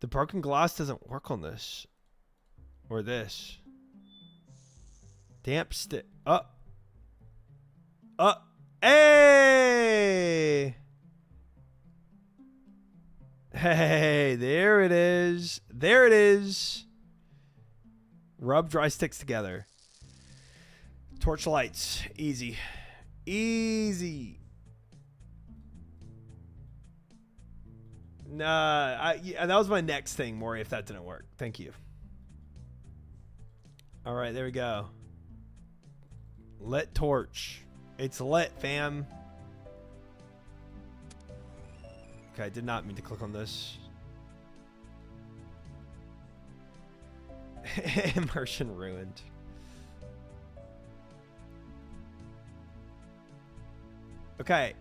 the broken glass doesn't work on this. Or this. Damp stick. Hey! Hey, there it is. There it is. Rub dry sticks together. Torch lights. Easy. Easy. Nah, yeah, that was my next thing, Maury, if that didn't work. Thank you. All right, there we go. Lit torch. It's lit, fam. Okay, I did not mean to click on this. Immersion ruined. Okay.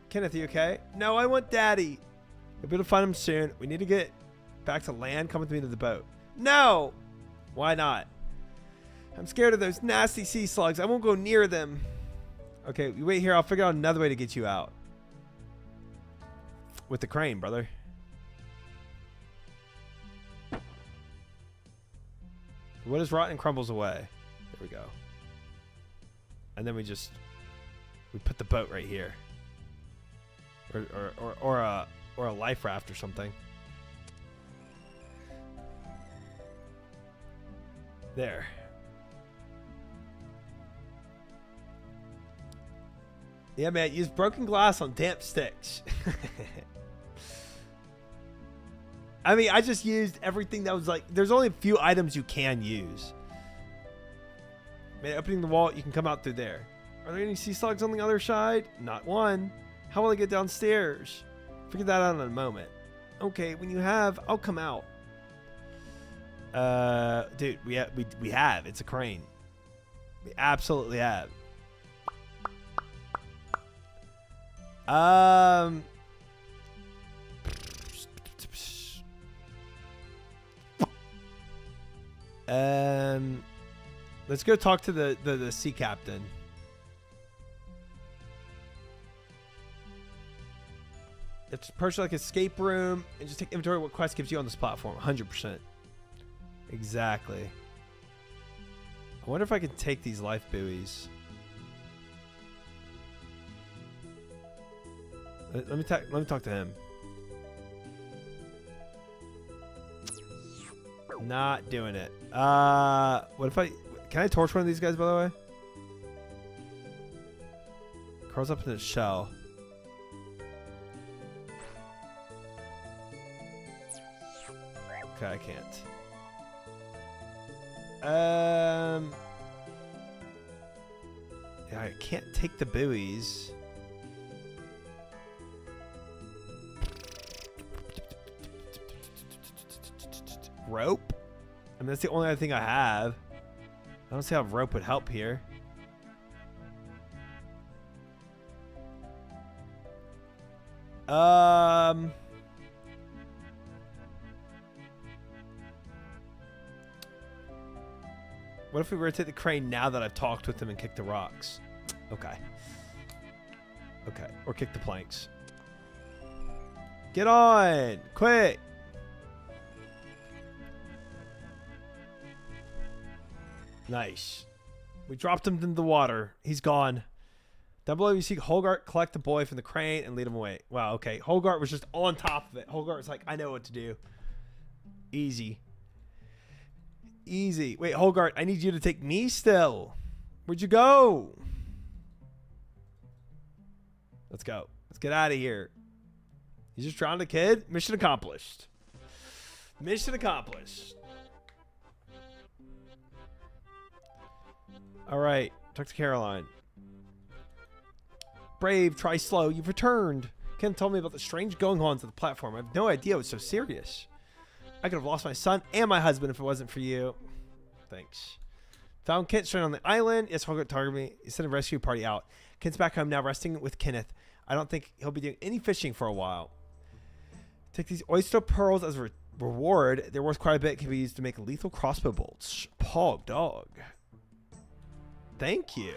Kenneth, you okay? No, I want Daddy. We'll be able to find him soon. We need to get back to land. Come with me to the boat. No! Why not? I'm scared of those nasty sea slugs. I won't go near them. Okay, you wait here. I'll figure out another way to get you out. With the crane, brother. What is rotten crumbles away? There we go. And then we put the boat right here. Or a life raft or something. There. Yeah, man, use broken glass on damp sticks. I mean, I just used everything that was like, there's only a few items you can use. Man, opening the wall, you can come out through there. Are there any sea slugs on the other side? Not one. How will I get downstairs? Figure that out in a moment. Okay, when you have, I'll come out. Dude, we have. It's a crane. We absolutely have. Let's go talk to the sea captain. It's approach like escape room and just take inventory of what quest gives you on this platform. 100%. Exactly. I wonder if I can take these life buoys. Let me talk to him. Not doing it. What if can I torch one of these guys, by the way? Curls up in his shell. Okay, I can't. Yeah, I can't take the buoys. Rope? I mean, that's the only other thing I have. I don't see how rope would help here. What if we rotate the crane now that I've talked with him and kicked the rocks? Okay. Okay. Or kick the planks. Get on! Quick! Nice. We dropped him in the water. He's gone. Down below, you see Holgart collect the boy from the crane and lead him away. Wow, okay. Holgart was just on top of it. Holgart was like, I know what to do. Easy. Easy. Wait, Holgart, I need you to take me still. Where'd you go? Let's go. Let's get out of here. You just drowned a kid? Mission accomplished. Mission accomplished. All right. Talk to Caroline. Brave, try slow. You've returned. Ken told me about the strange going-ons of the platform. I have no idea it was so serious. I could have lost my son and my husband if it wasn't for you. Thanks. Found Kent stranded on the island. Yes, Holgart targeted me. He sent a rescue party out. Kent's back home now resting with Kenneth. I don't think he'll be doing any fishing for a while. Take these oyster pearls as a reward. They're worth quite a bit. Can be used to make lethal crossbow bolts. Pog dog. Thank you.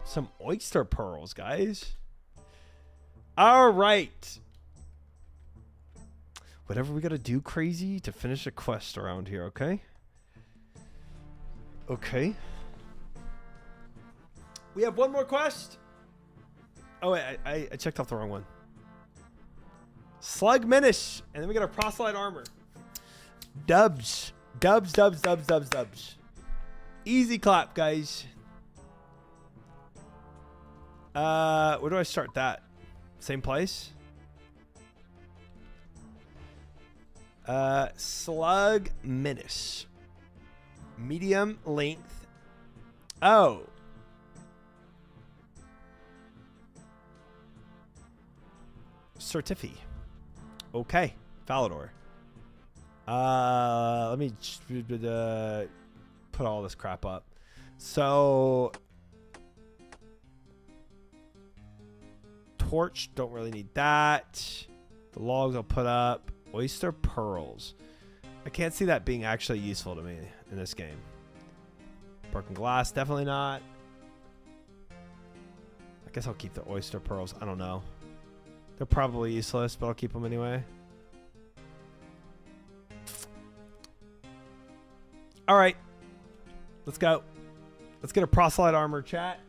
Some oyster pearls, guys. All right. Whatever we got to do crazy to finish a quest around here, okay? Okay. We have one more quest. Oh, wait, I checked off the wrong one. Slug Minish. And then we got a proselyte armor. Dubs. Dubs, dubs, dubs, dubs, dubs. Easy clap, guys. Where do I start that? Same place? Slug Menace. Medium length. Oh. Certifi. Okay. Falador. Let me put all this crap up. So torch, don't really need that. The logs I'll put up. Oyster pearls. I can't see that being actually useful to me in this game. Broken glass, definitely not. I guess I'll keep the oyster pearls. I don't know. They're probably useless, but I'll keep them anyway. All right. Let's go. Let's get a proselyte armor, chat.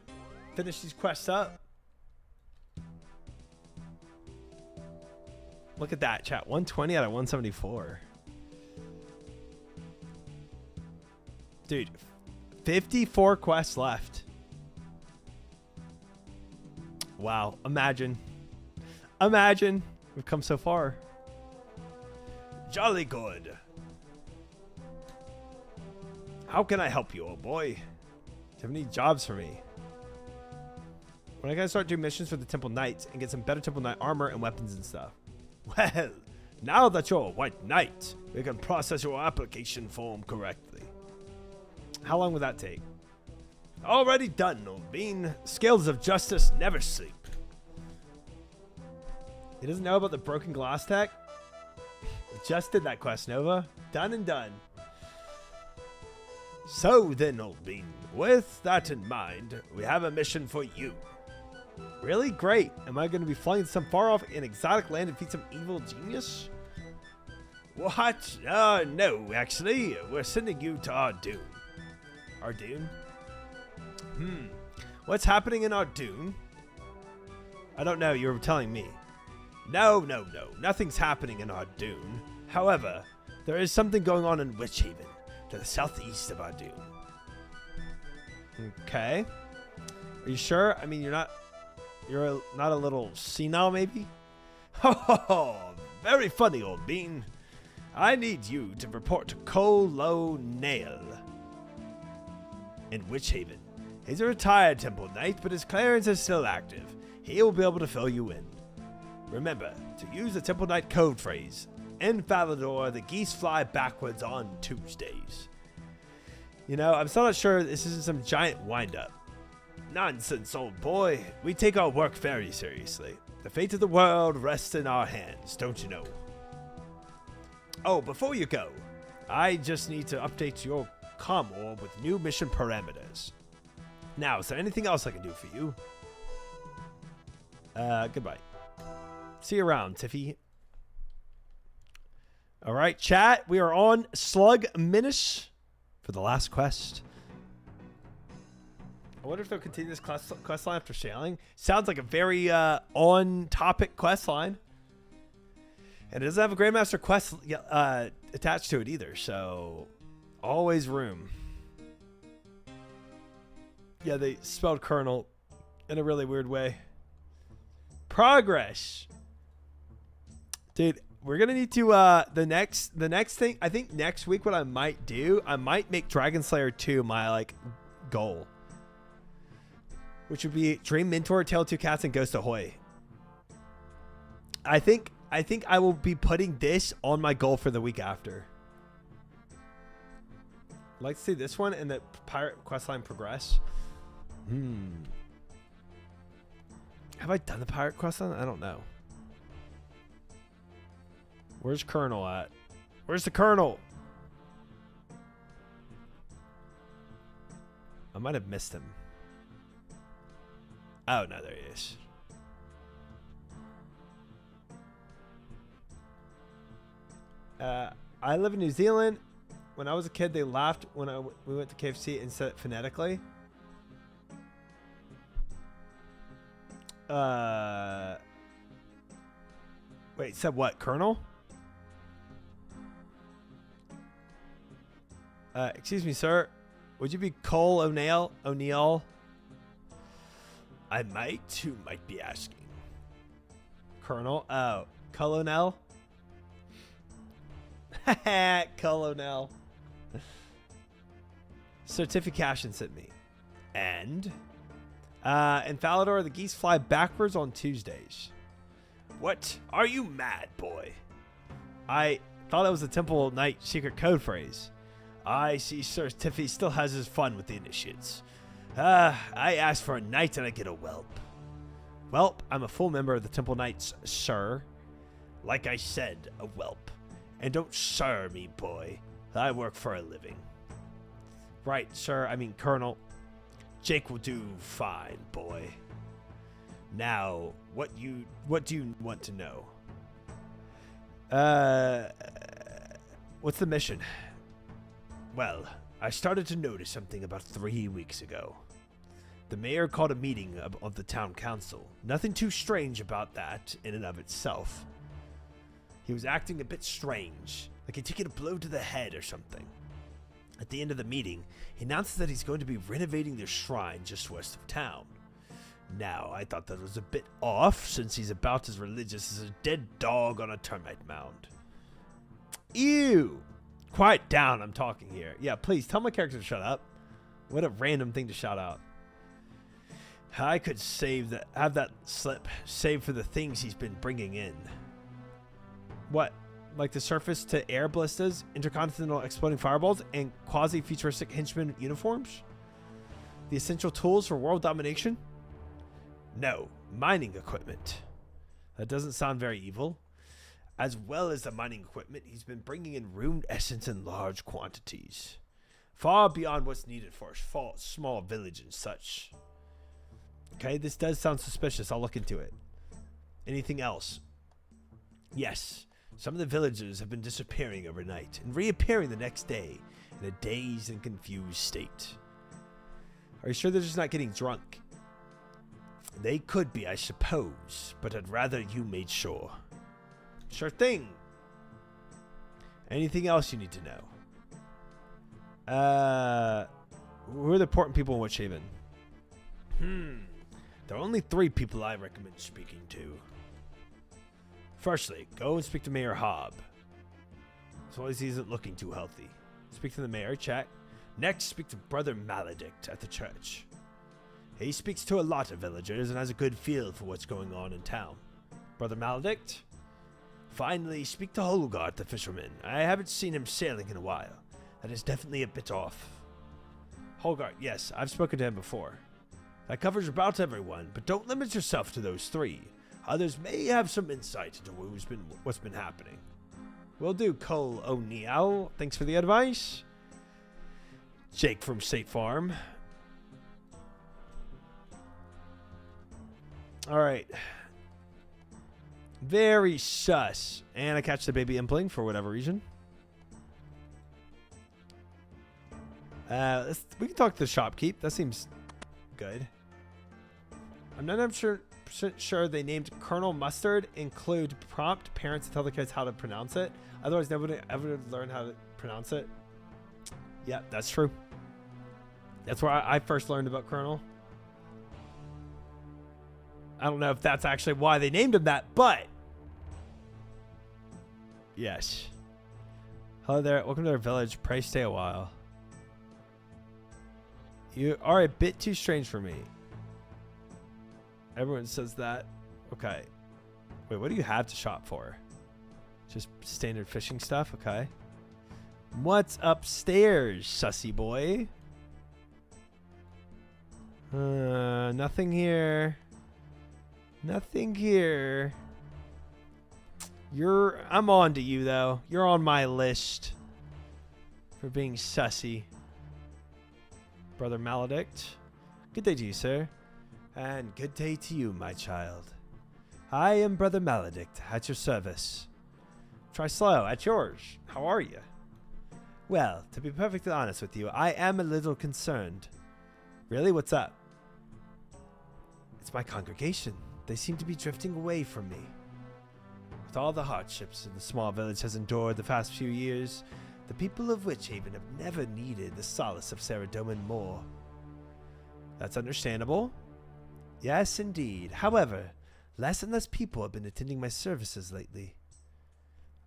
Finish these quests up. Look at that, chat. 120 out of 174. Dude, 54 quests left. Wow. Imagine. Imagine. We've come so far. Jolly good. How can I help you, old boy? Do you have any jobs for me? When I gotta start doing missions for the Temple Knights and get some better Temple Knight armor and weapons and stuff. Well, now that you're a White Knight, we can process your application form correctly. How long will that take? Already done, old bean. Scales of justice never sleep. He doesn't know about the broken glass tech? Just did that quest, Nova. Done and done. So then, old bean, with that in mind, we have a mission for you. Really? Great. Am I going to be flying to some far-off and exotic land and defeat some evil genius? What? No, actually. We're sending you to Ardoon. Ardoon? What's happening in Ardoon? I don't know. You were telling me. No. Nothing's happening in Ardoon. However, there is something going on in Witchhaven, to the southeast of Ardoon. Okay. Are you sure? I mean, you're not a little senile, maybe? Oh, Very funny, old bean. I need you to report to Colonel in Witch Haven. He's a retired Temple Knight, but his clearance is still active. He will be able to fill you in. Remember to use the Temple Knight code phrase. In Falador, the geese fly backwards on Tuesdays. You know, I'm still not sure this isn't some giant wind-up. Nonsense, old boy. We take our work very seriously. The fate of the world rests in our hands, don't you know? Oh, before you go, I just need to update your comm orb with new mission parameters. Now, is there anything else I can do for you? Goodbye. See you around, Tiffy. All right, chat. We are on Slug Minish for the last quest. I wonder if they'll continue this quest line after sailing. Sounds like a very on-topic quest line. And it doesn't have a Grandmaster quest attached to it either, so always room. Yeah, they spelled Colonel in a really weird way. Progress. Dude, we're gonna need to the next thing. I think next week what I might do, I might make Dragon Slayer 2 my goal, which would be Dream Mentor, Tale of Two Cats, and Ghost Ahoy. I think I will be putting this on my goal for the week after. I'd like to see this one and the pirate questline progress. Have I done the pirate questline? I don't know. Where's Colonel at? Where's the Colonel? I might have missed him. Oh, no, there he is. I live in New Zealand. When I was a kid, they laughed when we went to KFC and said it phonetically. Wait, said what? Colonel? Excuse me, sir. Would you be Cole O'Neill? I might be asking. Colonel? Oh, Colonel? Colonel. Certification sent me. And in Falador, the geese fly backwards on Tuesdays. What? Are you mad, boy? I thought that was the Temple Knight secret code phrase. I see Sir Tiffy still has his fun with the initiates. I asked for a knight and I get a whelp. Welp, I'm a full member of the Temple Knights, sir. Like I said, a whelp. And don't sir me, boy. I work for a living. Right, sir. I mean, Colonel. Jake will do fine, boy. Now, what do you want to know? What's the mission? Well, I started to notice something about 3 weeks ago. The mayor called a meeting of the town council. Nothing too strange about that in and of itself. He was acting a bit strange, like he'd taken a blow to the head or something. At the end of the meeting, he announced that he's going to be renovating the shrine just west of town. Now, I thought that was a bit off, since he's about as religious as a dead dog on a termite mound. Ew! Quiet down, I'm talking here. Yeah, please, tell my character to shut up. What a random thing to shout out. I could have that slip saved for the things he's been bringing in. What? Like the surface to air ballistas, intercontinental exploding fireballs, and quasi-futuristic henchmen uniforms? The essential tools for world domination? No, mining equipment. That doesn't sound very evil. As well as the mining equipment, he's been bringing in ruined essence in large quantities. Far beyond what's needed for a small village and such. Okay, this does sound suspicious. I'll look into it. Anything else? Yes. Some of the villagers have been disappearing overnight and reappearing the next day in a dazed and confused state. Are you sure they're just not getting drunk? They could be, I suppose, but I'd rather you made sure. Sure thing. Anything else you need to know? Who are the important people in Witch Haven? There are only 3 people I recommend speaking to. Firstly, go and speak to Mayor Hobb. As long as he isn't looking too healthy. Speak to the mayor, check. Next, speak to Brother Maledict at the church. He speaks to a lot of villagers and has a good feel for what's going on in town. Brother Maledict? Finally, speak to Holgard the fisherman. I haven't seen him sailing in a while. That is definitely a bit off. Holgard, yes, I've spoken to him before. That covers about everyone, but don't limit yourself to those three. Others may have some insight into what's been happening. Will do, Cole O'Neill. Thanks for the advice. Jake from State Farm. All right. Very sus. And I catch the baby impling for whatever reason. We can talk to the shopkeep. That seems good. I'm not 100% sure they named Colonel Mustard include prompt parents to tell the kids how to pronounce it. Otherwise, nobody ever learn how to pronounce it. Yeah, that's true. That's where I first learned about Colonel. I don't know if that's actually why they named him that, but yes. Hello there. Welcome to our village. Pray stay a while. You are a bit too strange for me. Everyone says that. Okay. Wait, what do you have to shop for? Just standard fishing stuff? Okay. What's upstairs, sussy boy? Nothing here. Nothing here. I'm on to you, though. You're on my list for being sussy. Brother Maledict. Good day to you, sir. And good day to you, my child. I am Brother Maledict, at your service. Try slow, at yours. How are you? Well, to be perfectly honest with you, I am a little concerned. Really? What's up? It's my congregation. They seem to be drifting away from me. With all the hardships the small village has endured the past few years, the people of Witchhaven have never needed the solace of Saradomin more. That's understandable. Yes, indeed. However, less and less people have been attending my services lately.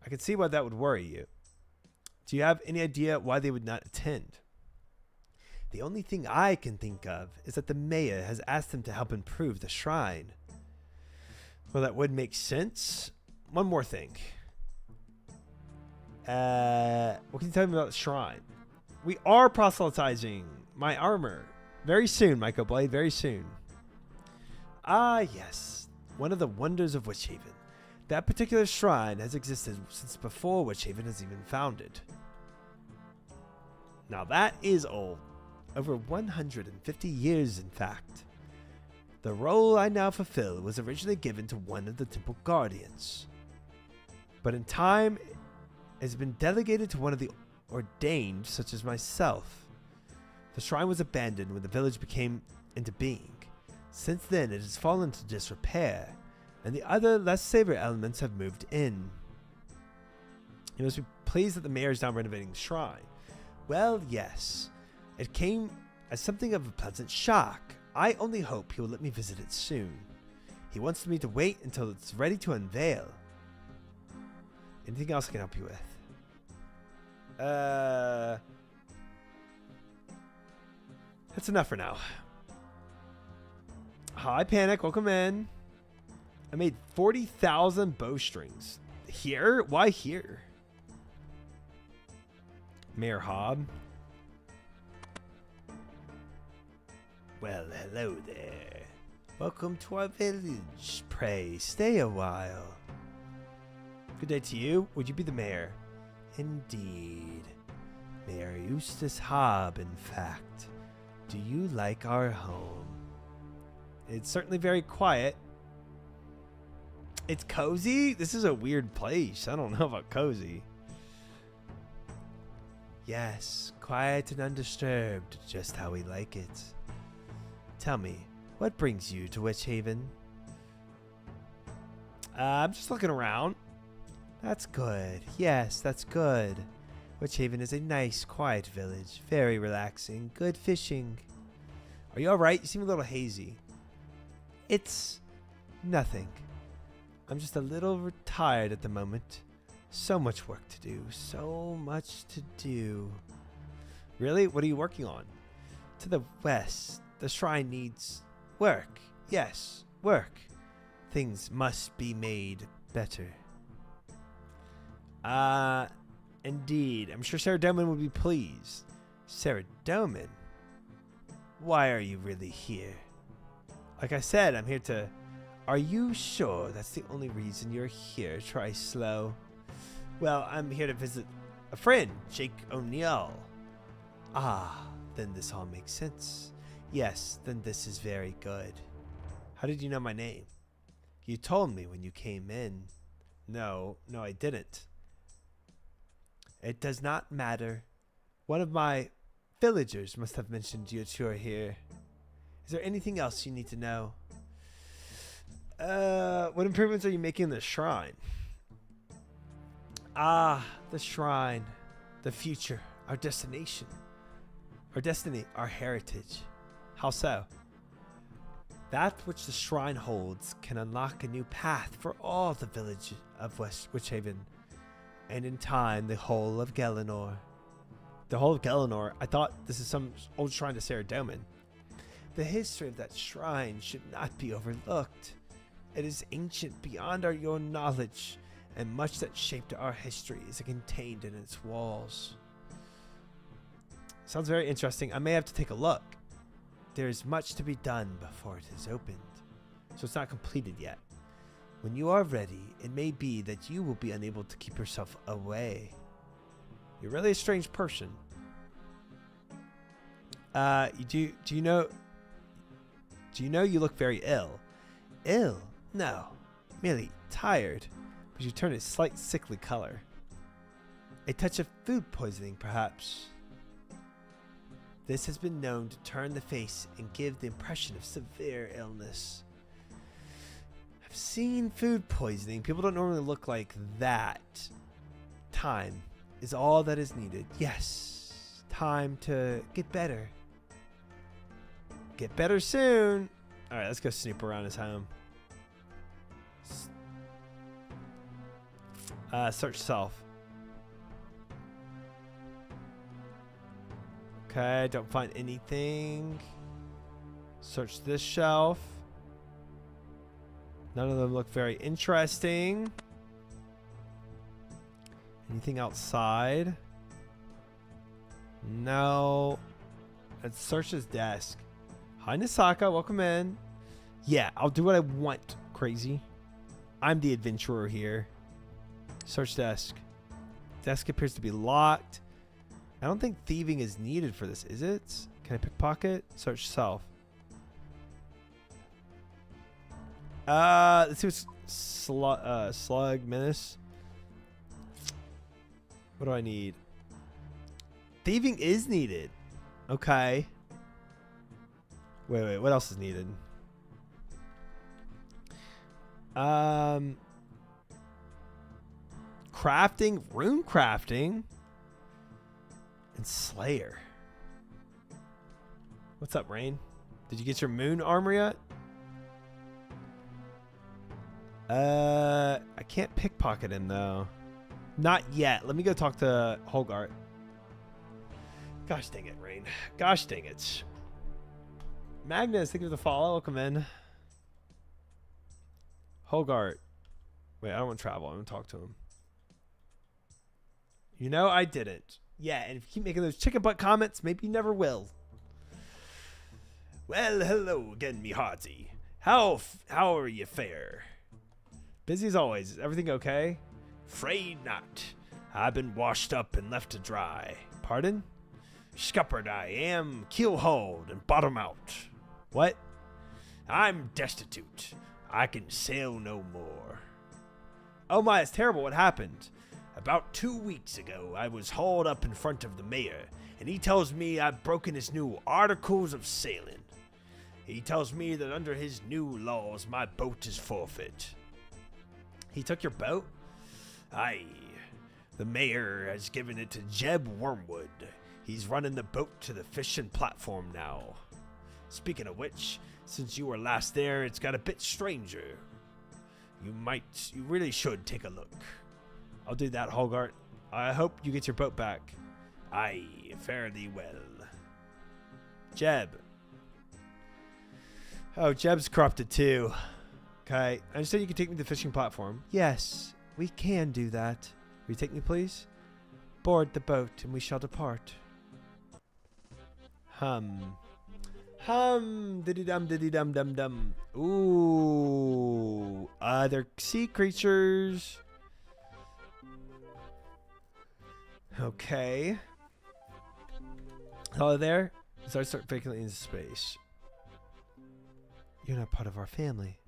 I can see why that would worry you. Do you have any idea why they would not attend? The only thing I can think of is that the mayor has asked them to help improve the shrine. Well, that would make sense. One more thing. What can you tell me about the shrine? We are proselytizing my armor. Very soon, Michael Blade, very soon. Ah, yes. One of the wonders of Witchhaven. That particular shrine has existed since before Witchhaven has even founded. Now that is old. Over 150 years, in fact. The role I now fulfill was originally given to one of the temple guardians. But in time, it has been delegated to one of the ordained, such as myself. The shrine was abandoned when the village became into being. Since then, it has fallen to disrepair, and the other, less savory elements have moved in. You must be pleased that the mayor is now renovating the shrine. Well, yes. It came as something of a pleasant shock. I only hope he will let me visit it soon. He wants me to wait until it's ready to unveil. Anything else I can help you with? That's enough for now. Hi, Panic. Welcome in. I made 40,000 bowstrings. Here? Why here? Mayor Hobb. Well, hello there. Welcome to our village. Pray, stay a while. Good day to you. Would you be the mayor? Indeed. Mayor Eustace Hobb, in fact. Do you like our home? It's certainly very quiet. It's cozy? This is a weird place. I don't know about cozy. Yes, quiet and undisturbed, just how we like it. Tell me, what brings you to Witchhaven? I'm just looking around. That's good. Yes, that's good. Witchhaven is a nice, quiet village. Very relaxing. Good fishing. Are you alright? You seem a little hazy. It's nothing. I'm just a little tired at the moment. So much work to do. So much to do. Really? What are you working on? To the west. The shrine needs work. Yes, work. Things must be made better. Indeed. I'm sure Sarah Doman would be pleased. Sarah Doman? Why are you really here? Like I said, I'm here to... Are you sure that's the only reason you're here? Try slow. Well, I'm here to visit a friend, Jake O'Neill. Ah, then this all makes sense. Yes, then this is very good. How did you know my name? You told me when you came in. No, I didn't. It does not matter. One of my villagers must have mentioned you are here. Is there anything else you need to know? What improvements are you making in the shrine? Ah, the shrine. The future. Our destination. Our destiny. Our heritage. How so? That which the shrine holds can unlock a new path for all the village of West Witchhaven. And in time, the whole of Galenor. The whole of Galenor? I thought this is some old shrine to Sarah Doman. The history of that shrine should not be overlooked. It is ancient beyond your knowledge, and much that shaped our history is contained in its walls. Sounds very interesting. I may have to take a look. There is much to be done before it is opened, so it's not completed yet. When you are ready, it may be that you will be unable to keep yourself away. You're really a strange person. Do you know you look very ill? Ill? No, merely tired, but you turn a slight sickly color. A touch of food poisoning, perhaps. This has been known to turn the face and give the impression of severe illness. I've seen food poisoning. People don't normally look like that. Time is all that is needed. Yes, time to get better. Get better soon. All right, let's go snoop around his home. Search self. Okay, don't find anything. Search this shelf. None of them look very interesting. Anything outside? No. Let's search his desk. Hi, Nisaka. Welcome in. Yeah, I'll do what I want, crazy. I'm the adventurer here. Search desk. Desk appears to be locked. I don't think thieving is needed for this, is it? Can I pickpocket? Search self. Let's see what's slug menace. What do I need? Thieving is needed. Okay. Wait, what else is needed? Crafting, rune crafting, and Slayer. What's up, Rain? Did you get your moon armor yet? I can't pickpocket him though. Not yet. Let me go talk to Holgart. Gosh dang it, Rain. Gosh dang it. Magnus, thank you for the follow. Welcome in. Holgart. Wait, I don't want to travel. I want to talk to him. You know, I didn't. Yeah, and if you keep making those chicken butt comments, maybe you never will. Well, hello again, me hearty. How are you fare? Busy as always. Is everything okay? Afraid not. I've been washed up and left to dry. Pardon? Scuppered I am, keel-hauled and bottom out. What? I'm destitute. I can sail no more. Oh my, it's terrible. What happened? About 2 weeks ago, I was hauled up in front of the mayor, and he tells me I've broken his new articles of sailing. He tells me that under his new laws, my boat is forfeit. He took your boat? Aye. The mayor has given it to Jeb Wormwood. He's running the boat to the fishing platform now. Speaking of which, since you were last there, it's got a bit stranger. You really should take a look. I'll do that, Holgart. I hope you get your boat back. Aye, fairly well. Jeb. Oh, Jeb's corrupted too. Okay, I understand you can take me to the fishing platform. Yes, we can do that. Will you take me, please? Board the boat and we shall depart. Diddy dum dum dum. Ooh, other sea creatures. Okay. Hello there. As I start vacantly into space. You're not part of our family.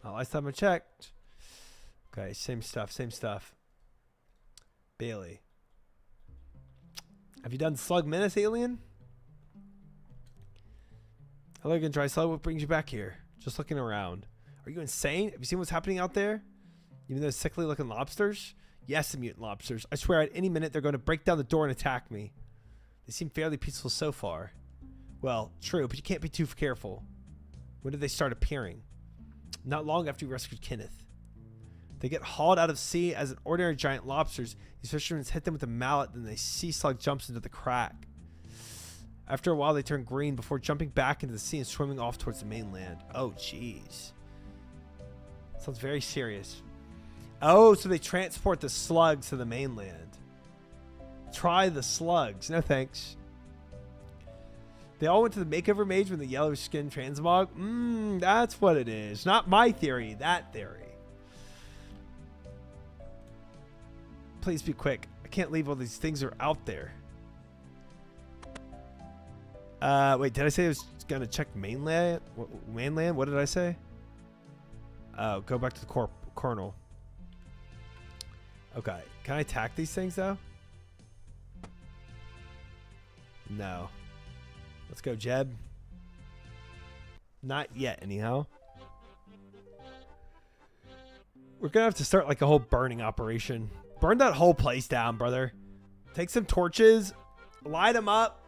Well, last time I checked. Okay, same stuff, same stuff. Bailey. Have you done Slug Menace, alien? Hello again, Dry Slug. What brings you back here? Just looking around. Are you insane? Have you seen what's happening out there? Even those sickly looking lobsters? Yes, the mutant lobsters. I swear at any minute they're going to break down the door and attack me. They seem fairly peaceful so far. Well, true, but you can't be too careful. When did they start appearing? Not long after you rescued Kenneth. They get hauled out of sea as an ordinary giant lobsters. These fishermen hit them with a mallet, then the sea slug jumps into the crack. After a while, they turn green before jumping back into the sea and swimming off towards the mainland. Oh, jeez. Sounds very serious. Oh, so they transport the slugs to the mainland. Try the slugs. No thanks. They all went to the makeover mage with the yellow skin transmog. That's what it is. Not my theory. That theory. Please be quick. I can't leave while these things are out there. Wait, did I say I was going to check mainland? Mainland? What did I say? Oh, go back to the colonel. Okay. Can I attack these things, though? No. Let's go, Jeb. Not yet, anyhow. We're going to have to start like a whole burning operation. Burn that whole place down, brother. Take some torches. Light them up.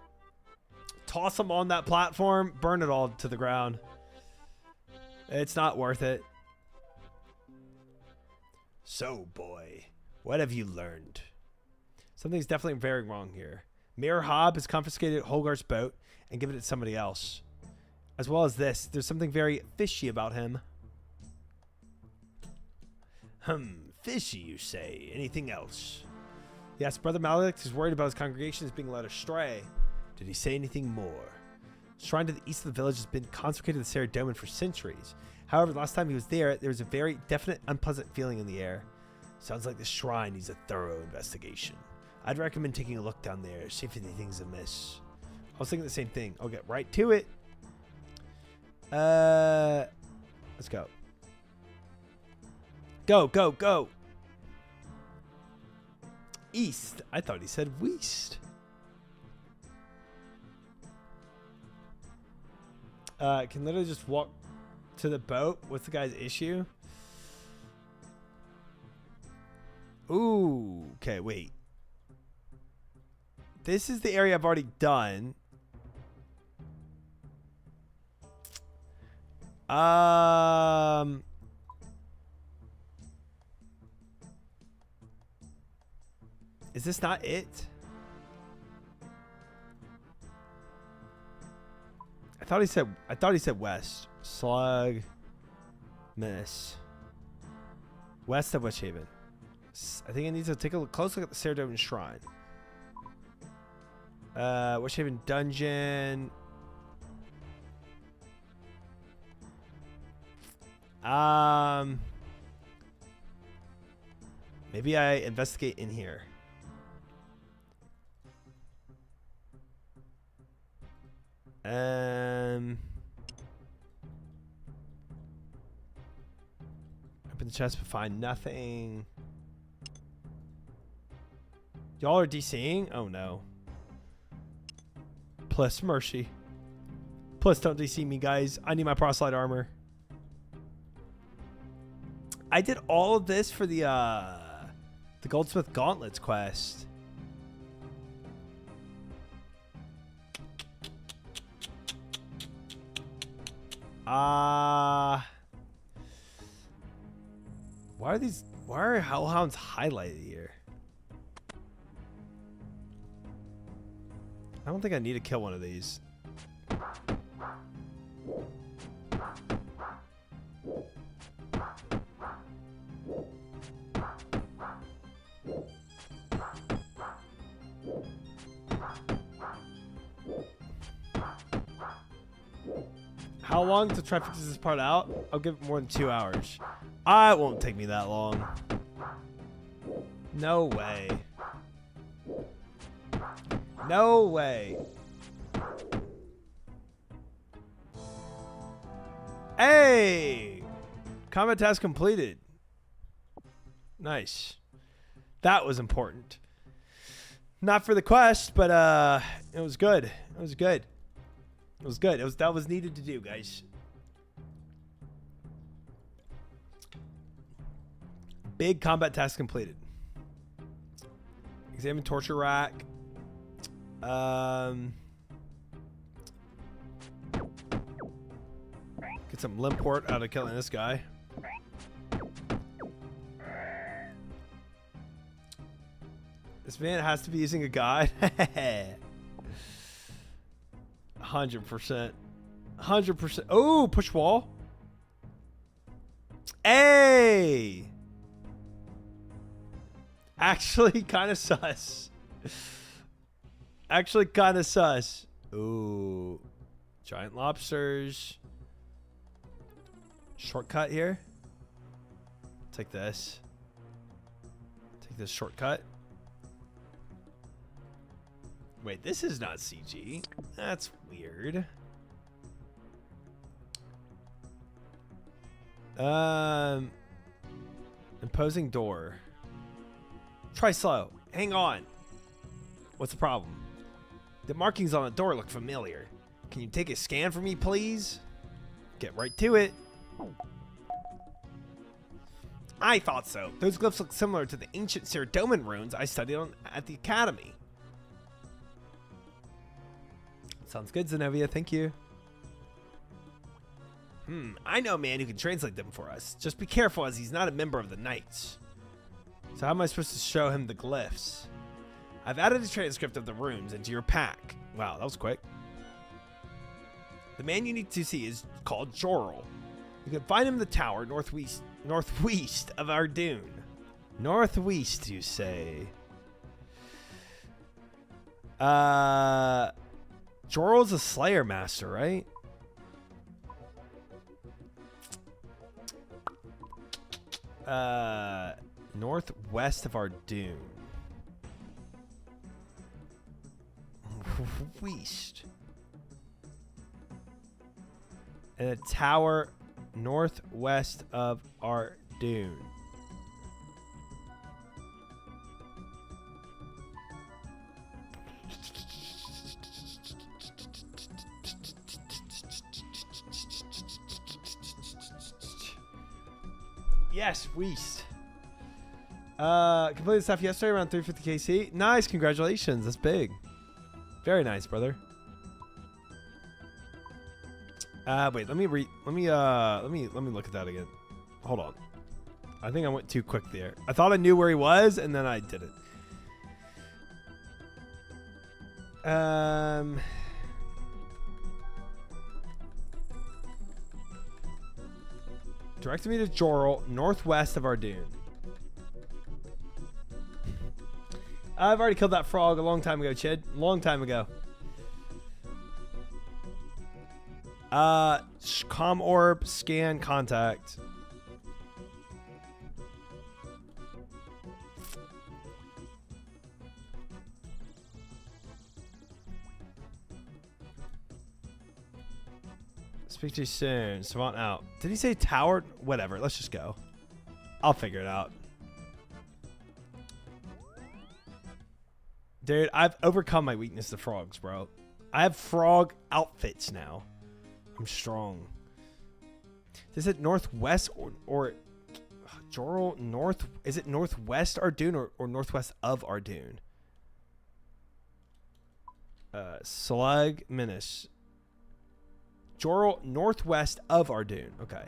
Toss them on that platform. Burn it all to the ground. It's not worth it. So, boy, what have you learned? Something's definitely very wrong here. Mayor Hobb has confiscated Holgar's boat and given it to somebody else. As well as this, there's something very fishy about him. Fishy, you say? Anything else? Yes, Brother Malix is worried about his congregation is being led astray. Did he say anything more? The shrine to the east of the village has been consecrated to the Saradomin for centuries. However, the last time he was there was a very definite unpleasant feeling in the air. Sounds like the shrine needs a thorough investigation. I'd recommend taking a look down there, see if anything's amiss. I was thinking the same thing. I'll get right to it. Let's go. Go, go, go. East. I thought he said west. Can literally just walk to the boat. What's the guy's issue? Ooh. Okay, wait. This is the area I've already done. Is this not it? I thought he said west. Slug. Miss. West of Witchhaven. I think I need to take a close look at the Saradomin Shrine. Witchhaven Dungeon. Maybe I investigate in here. Open the chest but find nothing. Y'all are DCing? Oh no. Plus mercy. Plus don't DC me, guys. I need my proselyte armor. I did all of this for the Goldsmith Gauntlets quest. Why are hellhounds highlighted here? I don't think I need to kill one of these. How long to try to fix this part out? I'll give it more than 2 hours. It won't take me that long. No way. No way. Hey! Combat task completed. Nice. That was important. Not for the quest, but it was good. It was good. It was good. That was needed to do, guys. Big combat task completed. Examine torture rack. Get some limport out of killing this guy. This man has to be using a guide. 100%. 100%. Oh, push wall. Hey! Actually, kind of sus. Actually, kind of sus. Ooh. Giant lobsters. Shortcut here. Take this. Take this shortcut. Wait, this is not CG. That's weird. Imposing door. Try slow. Hang on. What's the problem? The markings on the door look familiar. Can you take a scan for me, please? Get right to it. I thought so. Those glyphs look similar to the ancient Saradomin runes I studied at the academy. Sounds good, Zenobia. Thank you. I know a man who can translate them for us. Just be careful, as he's not a member of the Knights. So how am I supposed to show him the glyphs? I've added a transcript of the runes into your pack. Wow, that was quick. The man you need to see is called Jorl. You can find him in the tower northwest of Ardoon. Northwest, you say? Jorl's a Slayer Master, right? Northwest of Ardoon. West. And a tower northwest of Ardoon. Yes, West. Completed stuff yesterday around 350 KC. Nice, congratulations. That's big. Very nice, brother. Wait, let me look at that again. Hold on. I think I went too quick there. I thought I knew where he was, and then I didn't. Directed me to Jorl, northwest of Ardoon. I've already killed that frog a long time ago, Chid. Long time ago. Com orb, scan, contact. Speak to you soon. Savant out. Did he say tower? Whatever. Let's just go. I'll figure it out. Dude, I've overcome my weakness to frogs, bro. I have frog outfits now. I'm strong. Is it northwest or Jorl north? Is it northwest Ardoon or northwest of Ardoon? Slug Menace. Jorl northwest of Ardoon. Okay.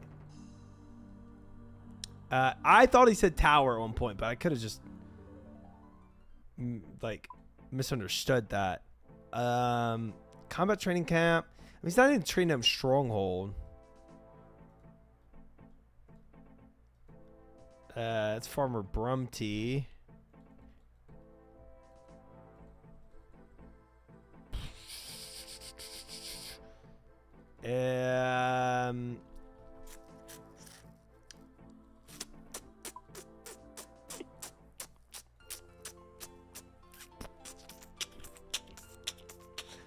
I thought he said tower at one point, but I could have just like misunderstood that. Combat training camp. I mean, he's not even training him stronghold. It's Farmer Brumty.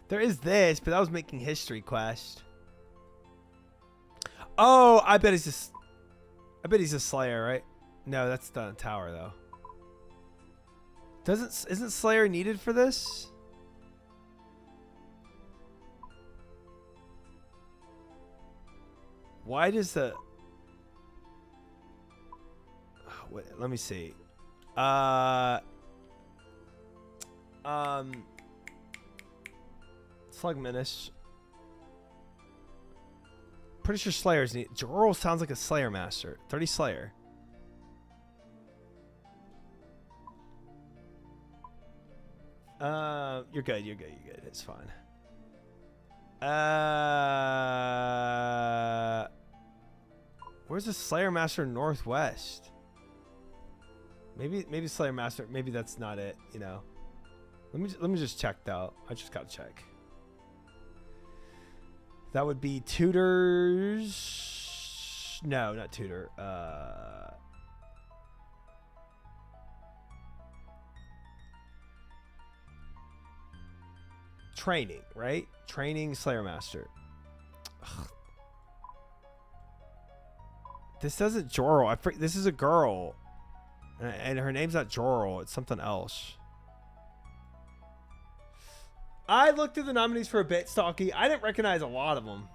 There is this, but that was making history quest. Oh, I bet he's a Slayer, right? No, that's not a tower though. Isn't Slayer needed for this? Why does the wait, let me see. Slug Menace. Pretty sure Slayer's neat. Jorl sounds like a Slayer master. 30 Slayer. You're good. You're good. You're good. It's fine. Where's the Slayer master northwest? Maybe Slayer master. Maybe that's not it. You know. Let me just check though. I just gotta check. That would be tutors. No, not tutor. Training, right? Training Slayer Master. Ugh. This doesn't Jorl. This is a girl. And her name's not Jorl. It's something else. I looked at the nominees for a bit, Stalky. I didn't recognize a lot of them.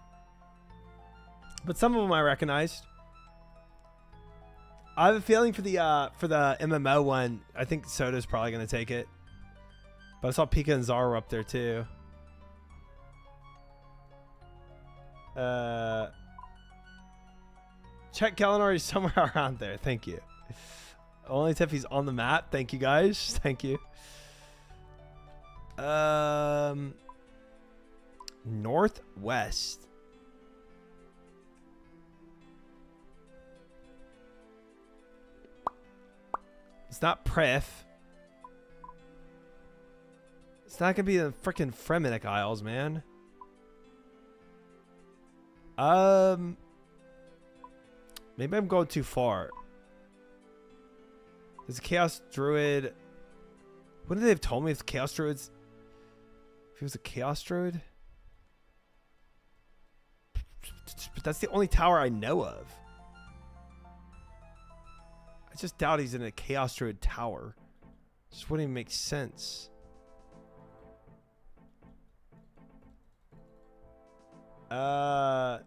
But some of them I recognized. I have a feeling for the MMO one, I think Soda's probably going to take it. But I saw Pika and Zara up there too. Check Kalinar is somewhere around there. Thank you. Only if he's on the map. Thank you guys. Thank you. Northwest. It's not Pref. It's not gonna be the freaking Fremennik Isles, man. Maybe I'm going too far. There's a Chaos Druid. Wouldn't they have told me if Chaos Druids? If he was a Chaos Druid? But that's the only tower I know of. I just doubt he's in a Chaos Druid tower. Just wouldn't even make sense. I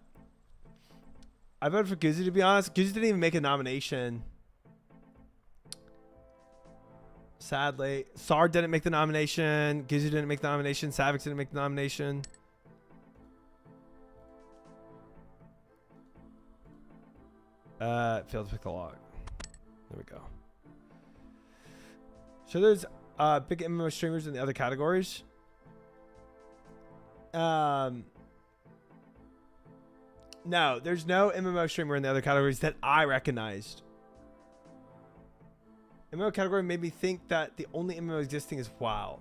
voted for Guzu, to be honest. Guzu didn't even make a nomination. Sadly. Sar didn't make the nomination. Guzu didn't make the nomination. Savix didn't make the nomination. Failed to pick the lock. There we go. So there's big MMO streamers in the other categories. No, there's no MMO streamer in the other categories that I recognized. MMO category made me think that the only MMO existing is WoW.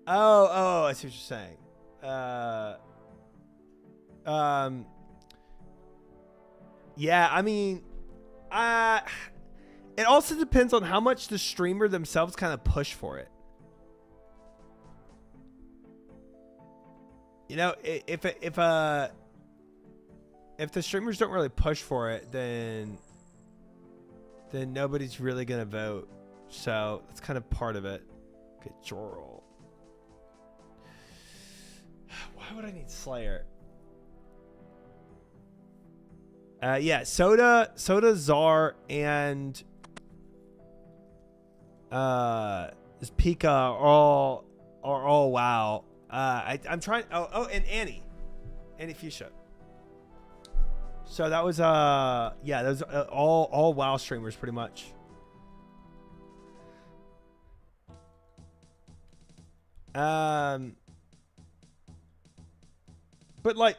Oh, I see what you're saying. Yeah, I mean, it also depends on how much the streamer themselves kind of push for it. You know, if the streamers don't really push for it, then nobody's really gonna vote. So that's kind of part of it. Okay, Jorl. Why would I need Slayer? Yeah, Soda, Zar, and this Pika are all WoW. I'm trying. Oh, and Annie Fuchsia. So that was yeah, those all WoW streamers pretty much. But like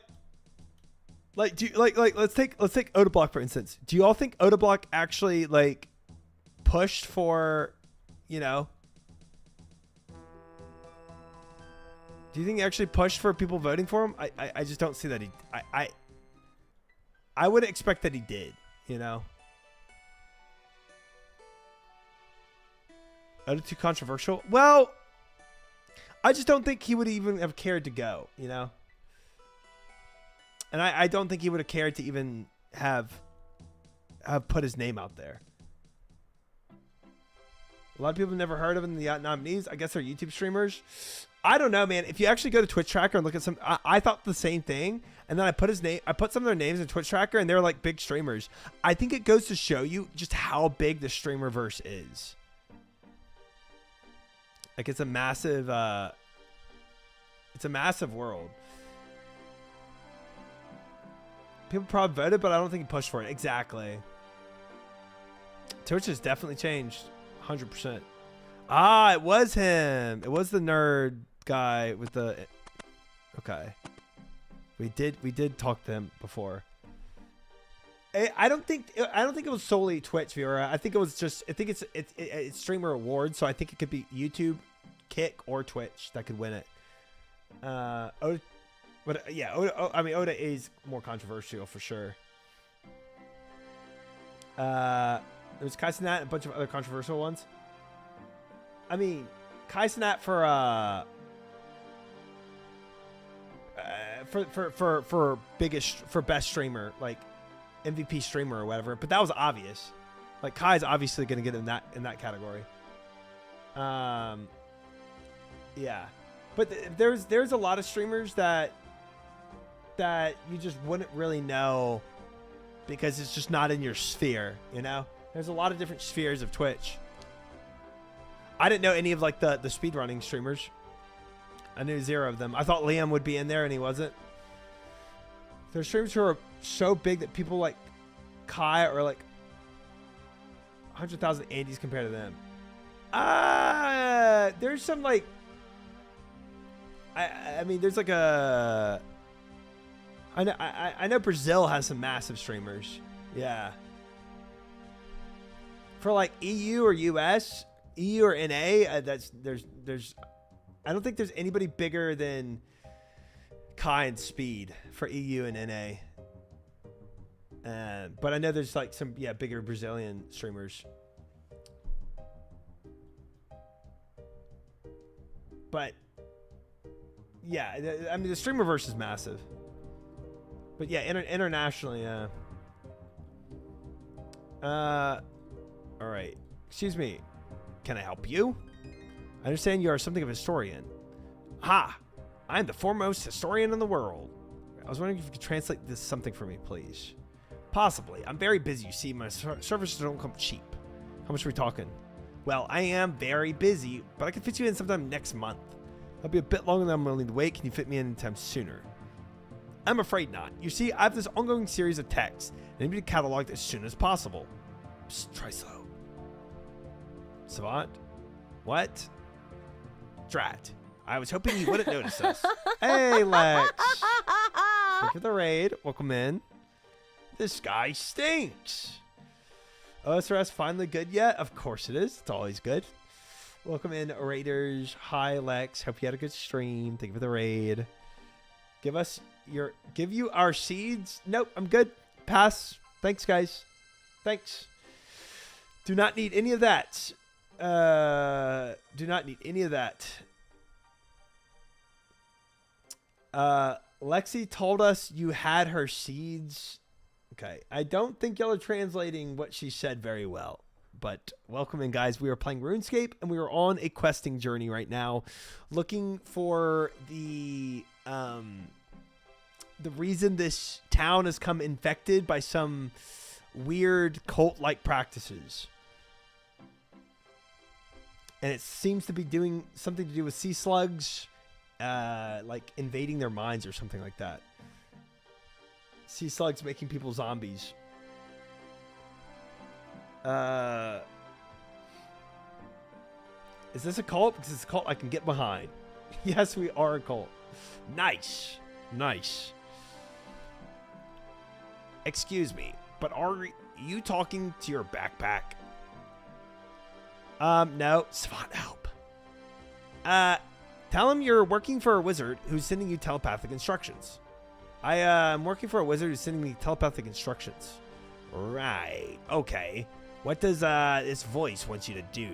do you, like let's take Odablock for instance. Do you all think Odablock actually like pushed for, you know? Do you think he actually pushed for people voting for him? I just don't see that he I would expect that he did, you know. Oda too controversial? Well, I just don't think he would even have cared to go, you know. And I don't think he would have cared to even have put his name out there. A lot of people have never heard of him, the nominees. I guess they're YouTube streamers. I don't know, man. If you actually go to Twitch Tracker and look at some, I thought the same thing. And then I put some of their names in Twitch Tracker, and they're like big streamers. I think it goes to show you just how big the streamerverse is. Like it's a massive world. People probably voted, but I don't think he pushed for it. Exactly. Twitch has definitely changed. 100%. Ah, it was him. It was the nerd guy with the. Okay. We did talk to him before. I don't think it was solely Twitch viewer. I think it was just. I think it's streamer awards, so I think it could be YouTube, Kick, or Twitch that could win it. Oda, but yeah, I mean Oda is more controversial for sure. There was Kai Cenat and a bunch of other controversial ones. I mean, Kai Cenat for best streamer, like MVP streamer or whatever. But that was obvious. Like Kai's obviously going to get in that category. Yeah, but there's a lot of streamers that you just wouldn't really know because it's just not in your sphere, you know. There's a lot of different spheres of Twitch. I didn't know any of like the speedrunning streamers. I knew zero of them. I thought Liam would be in there and he wasn't. There's streamers who are so big that people like Kai are like 100,000 Andes compared to them. There's some like I mean there's like a I know Brazil has some massive streamers. Yeah. For like EU or US, EU or NA, there's I don't think there's anybody bigger than Kai and Speed for EU and NA. But I know there's like some bigger Brazilian streamers. But yeah, I mean the streamerverse is massive. But yeah, internationally, yeah. All right. Excuse me. Can I help you? I understand you are something of a historian. Ha! I am the foremost historian in the world. I was wondering if you could translate this something for me, please. Possibly. I'm very busy. You see, my services don't come cheap. How much are we talking? Well, I am very busy, but I can fit you in sometime next month. That'll be a bit longer than I'm willing to wait. Can you fit me in anytime sooner? I'm afraid not. You see, I have this ongoing series of texts, and I need to be cataloged as soon as possible. Psst, try slow. Savant? What? Drat. I was hoping you wouldn't notice us. Hey, Lex. Thank you for the raid. Welcome in. This guy stinks. OSRS finally good yet? Of course it is. It's always good. Welcome in, Raiders. Hi, Lex. Hope you had a good stream. Thank you for the raid. Give you our seeds. Nope, I'm good. Pass. Thanks, guys. Thanks. Do not need any of that. Do not need any of that. Lexi told us you had her seeds. Okay. I don't think y'all are translating what she said very well. But welcome in, guys. We are playing RuneScape, and we are on a questing journey right now, looking for the reason this town has come infected by some weird cult-like practices. And it seems to be doing something to do with sea slugs, like invading their minds or something like that. Sea slugs making people zombies. Is this a cult? Because it's a cult I can get behind. Yes, we are a cult. Nice. Nice. Excuse me, but are you talking to your backpack? No. Savant, help. Tell him you're working for a wizard who's sending you telepathic instructions. I'm working for a wizard who's sending me telepathic instructions. Right. Okay. What does this voice want you to do?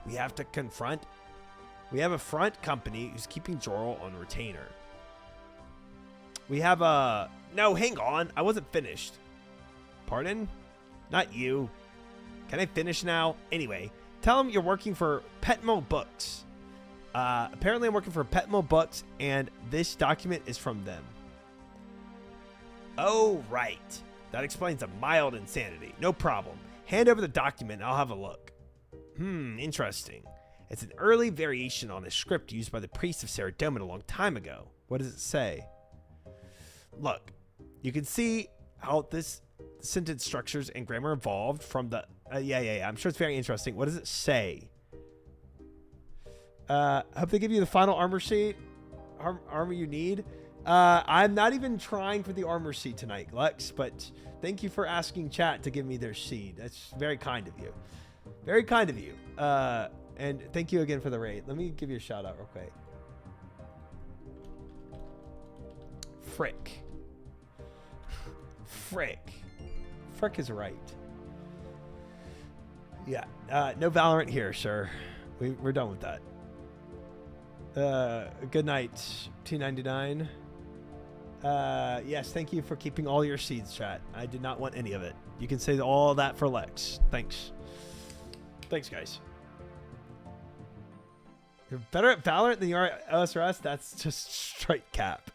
We have to confront. We have a front company who's keeping Jorl on retainer. We have a... No, hang on. I wasn't finished. Pardon? Not you. Can I finish now? Anyway, tell him you're working for Petmo Books. Apparently I'm working for Petmo Books, and this document is from them. Oh, right. That explains a mild insanity. No problem. Hand over the document and I'll have a look. Interesting. It's an early variation on a script used by the priests of Saradomin a long time ago. What does it say? Look, you can see how this sentence structures and grammar evolved from the... yeah. I'm sure it's very interesting. What does it say? Hope they give you the final armor sheet. Armor you need. I'm not even trying for the armor sheet tonight, Lex, but thank you for asking chat to give me their seed. That's very kind of you. Very kind of you. And thank you again for the raid. Let me give you a shout out real quick. Frick. Frick is right. Yeah. No Valorant here, sir. We're done with that. Good night, T99. Yes, thank you for keeping all your seeds, chat. I did not want any of it. You can say all that for Lex. Thanks. Thanks, guys. You're better at Valorant than you are at OSRS? That's just straight cap.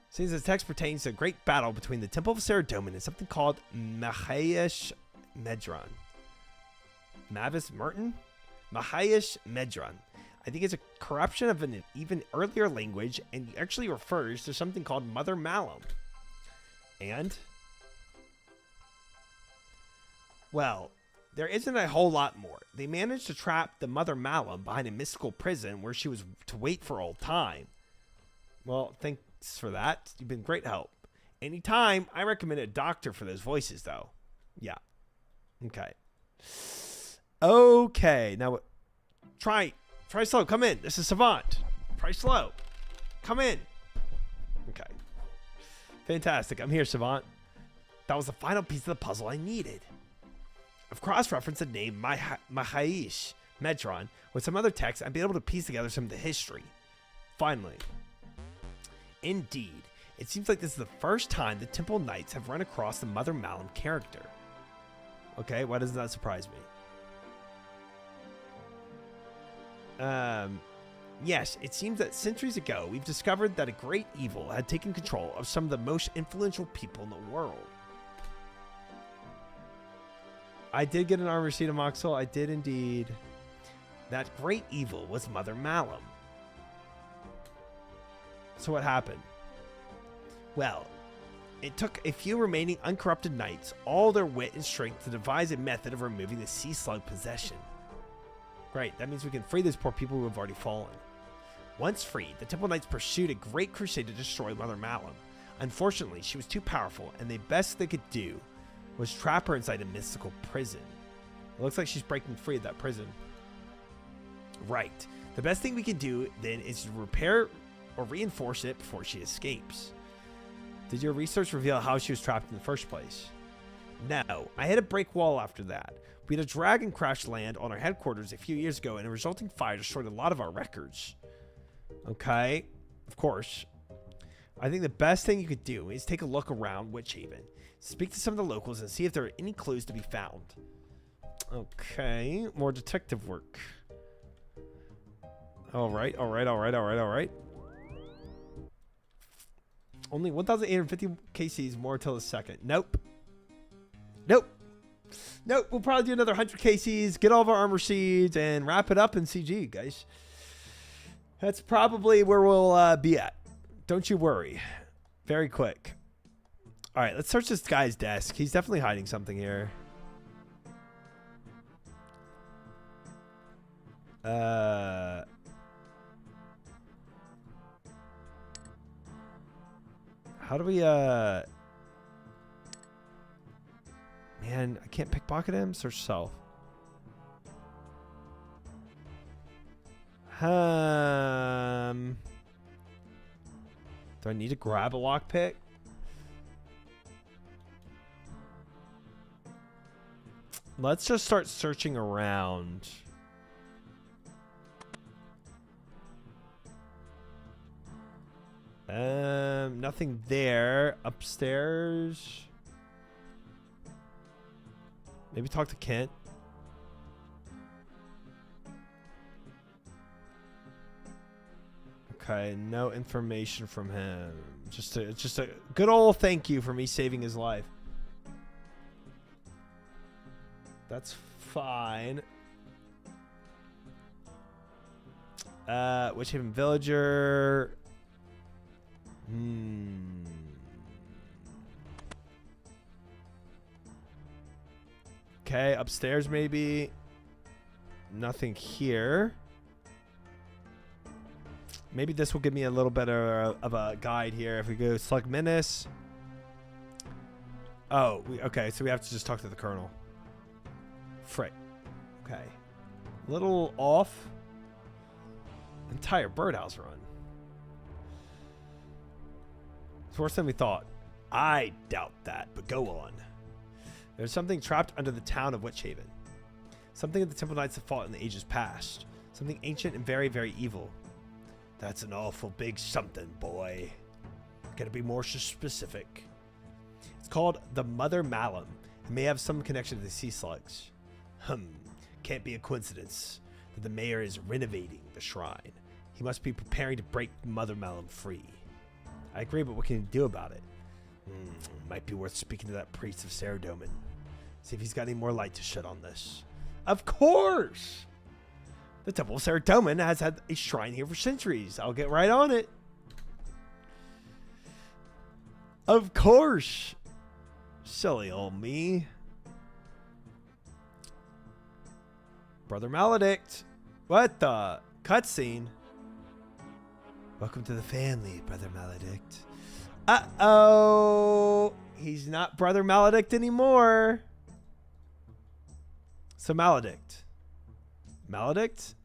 Seems this text pertains to a great battle between the Temple of Saradomin and something called Mahayesh Medron. Mavis Merton? Mahayesh Medron. I think it's a corruption of an even earlier language and actually refers to something called Mother Malum. And? Well, there isn't a whole lot more. They managed to trap the Mother Malum behind a mystical prison where she was to wait for all time. Well, thanks for that. You've been great help. Anytime, I recommend a doctor for those voices, though. Yeah. Okay. Okay. Now, try slow. Come in. This is Savant. Try slow. Come in. Okay. Fantastic. I'm here, Savant. That was the final piece of the puzzle I needed. I've cross-referenced the name Mahayesh Medron with some other text. I'd be able to piece together some of the history. Finally. Indeed. It seems like this is the first time the Temple Knights have run across the Mother Malum character. Okay, why doesn't that surprise me? Yes, it seems that centuries ago, we've discovered that a great evil had taken control of some of the most influential people in the world. I did get an armor sheet of Moxel. I did indeed. That great evil was Mother Malum. So what happened? Well, it took a few remaining uncorrupted knights all their wit and strength to devise a method of removing the sea slug possession. Great, that means we can free those poor people who have already fallen. Once freed, the Temple Knights pursued a great crusade to destroy Mother Malum. Unfortunately, she was too powerful, and the best they could do was trap her inside a mystical prison. It looks like she's breaking free of that prison. Right. The best thing we can do then is to repair or reinforce it before she escapes. Did your research reveal how she was trapped in the first place? No. I hit a break wall after that. We had a dragon crash land on our headquarters a few years ago, and a resulting fire destroyed a lot of our records. Okay. Of course. I think the best thing you could do is take a look around Witchhaven. Speak to some of the locals and see if there are any clues to be found. Okay, more detective work. All right. Only 1,850 KCs more till the second. Nope. We'll probably do another 100 KCs, get all of our armor seeds, and wrap it up in CG, guys. That's probably where we'll be at. Don't you worry. Very quick. All right, let's search this guy's desk. He's definitely hiding something here. How do we man, I can't pickpocket him. Search self. Do I need to grab a lockpick? Let's just start searching around. Nothing there. Upstairs. Maybe talk to Kent. Okay, no information from him. Just a good old thank you for me saving his life. That's fine. Witch Haven Villager. Okay, upstairs maybe. Nothing here. Maybe this will give me a little better of a guide here. If we go Slug Menace. Oh, okay, so we have to just talk to the Colonel. Frick. Okay. Little off. Entire birdhouse run. It's worse than we thought. I doubt that, but go on. There's something trapped under the town of Witchhaven. Something that the Temple Knights have fought in the ages past. Something ancient and very, very evil. That's an awful big something, boy. Gotta be more specific. It's called the Mother Malum. It may have some connection to the sea slugs. Can't be a coincidence that the mayor is renovating the shrine. He must be preparing to break Mother Malum free. I agree, but what can he do about it? Might be worth speaking to that priest of Saradomin. See if he's got any more light to shed on this. Of course! The Temple of Saradomin has had a shrine here for centuries. I'll get right on it. Of course! Silly old me. Brother Maledict. What the? Cutscene. Welcome to the family, Brother Maledict. Uh-oh. He's not Brother Maledict anymore. So Maledict. Maledict?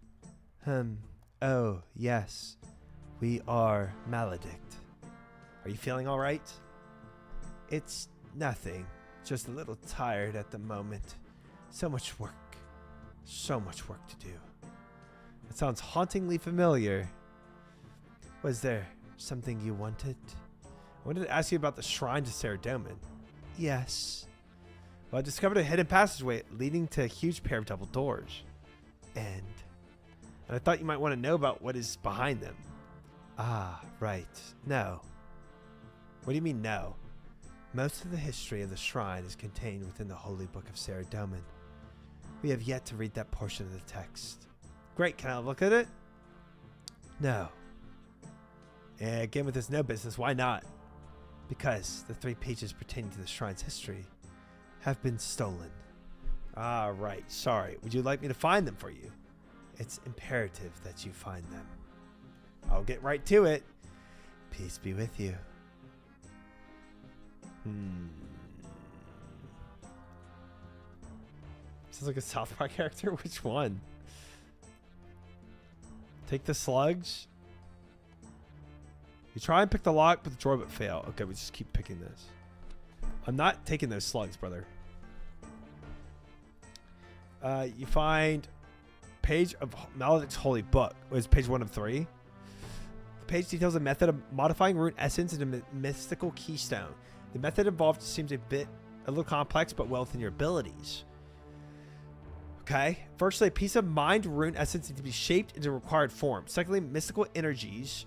Oh, yes. We are Maledict. Are you feeling all right? It's nothing. Just a little tired at the moment. So much work. So much work to do. It sounds hauntingly familiar. Was there something you wanted? I wanted to ask you about the shrine to Saradomin. Yes. Well, I discovered a hidden passageway leading to a huge pair of double doors. And I thought you might want to know about what is behind them. Ah, right. No. What do you mean, no? Most of the history of the shrine is contained within the Holy Book of Saradomin. We have yet to read that portion of the text. Great, can I look at it? No. Again, with this no business, why not? Because the 3 pages pertaining to the shrine's history have been stolen. Ah, right. Sorry. Would you like me to find them for you? It's imperative that you find them. I'll get right to it. Peace be with you. Sounds like a South Park character. Which one? Take the slugs. You try and pick the lock, but the drawer would fail. Okay, we just keep picking this. I'm not taking those slugs, brother. You find page of Maledict's Holy Book. Was page 1 of 3. The page details a method of modifying rune essence into a mystical keystone. The method involved seems a little complex, but well within your abilities. Okay. Firstly, a piece of mind rune essence needs to be shaped into required form. Secondly, mystical energies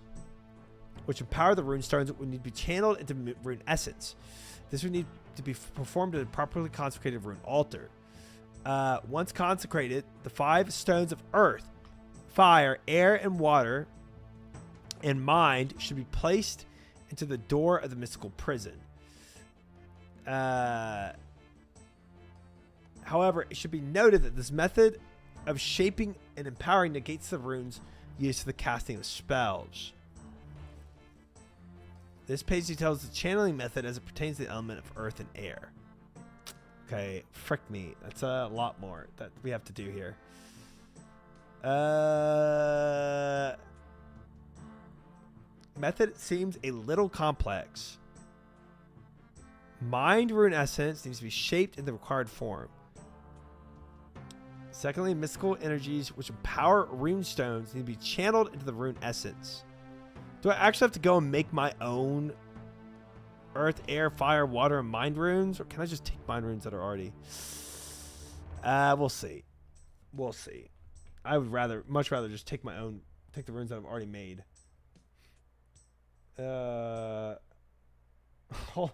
which empower the rune stones would need to be channeled into rune essence. This would need to be performed at a properly consecrated rune altar. Once consecrated, the 5 stones of earth, fire, air, and water and mind should be placed into the door of the mystical prison. However, it should be noted that this method of shaping and empowering negates the runes used for the casting of spells. This page details the channeling method as it pertains to the element of earth and air. Okay, frick me. That's a lot more that we have to do here. Method seems a little complex. Mind rune essence needs to be shaped in the required form. Secondly, mystical energies which empower rune stones need to be channeled into the rune essence. Do I actually have to go and make my own earth, air, fire, water, and mind runes? Or can I just take mind runes that are already... we'll see. We'll see. I would much rather just take my own, take the runes that I've already made. Whole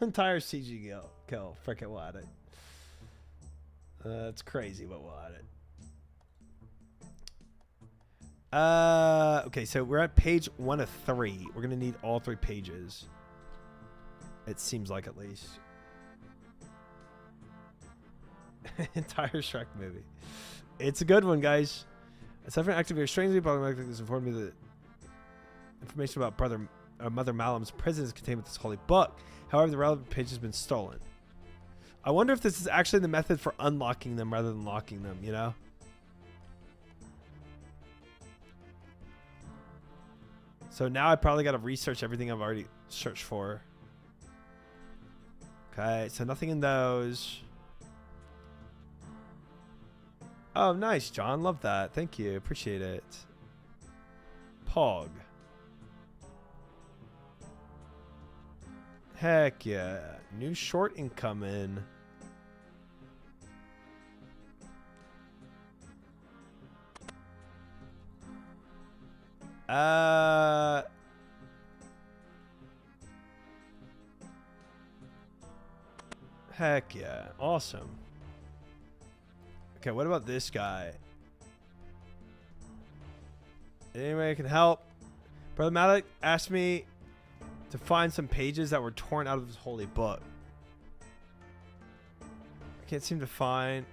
entire CG kill. Frick it, we'll add it. It's crazy, but we'll add it. Okay, so we're at page 1 of 3. We're gonna need all 3 pages. It seems like, at least. Entire Shrek movie. It's a good one, guys. Aside from acting very strangely, problematic has informed me that information about Mother Malam's prison is contained with this holy book. However, the relevant page has been stolen. I wonder if this is actually the method for unlocking them rather than locking them, you know? So now I probably got to research everything I've already searched for. Okay, so nothing in those. Oh, nice, John. Love that. Thank you. Appreciate it. Pog. Heck yeah. New short incoming. Heck yeah. Awesome. Okay, what about this guy? Anybody can help? Brother Malik asked me to find some pages that were torn out of his holy book. I can't seem to find.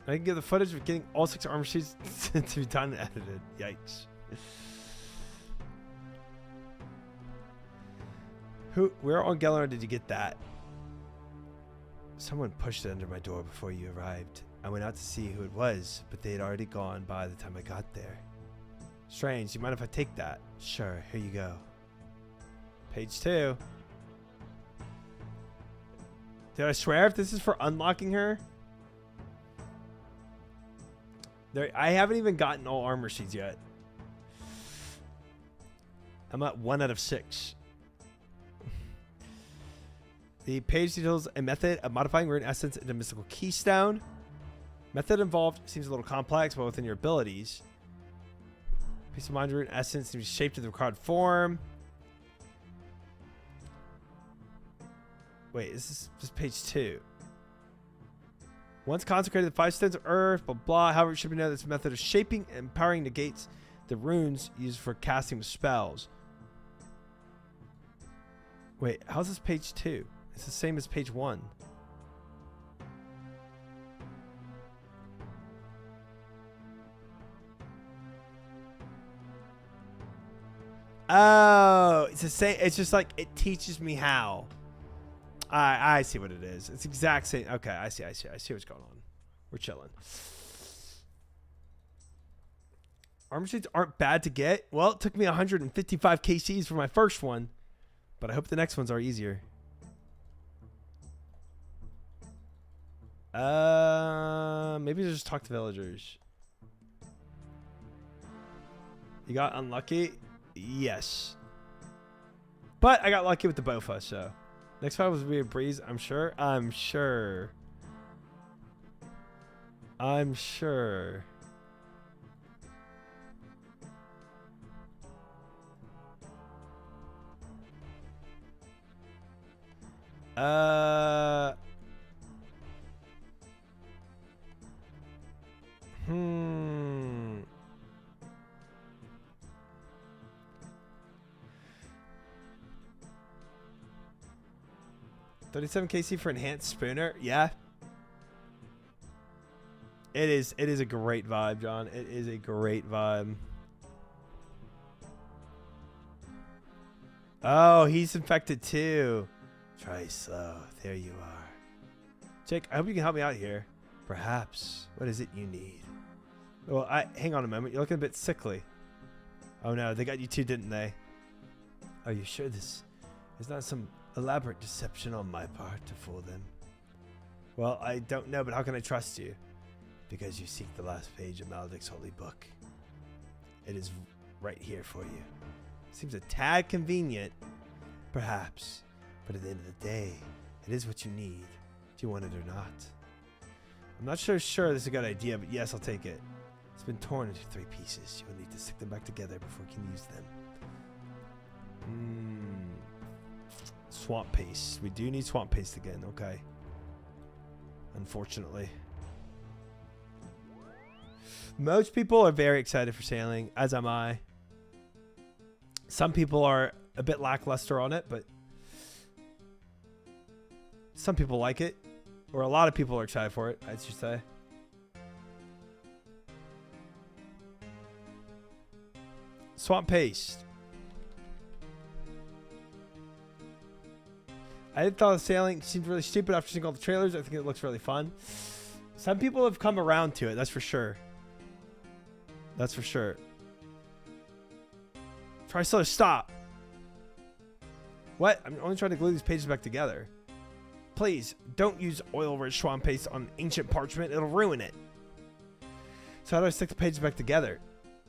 I can get the footage of getting all 6 armor sheets to be done and edited. Yikes. Where on Gellar did you get that? Someone pushed it under my door before you arrived. I went out to see who it was, but they had already gone by the time I got there. Strange. You mind if I take that? Sure. Here you go. Page 2. Did I swear if this is for unlocking her? I haven't even gotten all armor sheets yet. I'm at 1 out of 6. The page details a method of modifying rune essence into mystical keystone. Method involved seems a little complex, but within your abilities. Piece of mind rune essence to be shaped to the required form. Wait, this is page 2. Once consecrated, the 5 stones of earth, blah blah. However, it should be known that this method of shaping and empowering negates the runes used for casting spells. Wait, how's this page 2? It's the same as page 1. Oh, it's the same. It's just like it teaches me how. I see what it is. It's exact same. Okay, I see what's going on. We're chilling. Armor sheets aren't bad to get. Well, it took me 155 KCs for my first one, but I hope the next ones are easier. Maybe just talk to villagers. You got unlucky? Yes. But I got lucky with the Bowfa, so. Next fight was be a breeze, I'm sure. I'm sure. I'm sure. 37 KC for enhanced spooner. Yeah. It is a great vibe, John. It is a great vibe. Oh, he's infected too. Try slow. There you are. Jake, I hope you can help me out here. Perhaps. What is it you need? Well, hang on a moment. You're looking a bit sickly. Oh no, they got you too, didn't they? Are you sure this is not some elaborate deception on my part to fool them? Well, I don't know, but how can I trust you? Because you seek the last page of Maledict's holy book. It is right here for you. Seems a tad convenient, perhaps, but at the end of the day, it is what you need. Do you want it or not? I'm not sure this is a good idea, but yes, I'll take it. It's been torn into 3 pieces. You will need to stick them back together before you can use them. Swamp paste. We do need swamp paste again, okay. Unfortunately. Most people are very excited for sailing, as am I. Some people are a bit lackluster on it, but some people like it. Or a lot of people are excited for it, I should say. Swamp paste. I thought the sailing seemed really stupid after seeing all the trailers. I think it looks really fun. Some people have come around to it, that's for sure. That's for sure. Try slow, stop. What? I'm only trying to glue these pages back together. Please, don't use oil-rich swamp paste on ancient parchment. It'll ruin it. So how do I stick the pages back together?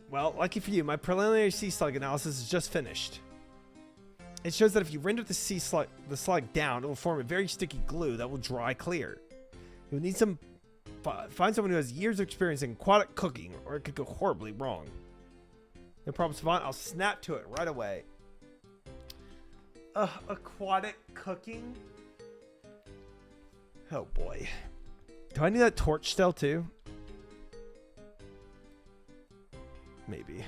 Well, lucky for you, my preliminary sea slug analysis is just finished. It shows that if you render the slug down, it will form a very sticky glue that will dry clear. You'll need find someone who has years of experience in aquatic cooking, or it could go horribly wrong. No problem, Savant. I'll snap to it right away. Aquatic cooking? Oh boy. Do I need that torch still too? Maybe.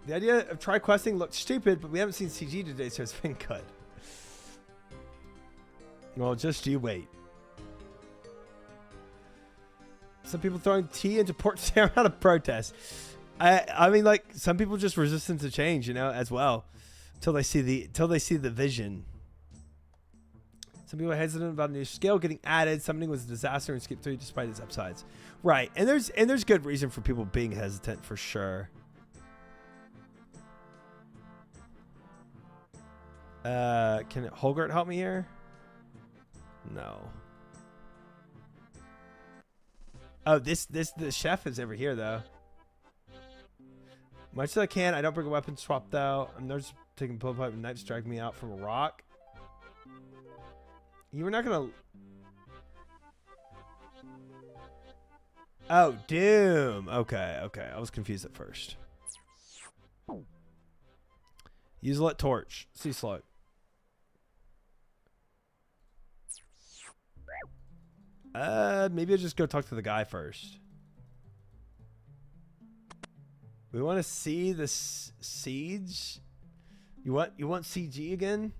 The idea of tri-questing looked stupid, but we haven't seen CG today, so it's been good. Well, just you wait. Some people throwing tea into Port Sarah out of protest. I mean, like, some people just resistant to change, you know, as well, until they see the vision. Some people are hesitant about a new skill getting added. Something was a disaster in Skip 3 despite its upsides. Right, and there's good reason for people being hesitant for sure. Can Holgert help me here? No. Oh, the chef is over here though. Much as I can, I don't bring a weapon swap though. I'm just taking pull pipe and knife to drag me out from a rock. You were not gonna. Oh, Doom. Okay, okay. I was confused at first. Use lit torch. Sea slug. Maybe I'll just go talk to the guy first. We want to see the siege. You want CG again?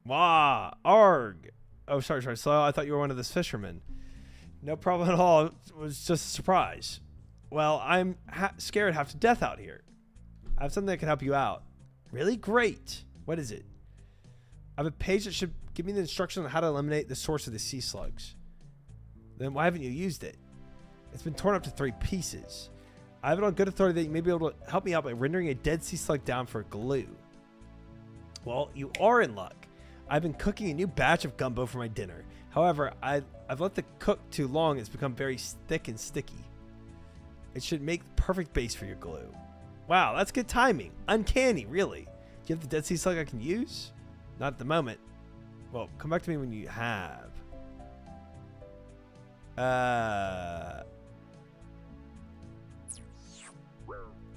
Wah, arg. Oh, sorry, slow. I thought you were one of those fishermen. No problem at all. It was just a surprise. Well, I'm scared half to death out here. I have something that can help you out. Really? Great. What is it? I have a page that should give me the instruction on how to eliminate the source of the sea slugs. Then why haven't you used it? It's been torn up to 3 pieces. I have it on good authority that you may be able to help me out by rendering a dead sea slug down for glue. Well, you are in luck. I've been cooking a new batch of gumbo for my dinner. However, I've let the cook too long. It's become very thick and sticky. It should make the perfect base for your glue. Wow, that's good timing. Uncanny, really. Do you have the dead sea slug I can use? Not at the moment. Well, come back to me when you have.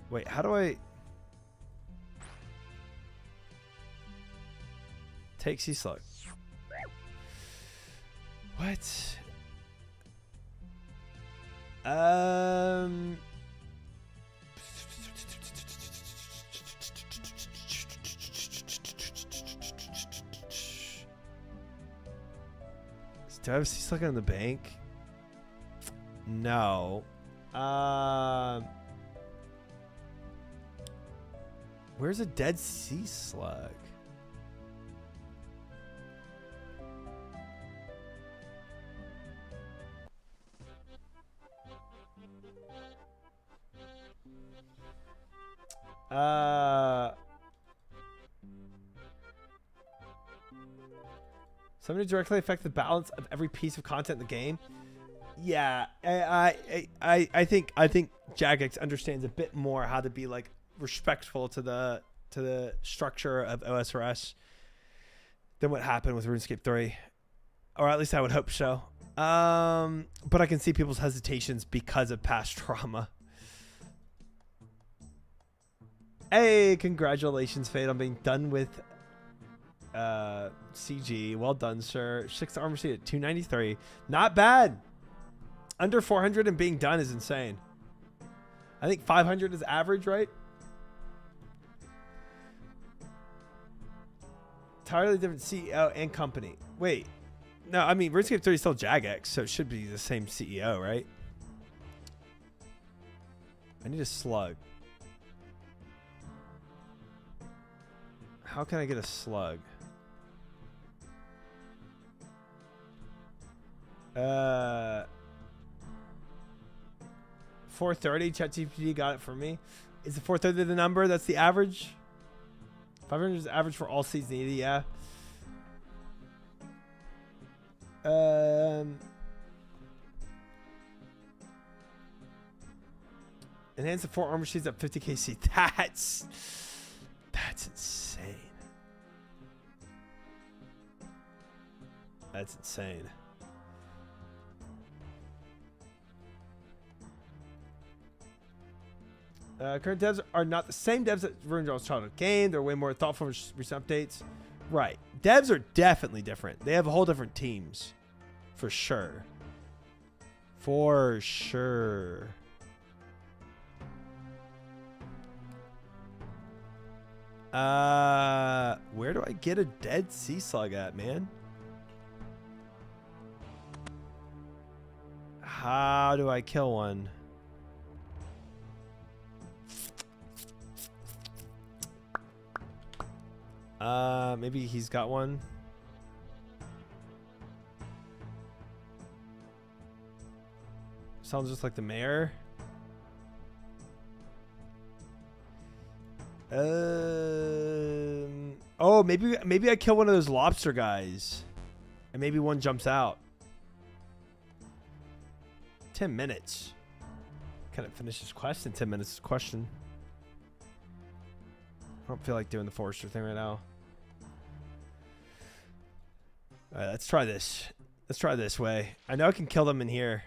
Wait, how do I take sea slug? What? Um. Do I have sea slug in the bank? No. Where's a dead sea slug? Somebody directly affect the balance of every piece of content in the game. Yeah, I think Jagex understands a bit more how to be like respectful to the structure of OSRS than what happened with RuneScape 3, or at least I would hope so. But I can see people's hesitations because of past trauma. Hey, congratulations, Fade, on being done with CG. Well done, sir. 6th armor seat at 293. Not bad. Under 400 and being done is insane. I think 500 is average, right? Entirely different CEO and company. Wait. No, I mean, RuneScape 3 is still Jagex, so it should be the same CEO, right? I need a slug. How can I get a slug? 430. ChatGPT got it for me. Is it 430 the number? That's the average. 500 is the average for all seeds needed. Yeah. Enhance the 4 armor sheets at 50k seat. That's insane. That's insane. Current devs are not the same devs that RuneDraw's childhood game. They're way more thoughtful with recent updates. Right. Devs are definitely different. They have whole different teams. For sure. For sure. Where do I get a dead sea slug at, man? How do I kill one? Maybe he's got one. Sounds just like the mayor. Oh, maybe I kill one of those lobster guys, and maybe one jumps out. 10 minutes. Can I finish this quest in 10 minutes? Question. I don't feel like doing the forester thing right now. All right, let's try this. Let's try this way. I know I can kill them in here.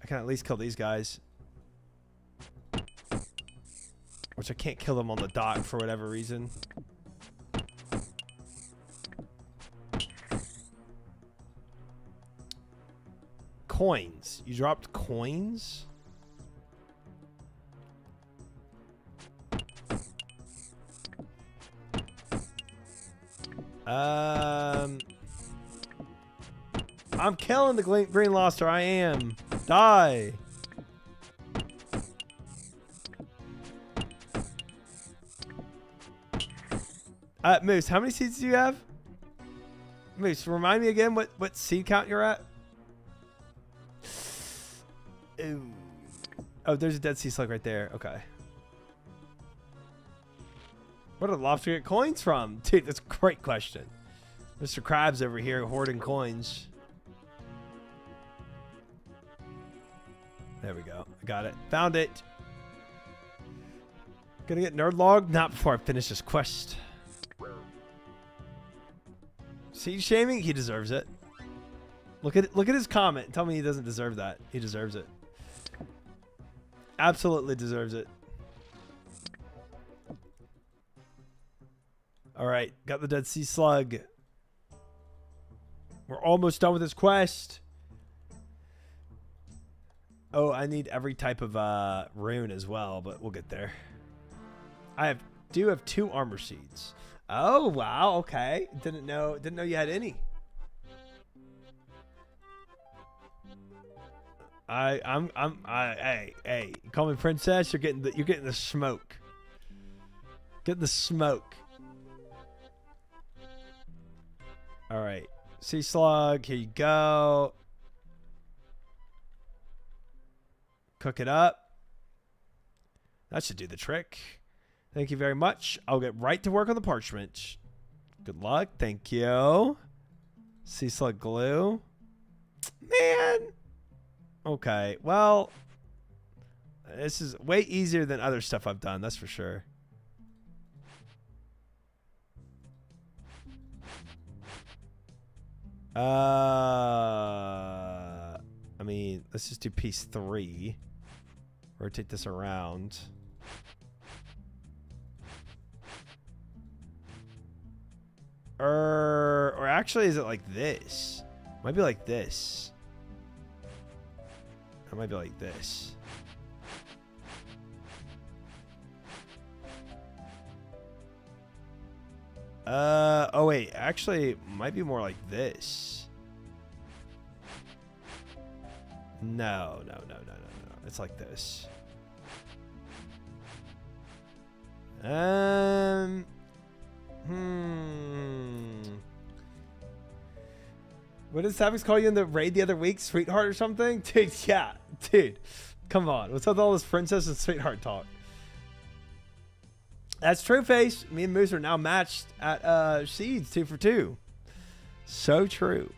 I can at least kill these guys. Which I can't kill them on the dock for whatever reason. Coins. You dropped coins? I'm killing the green lobster. I am. Die. Moose, how many seeds do you have? Moose, remind me again what seed count you're at. Ooh. Oh, there's a dead sea slug right there. Okay. Where did lobster get coins from? Dude, that's a great question. Mr. Krabs over here hoarding coins. There we go. I got it. Found it. Gonna get nerd log? Not before I finish this quest. Seed shaming? He deserves it. Look at his comment. Tell me he doesn't deserve that. He deserves it. Absolutely deserves it. All right, got the dead sea slug. We're almost done with this quest. Oh, I need every type of rune as well, but we'll get there. I do have 2 armor seeds. Oh wow, okay. Didn't know you had any. Hey, call me princess. You're getting the smoke. Get the smoke. All right, sea slug. Here you go. Cook it up. That should do the trick. Thank you very much. I'll get right to work on the parchment. Good luck. Thank you. Sea slug glue. Man. Okay. Well, this is way easier than other stuff I've done. That's for sure. I mean, let's just do piece 3. Rotate this around. Or actually, is it like this? Might be like this. It might be like this. Oh wait, actually, it might be more like this. No. It's like this. What did Savix call you in the raid the other week? Sweetheart or something? Dude, yeah. Dude, come on. What's up with all this princess and sweetheart talk? That's true, Face. Me and Moose are now matched at seeds 2 for 2. So true.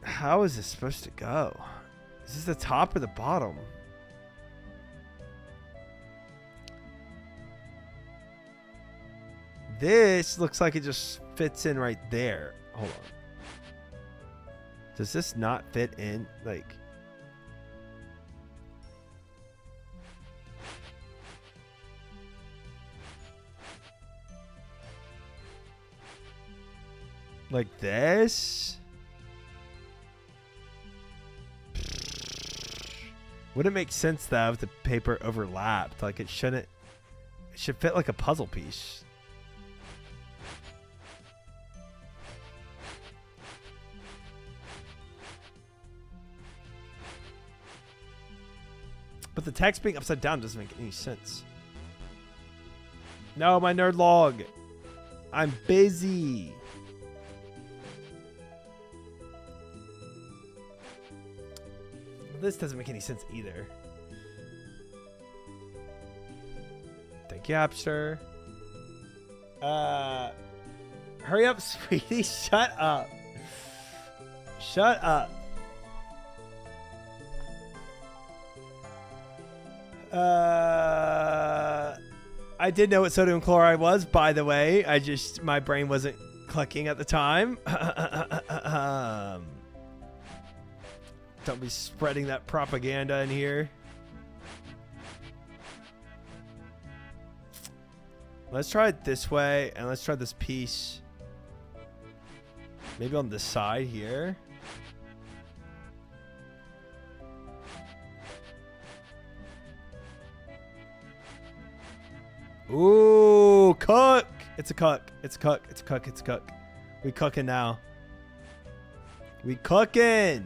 How is this supposed to go? Is this the top or the bottom? This looks like it just fits in right there. Hold on. Does this not fit in? Like... like this? Wouldn't make sense though if the paper overlapped. Like it shouldn't. It should fit like a puzzle piece. But the text being upside down doesn't make any sense. No, my nerd log. I'm busy. This doesn't make any sense either. Thank you, Appster. Hurry up, sweetie. Shut up. Shut up. I did know what sodium chloride was, by the way. My brain wasn't clicking at the time. Don't be spreading that propaganda in here. Let's try it this way, and let's try this piece. Maybe on the side here. Ooh, cook! It's a cook. It's a cook. It's a cook. It's a cook. We cooking now. We cooking!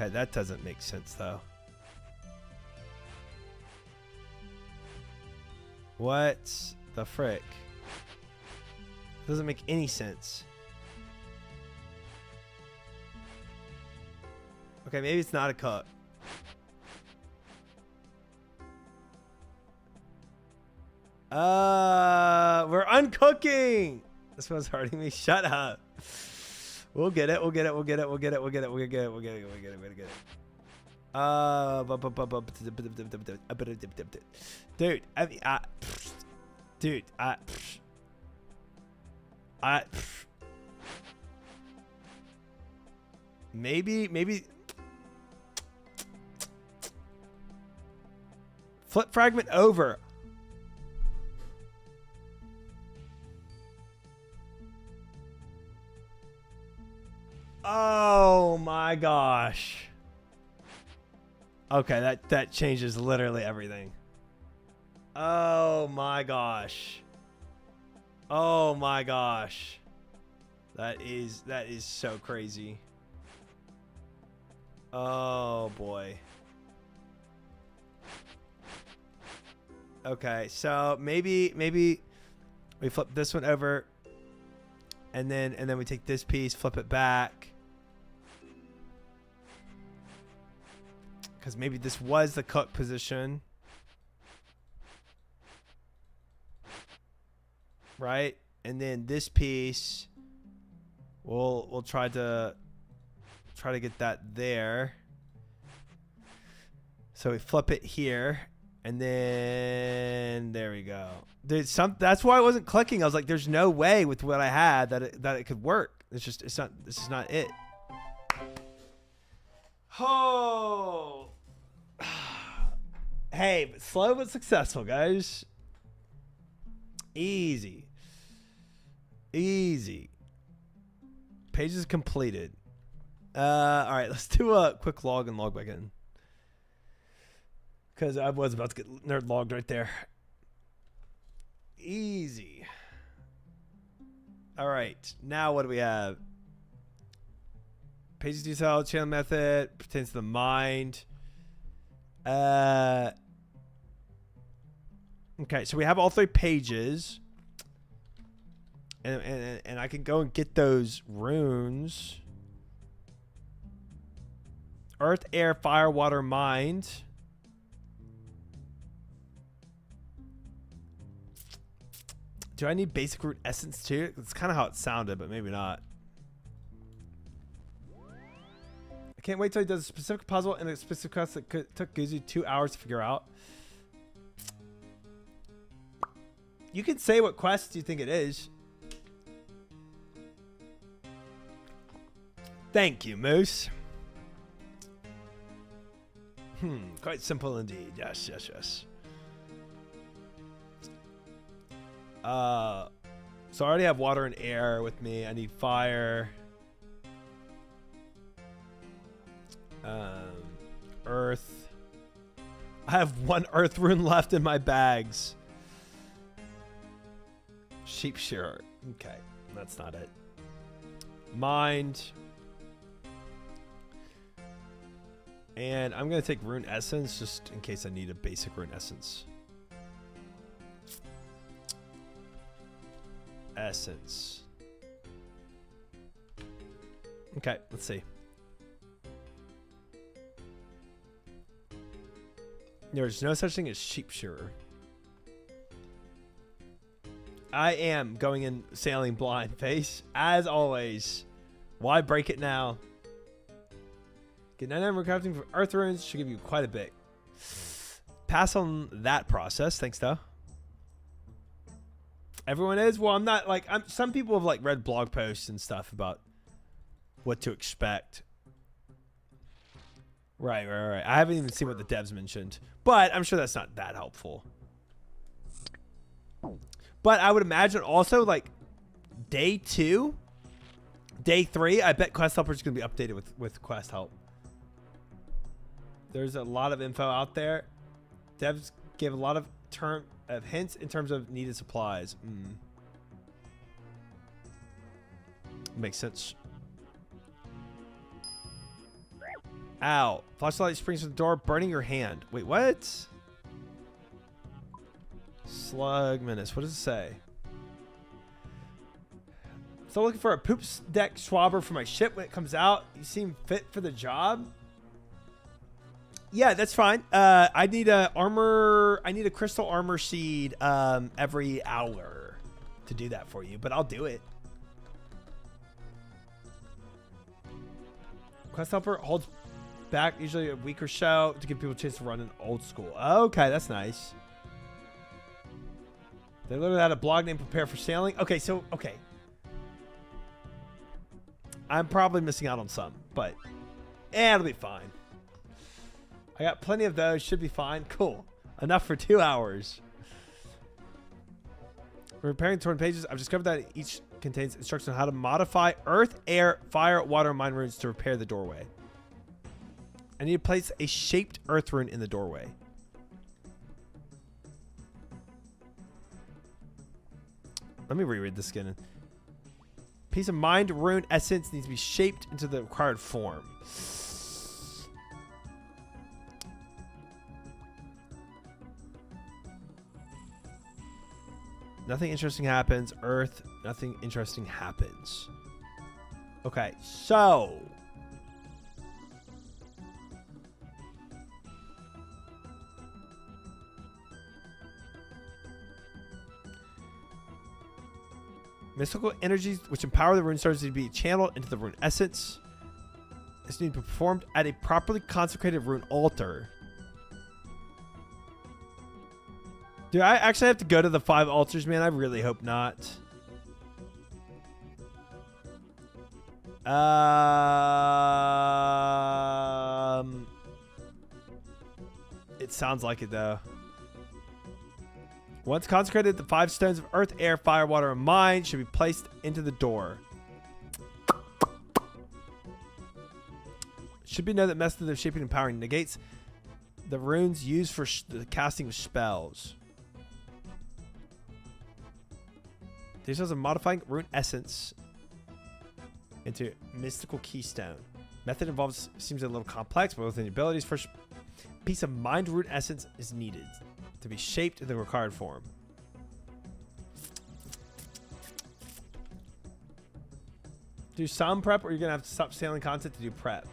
Okay, that doesn't make sense though. What the frick? Doesn't make any sense. Okay, maybe it's not a cook. We're uncooking. This one's hurting me. Shut up. We'll get it. We'll get it. We'll get it. We'll get it. We'll get it. We'll get it. We'll get it. We'll get it. Dude, I mean, dude, maybe flip fragment over. Oh my gosh. Okay, that changes literally everything. Oh my gosh. Oh my gosh. That is so crazy. Oh boy. Okay, so maybe we flip this one over and then we take this piece, flip it back. Cuz maybe this was the cook position. Right? And then this piece we'll try to get that there. So we flip it here and then there we go. Dude, that's why I wasn't clicking. I was like there's no way with what I had that it could work. This is not it. Oh. Hey, but slow but successful, guys. Easy. Pages completed. All right, let's do a quick log and log back in. Because I was about to get nerd logged right there. Easy. All right, now what do we have? Pages detail, channel method, pertains to the mind. Okay, so we have all 3 pages. And I can go and get those runes. Earth, air, fire, water, mind. Do I need basic root essence too? That's kind of how it sounded, but maybe not. I can't wait till he does a specific puzzle and a specific quest that took Guzu 2 hours to figure out. You can say what quest you think it is. Thank you, Moose. Quite simple indeed. Yes. So I already have water and air with me. I need fire. Earth. I have 1 earth rune left in my bags. Sheep shearer. Okay, that's not it. Mind. And I'm going to take rune essence just in case I need a basic rune essence. Essence. Okay, let's see. There's no such thing as sheep shearer. I am going in sailing blind face, as always. Why break it now? Get 99 crafting from earth runes should give you quite a bit. Pass on that process. Thanks, though. Everyone is? Well, I'm not like... some people have like read blog posts and stuff about what to expect. Right. I haven't even seen what the devs mentioned. But I'm sure that's not that helpful. But I would imagine also like day 2, day 3, I bet Quest Helper is going to be updated with Quest Help. There's a lot of info out there. Devs give a lot of hints in terms of needed supplies. Makes sense. Ow. Flashlight springs from the door, burning your hand. Wait, what? Slug menace. What does it say? Still looking for a poop deck swabber for my ship when it comes out. You seem fit for the job. Yeah, that's fine. I need a crystal armor seed every hour to do that for you, but I'll do it. Quest helper holds back usually a week or so to give people a chance to run an old school. Okay, that's nice. They literally had a blog named Prepare for Sailing. Okay, so, okay. I'm probably missing out on some, but it'll be fine. I got plenty of those. Should be fine. Cool. Enough for 2 hours. When repairing torn pages, I've discovered that each contains instructions on how to modify earth, air, fire, water, and mine runes to repair the doorway. I need to place a shaped earth rune in the doorway. Let me reread this again. Piece of mind rune essence needs to be shaped into the required form. Nothing interesting happens. Earth, nothing interesting happens. Okay, so mystical energies which empower the rune stones need to be channeled into the rune essence. This needs to be performed at a properly consecrated rune altar. Do I actually have to go to the 5 altars, man? I really hope not. It sounds like it, though. Once consecrated, the 5 stones of earth, air, fire, water, and mine should be placed into the door. Should be known that method of shaping and powering negates the runes used for the casting of spells. Details of modifying rune essence into mystical keystone. Method involves seems a little complex, but within the abilities, first piece of mind rune essence is needed to be shaped in the required form. Do some prep, or you're gonna have to stop sailing content to do prep.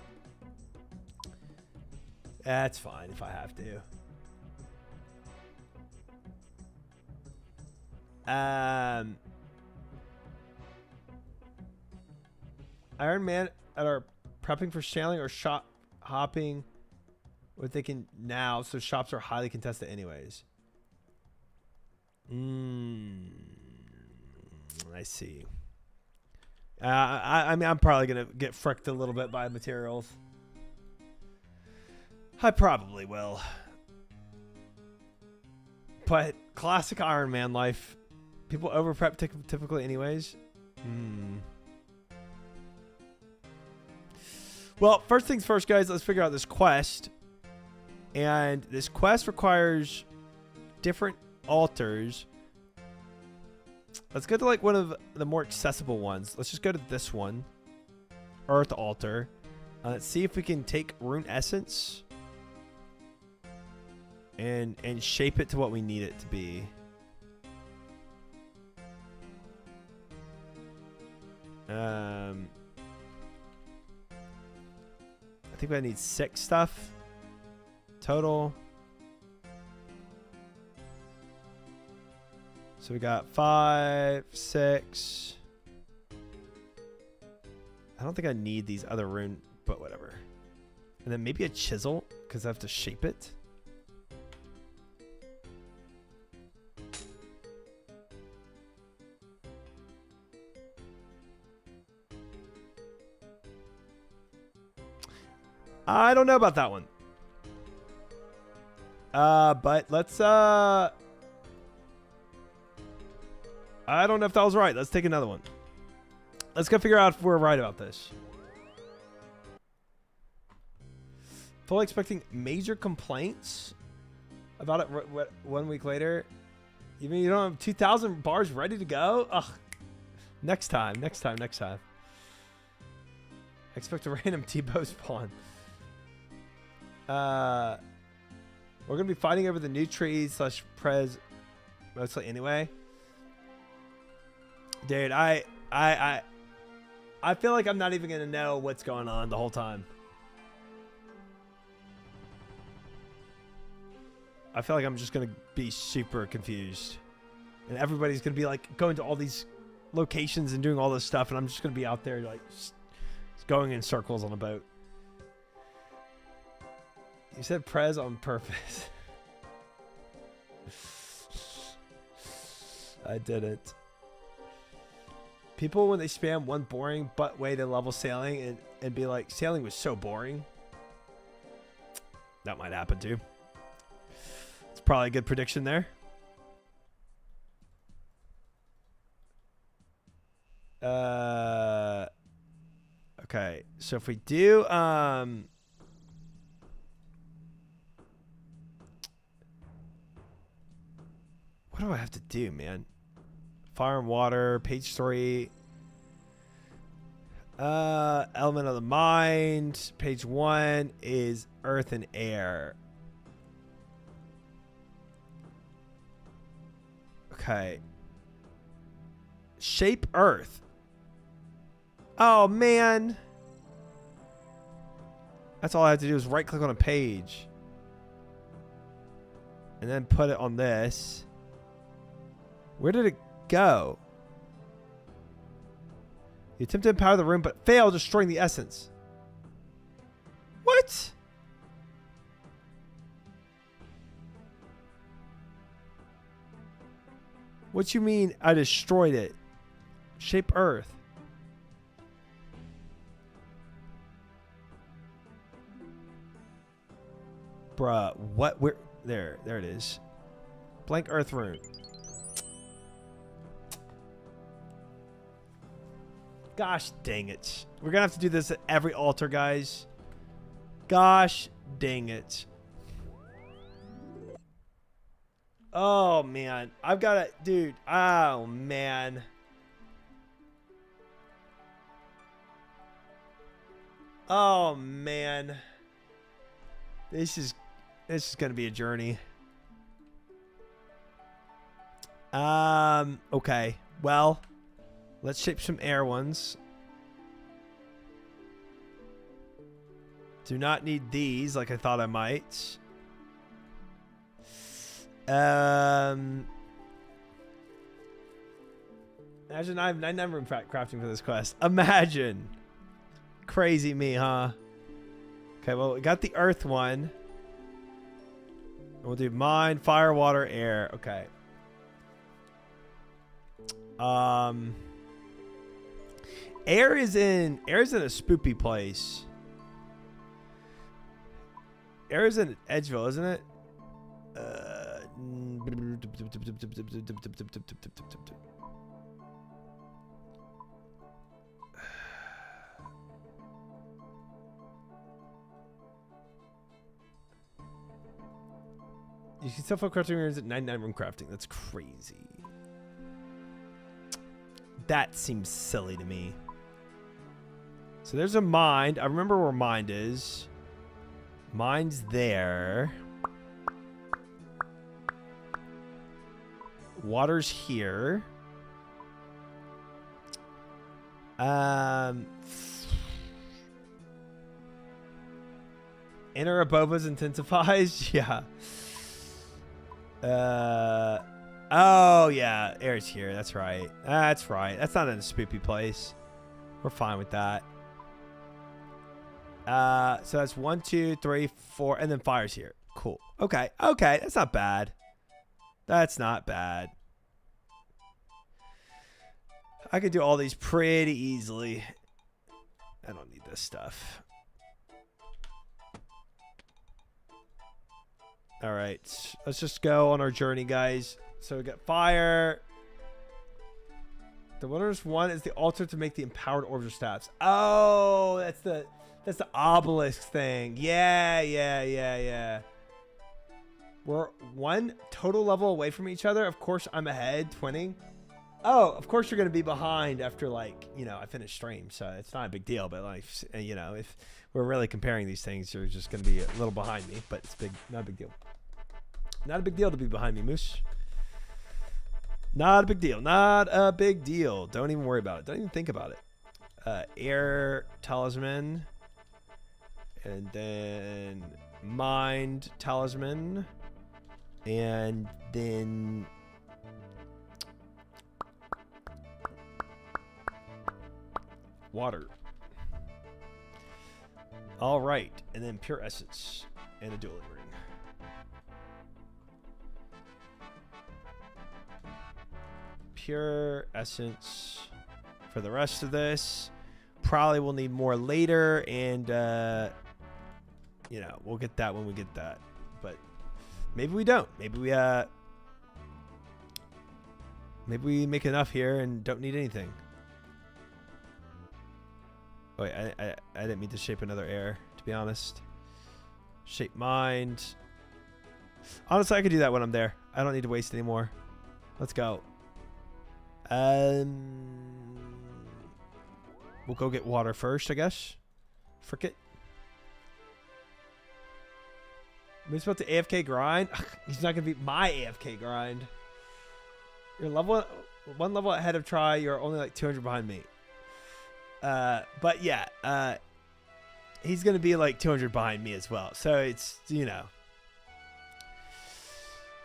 That's fine if I have to. Iron Man at our prepping for sailing or shop hopping. We're thinking now, so shops are highly contested anyways. I see. I mean, I'm probably going to get fricked a little bit by materials. I probably will. But classic Iron Man life. People over prep typically anyways. Well, first things first, guys. Let's figure out this quest. And this quest requires different altars. Let's go to like one of the more accessible ones. Let's just go to this one. Earth altar. Let's see if we can take rune essence and shape it to what we need it to be. I think I need 6 stuff total. So we got 5, 6. I don't think I need these other rune, but whatever. And then maybe a chisel, because I have to shape it. I don't know about that one. But let's, I don't know if that was right. Let's take another one. Let's go figure out if we're right about this. Fully expecting major complaints about it 1 week later. You mean you don't have 2,000 bars ready to go? Ugh. Next time. Expect a random T-bow spawn. We're gonna be fighting over the new trees / prez mostly anyway. Dude, I feel like I'm not even gonna know what's going on the whole time. I feel like I'm just gonna be super confused, and everybody's gonna be like going to all these locations and doing all this stuff, and I'm just gonna be out there like just going in circles on a boat. You said prez on purpose. I didn't. People, when they spam one boring but way to level sailing and be like, sailing was so boring. That might happen too. It's probably a good prediction there. Okay, so if we do what do I have to do, man? Fire and water, page 3. Element of the mind. Page 1 is earth and air. Okay. Shape earth. Oh, man. That's all I have to do is right click on a page. And then put it on this. Where did it go? You attempt to empower the room, but fail, destroying the essence. What? What you mean I destroyed it? Shape earth. Bruh, what? Where? There it is. Blank earth room. Gosh dang it. We're gonna have to do this at every altar, guys. Gosh dang it. Oh, man. I've got to... Dude. Oh, man. Oh, man. This is going to be a journey. Okay. Well, let's shape some air ones. Do not need these like I thought I might. Imagine I have 9 room crafting for this quest. Imagine. Crazy me, huh? Okay, well, we got the earth one. We'll do mine, fire, water, air. Okay. Air is in a spoopy place. Air is in Edgeville, isn't it? You can still fill crafting rooms at 99 room crafting. That's crazy. That seems silly to me. So there's a mind. I remember where mind is. Mind's there. Water's here. Inner Abovas intensifies. Yeah. Oh yeah, air's here. That's right. That's right. That's not in a spoopy place. We're fine with that. So that's 1, 2, 3, 4, and then fire's here. Cool. Okay. Okay. That's not bad. That's not bad. I could do all these pretty easily. I don't need this stuff. All right. Let's just go on our journey, guys. So we got fire. The wilderness one is the altar to make the empowered orbs or staffs. Oh, that's the obelisk thing. Yeah. We're 1 total level away from each other. Of course, I'm ahead, twinning. Oh, of course you're going to be behind after, like, you know, I finished stream. So it's not a big deal. But, like, you know, if we're really comparing these things, you're just going to be a little behind me. But it's not a big deal. Not a big deal to be behind me, Moose. Not a big deal. Not a big deal. Don't even worry about it. Don't even think about it. Air talisman. And then mind talisman. And then water. All right. And then pure essence. and a dueling ring. Pure essence for the rest of this. Probably will need more later, and you know, we'll get that when we get that. But maybe we don't. Maybe we make enough here and don't need anything. Oh, wait, I didn't mean to shape another air, to be honest. Shape mind. Honestly, I could do that when I'm there. I don't need to waste any more. Let's go. We'll go get water first, I guess. Frick it. We're supposed to AFK grind? He's not going to be my AFK grind. You're one level ahead of Try. You're only like 200 behind me. But yeah, he's going to be like 200 behind me as well. So it's, you know.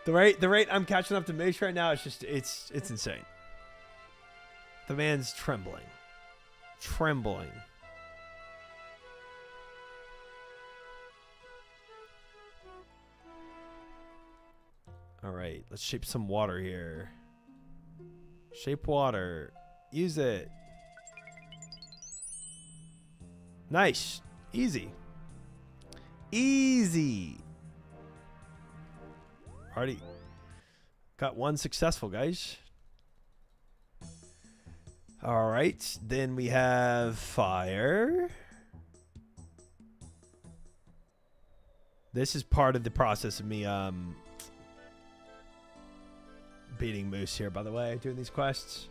The rate I'm catching up to Moose right now is just, it's insane. The man's trembling. Trembling. All right, let's shape some water here. Shape water. Use it. Nice. Easy. Easy. Already got one successful, guys. All right, then we have fire. This is part of the process of me beating Moose here, by the way, doing these quests.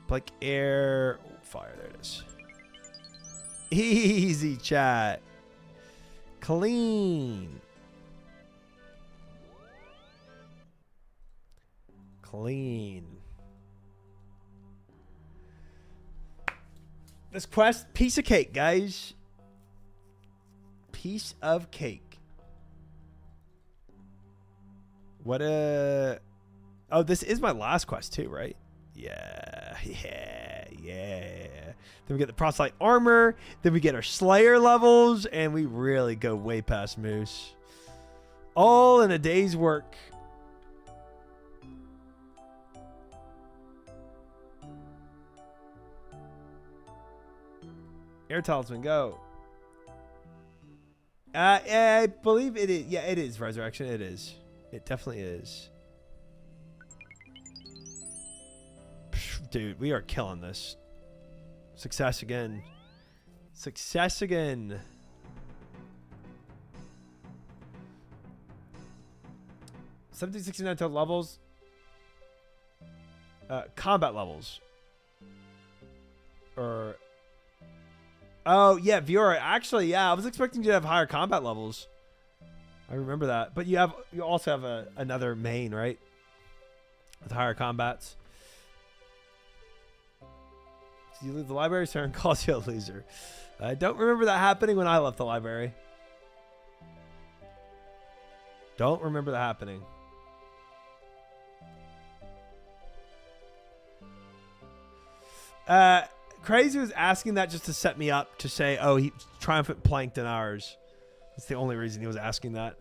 Like air, fire, there it is. Easy, chat. Clean. Clean. This quest, piece of cake, guys. Piece of cake. What oh, this is my last quest too, right? Yeah. Then we get the proselyte armor, then we get our slayer levels, and we really go way past Moose. All in a day's work. Air Talisman, go. I believe it is. Yeah, it is Resurrection. It is. It definitely is. Dude, we are killing this. Success again. Success again. $1769 total levels. Combat levels. Or... Oh, yeah, viewer. Actually, yeah, I was expecting you to have higher combat levels. I remember that. But you also have another main, right? With higher combats. So you leave the library, Saren calls you a loser. I don't remember that happening when I left the library. Don't remember that happening. Crazy was asking that just to set me up to say, oh, he triumphant planked in ours. That's the only reason he was asking that.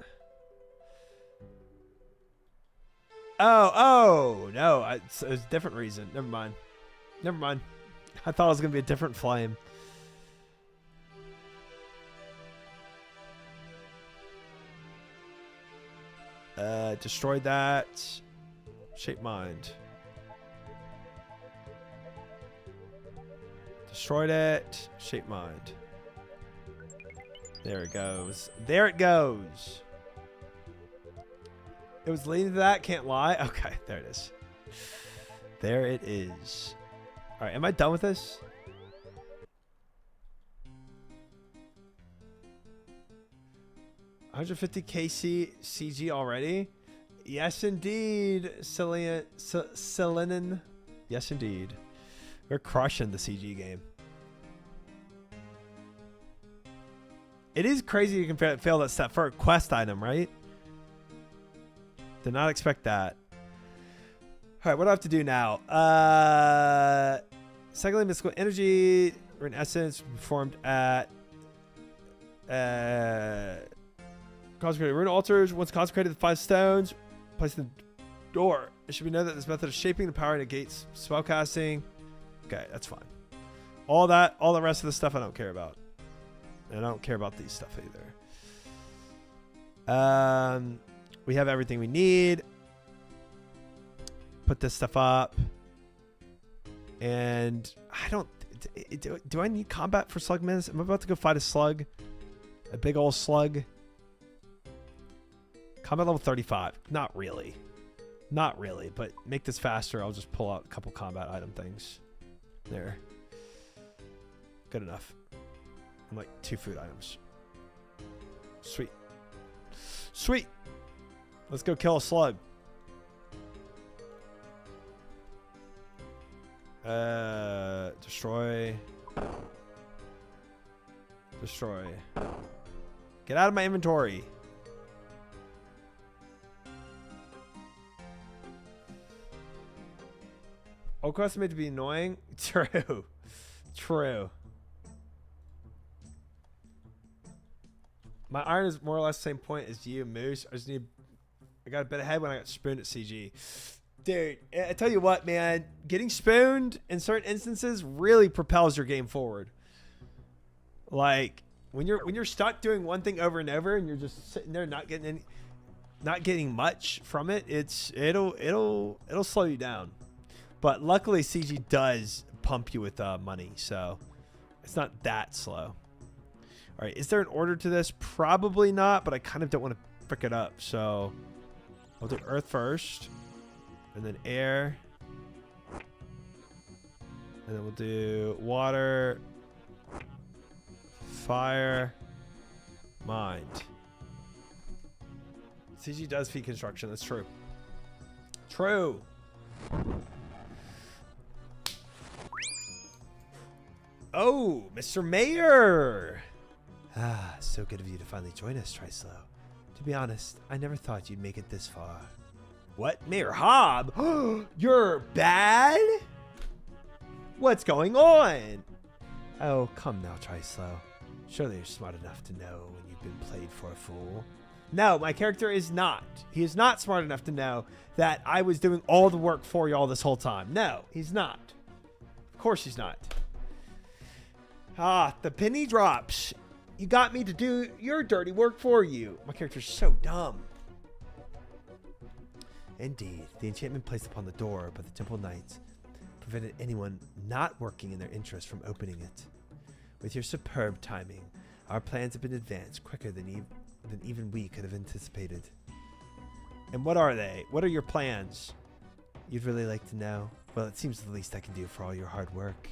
Oh, no. It's a different reason. Never mind. Never mind. I thought it was going to be a different flame. Destroyed that. Shape mind. Destroyed it. Shape mind. There it goes. There it goes. It was leading to that. Can't lie. Okay, there it is. There it is. All right, am I done with this? $150 KC CG already? Yes, indeed. Selenen. Yes, indeed. We're crushing the CG game. It is crazy you can fail that step for a quest item, right? Did not expect that. All right, what do I have to do now? Secondly, mystical energy, or in essence, formed at consecrated rune altars. Once consecrated, the 5 stones placed in the door. It should be known that this method of shaping the power negates spellcasting. Okay, that's fine. All the rest of the stuff I don't care about. And I don't care about these stuff either. We have everything we need. Put this stuff up. And I don't... Do I need combat for slug minutes? I'm about to go fight a slug. A big old slug. Combat level 35. Not really. Not really, but make this faster. I'll just pull out a couple combat item things. There. Good enough. And like 2 food items. Sweet. Sweet. Let's go kill a slug. Destroy. Destroy. Get out of my inventory. All quests are made to be annoying. True. True. My iron is more or less the same point as you, Moose. I got a bit ahead when I got spooned at CG. Dude, I tell you what, man. Getting spooned in certain instances really propels your game forward. Like when you're stuck doing one thing over and over, and you're just sitting there not getting much from it. It'll slow you down. But luckily, CG does pump you with money, so it's not that slow. All right, is there an order to this? Probably not, but I kind of don't want to frick it up. So we'll do earth first, and then air, and then we'll do water, fire, mind. CG does feed construction. That's true. True. Oh, Mr. Mayor. Ah, so good of you to finally join us, Trislow. To be honest, I never thought you'd make it this far. What? Mayor Hobb? You're bad? What's going on? Oh, come now, Trislow. Surely you're smart enough to know when you've been played for a fool. No, my character is not. He is not smart enough to know that I was doing all the work for y'all this whole time. No, he's not. Of course he's not. Ah, the penny drops. You got me to do your dirty work for you. My character's so dumb. Indeed, the enchantment placed upon the door by the Temple Knights prevented anyone not working in their interest from opening it. With your superb timing, our plans have been advanced quicker than even we could have anticipated. And what are they? What are your plans? You'd really like to know? Well, it seems the least I can do for all your hard work.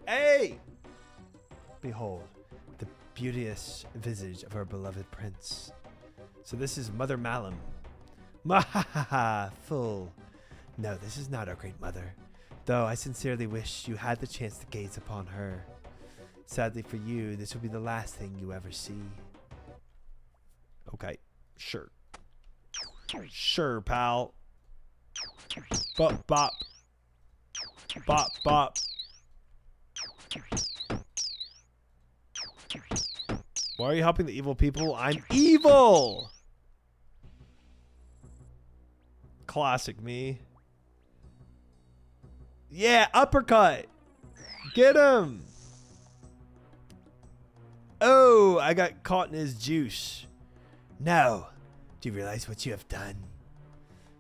Hey! Behold, the beauteous visage of our beloved prince. So this is Mother Malum. Mahaha, fool. No, this is not our great mother, though I sincerely wish you had the chance to gaze upon her. Sadly for you, this will be the last thing you ever see. Okay, sure. Sure, pal. Bop, bop. Bop, bop. Why are you helping the evil people? I'm evil! Classic me. Yeah, uppercut! Get him! Oh, I got caught in his juice. No. Do you realize what you have done?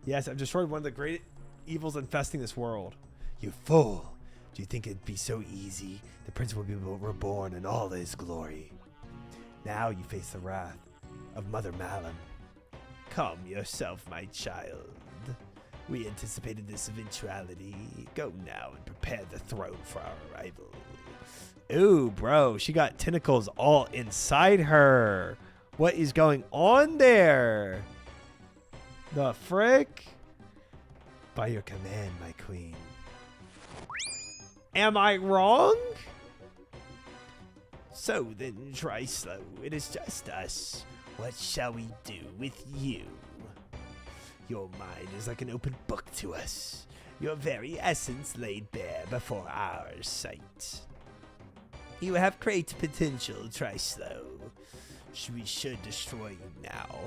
Yes, I've destroyed one of the great evils infesting this world. You fool. Do you think it'd be so easy? The prince will be reborn in all his glory. Now you face the wrath of Mother Malum. Calm yourself, my child. We anticipated this eventuality. Go now and prepare the throne for our arrival. Ooh, bro, she got tentacles all inside her. What is going on there? The frick? By your command, my queen. Am I wrong? So then, Trislow, it is just us. What shall we do with you? Your mind is like an open book to us. Your very essence laid bare before our sight. You have great potential, Trislow. We should destroy you now,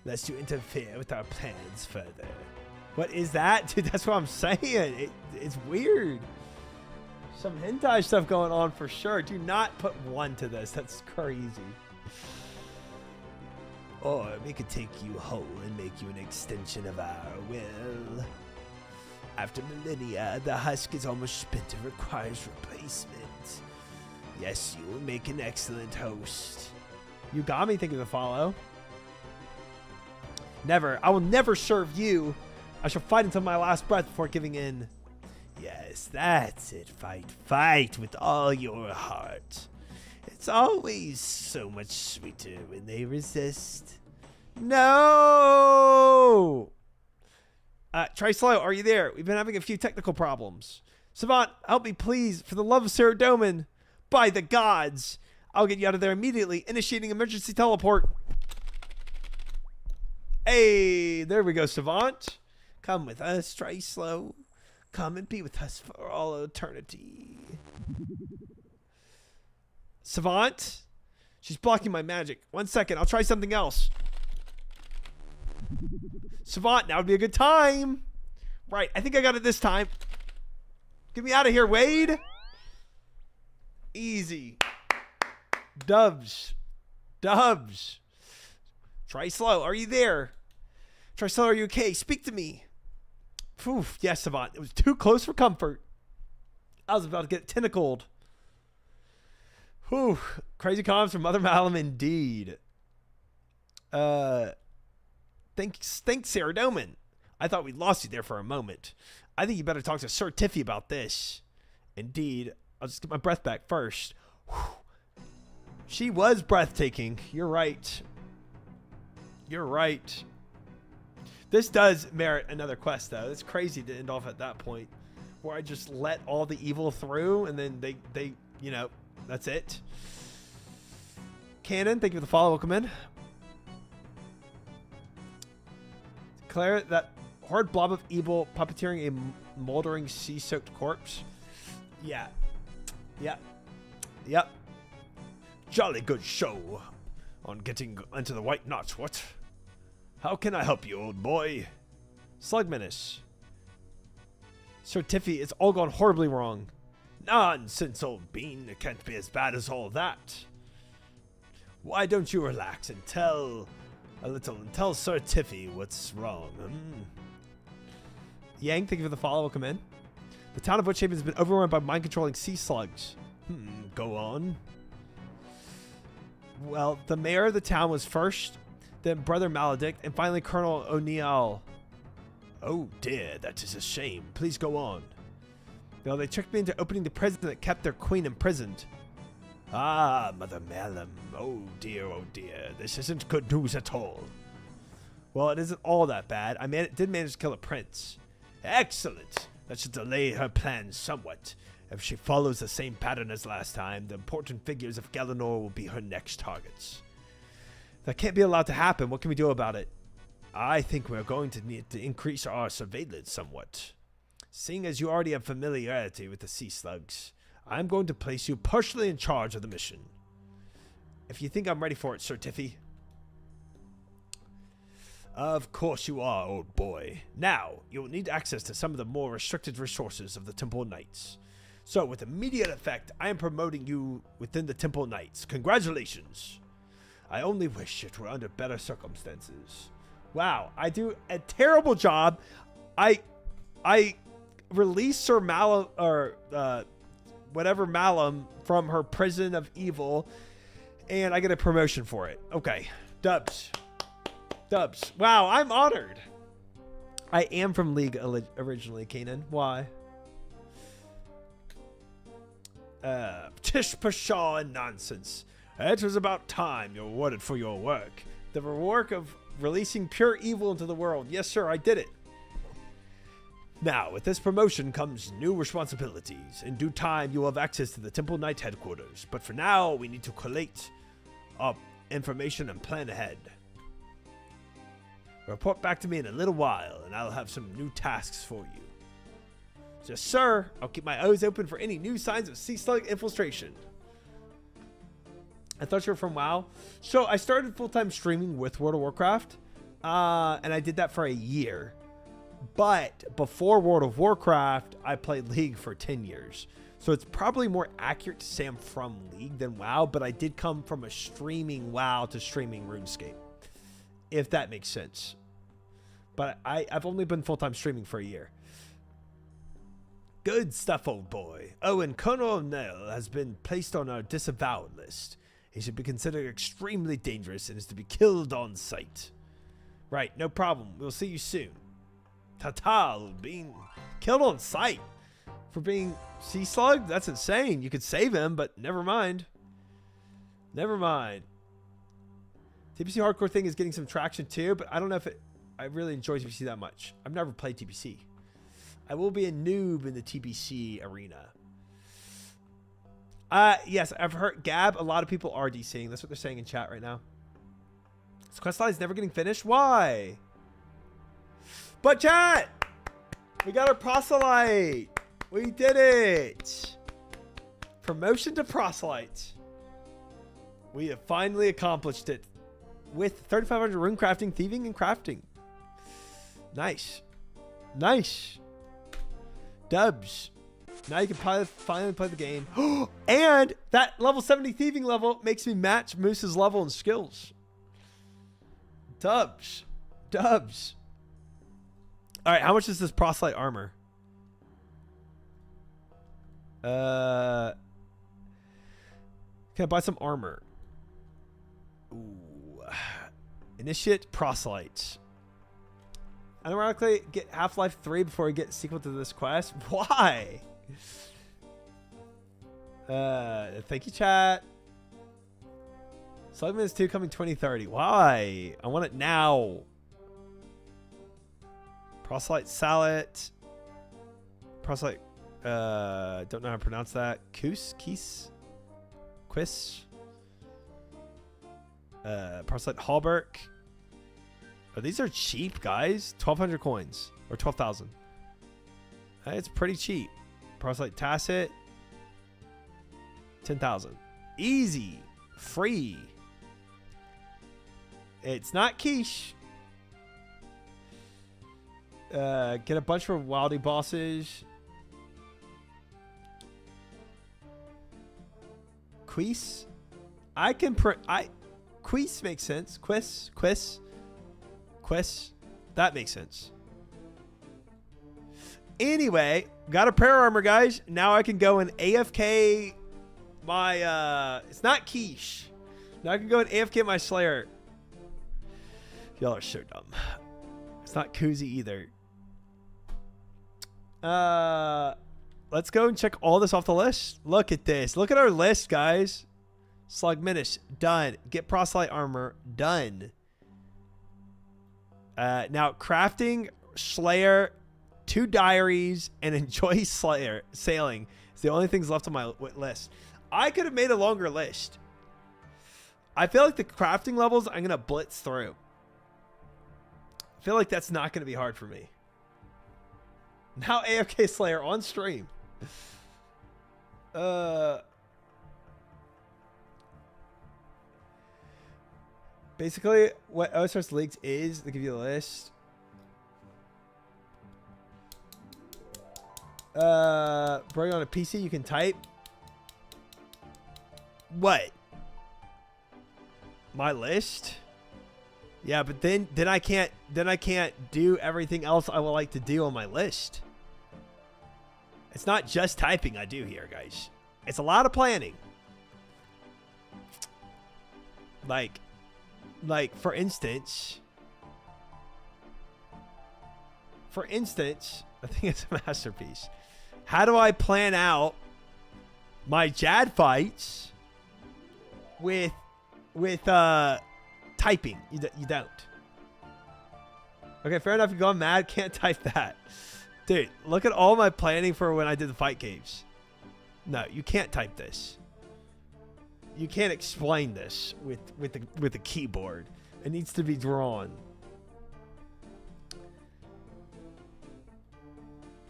lest you interfere with our plans further. What is that? Dude, that's what I'm saying. It's weird. Some hentai stuff going on for sure. Do not put 1 to this. That's crazy. Or we could take you whole and make you an extension of our will. After millennia, the husk is almost spent and requires replacement. Yes, you will make an excellent host. You got me thinking to follow. Never. I will never serve you. I shall fight until my last breath before giving in. Yes, that's it. Fight, fight with all your heart. It's always so much sweeter when they resist. No! Trislow, are you there? We've been having a few technical problems. Savant, help me please, for the love of Saradomin. By the gods! I'll get you out of there immediately. Initiating emergency teleport. Hey, there we go, Savant. Come with us, Trislow. Come and be with us for all eternity. Savant? She's blocking my magic. 1 second, I'll try something else. Savant, now would be a good time. Right, I think I got it this time. Get me out of here, Wade. Easy. Dubs. Dubs. Trislow, are you there? Trislow, are you okay? Speak to me. Poof, yes, Savant. It was too close for comfort. I was about to get tentacled. Whew. Crazy comments from Mother Malum indeed. Thanks, Saradomin. I thought we lost you there for a moment. I think you better talk to Sir Tiffy about this. Indeed. I'll just get my breath back first. Whew. She was breathtaking. You're right. You're right. This does merit another quest, though. It's crazy to end off at that point where I just let all the evil through and then they you know, that's it. Cannon, thank you for the follow. Welcome in. Declare that horrid blob of evil puppeteering a moldering sea-soaked corpse. Yeah. Yep. Yep. Jolly good show on getting into the white knots, what? How can I help you, old boy? Slug Menace. Sir Tiffy, it's all gone horribly wrong. Nonsense, old bean. It can't be as bad as all that. Why don't you relax and tell Sir Tiffy what's wrong? Yang, thank you for the follow. Welcome in. The town of Witchhaven has been overrun by mind-controlling sea slugs. Go on. Well, the mayor of the town was first, then Brother Maledict, and finally Colonel O'Neill. Oh dear, that is a shame. Please go on. Well, they tricked me into opening the prison that kept their queen imprisoned. Ah, Mother Malum. Oh dear, this isn't good news at all. Well, it isn't all that bad. I did manage to kill a prince. Excellent. That should delay her plans somewhat. If she follows the same pattern as last time, the important figures of Galanor will be her next targets. That can't be allowed to happen. What can we do about it? I think we're going to need to increase our surveillance somewhat. Seeing as you already have familiarity with the sea slugs, I'm going to place you partially in charge of the mission. If you think I'm ready for it, Sir Tiffy. Of course you are, old boy. Now, you'll need access to some of the more restricted resources of the Temple Knights. So, with immediate effect, I am promoting you within the Temple Knights. Congratulations. I only wish it were under better circumstances. Wow, I do a terrible job. I release Sir Malum, or whatever Malum, from her prison of evil, and I get a promotion for it. Okay, dubs. Dubs. Wow, I'm honored. I am from League originally, Kanan. Why? Tish pshaw and nonsense. It was about time you're rewarded for your work. The reward of releasing pure evil into the world. Yes, sir, I did it. Now, with this promotion comes new responsibilities. In due time, you will have access to the Temple Knight headquarters. But for now, we need to collate information and plan ahead. Report back to me in a little while, and I'll have some new tasks for you. Yes, sir. I'll keep my eyes open for any new signs of sea slug infiltration. I thought you were from WoW. So I started full-time streaming with World of Warcraft, and I did that for a year. But before World of Warcraft, I played League for 10 years. So it's probably more accurate to say I'm from League than WoW, but I did come from a streaming WoW to streaming RuneScape, if that makes sense. But I've only been full-time streaming for a year. Good stuff, old boy. Oh, and Colonel O'Neill has been placed on our disavowed list. He should be considered extremely dangerous and is to be killed on sight. Right, no problem. We'll see you soon. Tatal being killed on sight for being sea slug? That's insane. You could save him, but never mind. Never mind. TPC hardcore thing is getting some traction too, but I don't know if I really enjoy TPC that much. I've never played TPC. I will be a noob in the TPC arena. Yes, I've heard Gab. A lot of people are DCing. That's what they're saying in chat right now. This quest line is never getting finished. Why? But chat, we got our proselyte. We did it. Promotion to proselyte. We have finally accomplished it with 3,500 rune crafting, thieving, and crafting. Nice. Nice. Dubs. Now you can finally play the game. And that level 70 thieving level makes me match Moose's level and skills. Dubs. Dubs. All right, how much is this proselyte armor? Can I buy some armor? Ooh. Initiate proselyte. Ironically, get Half-Life 3 before we get sequel to this quest. Why? Thank you, chat. Slugman's 2 coming 2030. Why? I want it now. Proselyte Salet. Proselyte. Don't know how to pronounce that. Kees. Quis. Proselyte Hallberg. Oh, these are cheap, guys. 1,200 coins. Or 12,000. It's pretty cheap. Proselyte Tacit. 10,000. Easy. Free. It's not quiche. Get a bunch of Wildy bosses. Quis. I can Quis makes sense. Quis. That makes sense. Anyway, got a prayer armor, guys. Now I can go and AFK my it's not quiche. Now I can go and AFK my Slayer. Y'all are so dumb. It's not koozie either. Let's go and check all this off the list. Look at this. Look at our list, guys. Slug Minish, done. Get proselyte armor, done. Now crafting, Slayer, 2 diaries, and enjoy Slayer sailing is the only things left on my list. I could have made a longer list. I feel like the crafting levels I'm gonna blitz through. I feel like that's not gonna be hard for me. Now AFK Slayer on stream. Basically, what OSRS Leagues is, they give you a list. Bring on a PC, you can type. What? My list? Yeah, but then I can't do everything else I would like to do on my list. It's not just typing I do here, guys. It's a lot of planning. Like for instance, I think it's a masterpiece. How do I plan out my Jad fights with typing? You don't. Okay, fair enough. You're going mad. Can't type that. Dude, look at all my planning for when I did the fight caves. No, you can't type this. You can't explain this with the keyboard. It needs to be drawn.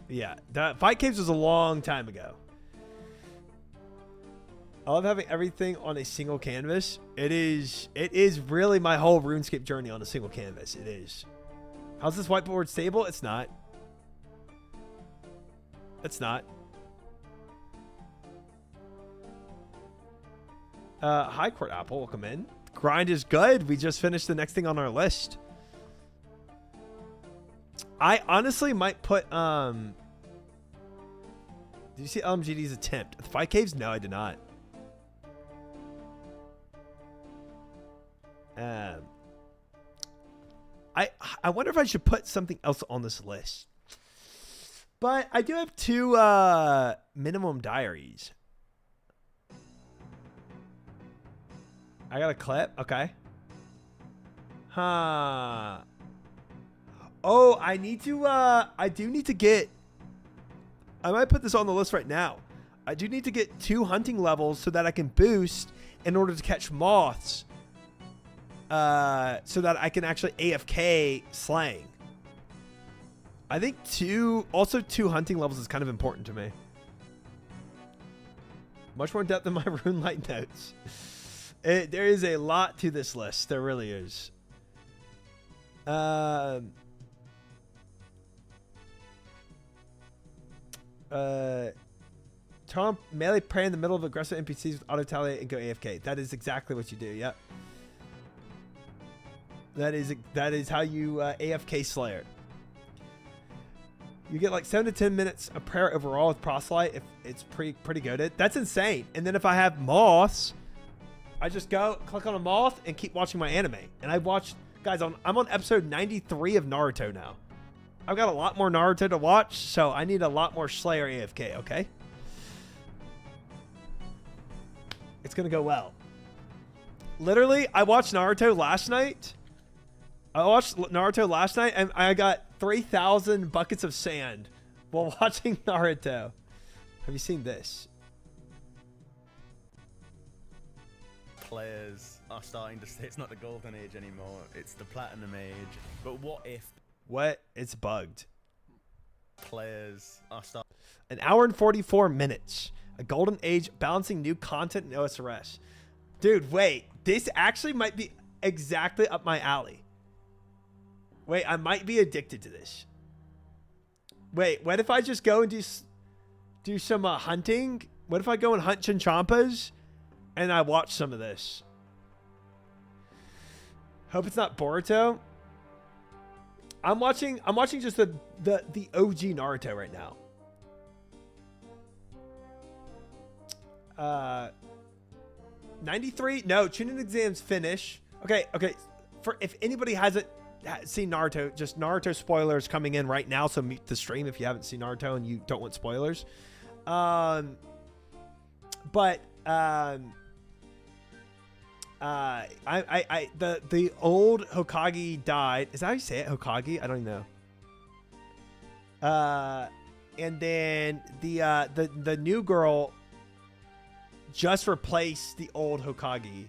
Yeah, that Fight Caves was a long time ago. I love having everything on a single canvas. It is really my whole RuneScape journey on a single canvas. It is. How's this whiteboard stable? It's not. It's not. Hi, Court Apple. Welcome in. Grind is good. We just finished the next thing on our list. I honestly might put did you see LMGD's attempt? The Fight Caves? No, I did not. I wonder if I should put something else on this list. But I do have 2 minimum diaries. I got a clip. Okay. Huh. Oh, I need to I do need to get, I might put this on the list right now. I do need to get 2 hunting levels so that I can boost in order to catch moths. So that I can actually AFK slaying. I think 2 hunting levels is kind of important to me. Much more depth than my RuneLite notes. There is a lot to this list. There really is. Turn melee prey in the middle of aggressive NPCs with auto tally and go AFK. That is exactly what you do. Yep. That is how you AFK Slayer. You get like 7 to 10 minutes of prayer overall with PROSELYTE. If it's pretty good. That's insane. And then if I have moths, I just go click on a moth and keep watching my anime. And I watched, guys. I'm on episode 93 of Naruto now. I've got a lot more Naruto to watch, so I need a lot more Slayer AFK. Okay. It's gonna go well. Literally, I watched Naruto last night. And I got 3,000 buckets of sand while watching Naruto. Have you seen this? Players are starting to say it's not the golden age anymore, it's the platinum age. But what if... What? It's bugged. Players are starting... 1 hour and 44 minutes. A golden age balancing new content in OSRS. Dude, wait. This actually might be exactly up my alley. Wait, I might be addicted to this. Wait, what if I just go and do some hunting? What if I go and hunt Chinchampas and I watch some of this? Hope it's not Boruto. I'm watching just the OG Naruto right now. 93? No, Chunin exams finish. Okay. For if anybody hasn't seen Naruto, just Naruto spoilers coming in right now, so mute the stream if you haven't seen Naruto and you don't want spoilers. The old Hokage died. Is that how you say it? Hokage? I don't even know. And then the new girl just replaced the old Hokage.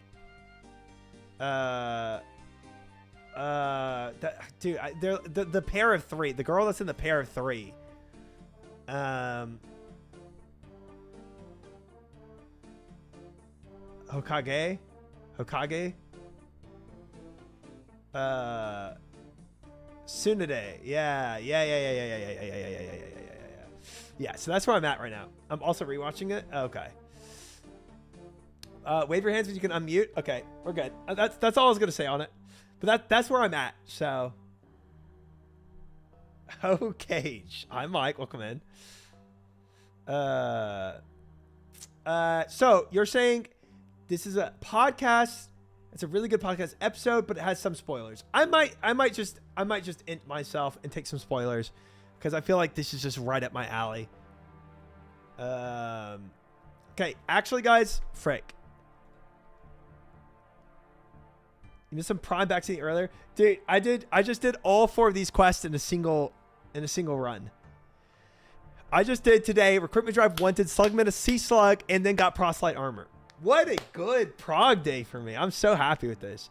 Dude, they're the pair of 3. The girl that's in the pair of 3. Hokage. Tsunade. Yeah. Yeah, so that's where I'm at right now. I'm also rewatching it. Okay. Wave your hands when you can unmute. Okay, we're good. That's all I was gonna say on it. But that's where I'm at. So, Cage. Hi, Mike. Welcome in. So you're saying this is a podcast. It's a really good podcast episode, but it has some spoilers. I might just int myself and take some spoilers because I feel like this is just right up my alley. Okay, actually, guys, frick. You missed some prime backseat earlier, dude. I just did all 4 of these quests in a single run. I just did today recruitment drive, wanted slugman, a sea slug, and then got PROSELYTE armor. What a good prog day for me. I'm so happy with this.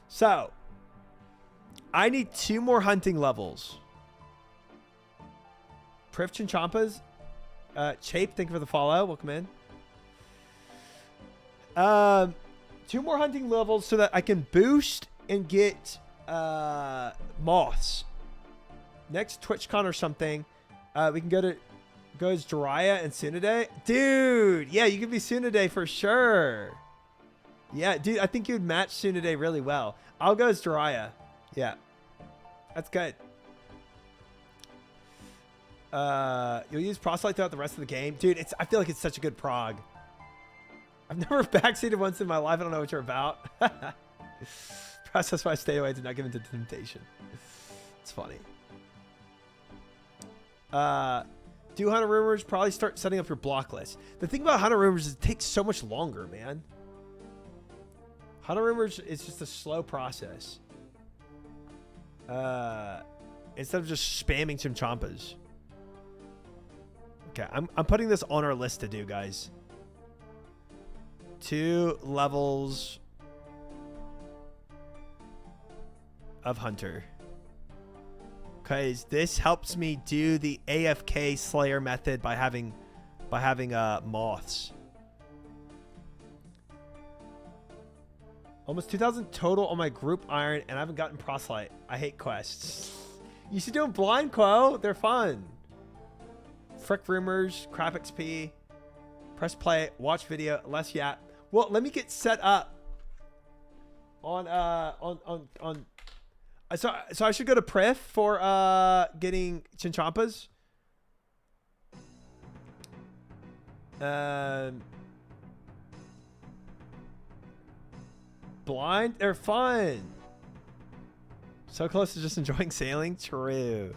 So I need 2 more hunting levels. Priv Chinchampas. Chape, thank you for the follow. Welcome in. 2 more hunting levels so that I can boost and get moths. Next TwitchCon or something, we can go as Jiraiya and Tsunade. Dude, yeah, you can be Tsunade for sure. Yeah, dude, I think you'd match Tsunade really well. I'll go as Jiraiya. Yeah, that's good. You'll use PROSELYTE throughout the rest of the game. Dude, I feel like it's such a good prog. I've never backseated once in my life. I don't know what you're about. That's why I stay away. Do not give into temptation. It's funny. Do Hunter Rumors, probably start setting up your block list. The thing about Hunter Rumors is it takes so much longer, man. Hunter Rumors is just a slow process. Instead of just spamming Chinchampas. Okay, I'm putting this on our list to do, guys. 2 levels of Hunter. Because this helps me do the AFK Slayer method by having moths. Almost 2,000 total on my group iron, and I haven't gotten PROSELYTE. I hate quests. You should do them blind, Quo. They're fun. Frick Rumors, Crap XP, press play, watch video, less yap. Well, let me get set up on so I should go to Prif for getting Chinchampas. Blind, they're fun. So close to just enjoying sailing. True.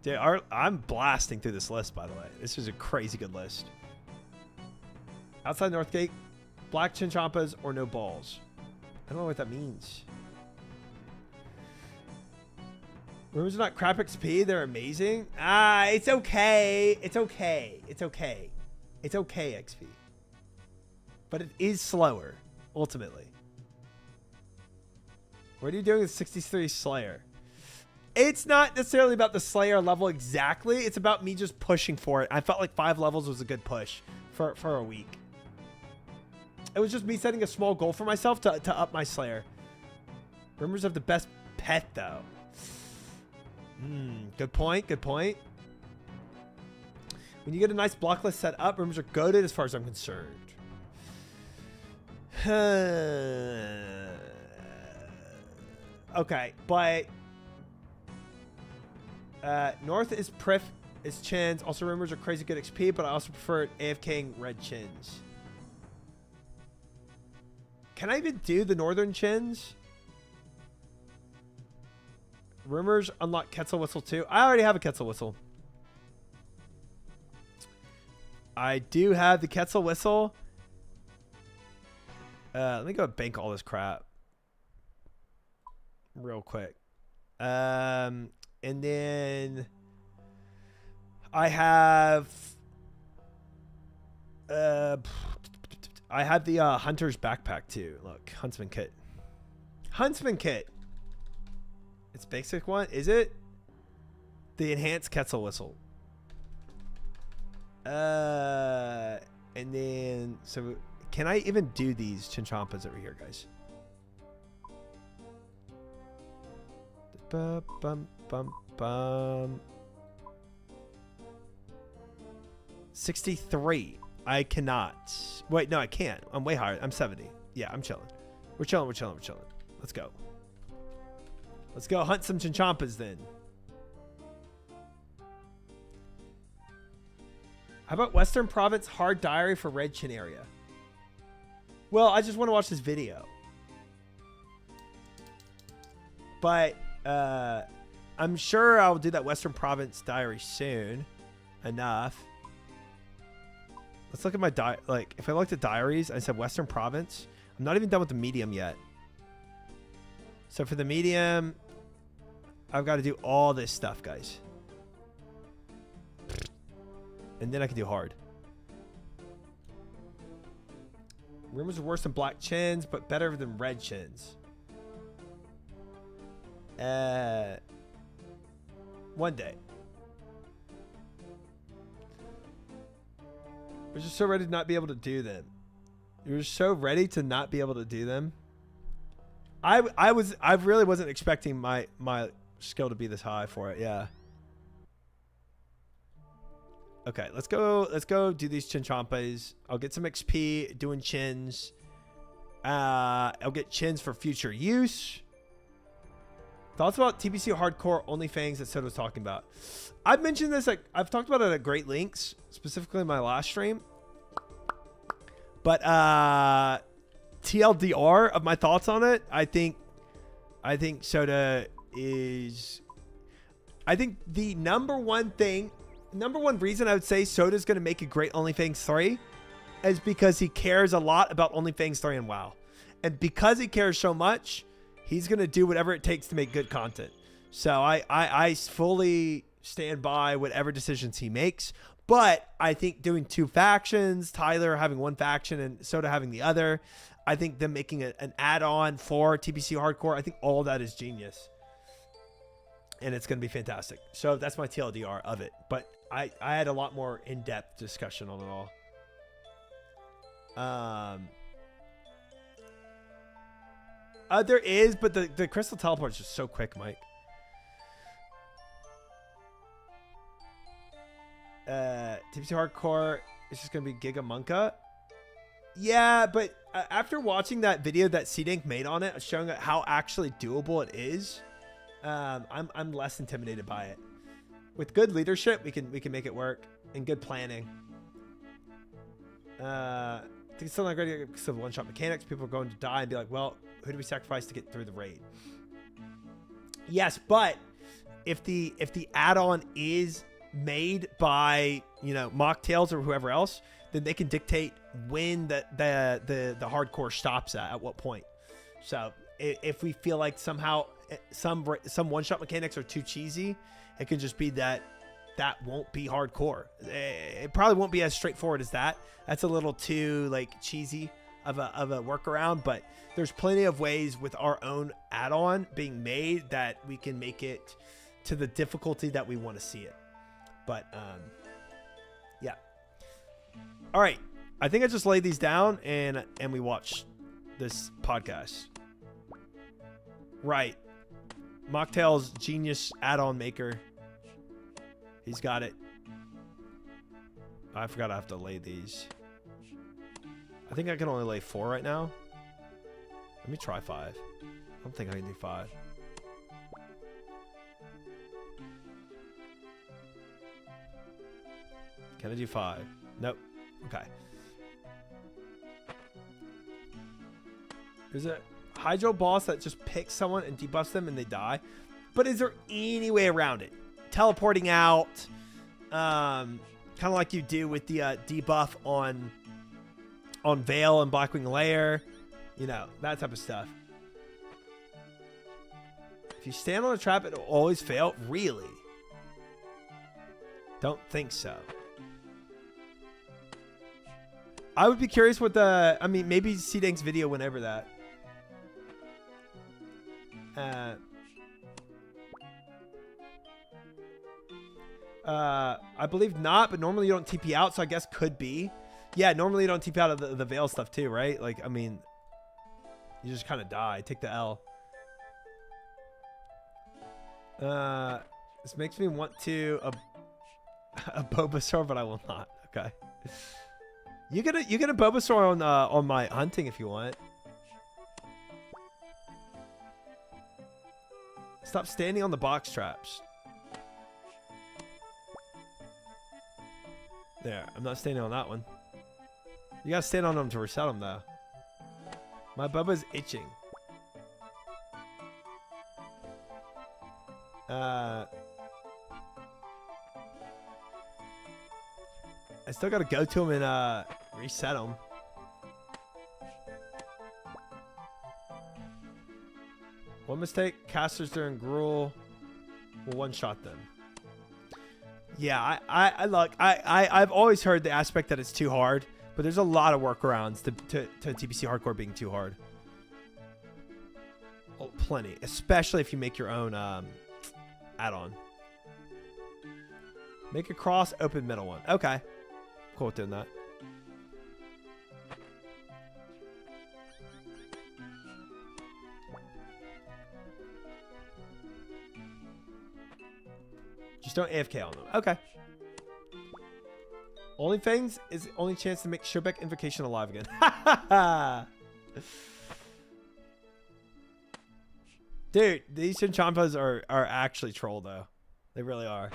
Dude, I'm blasting through this list, by the way. This is a crazy good list. Outside Northgate, black Chinchampas or no balls. I don't know what that means. Rumors are not crap XP. They're amazing. It's okay. It's okay. It's okay. It's okay, XP. But it is slower, ultimately. What are you doing with 63 Slayer? It's not necessarily about the Slayer level exactly. It's about me just pushing for it. I felt like 5 levels was a good push for a week. It was just me setting a small goal for myself to up my Slayer. Rumors of the best pet, though. Good point. Good point. When you get a nice block list set up, rumors are goated as far as I'm concerned. Okay, but North is Prif is Chins. Also, rumors are crazy good XP, but I also prefer AFKing red Chins. Can I even do the Northern Chins? Rumors unlock Quetzal Whistle too. I already have a Quetzal Whistle. I do have the Quetzal Whistle. Let me go bank all this crap real quick. And then I have the Hunter's backpack too. Look, Huntsman kit. Huntsman kit. It's basic one, is it? The enhanced Quetzal Whistle. And then so can I even do these Chinchampas over here, guys? Bum, bum, bum, bum. 63. I cannot. Wait, no, I can't. I'm way higher. I'm 70. Yeah, I'm chilling. We're chilling. Let's go. Let's go hunt some Chinchampas then. How about Western Province hard diary for Red Chin area? Well, I just want to watch this video. But I'm sure I'll do that Western Province diary soon enough. Let's look at my like if I looked at diaries, I said Western Province. I'm not even done with the medium yet. So for the medium, I've got to do all this stuff, guys. And then I can do hard. Rumors are worse than black Chins, but better than red Chins. One day. We're just so ready to not be able to do them. You're so ready to not be able to do them. I really wasn't expecting my skill to be this high for it. Yeah. Okay, let's go do these Chinchompas. I'll get some XP doing chins. I'll get chins for future use. Thoughts about TBC hardcore OnlyFans that Soda was talking about. I've mentioned this, like I've talked about it at great lengths, specifically in my last stream. But TLDR of my thoughts on it, I think Soda is, I think the number one reason I would say Soda's going to make a great OnlyFans 3 is because he cares a lot about OnlyFans 3 and WoW. And because he cares so much, he's going to do whatever it takes to make good content. So I fully stand by whatever decisions he makes. But I think doing 2 factions, Tyler having 1 faction and Soda having the other, I think them making an add-on for TBC Hardcore, I think all of that is genius. And it's going to be fantastic. So that's my TLDR of it. But I had a lot more in-depth discussion on it all. There is, but the crystal teleport is just so quick, Mike. TBC Hardcore is just gonna be Giga Monka. Yeah, but after watching that video that C-Dink made on it, showing how actually doable it is, I'm less intimidated by it. With good leadership, we can make it work, and good planning. I think it's still not great because of one-shot mechanics. People are going to die and be like, well, who do we sacrifice to get through the raid? Yes, but if the add-on is made by, you know, Mocktails or whoever else, then they can dictate when the hardcore stops at what point. So if we feel like somehow some one-shot mechanics are too cheesy, it could just be that won't be hardcore. It probably won't be as straightforward as that. That's a little too like cheesy of a workaround, but there's plenty of ways with our own add-on being made that we can make it to the difficulty that we want to see it. But yeah. All right. I think I just laid these down and we watch this podcast. Right. Mocktail's genius add-on maker. He's got it. I forgot I have to lay these. I think I can only lay 4 right now. Let me try 5. I don't think I can do 5. Can I do 5? Nope. Okay. There's a Hydro boss that just picks someone and debuffs them and they die. But is there any way around it? Teleporting out, kind of like you do with the debuff on Veil and Blackwing Lair, you know, that type of stuff. If you stand on a trap, it'll always fail. Really? Don't think so. I would be curious what I mean, maybe C-Dank's video whenever that. I believe not, but normally you don't TP out, so I guess could be. Yeah, normally you don't TP out of the Veil stuff too, right? Like, I mean, you just kind of die. Take the L. This makes me want to a Bulbasaur, but I will not. Okay. You get a Bulbasaur on my hunting if you want. Stop standing on the box traps. There, I'm not standing on that one. You gotta stand on them to reset them though. My Bubba's itching. I still gotta go to him and reset him. One mistake, casters during Gruul will one-shot them. Yeah, I've always heard the aspect that it's too hard, but there's a lot of workarounds to TBC Hardcore being too hard. Oh, plenty, especially if you make your own add-on. Make a cross, open middle one. Okay, cool with doing that. don't AFK on them. Okay. Only things is the only chance to make Shobek Invocation alive again. Dude, these Chinchampas are actually troll though. They really are.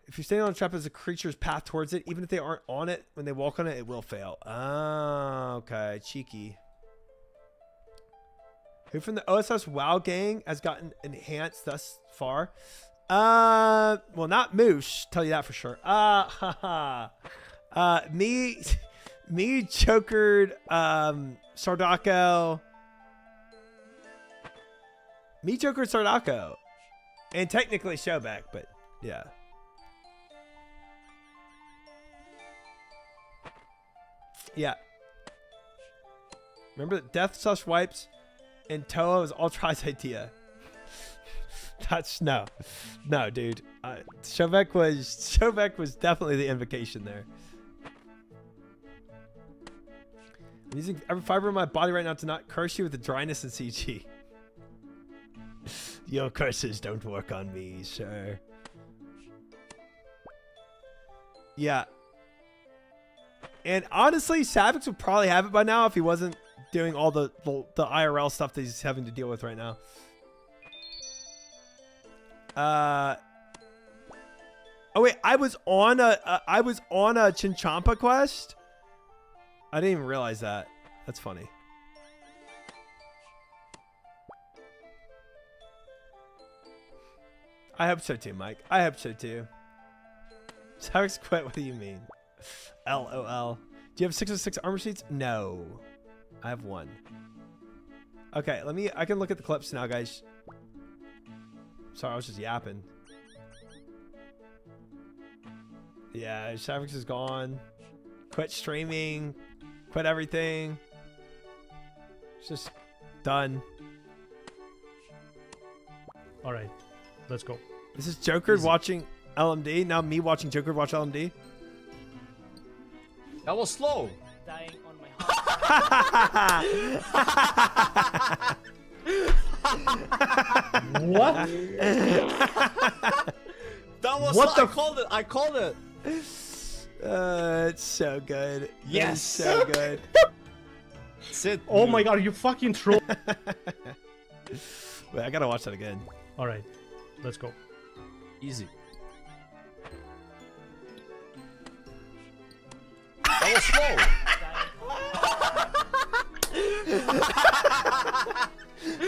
If you're standing on a trap as a creature's path towards it, even if they aren't on it, when they walk on it, it will fail. Ah, okay. Cheeky. Who from the OSS WoW gang has gotten enhanced thus far? Well, not Moosh, tell you that for sure. Me, Chokered, Sardako. Me, Joker, Sardako. And technically Showback, but yeah. Yeah. Remember that Death Sush Wipes and Toa was Ultra's idea. That's no, dude. Showback was definitely the invocation there. I'm using every fiber of my body right now to not curse you with the dryness and CG. Your curses don't work on me, sir. Yeah. And honestly, Savix would probably have it by now if he wasn't doing all the IRL stuff that he's having to deal with right now. Oh wait, I was on a Chinchampa quest. I didn't even realize that. That's funny. I hope so too, Mike. I hope so too. Savix quit. What do you mean? LOL. Do you have 606 armor sheets? No. I have 1. Okay, I can look at the clips now, guys. Sorry, I was just yapping. Yeah, Savix is gone. Quit streaming. Quit everything. It's just done. All right, let's go. This is Joker watching LMD. Now me watching Joker watch LMD. That was slow. Dying on my heart. What? That was What slow. the I called it. It's so good. Yes. It's so good. Sit. Oh my god, you fucking troll. Wait, I gotta watch that again. All right, let's go. Easy. That was slow.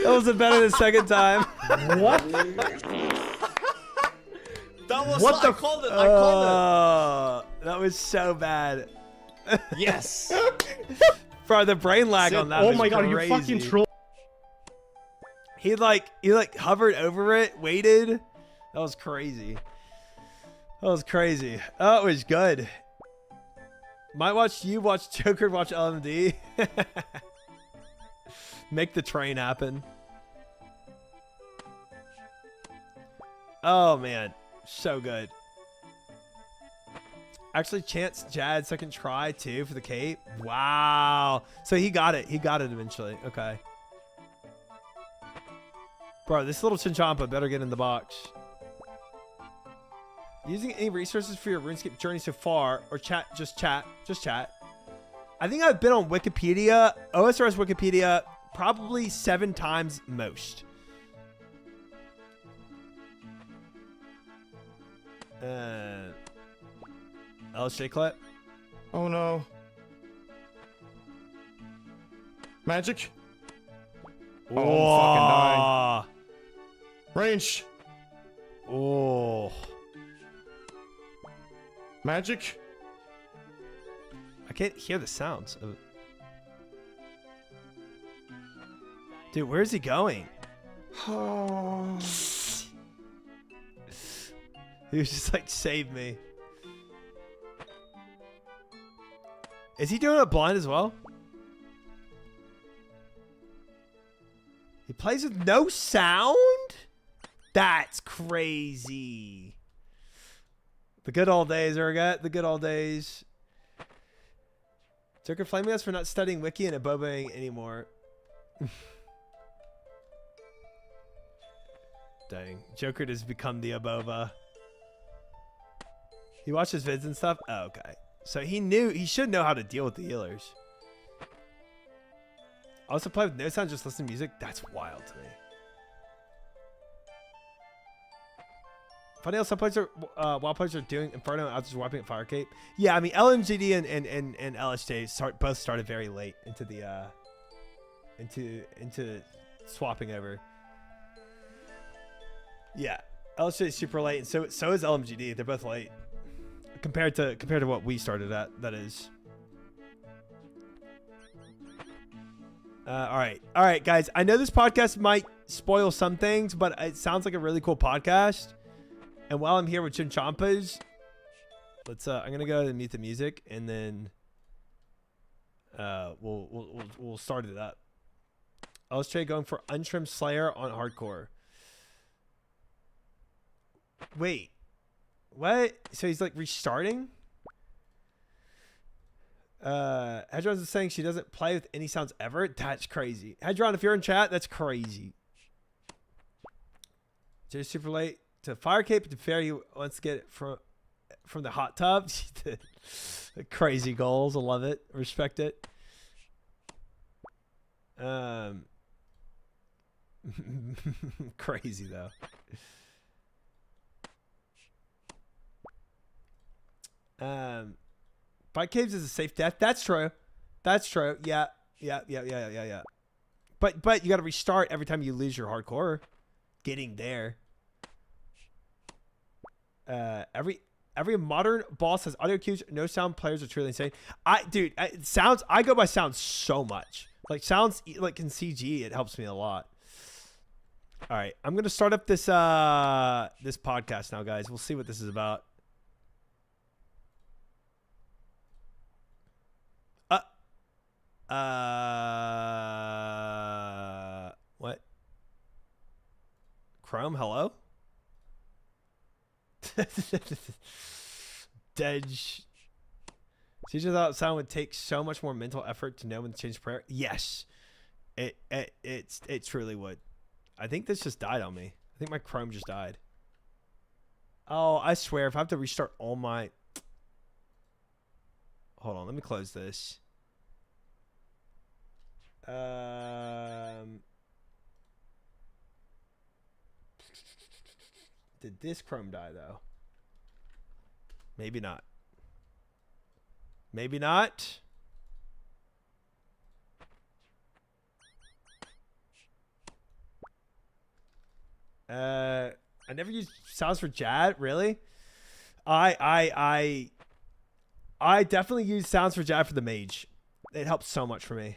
That was better the second time. What? That was What slow. the- I called it. I called That was so bad. it. Yes. Bro, the brain lag Sit. on that Oh was my god, you crazy. fucking troll. He hovered over it, waited. That was crazy. That was crazy. Oh, it was good. Might watch you watch Joker watch LMD. Make the train happen. Oh man, so good. Actually, Chance Jad second try too for the cape. Wow. So he got it. He got it eventually. Okay. Bro, this little Chinchampa better get in the box. Using any resources for your RuneScape journey so far, or just chat. I think I've been on Wikipedia, OSRS Wikipedia, probably 7 times most. LSJ clip. Oh no. Magic. Oh, I'm fucking dying. Range. Oh. Magic. I can't hear the sounds of it. Dude, where's he going? He was just like, save me. Is he doing it blind as well? He plays with no sound? That's crazy. The good old days, Urgat. The good old days. Joker flaming us for not studying Wiki and abobaing anymore. Dang. Joker has become the Aboba. He watches vids and stuff? Oh, okay. So he should know how to deal with the healers. Also play with no sound, just listen to music? That's wild to me. Funny how some players are, while players are doing Inferno and others are wiping at Fire Cape. Yeah, I mean, LMGD and LSJ both started very late into the, into swapping over. Yeah, LSJ is super late, and so is LMGD. They're both late compared to what we started at. That is. All right, guys. I know this podcast might spoil some things, but it sounds like a really cool podcast. And while I'm here with Chinchampas, let's. I'm gonna go and mute the music, and then we'll start it up. LSJ going for Untrimmed Slayer on hardcore. Wait, what? So he's like restarting? Hedron is saying she doesn't play with any sounds ever. That's crazy. Hedron, if you're in chat, that's crazy. Jay's super late to Fire Cape. To fair, he wants to get it from the hot tub. Crazy goals. I love it. Respect it. Crazy though. Fight caves is a safe death. That's true. That's true. Yeah. But you got to restart every time you lose your hardcore. Getting there. Every modern boss has audio cues. No sound players are truly insane. I go by sounds so much. Like sounds like in CG, it helps me a lot. All right, I'm gonna start up this this podcast now, guys. We'll see what this is about. What? Chrome, hello? Dedge. Teacher thought sound would take so much more mental effort to know when to change prayer. Yes. It truly would. I think this just died on me. I think my Chrome just died. Oh, I swear if I have to restart all my... Hold on, let me close this. Did this Chrome die though? Maybe not. Maybe not. I never used sounds for Jad, really. I definitely use sounds for Jad for the mage. It helps so much for me.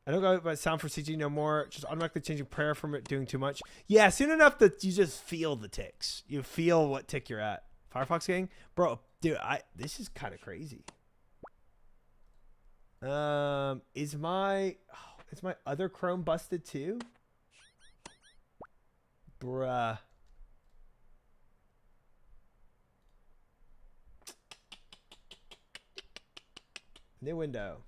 I don't go by sound for CG no more. Just automatically changing prayer from it doing too much. Yeah, soon enough that you just feel the ticks. You feel what tick you're at. Firefox gang? Bro, dude, this is kind of crazy. Is my other Chrome busted too? Bruh. New window.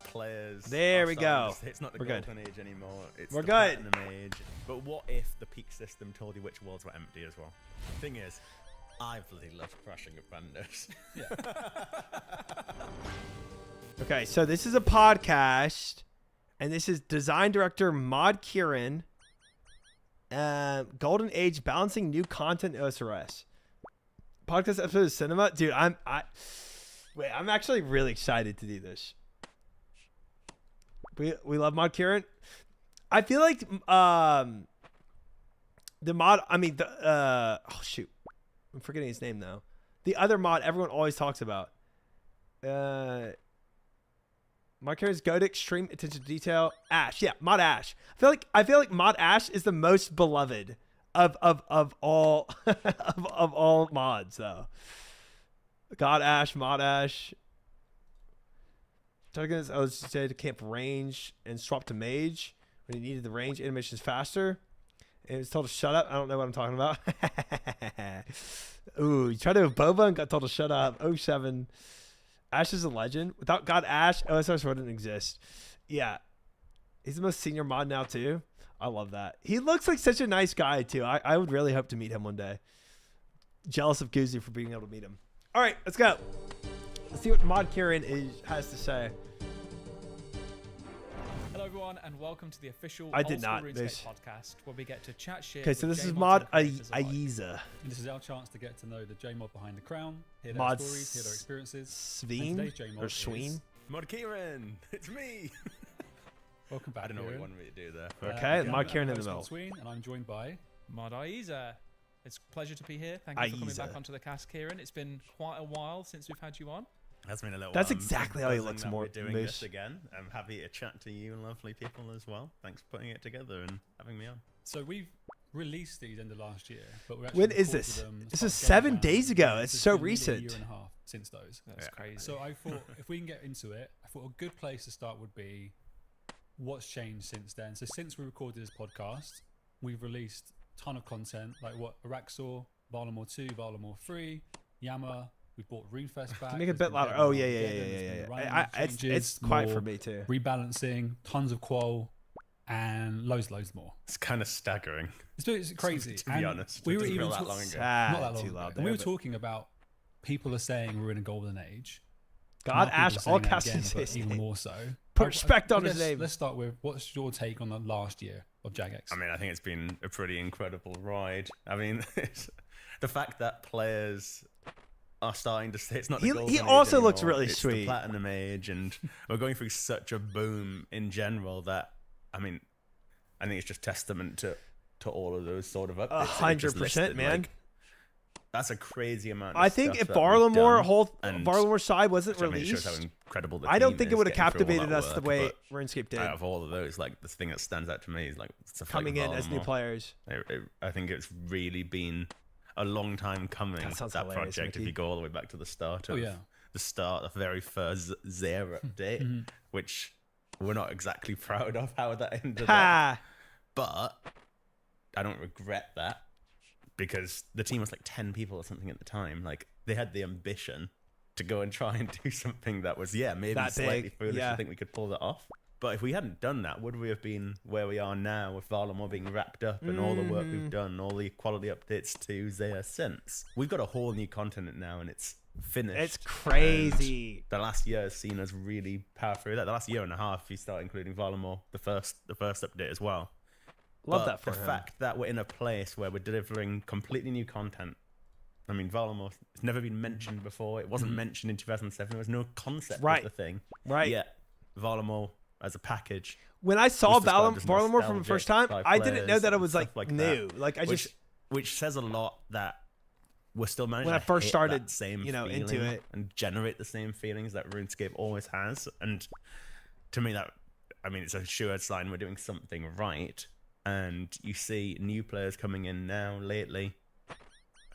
Players. There we go. It's not the We're golden good. age anymore. It's We're the good. platinum age. But what if the peak system told you which worlds were empty as well? Thing is, I bloody love crashing at bandos. Okay, so this is a podcast, and this is design director Mod Kieran. Golden Age balancing new content OSRS. Podcast episode of cinema, dude. I'm actually really excited to do this. We love Mod Kieran. I feel like the mod. I mean oh shoot, I'm forgetting his name though. The other mod everyone always talks about. Mod Kieran's go to extreme attention to detail. Ash, yeah, Mod Ash. I feel like Mod Ash is the most beloved of all of all mods though. God Ash, Mod Ash. Tokens, I was said to camp range and swap to mage when he needed the range animations faster. And it was told to shut up. I don't know what I'm talking about. Ooh, you tried to have Boba and got told to shut up. 07. Ash is a legend. Without God Ash, OSRS wouldn't exist. Yeah. He's the most senior mod now too. I love that. He looks like such a nice guy too. I would really hope to meet him one day. Jealous of Kuzu for being able to meet him. All right, let's go. Let's see what Mod Kieran has to say. Hello everyone and welcome to the official I did Old School not. RuneScape podcast where we get to chat shit. Okay, so with this is J-Mods Mod and creators alike. Aiza. And this is our chance to get to know the J-Mod behind the crown, hear their Mod stories, hear their experiences. Sveen today's J-Mod or is- Sween? Mod Kieran, it's me. Welcome back. I don't know what you Kieran. wanted me to do there. Okay, again, Mod I'm Kieran in the host middle. Mod Sween, and I'm joined by. Mod Aiza. It's a pleasure to be here. Thank you for coming back Aiza. onto the cast, Kieran. It's been quite a while since we've had you on. That's been a little That's while. I'm exactly how he buzzing looks, that we're doing Moose. this again. I'm happy to chat to you lovely people as well. Thanks for putting it together and having me on. So we've released these end of last year, but we're actually When is recorded this? them This as is part of 7 Game days Jam. ago. Yeah, It's so so been nearly recent. A year and a half since those. That's crazy. So I thought if we can get into it, I thought a good place to start would be what's changed since then. So since we recorded this podcast, we've released a ton of content like what Araxor, Valamore 2, Valamore 3, Yama. We bought RuneFest back. Can you make it a there's bit been louder? Dead Oh and yeah, Armageddon, yeah. there's been running It's changes, quiet for more me too. rebalancing, tons of qual, and loads more. It's kind of staggering. It's crazy. To be And honest, we it were doesn't even feel that talk- long ago. not that long too ago. loud And we there, were but- talking about people are saying we're in a golden age. God, Now people Ash, are saying all that caps again, his but even name. more so. Put respect on his guess name. Let's start with what's your take on the last year of Jagex? I mean, I think it's been a pretty incredible ride. I mean, the fact that players are starting to say it's not the He golden age also looks anymore, really it's sweet. the platinum age, and we're going through such a boom in general that, I mean, I think it's just testament to all of those sort of updates. that you just 100%, listed. man. Like, that's a crazy amount. I Of think stuff if that we've done, and Varlamore side wasn't which, I mean, it shows released, how incredible the I don't team think it is would have getting through all captivated that us the work, way but RuneScape did. out of all of those, like the thing that stands out to me is like stuff Coming like in as new Valamore. players. I think it's really been a long time coming. That sounds that hilarious, project, if Mickey. you go all the way back to the start of Oh, yeah. the very first Zera update, which we're not exactly proud of how that ended up. Ha! But I don't regret that because the team was like 10 people or something at the time. Like they had the ambition to go and try and do something that was, maybe That slightly big, foolish. yeah. I think we could pull that off. But if we hadn't done that, would we have been where we are now with Valamore being wrapped up and all the work we've done, all the quality updates to Zaya since? We've got a whole new continent now and it's finished. It's crazy. And the last year has seen us really power through that. The last year and a half, if you start including Valamore, the first update as well. Love But that for the him. fact that we're in a place where we're delivering completely new content. I mean, Valamore, it's never been mentioned before. It wasn't mentioned in 2007. There was no concept Right. of the thing. Right. Yet, Valamore as a package. When I saw was described as Varlamore for the nostalgic first time, by I didn't know players that it and was stuff like that, new. Like I which, just which says a lot that we're still managing When I to first hit started, that same into feeling it. and generate the same feelings that RuneScape always has. And to me, it's a sure sign we're doing something right. And you see new players coming in now lately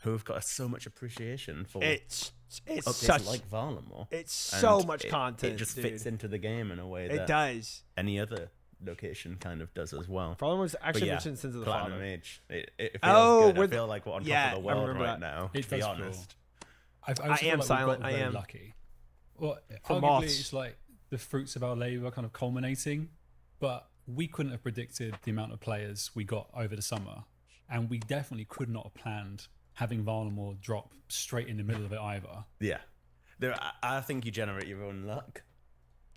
who have got so much appreciation for it's updates such like Valamore. it's so And much content. It just dude. fits into the game in a way It that does. any other location kind of does as well. Varlamore's actually But yeah, mentioned Sins of the Platinum Father. Age. It feels Oh, good. I feel like we're on yeah, top of the I world remember right that. now, It to be does feel- honest. I also I feel am like silent, We got I very am. lucky. Well, For arguably, moths. it's like the fruits of our labor kind of culminating, but we couldn't have predicted the amount of players we got over the summer, and we definitely could not have planned having Valamore drop straight in the middle of it either. Yeah. I think you generate your own luck.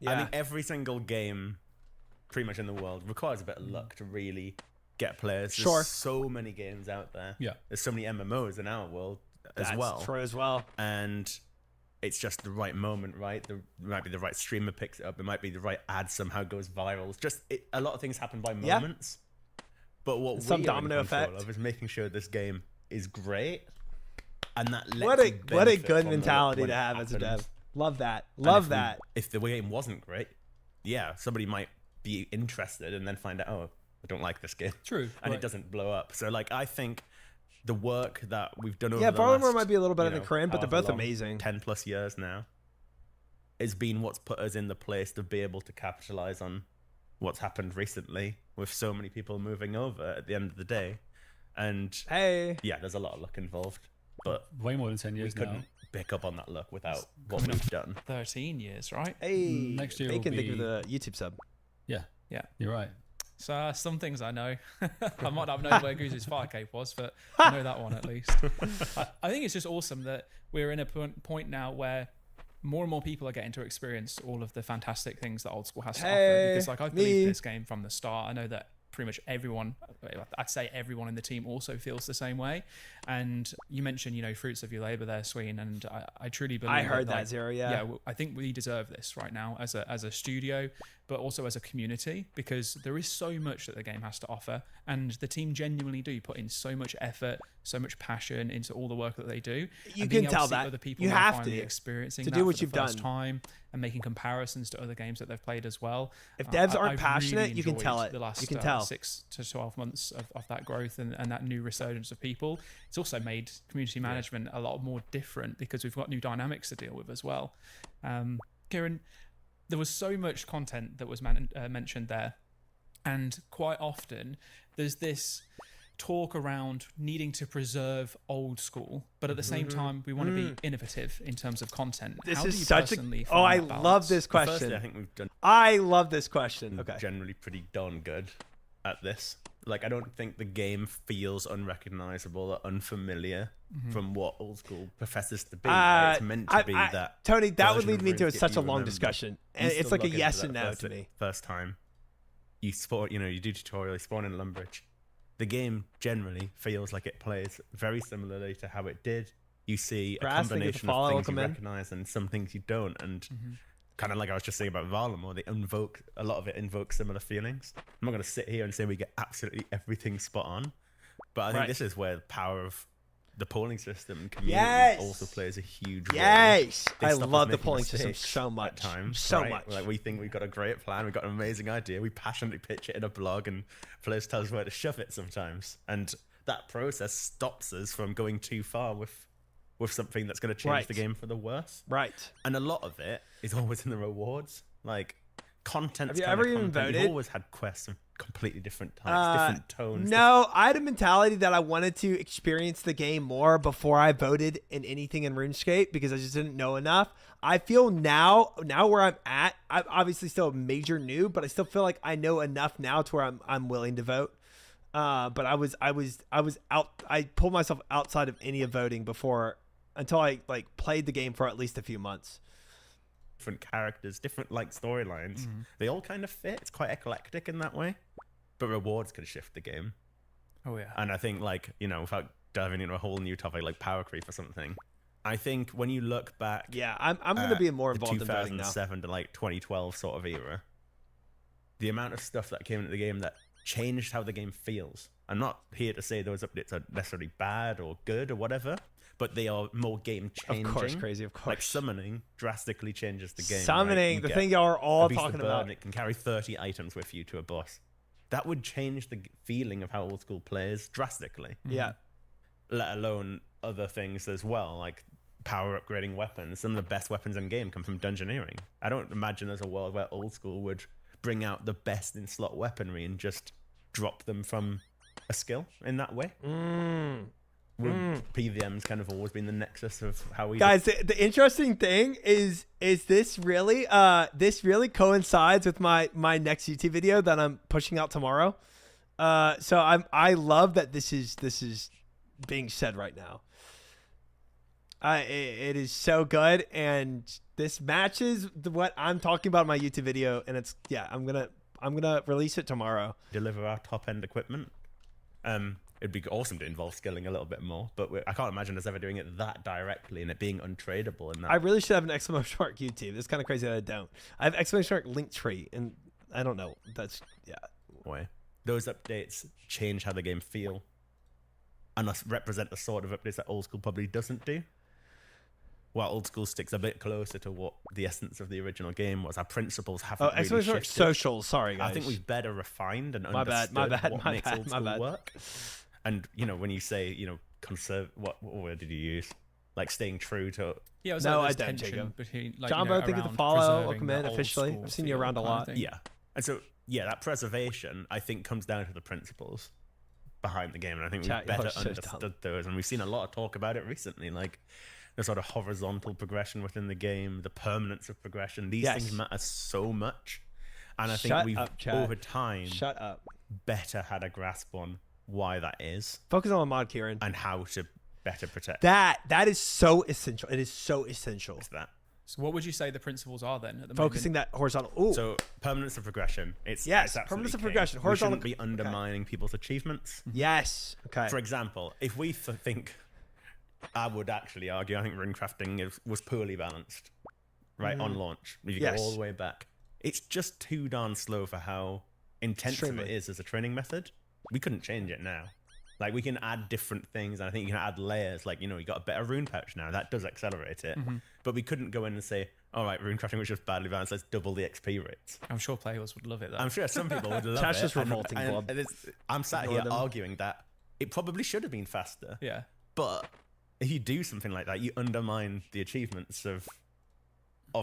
I Yeah. think every single game pretty much in the world requires a bit of luck to really get players. There's Sure. so many games out there. Yeah. There's so many MMOs in our world as That's well. true as well. And it's just the right moment, right? It might be the right streamer picks it up. It might be the right ad somehow goes viral. It's just a lot of things happen by Yeah. moments. But what Some we are domino in control effect. of is making sure this game is great, and that lets What a you what a benefit good from mentality when to it have as a happens. dev. Love that. And Love if that. If the game wasn't great, yeah, somebody might be interested and then find out, oh, I don't like this game. True, And right. it doesn't blow up. So, like, I think the work that we've done over Yeah, the Valamore last, might be a little better you than know, Corinne, but they're however both long, amazing. 10 plus years now, has been what's put us in the place to be able to capitalize on what's happened recently with so many people moving over at the end of the day. And Hey. yeah, there's a lot of luck involved, but Way more than 10 we years couldn't now. pick up on that luck without what we've done. 13 years, right? Hey. Next year will Bacon, thank you be- for the YouTube sub. Yeah, Yeah. you're right. So some things I know. I might not have known where Guzu's fire cape was, but I know that one at least. I think it's just awesome that we're in a point now where more and more people are getting to experience all of the fantastic things that Old School has to offer. Because like I've believed this game from the start. I know that pretty much everyone, I'd say everyone in the team also feels the same way. And you mentioned, you know, fruits of your labor there, Sween, and I truly believe I heard that, like, Zero, yeah. I think we deserve this right now as a studio, but also as a community, because there is so much that the game has to offer, and the team genuinely do put in so much effort, so much passion into all the work that they do. You and being can able tell to see that. other people You now have finally to experiencing do that what for you've the first done. time and making comparisons to other games that they've played as well. If devs aren't I've passionate, really you can tell enjoyed it. The last You can tell. 6 to 12 months of that growth and that new resurgence of people. It's also made community management a lot more different because we've got new dynamics to deal with as well. Kieran, there was so much content that was mentioned there, and quite often there's this talk around needing to preserve old school, but at the same time we want to be innovative in terms of content. This How is do you such personally a... find Oh, I that balance? love this Firstly, question. I think we've done I love this question. Okay. generally pretty darn good at this. Like, I don't think the game feels unrecognizable or unfamiliar from what Old School professes to be. Right? It's meant to be that. Tony, that would version lead of me to RuneScape such a you long remember. discussion. You And still it's like a log into yes that and no to me. First time you spawn, you do tutorial, you spawn in Lumbridge. The game generally feels like it plays very similarly to how it did. You see a Brass, thank you for combination follow, of things you welcome in. recognize and some things you don't. And kind of like I was just saying about Valamor, a lot of it invokes similar feelings. I'm not going to sit here and say we get absolutely everything spot on, but I think this is where the power of the polling system and community also plays a huge role. Yes, They I stop us love the making polling system mistakes so at much. times, So right? much. Like, we think we've got a great plan, we've got an amazing idea, we passionately pitch it in a blog, and players tell us where to shove it sometimes. And that process stops us from going too far with something that's going to change the game for the worse. Right. And a lot of it is always in the rewards. Like, content. Have you ever even You've voted? always had quests of completely different types, different tones. No, I had a mentality that I wanted to experience the game more before I voted in anything in RuneScape because I just didn't know enough. I feel now where I'm at, I'm obviously still a major noob, but I still feel like I know enough now to where I'm willing to vote. But I was out. I pulled myself outside of any of voting until I like played the game for at least a few months. Different characters, different like storylines. They all kind of fit. It's quite eclectic in that way. But rewards can shift the game. Oh yeah. And I think, like, without diving into a whole new topic like power creep or something, I think when you look back, Yeah, I'm going to be more the involved in voting now. 2007 to like 2012 sort of era, the amount of stuff that came into the game that changed how the game feels. I'm not here to say those updates are necessarily bad or good or whatever, but they are more game changing. Of course, crazy, of course. Like summoning drastically changes the game. Summoning, right? the thing y'all are all a Beast of talking Burden, about. It can carry 30 items with you to a boss. That would change the feeling of how Old School plays drastically. Yeah. Let alone other things as well, like power upgrading weapons. Some of the best weapons in game come from dungeoneering. I don't imagine there's a world where Old School would bring out the best in slot weaponry and just drop them from a skill in that way. PVM's kind of always been the nexus of how we Guys, the interesting thing is this really coincides with my next YouTube video that I'm pushing out tomorrow. So I love that this is being said right now. It is so good, and this matches what I'm talking about in my YouTube video, and it's I'm gonna release it tomorrow. deliver our top end equipment. It'd be awesome to involve skilling a little bit more, but I can't imagine us ever doing it that directly and it being untradeable. And I really should have an exclamation mark YouTube. It's kind of crazy that I don't. I have exclamation mark Linktree, and I don't know. That's way. Those updates change how the game feel, and represent the sort of updates that Old School probably doesn't do. While Old School sticks a bit closer to what the essence of the original game was, our principles haven't really exclamation mark shifted. social. Sorry, guys. I think we've better refined and My bad, understood what my makes bad, Old my School bad. work. And when you say conserve, what word did you use? Like staying true to. Yeah, it was No, like I this don't, tension Jacob. between, like, John Bo, thank you for the around follow. preserving Welcome the in old officially. school I've seen you feel around a kind of lot. thing. Yeah, and so that preservation I think comes down to the principles behind the game, and I think Chat, we've better you're so dumb. understood those, and we've seen a lot of talk about it recently, like the sort of horizontal progression within the game, the permanence of progression. These things matter so much, And I think Shut we've up, Chad. over time Shut up. better had a grasp on why that is Focus on the mod, Kieran. and how to better protect That is so essential. It is so essential. that. So what would you say the principles are then at the Focusing moment? that horizontal. Ooh. So permanence of progression. It's Yes, it's absolutely permanence of king. progression, We horizontal- shouldn't be undermining people's achievements. yes. Okay. For example, if we think, I would actually argue, I think runecrafting was poorly balanced, right, on launch. If you Yes. go all the way back, it's just too darn slow for how intensive Extremely. it is as a training method. We couldn't change it now. Like, we can add different things, and I think you can add layers. Like, you know, you got a better rune pouch now. That does accelerate it. But we couldn't go in and say, all right, runecrafting was just badly balanced. Let's double the XP rates. I'm sure players would love it though. I'm sure some people would love Chad's it. just revolting, Bob. I'm sat Ignore here them. arguing that it probably should have been faster. Yeah. But if you do something like that, you undermine the achievements of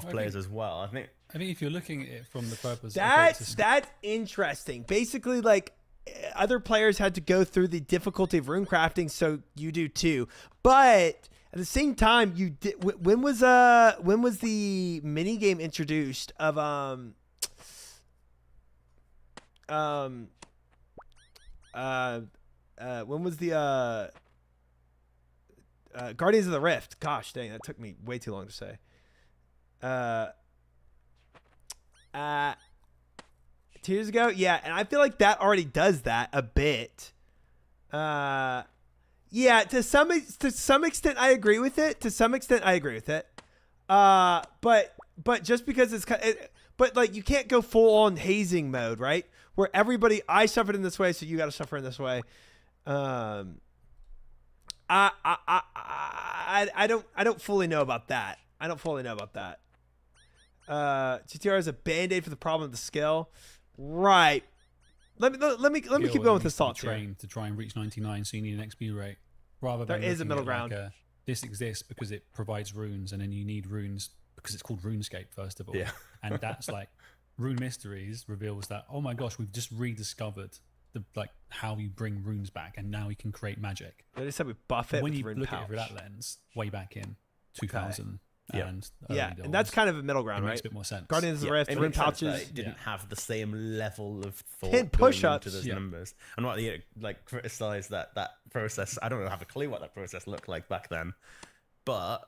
players as well. I think I think if you're looking at it from the purpose, That's interesting. Basically, like other players had to go through the difficulty of rune crafting, so you do too. But at the same time, you did. When was the mini game introduced of when was the Guardians of the Rift? Gosh dang, that took me way too long to say. 2 years ago, yeah, and I feel like that already does that a bit. Yeah, to some extent, I agree with it. But just because it's but like you can't go full on hazing mode, right? Where everybody, I suffered in this way, so you got to suffer in this way. I don't fully know about that. GTR is a band-aid for the problem of the skill. Right. Let me keep going with this thought here. Train to try and reach 99, so you need an XP rate. Rather There than is a looking middle at ground. Like this exists because it provides runes, and then you need runes because it's called RuneScape first of all. Yeah. And that's like Rune Mysteries reveals that, oh my gosh, we've just rediscovered the how you bring runes back, and now you can create magic. They just said we buff it When with you rune look pouch. at it through that lens, way back in 2000 Yeah. and Yeah, early and that's doors, kind of a middle it ground, makes right? a bit more sense. Guardians of the Rift, it rune makes sense that pouches. it didn't have the same level of thought 10 going push-ups. into those Yeah. numbers. And what they criticize that process. I don't have a clue what that process looked like back then, but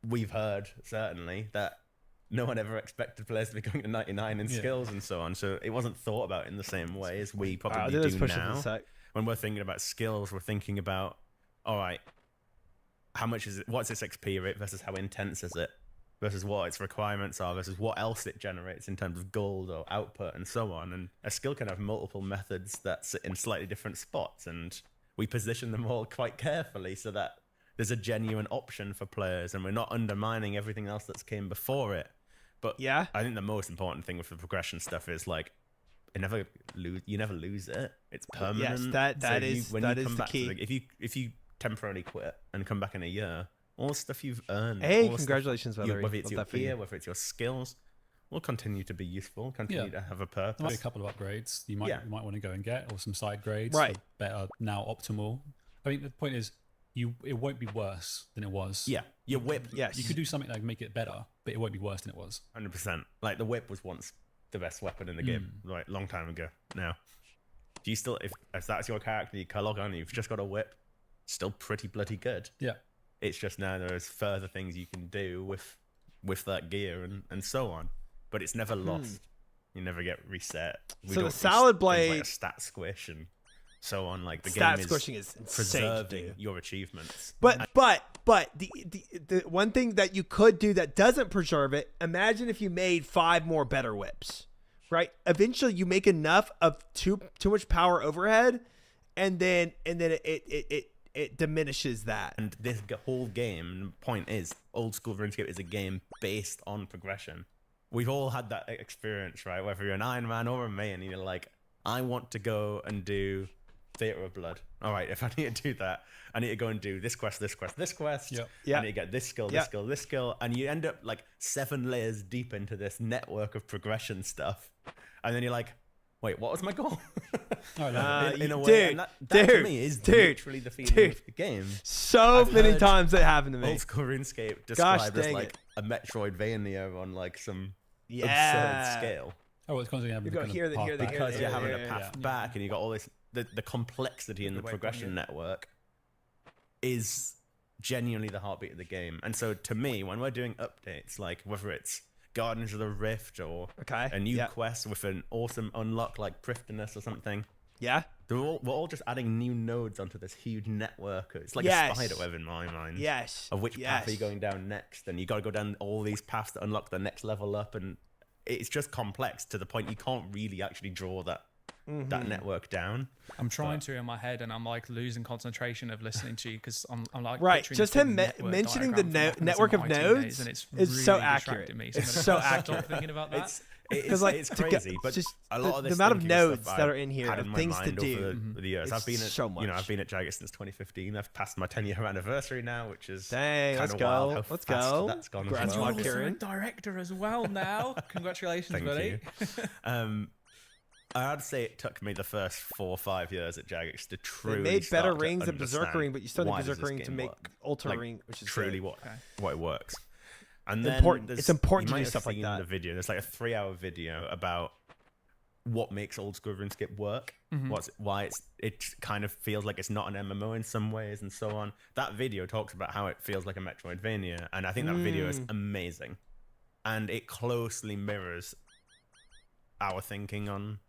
we've heard certainly that no one ever expected players to be going to 99 in skills and so on. So it wasn't thought about in the same way as we probably Let's do push it for a now. sec. When we're thinking about skills, we're thinking about, all right, how much is it? What's its XP rate versus how intense is it? Versus what its requirements are, versus what else it generates in terms of gold or output and so on. And a skill can have multiple methods that sit in slightly different spots, and we position them all quite carefully so that there's a genuine option for players, and we're not undermining everything else that's came before it. But Yeah. I think the most important thing with the progression stuff is like, you never lose it. It's permanent. Yes, that So is when that you is come the back key. to if you temporarily quit and come back in a year, all the stuff you've earned. Hey, all the stuff congratulations, Valerie. whether it's Love your that for you. gear, whether it's your skills, will continue to be useful. Continue to have a There might be purpose. a couple of upgrades you might want to go and get, or some side grades, Right. that are now optimal. I mean, the point is, it won't be worse than it was. Yeah, your whip. Yes. You could do something like make it better, but it won't be worse than it was. 100%. Like the whip was once the best weapon in the game, right? Long time ago. Now, do you still, if that's your character, you log on, you've just got a whip, still pretty bloody good. Yeah. It's just now there's further things you can do with that gear and so on, but it's never lost. You never get reset. We So don't the do salad things blade- like a stat squish and so on. Like the Stat game squishing is insane to preserving do. your achievements. But the one thing that you could do that doesn't preserve it, imagine if you made 5 more better whips, right? Eventually you make enough of too much power overhead, and then it diminishes that. And this whole game, the point is, old school RuneScape is a game based on progression. We've all had that experience, right? Whether you're an Iron Man or a main, and you're like, I want to go and do Theatre of Blood. All right, if I need to do that, I need to go and do this quest, this quest, this quest. Yep. Yeah. I need to get this skill, this Yeah. skill, this skill. And you end up like 7 layers deep into this network of progression stuff. And then you're like, wait, what was my goal? Oh, no. in a way, dude, and that to dude, me is dude, literally the feeling dude. of the game. So I've many heard times that happened to me. Old school RuneScape Gosh described as dang like it. a Metroidvania on like some Yeah. absurd scale. Oh, it's constantly having You to go kind of here, then path here, then back. here, because you're having yeah, a yeah, path yeah. back, and you got all this the complexity in the Good way of progression putting network is genuinely the heartbeat of the game. And so to me, when we're doing updates, like whether it's Guardians of the Rift or Okay. a new Yeah. quest with an awesome unlock like Prifdiness or something, Yeah. we're all just adding new nodes onto this huge network. It's like Yes. a spider web in my mind. Yes. Of which path are you Yes. going down next? And you got to go down all these paths to unlock the next level up, and it's just complex to the point you can't really actually draw that network down. I'm trying to in my head, and I'm like losing concentration of listening to you because I'm like Right, picturing just this him big network mentioning the diagram from network of IT days, nodes and it's is really so distracted accurate. me. It's I'm so gonna stop accurate. thinking about that. Because like it's to get- crazy, but just a lot of the this amount of thinking stuff nodes that I've are in here had of my things to mind do. over the years. It's I've been at so much. I've been at Jagged since 2015. I've passed my 10-year anniversary now, which is Dang, kind let's of wild go. how Let's fast go. that's gone. Congrats, as You're well. Mark also a Kieran. director as well now. Congratulations, Thank buddy. you. I'd say it took me the first 4 or 5 years at Jagex to truly They made better start to rings than Berserker understand Ring, but you still need why does Berserker this Ring to game make work. Ultra Like, Ring, which is truly good. what it works. And then Important. there's- It's important you to do might have stuff like seen that. The video. There's like a 3-hour video about what makes old school RuneScape work. Why it kind of feels like it's not an MMO in some ways, and so on. That video talks about how it feels like a Metroidvania, and I think that video is amazing, and it closely mirrors our thinking on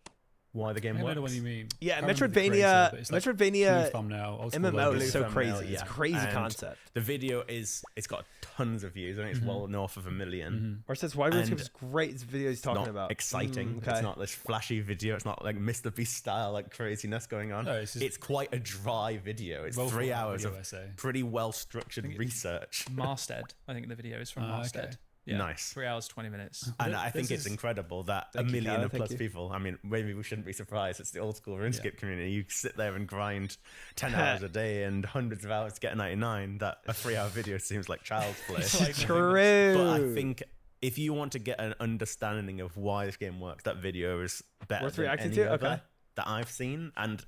why the game I works. know what you mean. Yeah, I remember the creator, Metroidvania, but it's like Metroidvania blue thumbnail, old school MMO logo. is so thumbnail, crazy. It's yeah. a crazy And concept. The video it's got tons of views. I think it's well north of 1 million. Or says why And RuneScape is great. This video he's It's talking not about. exciting. Okay. It's not this flashy video. It's not like Mr. Beast style like craziness going on. No, it's just- it's quite a dry video. It's Well 3 thought out hours video of essay. pretty well structured research. Marsted, I think the video is from Ah, Marsted. okay. Yeah, Nice. 3 hours 20 minutes. And I think This it's is- incredible that Thank a you, million Kyle, and thank plus you. people. I mean, maybe we shouldn't be surprised. It's the old school RuneScape community. You sit there and grind 10 hours a day and hundreds of hours to get a 99. That a 3-hour video seems like child's play. True. But I think if you want to get an understanding of why this game works, that video is better Worth than reacting any to? other Okay. that I've seen. And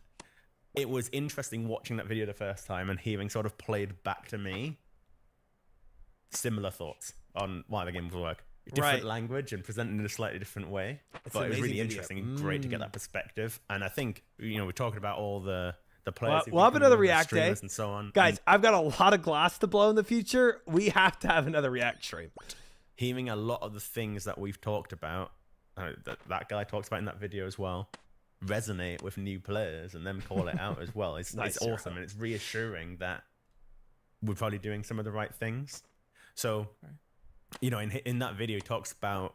it was interesting watching that video the first time and hearing sort of played back to me similar thoughts on why the game would work. Different Right. language and presented in a slightly different way. It's But an it was amazing really video. interesting and great to get that perspective. And I think, we're talking about all the players. who've we'll have been another coming on, the React day. streamers and so on. Guys, I've got a lot of glass to blow in the future. We have to have another React stream. Hearing a lot of the things that we've talked about, that guy talks about in that video as well, resonate with new players and them call it out as well. It's Nice, it's awesome, and it's reassuring that we're probably doing some of the right things. So, in that video, he talks about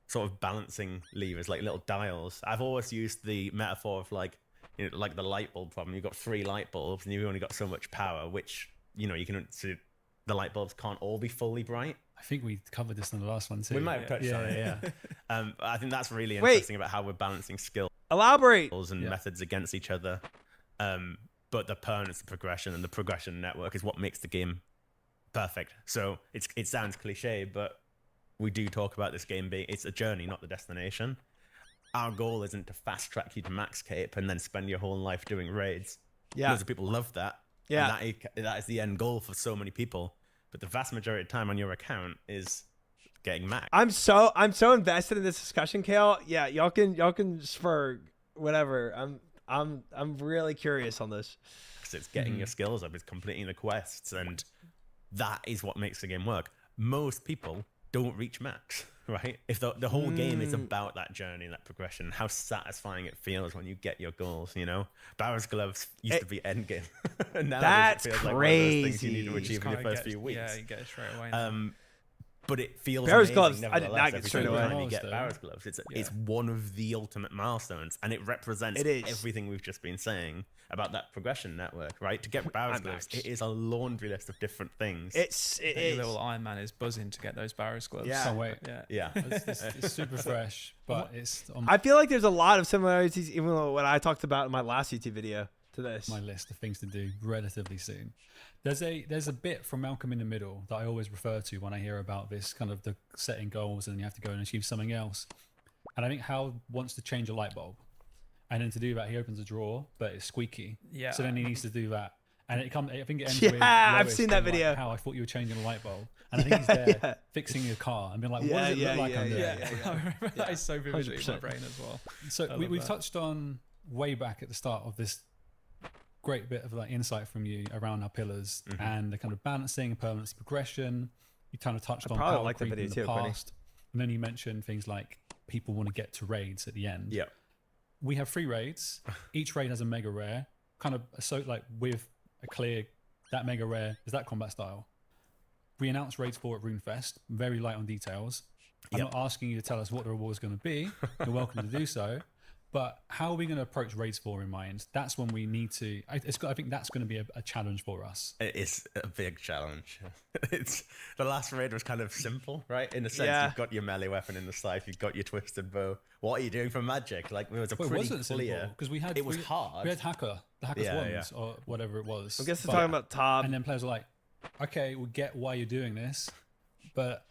sort of balancing levers, like little dials. I've always used the metaphor of like the light bulb problem. You've got 3 light bulbs, and you've only got so much power, which you can. So the light bulbs can't all be fully bright. I think we covered this in the last one too. We might have touched on it. Yeah. I think that's really Wait. interesting about how we're balancing skills Elaborate. and methods against each other. But the permanence, the progression, and the progression network is what makes the game perfect. So it sounds cliche, but we do talk about this game being it's a journey, not the destination. Our goal isn't to fast track you to max cape and then spend your whole life doing raids. Yeah. Loads of people love that. Yeah. And that is the end goal for so many people. But the vast majority of time on your account is getting max. I'm so invested in this discussion, Kale. Yeah, y'all can spur whatever. I'm really curious on this. Because it's getting your skills up, it's completing the quests, and that is what makes the game work. Most people don't reach max, right? If the whole game is about that journey, that progression, how satisfying it feels when you get your goals, Barrow's Gloves used to be endgame. And nowadays That's it feels like one of those things you crazy. need to achieve in your first few weeks. Yeah, you get it straight away. But it feels Barrow's amazing, Gloves, I did nevertheless, not get every straight single away. time you get Milestone. Barrow's Gloves. It's one of the ultimate milestones, and it represents It is. everything we've just been saying about that progression network, right? To get Barrow's I'm Gloves, max. it is a laundry list of different things. It Your is. little Iron Man is buzzing to get those Barrows gloves. Yeah. Can't wait. Yeah. yeah. It's super fresh, but it's on I feel like there's a lot of similarities, even with what I talked about in my last YouTube video to this. my list of things to do relatively soon. There's a bit from Malcolm in the Middle that I always refer to when I hear about this kind of the setting goals and you have to go and achieve something else. And I think Hal wants to change a light bulb. And then to do that, he opens a drawer, but it's squeaky. Yeah. So then he needs to do that. And I think it ends Yeah, with I've Lois seen that being like, video. how I thought you were changing a light bulb. And I think he's there fixing your car and being like, what does it look like under Yeah, there? I remember that is so vividly in my 100%. brain as well. So we've touched on way back at the start of this great bit of like insight from you around our pillars and the kind of balancing, permanence, progression. You kind of touched on probably power like the creep in video the too, Benny. past. And then you mentioned things like people want to get to raids at the end. Yeah. We have 3 raids. Each raid has a mega rare, kind of so like with a clear, that mega rare is that combat style. We announced raids 4 at RuneFest, very light on details. I'm not asking you to tell us what the reward is going to be. You're welcome to do so. But how are we going to approach raids 4 in mind? That's when we need to. I think that's going to be a challenge for us. It is a big challenge. It's the last raid was kind of simple, right? In the sense, Yeah. you've got your melee weapon in the scythe, you've got your twisted bow. What are you doing for magic? Like it was a But it pretty wasn't clear. simple because we had It was hard. We had the hacker's Yeah, wands or whatever it was. I guess But- they're talking about Tom. And then players are like, okay, we get why you're doing this, but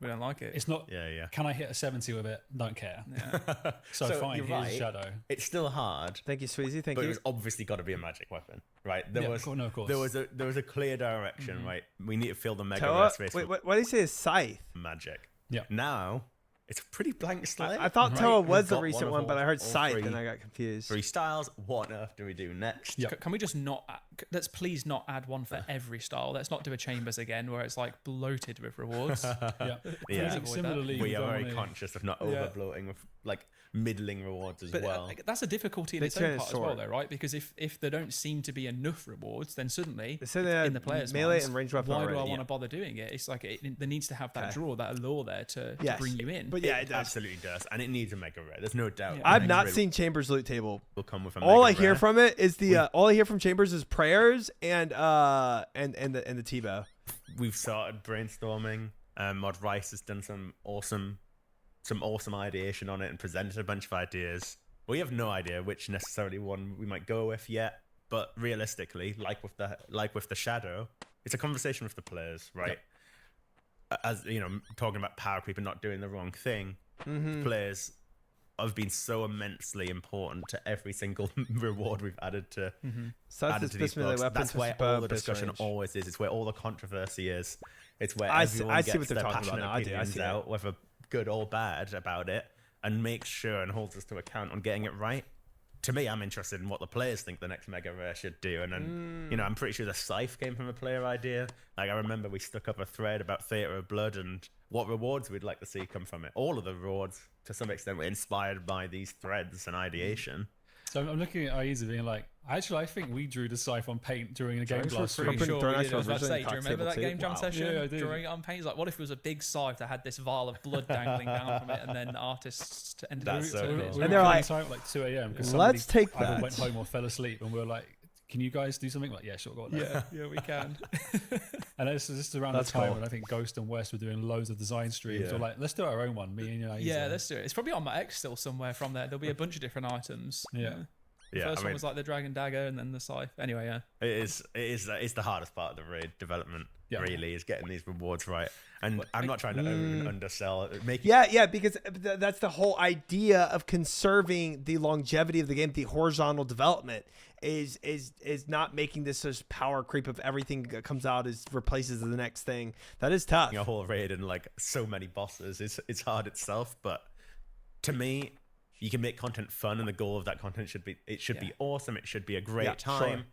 We don't like it. it's not. Yeah. Can I hit a 70 with it? Don't care. Yeah. So, fine, you're here's right. Shadow. It's still hard, Thank you, Sweezy. Thank but you. it's obviously got to be a magic weapon, right? Yeah, of course. There was a clear direction, right? We need to fill the mega Toa? rare space Wait, with what do you say is Scythe? magic. Yeah. Now it's a pretty blank slate. I thought right? Toa We've was the got recent of one, but all- I heard all Scythe three- and I got confused. 3 styles. What on earth do we do next? Yeah. Can we just not? Let's please not add one for every style. Let's not do a chambers again where it's like bloated with rewards. Yeah. Yeah. I think similarly, We are don't very wanna- conscious of not Yeah. over bloating with like middling rewards as But well. that's a difficulty in They its turn own it part as well, sword. though, right? Because if there don't seem to be enough rewards, then suddenly They said they had in the players' melee minds, and ranged weapon why do I already. want to bother doing it? It's like there needs to have that draw, that allure there to Yes. bring you in. But yeah, it It does. absolutely does, and it needs a mega rare. There's no doubt. Yeah. The I've mega not rare seen Chambers loot table. will come with a All I mega hear rare. from it is all I hear from Chambers is prayers and the T-bow. We've started brainstorming. Mod Rice has done some awesome ideation on it and presented a bunch of ideas. We have no idea which necessarily one we might go with yet, but realistically, like with the Shadow, it's a conversation with the players, right? As you know, talking about power creep and not doing the wrong thing. Players have been so immensely important to every single reward we've added to So that's added this to these fist melee books. weapon. That's where twisted bow, all the this discussion range. always is. It's where all the controversy is. It's where I see- everyone I see gets what they're their talking about passionate now. I do. I opinions see that. out, whether good or bad about it, and makes sure and holds us to account on getting it right. To me, I'm interested in what the players think the next mega rare should do, and then you know, I'm pretty sure the Scythe came from a player idea. Like I remember we stuck up a thread about Theatre of Blood and what rewards we'd like to see come from it. All of the rewards, to some extent, were inspired by these threads and ideation. So I'm looking at Aiza being like, actually, I think we drew the scythe on paint during a game Thanks for last Pretty week. sure we we did. I was about to say, do you remember that game jam Wow. session? Yeah, I do. Drawing it on paint. It's like, what if it was a big scythe that had this vial of blood dangling down from it, and then artists ended up That's so doing cool. it? We were And they're playing like, time at like 2 a.m. because "Let's somebody take either that." went home or fell asleep, and we were like, "Can you guys do something?" Like, yeah, sure, go on. then." Yeah, we can. And this is around That's the time cool. when I think Ghost and West were doing loads of design streams. Yeah. We're like, let's do our own one, me and you. Aiza. Yeah, let's do it. It's probably on my X still somewhere from there. There'll be a bunch of different items. Yeah. The Yeah, first I one mean, was like the dragon dagger, and then the scythe. Anyway, yeah. it's the hardest part of the raid development. Yeah. Really, is getting these rewards right. And I'm not trying to over and undersell it. Yeah, because that's the whole idea of conserving the longevity of the game, the horizontal development is not making this just power creep of everything that comes out is replaces the next thing. That is tough. a whole raid and like so many bosses. It's hard itself, but to me, you can make content fun, and the goal of that content should be be awesome. It should be a great Yeah, time,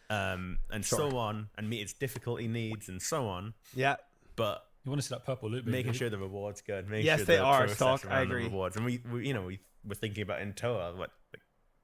and so on, and meet its difficulty needs and so on. Yeah. You But want to see that purple loop? making sure the rewards good. Making Yes, sure they the are, process Stalk, I around the agree. rewards, and we we're thinking about in Toa.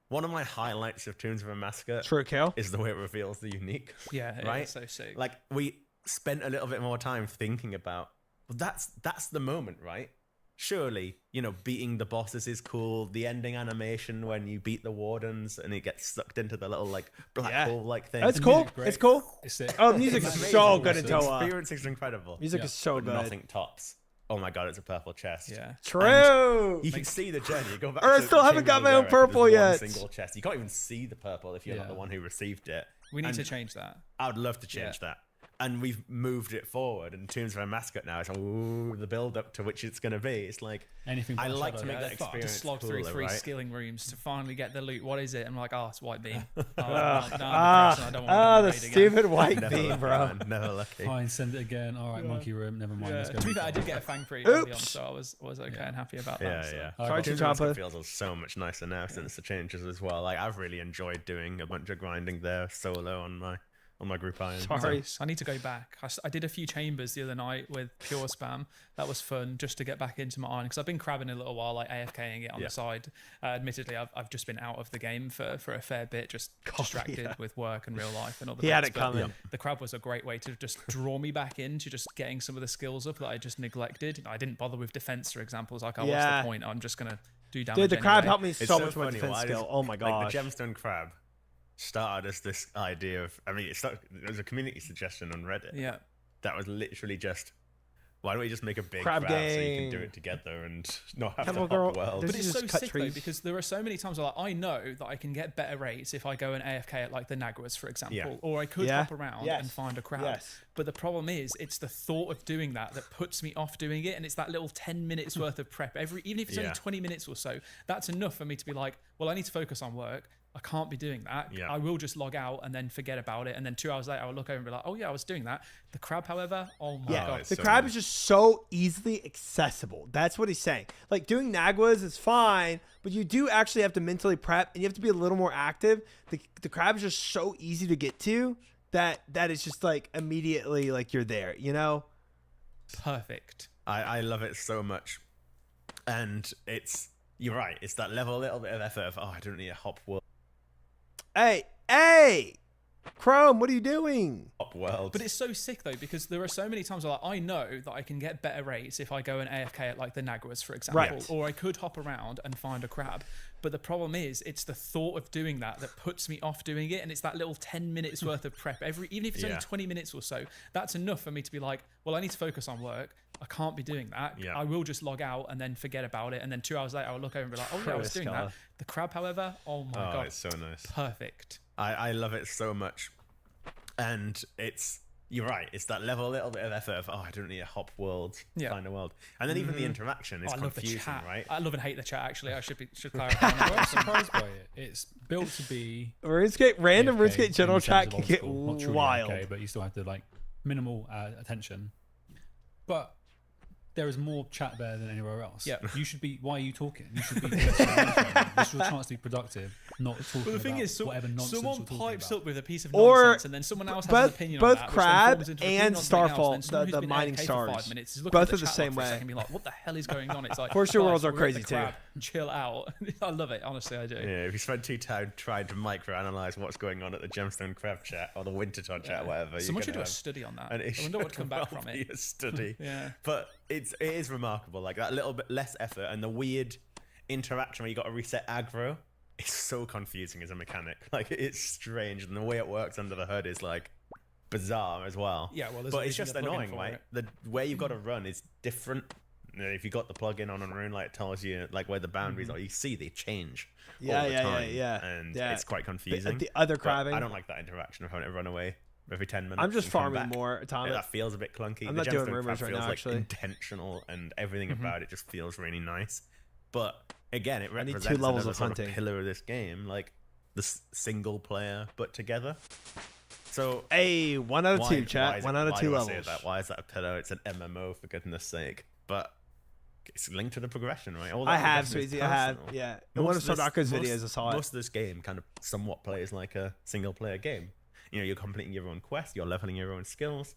One of my highlights of Tombs of a Massacre True, Kale. is the way it reveals the unique. Yeah, Right? it's so sick. Like we spent a little bit more time thinking about, well, that's the moment, right? Surely, beating the bosses is cool. The ending animation when you beat the wardens and it gets sucked into the little like black hole like thing. That's The cool. music's great. It's cool. It's sick. Oh, music is so good in The Toa. experience is incredible. Music Yeah. is so But good. nothing tops. Oh my god, it's a purple chest. yeah. True. You can see the journey. You go back Or I to still haven't Chamber got of my own Derek, there's purple one yet. Single chest. You can't even see the purple if you're not Yeah. the one who received it. We need And to change that. I would love to change that. and we've moved it forward. And Tombs of a Mascot now, it's ooh, the build up to which it's going to be. It's like Anything. I but like Shadow. to make Yeah, that fuck. experience Just slog through cooler, 3 right? skilling rooms to finally get the loot. What is it? I'm like, oh, it's white beam. Oh, no, I'm depressed and I don't want the to raid again. stupid white Never beam, lucky, bro. man, never lucky. Fine, send it again. All right, monkey room. Never mind. Let's go. To be fair, I did get a fang free early on, Oops. so I was okay and happy about Yeah, that. So. yeah. Sorry, Tombs of a Chopper. Mascot feels so much nicer now since the changes as well. Like I've really enjoyed doing a bunch of grinding there solo on my group iron. Sorry. I need to go back. I did a few chambers the other night with pure spam. That was fun just to get back into my iron because I've been crabbing a little while, like AFKing it on the side. Admittedly, I've just been out of the game for a fair bit, just distracted with work and real life and all the He had bits, it but coming. The crab was a great way to just draw me back into just getting some of the skills up that I just neglected. I didn't bother with defense, for example. It's like, oh, what's the point? I'm just going to do damage Dude, the crab anyway. helped me It's so much with my funny, defense why skill. does- Oh my gosh. Like the gemstone crab started as this idea of, I mean, there was a community suggestion on Reddit Yeah. that was literally just, why don't we just make a big Crab crab, so you can do gang. it together and not have Hello, to hop girl. world? This But is it's so just cut sick though trees. because there are so many times where like, I know that I can get better rates if I go and AFK at like the Naguas, for example, Yeah. or I could Yeah. hop around Yes. and find a crab. Yes. But the problem is, it's the thought of doing that puts me off doing it, and it's that little 10 minutes worth of prep even if it's only Yeah. 20 minutes or so. That's enough for me to be like, well, I need to focus on work. I can't be doing that. Yeah. I will just log out and then forget about it, and then 2 hours later, I'll look over and be like, oh yeah, I was doing that. The crab, however, oh my Yeah, god, it's the so crab nice. is just so easily accessible. That's what he's saying. Like doing Naguas is fine, but you do actually have to mentally prep and you have to be a little more active. The crab is just so easy to get to that it's just like immediately like you're there, you know? perfect. I love it so much. And you're right, it's that little bit of effort of, oh, I don't need a hop world. Hey, Chrome, what are you doing? Hop world. But it's so sick though because there are so many times where like, I know that I can get better rates if I go and AFK at like the Naguas, for example, Right. or I could hop around and find a crab. But the problem is, it's the thought of doing that puts me off doing it, and it's that little 10 minutes worth of prep even if it's only Yeah. 20 minutes or so. That's enough for me to be like, well, I need to focus on work. I can't be doing that. Yeah. I will just log out and then forget about it, and then 2 hours later, I'll look over and be like, oh yeah, I was doing that. The crab, however, oh my god, it's so nice. perfect. I love it so much. And you're right, it's that little bit of effort of, oh, I don't need a hop world, Yeah. find a world. And then even the interaction is Oh, I love the confusing, chat. right? I love and hate the chat. Actually, I should clarify. on that. I'm surprised by it. It's built to be Random AFK RuneScape general in the chat sense can of get old school, not truly wild. AFK, but you still have to like minimal attention. But there is more chat there than anywhere else. Yeah. You should be. Why are you talking? You should be. This is your chance to be productive, not talking Well, the thing about is, whatever nonsense someone you're talking pipes about. up with a piece of Or nonsense, and then someone else has an opinion on both that. which then Crab forms into an and opinion on something else, Starfall, and someone the who's been mining AFK for stars, 5 minutes is looking both at the are the chat same log for a way. second and be like, "What the hell is going on?" It's like, Force your guys, Worlds are we're at crazy the too. crab. Chill out. I love it. Honestly, I do. Yeah, if you spend too time trying to microanalyze what's going on at the Gemstone Crab chat or the Winterton chat, whatever, Someone you're should do gonna a have study on that. an I issue. wonder what would come back Well, from be it. a study. Yeah. But it is remarkable, like that little bit less effort and the weird interaction where you got to reset aggro. It's so confusing as a mechanic. Like it's strange, and the way it works under the hood is like bizarre as well. Yeah, well, there's but a it's reason just they're plugging annoying, for right? it. The way you've got to run is different. You know, if you got the plugin on Rune, like it tells you like where the boundaries are. You see they change Yeah, all the yeah, time, yeah. and Yeah. it's quite confusing. The other But crabbing. I don't like that interaction of having to run away every 10 minutes. I'm just and come farming back. more Atomic. That feels a bit clunky. I'm The not doing Gemstone rumors Crab right feels now, like actually. intentional, and everything about it just feels really nice. But again, it I need represents 2 levels another of sort hunting. of pillar of this game, like the single player but together. So Hey, 1 out of 2, why chat. is 1 it- out of why 2 do I say levels. that? Why is that a pillar? It's an MMO, for goodness sake. But it's linked to the progression, right? All that I have, progression is Sweezy. I have. personal. Yeah. In one of Most Sardako's this- videos, I saw it. Most of this game kind of somewhat plays like a single player game. You know, you're completing your own quest, you're leveling your own skills,